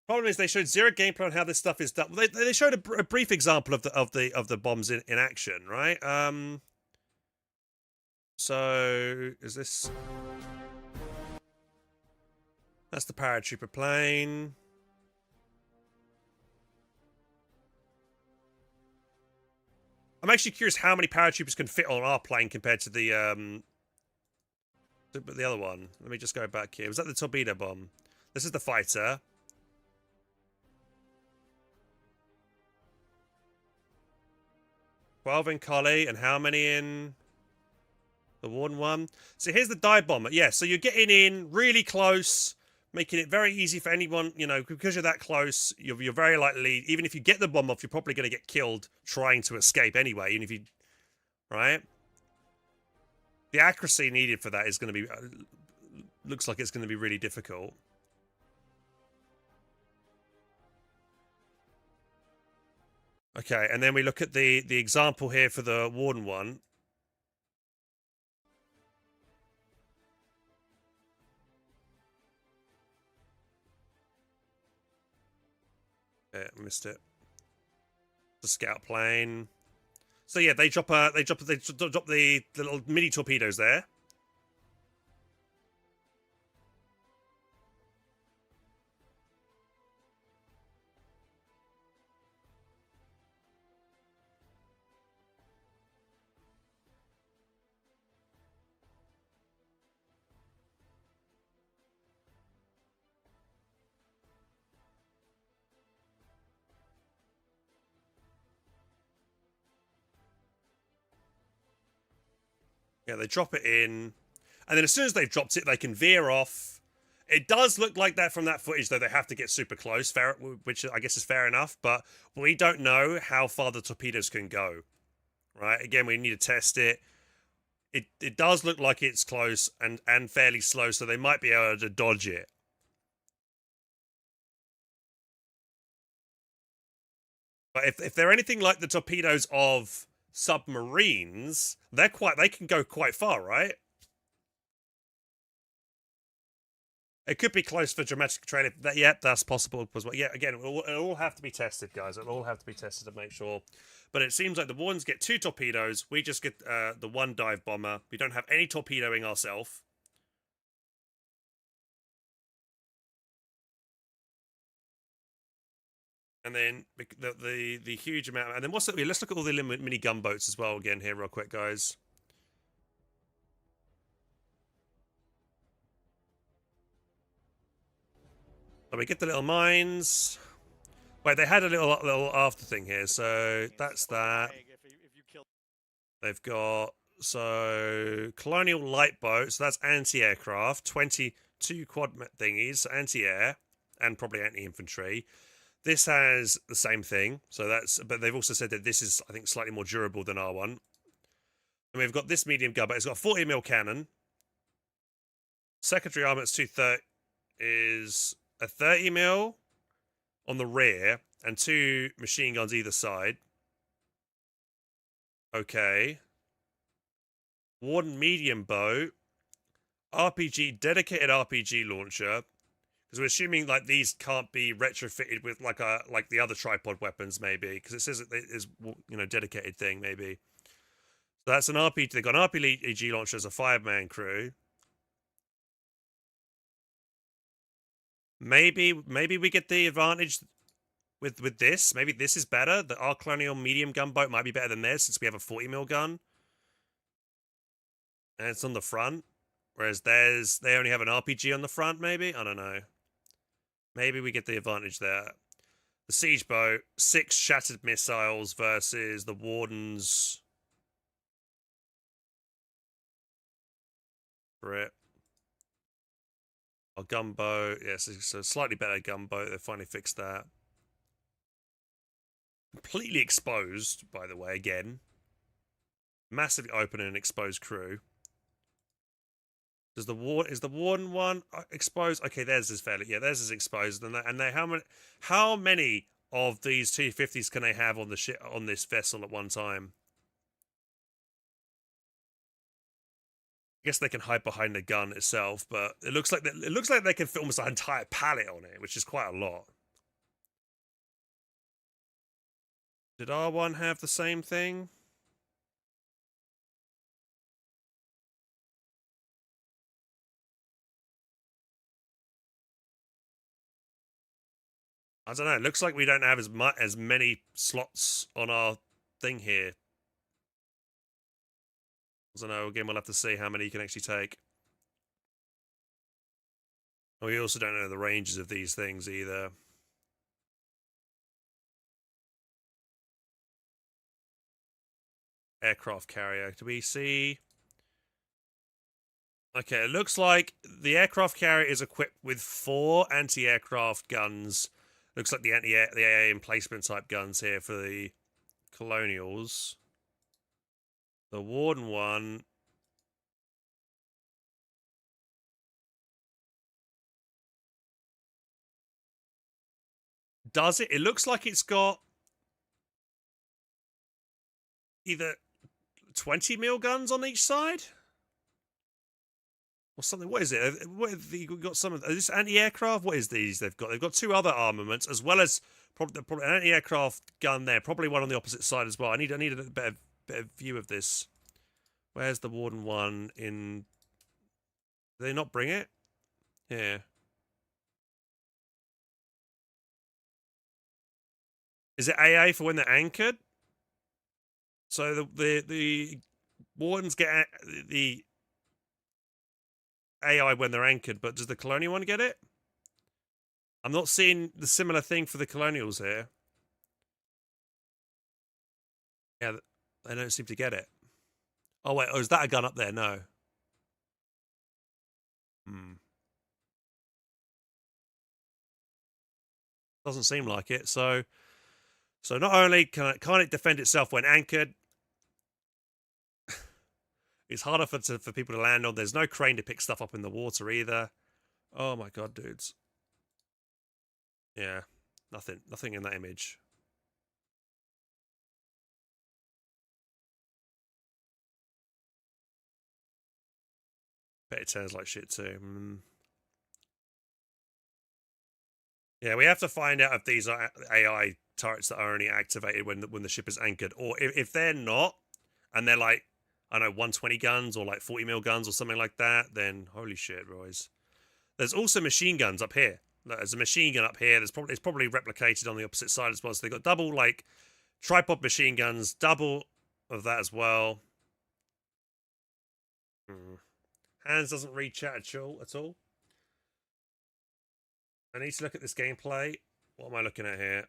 Problem is, they showed zero gameplay on how this stuff is done. They showed a brief example of the bombs in action, right? So is this? That's the paratrooper plane. I'm actually curious how many paratroopers can fit on our plane compared to the other one. Let me just go back here. Was that the torpedo bomb? This is the fighter. $12 in Collie, and how many in the Warden one? So here's the dive bomber. Yeah, so you're getting in really close, making it very easy for anyone, you know, because you're that close, you're very likely, even if you get the bomb off, you're probably going to get killed trying to escape anyway, even if you, right? The accuracy needed for that is going to be, looks like it's going to be really difficult. Okay, and then we look at the example here for the Warden one. Yeah, missed it. The scout plane. So yeah, they drop the little mini torpedoes there. Yeah, they drop it in, and then as soon as they've dropped it, they can veer off. It does look like that from that footage, though. They have to get super close, which I guess is fair enough, but we don't know how far the torpedoes can go, right? Again, we need to test it. It does look like it's close and fairly slow, so they might be able to dodge it. But if they're anything like the torpedoes of submarines, they can go quite far, right? It could be close for dramatic training. Yeah, that's possible as well. Yeah, again, it'll all have to be tested, guys. It'll all have to be tested to make sure. But it seems like the Wardens get 2 torpedoes. We just get the 1 dive bomber. We don't have any torpedoing ourselves. And then the huge amount. And then let's look at all the mini gunboats as well again here real quick, guys. So we get the little mines. Wait, they had a little after thing here, so that's that. They've got colonial light boats. So that's anti-aircraft, 22 quad thingies, anti-air, and probably anti-infantry. This has the same thing, but they've also said that this is, I think, slightly more durable than R1. And we've got this medium gunboat. It's got a 40mm cannon. Secondary armament 230 is a 30mm on the rear and 2 machine guns either side. Okay. Warden medium boat. dedicated RPG launcher. Because we're assuming like these can't be retrofitted with like the other tripod weapons maybe, because it says it is, you know, dedicated thing maybe. So that's an RPG. They've got an RPG launcher as a 5-man crew. Maybe we get the advantage with this. Maybe this is better. Our colonial medium gunboat might be better than theirs since we have a 40mm gun. And it's on the front. Whereas they only have an RPG on the front, maybe? I don't know. Maybe we get the advantage there. The siege boat, 6 shattered missiles versus the Wardens. For it. Our gunboat, yes, it's a slightly better gunboat. They finally fixed that. Completely exposed, by the way, again. Massively open and exposed crew. Is the Warden one exposed? Okay, theirs is fairly. Yeah, theirs is exposed. And how many of these 250s can they have on this vessel at one time? I guess they can hide behind the gun itself, but it looks like they can fit almost an entire pallet on it, which is quite a lot. Did R1 have the same thing? I don't know. It looks like we don't have as many slots on our thing here. I don't know. Again, we'll have to see how many you can actually take. We also don't know the ranges of these things either. Aircraft carrier. Do we see? Okay, it looks like the aircraft carrier is equipped with 4 anti-aircraft guns. Looks like the AA emplacement type guns here for the Colonials. The Warden one. Does it? It looks like it's got either 20 mil guns on each side or something. What is it? What have you got? Some of this anti-aircraft. What is these? They've got 2 other armaments as well as probably an anti-aircraft gun there. Probably one on the opposite side as well. I need a better view of this. Where's the Warden one in? Did they not bring it? Yeah. Is it AA for when they're anchored? So the Wardens get the AI when they're anchored, but does the Colonial one get it? I'm not seeing the similar thing for the Colonials here. Yeah, they don't seem to get it. Oh wait, is that a gun up there? No. Doesn't seem like it. So not only can't it defend itself when anchored, it's harder for people to land on. There's no crane to pick stuff up in the water either. Oh my god, dudes. Yeah, nothing in that image. Bet it turns like shit too. Yeah, we have to find out if these are AI turrets that are only activated when the ship is anchored, or if they're not, and they're like, I don't know, 120 guns or like 40 mil guns or something like that, then holy shit, boys. There's also machine guns up here. Look, there's a machine gun up here. It's probably replicated on the opposite side as well. So they've got double like tripod machine guns, double of that as well. Hands doesn't read chat at all. I need to look at this gameplay. What am I looking at here?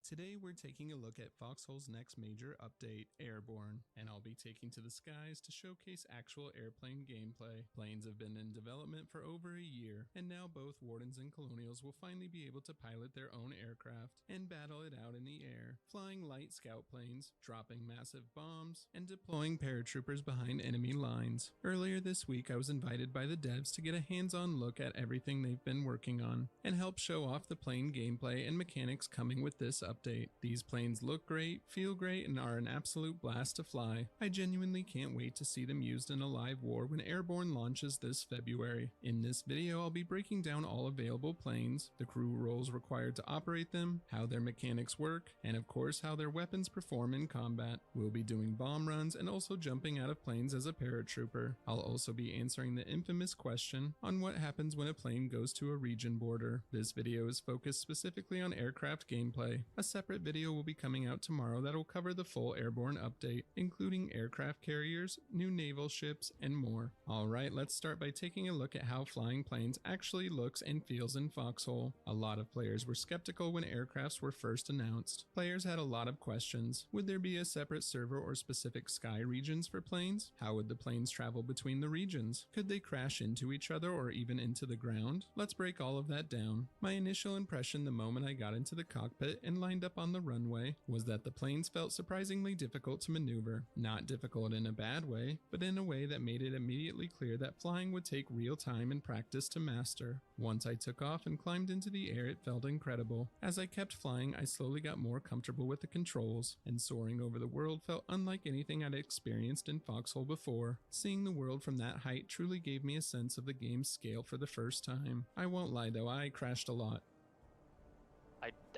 Today we're taking a look at Foxhole's next major update, Airborne, and I'll be taking to the skies to showcase actual airplane gameplay. Planes have been in development for over a year, and now both Wardens and Colonials will finally be able to pilot their own aircraft and battle it out in the air, flying light scout planes, dropping massive bombs, and deploying paratroopers behind enemy lines. Earlier this week I was invited by the devs to get a hands-on look at everything they've been working on, and help show off the plane gameplay and mechanics coming with this update. These planes look great, feel great, and are an absolute blast to fly. I genuinely can't wait to see them used in a live war when Airborne launches this February. In this video, I'll be breaking down all available planes, the crew roles required to operate them, how their mechanics work, and of course how their weapons perform in combat. We'll be doing bomb runs and also jumping out of planes as a paratrooper. I'll also be answering the infamous question on what happens when a plane goes to a region border. This video is focused specifically on aircraft gameplay. A separate video will be coming out tomorrow that will cover the full Airborne update, including aircraft carriers, new naval ships, and more. Alright, let's start by taking a look at how flying planes actually looks and feels in Foxhole. A lot of players were skeptical when aircrafts were first announced. Players had a lot of questions. Would there be a separate server or specific sky regions for planes? How would the planes travel between the regions? Could they crash into each other or even into the ground? Let's break all of that down. My initial impression the moment I got into the cockpit and lined up on the runway was that the planes felt surprisingly difficult to maneuver. Not difficult in a bad way, but in a way that made it immediately clear that flying would take real time and practice to master. Once I took off and climbed into the air, it felt incredible. As I kept flying, I slowly got more comfortable with the controls, and soaring over the world felt unlike anything I'd experienced in Foxhole before. Seeing the world from that height truly gave me a sense of the game's scale for the first time. I won't lie though, I crashed a lot.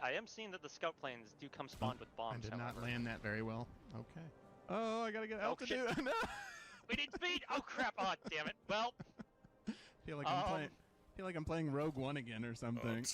I am seeing that the scout planes do come spawned with bombs. I did not however. land that very well. Okay. Oh, I gotta get altitude. shit. No. We need speed. Oh crap! Oh damn it. Well, Feel like I'm playing Rogue One again or something.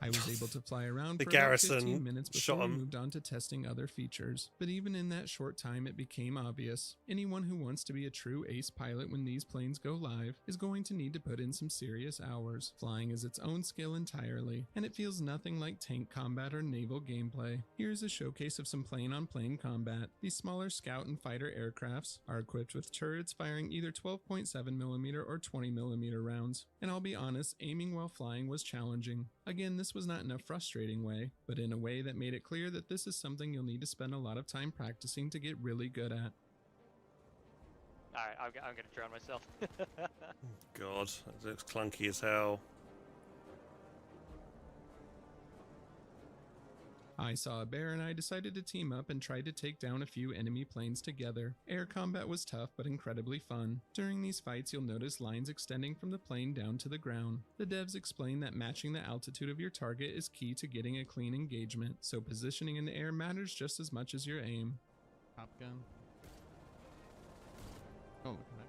I was able to fly around The for about garrison 15 minutes shot before we 'em. moved on to testing other features, but even in that short time it became obvious. Anyone who wants to be a true ace pilot when these planes go live is going to need to put in some serious hours. Flying is its own skill entirely, and it feels nothing like tank combat or naval gameplay. Here's a showcase of some plane-on-plane combat. These smaller scout and fighter aircrafts are equipped with turrets firing either 12.7mm or 20mm rounds, and I'll be honest, aiming while flying was challenging. Again, this was not in a frustrating way, but in a way that made it clear that this is something you'll need to spend a lot of time practicing to get really good at. Alright, I'm gonna drown myself. God, that looks clunky as hell. I saw a bear and I decided to team up and try to take down a few enemy planes together. Air combat was tough but incredibly fun. During these fights you'll notice lines extending from the plane down to the ground. The devs explain that matching the altitude of your target is key to getting a clean engagement, so positioning in the air matters just as much as your aim. Top gun. Oh, look at that.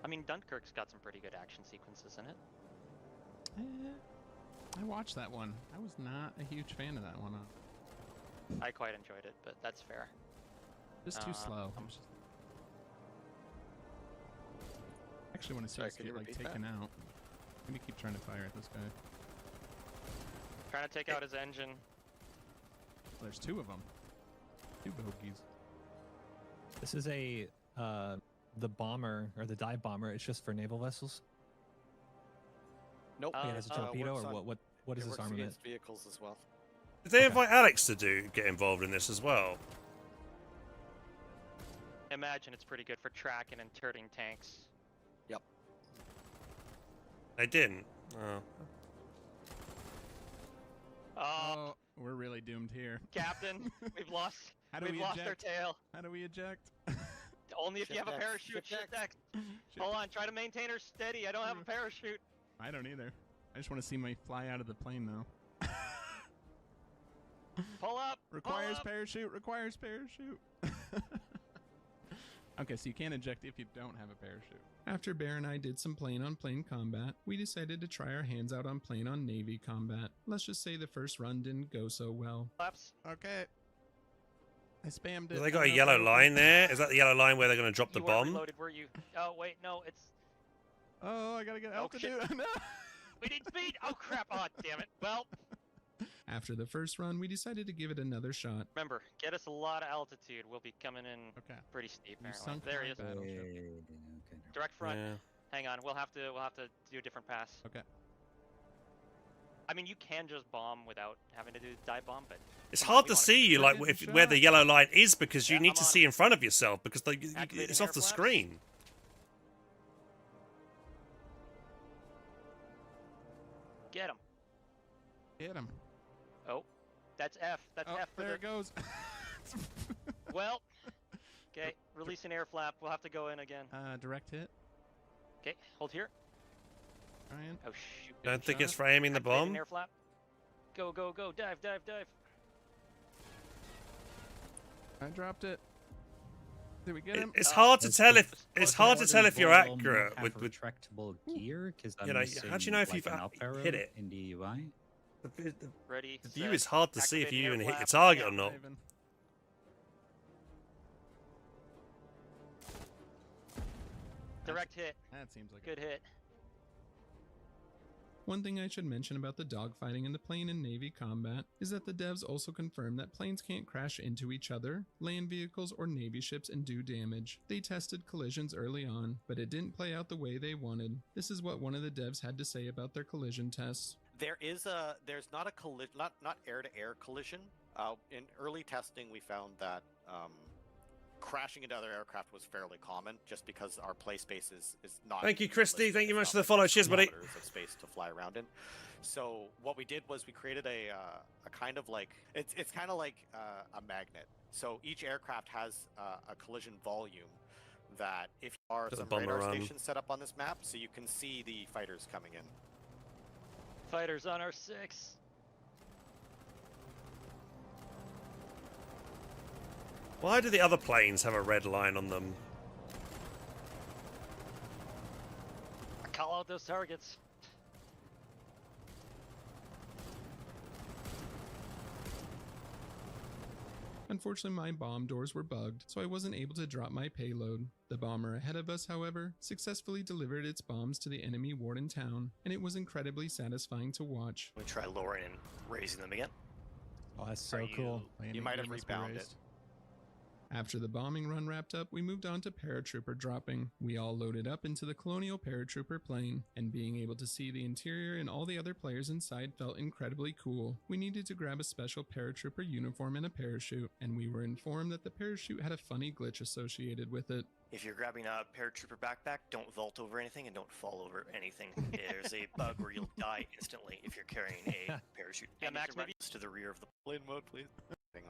I mean, Dunkirk's got some pretty good action sequences in it. I watched that one. I was not a huge fan of that one. I quite enjoyed it, but that's fair. Just too slow. I actually want to see Sorry, us could you get like repeat that? taken out. Let me keep trying to fire at this guy. Trying to take out his engine. There's two of them. Two bogeys. This is a the bomber or the dive bomber. It's just for naval vessels. Nope. Yeah, it has a torpedo, works or on- what is it this works armament? against vehicles as well. Did they invite Alex to get involved in this as well? Imagine it's pretty good for tracking and turning tanks. Yep. They didn't. Oh. Oh, we're really doomed here. Captain, we've lost. How do we've we lost eject? our tail. How do we eject? Only if you have a Shift X, parachute. shift Shift X. X. Hold on, try to maintain her steady. I don't have a parachute. I don't either. I just want to see me fly out of the plane though. Pull up. Requires pull up. parachute. Requires parachute. Okay, so you can't eject if you don't have a parachute. After Bear and I did some plane-on-plane combat, we decided to try our hands out on plane-on-navy combat. Let's just say the first run didn't go so well. Flaps. Okay. I spammed it. Have they I got a don't know yellow if I- line there? Is that the yellow line where they're going to drop the You weren't bomb? reloaded, were you? Oh wait, no, it's. Oh, I gotta get Oh, shit. altitude. No. We need speed. Oh crap! Oh damn it. Well, After the first run, we decided to give it another shot. remember, get us a lot of altitude. We'll be coming in Okay. pretty steep. You Apparently. sunk There my he is. battleship. Direct front. Yeah. Hang on, we'll have to do a different pass. Okay. I mean, you can just bomb without having to do dive bomb, but It's come on, hard we to wanna- see you, We're like getting where the shot. yellow line is, because you Yeah, need I'm to on see in front of yourself, because Activating it's off air the flaps. screen. Get him. Hit him. Oh, that's F. That's Oh, F for there the. it goes. Well, okay, release an air flap. We'll have to go in again. Direct hit. Okay, hold here. Ryan. Oh shoot. Don't think shot. it's for aiming the Activating bomb. air flap. Go, go, go. Dive, dive, dive. I dropped it. Did we get him? It's hard to Does tell the- if does it's hard to tell if you're accurate have with retractable gear, because you know, how do you know if you've hit it? in the UI? the Ready. view set, is hard to see if activating you air even hit your flap. target Yeah. or not. Raven. Direct hit. That seems like Good hit. One thing I should mention about the dogfighting in the plane and navy combat is that the devs also confirmed that planes can't crash into each other, land vehicles, or navy ships and do damage. They tested collisions early on, but it didn't play out the way they wanted. This is what one of the devs had to say about their collision tests. There's not a collision, not air-to-air collision. In early testing, we found that crashing into other aircraft was fairly common, just because our play space is not. Thank you, Christy. listed. Thank you It's much not for the follow. like Cheers, buddy. kilometers of space to fly around in. So what we did was we created a kind of like it's kind of like a magnet. So each aircraft has a collision volume that if you are There's a some bomber radar run. stations set up on this map, so you can see the fighters coming in. Fighters on our 6. Why do the other planes have a red line on them? Call out those targets. Unfortunately, my bomb doors were bugged, so I wasn't able to drop my payload. The bomber ahead of us, however, successfully delivered its bombs to the enemy Warden town, and it was incredibly satisfying to watch. We try lowering and raising them again. Oh, that's so cool. You might have rebounded. After the bombing run wrapped up, we moved on to Paratrooper dropping. We all loaded up into the Colonial Paratrooper plane, and being able to see the interior and all the other players inside felt incredibly cool. We needed to grab a special Paratrooper uniform and a parachute, and we were informed that the parachute had a funny glitch associated with it. If you're grabbing a paratrooper backpack, don't vault over anything and don't fall over anything. There's a bug where you'll die instantly if you're carrying a parachute. Yeah, Max, maybe to the rear of the Plane mode, please.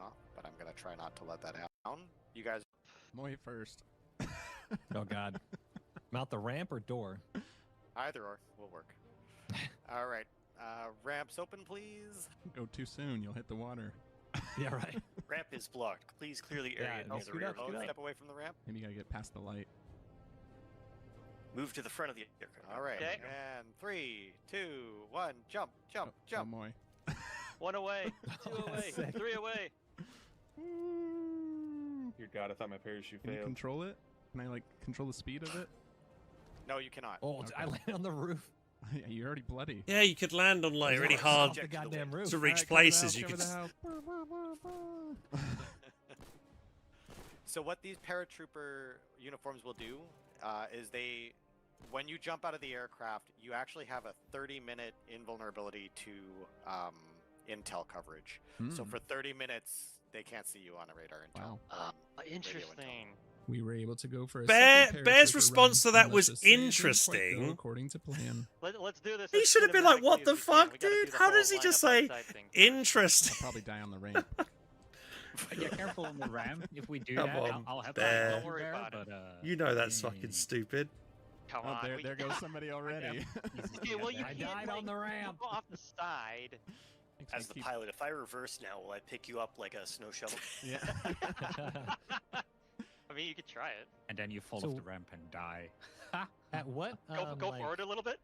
Off, but I'm gonna try not to let that down. You guys. Moy first. Oh God. Mount the ramp or door? Either or will work. All right. Ramps open, please. Go too soon, you'll hit the water. Yeah, right. ramp is blocked. Please clear the area near the rear. Step away from the ramp. Maybe you gotta get past the light. Move to the front of the aircraft. All right. Okay. And 3, 2, 1, jump, jump, jump. Moy. 1 away, 2 away, 3 away. Dear God, I thought my parachute Can you failed. control it? Can I like control the speed of it? No, you cannot. Oh, I landed on the roof. You're already bloody. Yeah, you could land on like really hard the goddamn roof. to reach Alright, places. cover You the could. house, So what these paratrooper uniforms will do is when you jump out of the aircraft, you actually have a 30-minute invulnerability to intel coverage. So for 30 minutes, they can't see you on a radar intel. Wow. Interesting. We were able to go for a Bear's second paratrooper response run, to that and was let's just say it didn't quite go interesting. according to plan. Let's do this. He as should have been like, "What the cinematically as we can. fuck, We gotta do dude? the How whole does he just lineup say outside thing. I'll interesting?" probably die on the ramp. Get careful on the ramp. If we do Come that, on, I'll help Bear. you. Don't worry about it. But, You know that's fucking stupid. Come Oh, on. there goes somebody already. Okay, well, you I can't, died on the ramp. Go off the side. Makes me As the keep- pilot, if I reverse now, will I pick you up like a snow shovel? Yeah. I mean, you could try it. and then you fall So- off the ramp and die. At what? Go like, forward a little bit.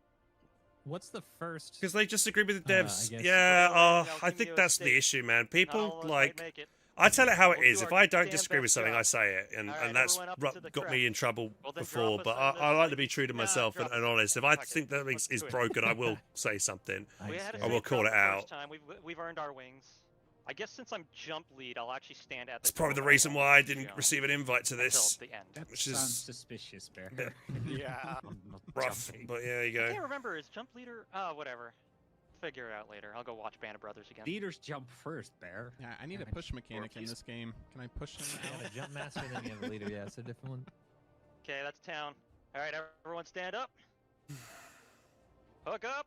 What's the first? Because they just agree with the I devs. guess. Yeah, I'll I give think you a that's the state. issue, man. Not People all of us like. might make it. I tell it how it We'll is. do If our I don't damn disagree with best something, job. I say it, and, All right, and that's everyone up into the got me crowd. in trouble Well, then before. drop But us on I this, like to be true to nah, myself and, drop and us. honest. If I Fuck it. think that Let's is do it. broken, I will say something. We had a I will safe call drop it the out. first time. We've earned our wings. I guess since I'm jump lead, I'll actually stand at the That's probably the door, but I reason won't, why I didn't you know, receive an invite to until this. the end. That Which sounds is suspicious, Bear. Yeah. I'm not rough, jumping. but yeah, you I go. can't remember. Is jump leader? Whatever. Figure it out later. I'll go watch Band of Brothers again. Leaders jump first, Bear. Yeah, I need a push mechanic in this game. Can I push him You out? have a jump master, then you have a leader. Yeah, it's a different one. Okay, that's town. All right, everyone stand up. Hook up.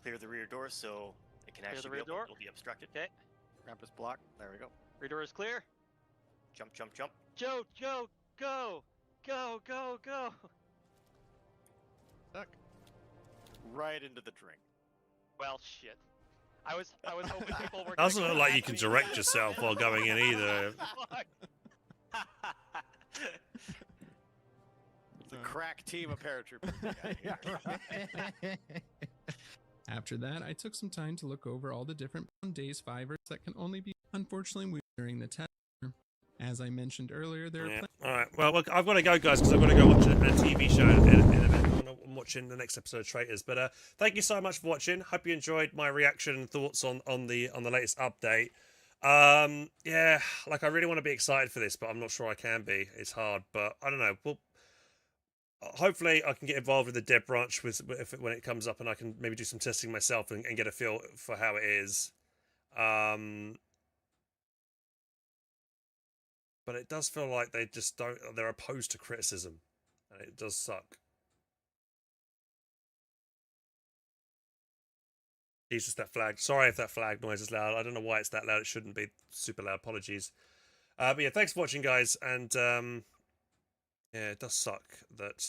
Clear the rear door so it can Clear the actually rear be open. door. It'll be obstructed. Okay, Ramp is blocked. There we go. rear door is clear. Jump, jump, jump. Joe, go, go, go. Stuck. Right into the drink. Well, shit. I was hoping people were. Doesn't gonna look come like you at can me. direct yourself while going in either. Fuck. The crack team of paratroopers. Yeah, right. After that, I took some time to look over all the different days fivers that can only be. Unfortunately, we during the test. As I mentioned earlier, there are Yeah. plenty. All right. Well, look, I've got to go, guys, because I've got to go watch a TV show in a bit. I'm watching the next episode of Traitors. But thank you so much for watching. Hope you enjoyed my reaction and thoughts on the latest update. Yeah, like I really want to be excited for this, but I'm not sure I can be. It's hard, but I don't know. Well, hopefully I can get involved with the dev branch when it comes up, and I can maybe do some testing myself and get a feel for how it is. But it does feel like they just don't. They're opposed to criticism, and it does suck. Jesus, that flag. Sorry if that flag noise is loud. I don't know why it's that loud. It shouldn't be super loud. Apologies. But yeah, thanks for watching, guys. And yeah, it does suck that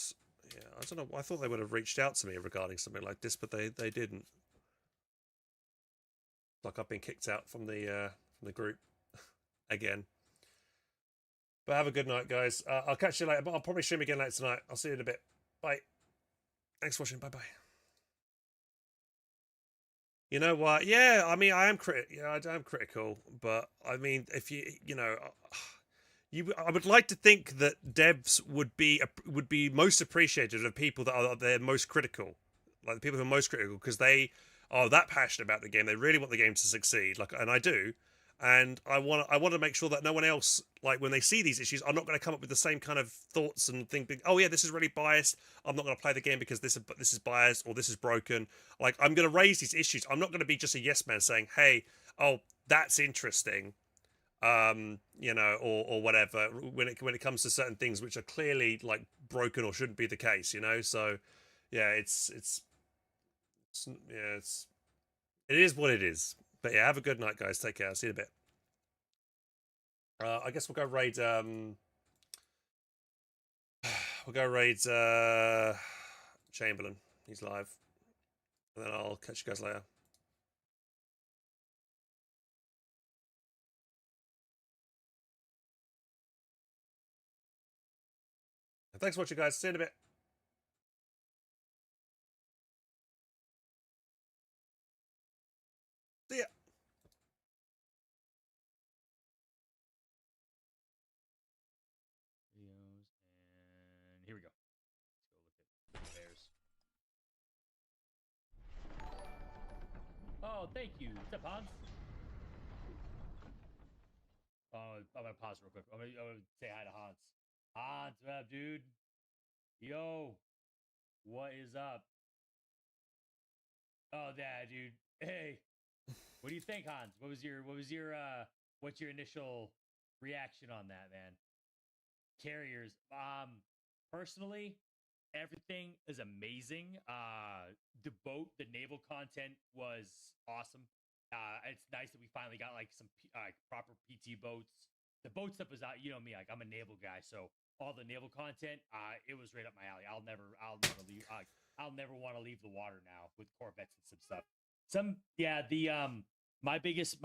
Yeah, I don't know. I thought they would have reached out to me regarding something like this, but they didn't. Like I've been kicked out from the group again. But have a good night, guys. I'll catch you later. But I'll probably stream again later tonight. I'll see you in a bit. Bye. Thanks for watching. Bye bye. You know what? Yeah, I mean, I am critical, but I mean, if you know, I would like to think that devs would be most appreciative of people that are they're most critical, like the people who are most critical, because they are that passionate about the game. They really want the game to succeed, like, and I do. And I want to make sure that no one else, like when they see these issues, are not going to come up with the same kind of thoughts and think, oh yeah, this is really biased. I'm not going to play the game because this is biased or this is broken. Like I'm going to raise these issues. I'm not going to be just a yes man saying, hey, oh that's interesting, you know, or whatever. When it comes to certain things which are clearly like broken or shouldn't be the case, you know. So yeah, it is what it is. But yeah, have a good night, guys. Take care. I'll see you in a bit. I guess we'll go raid. We'll go raid Chamberlain. He's live, and then I'll catch you guys later. Thanks for watching, guys. See you in a bit. See ya. Videos, and here we go. Let's go look at bears. Oh, thank you. What's up, Hans? I'm gonna pause real quick. I'm gonna say hi to Hans. Hans, what up, dude? Yo, what is up? Oh, yeah, dude. Hey, what do you think, Hans? What's your initial reaction on that, man? Carriers. Personally, everything is amazing. The naval content was awesome. It's nice that we finally got like some proper PT boats. The boat stuff was out. You know me, like I'm a naval guy, so all the naval content, it was right up my alley. I'll never leave. I'll never want to leave the water now with corvettes and some stuff. My biggest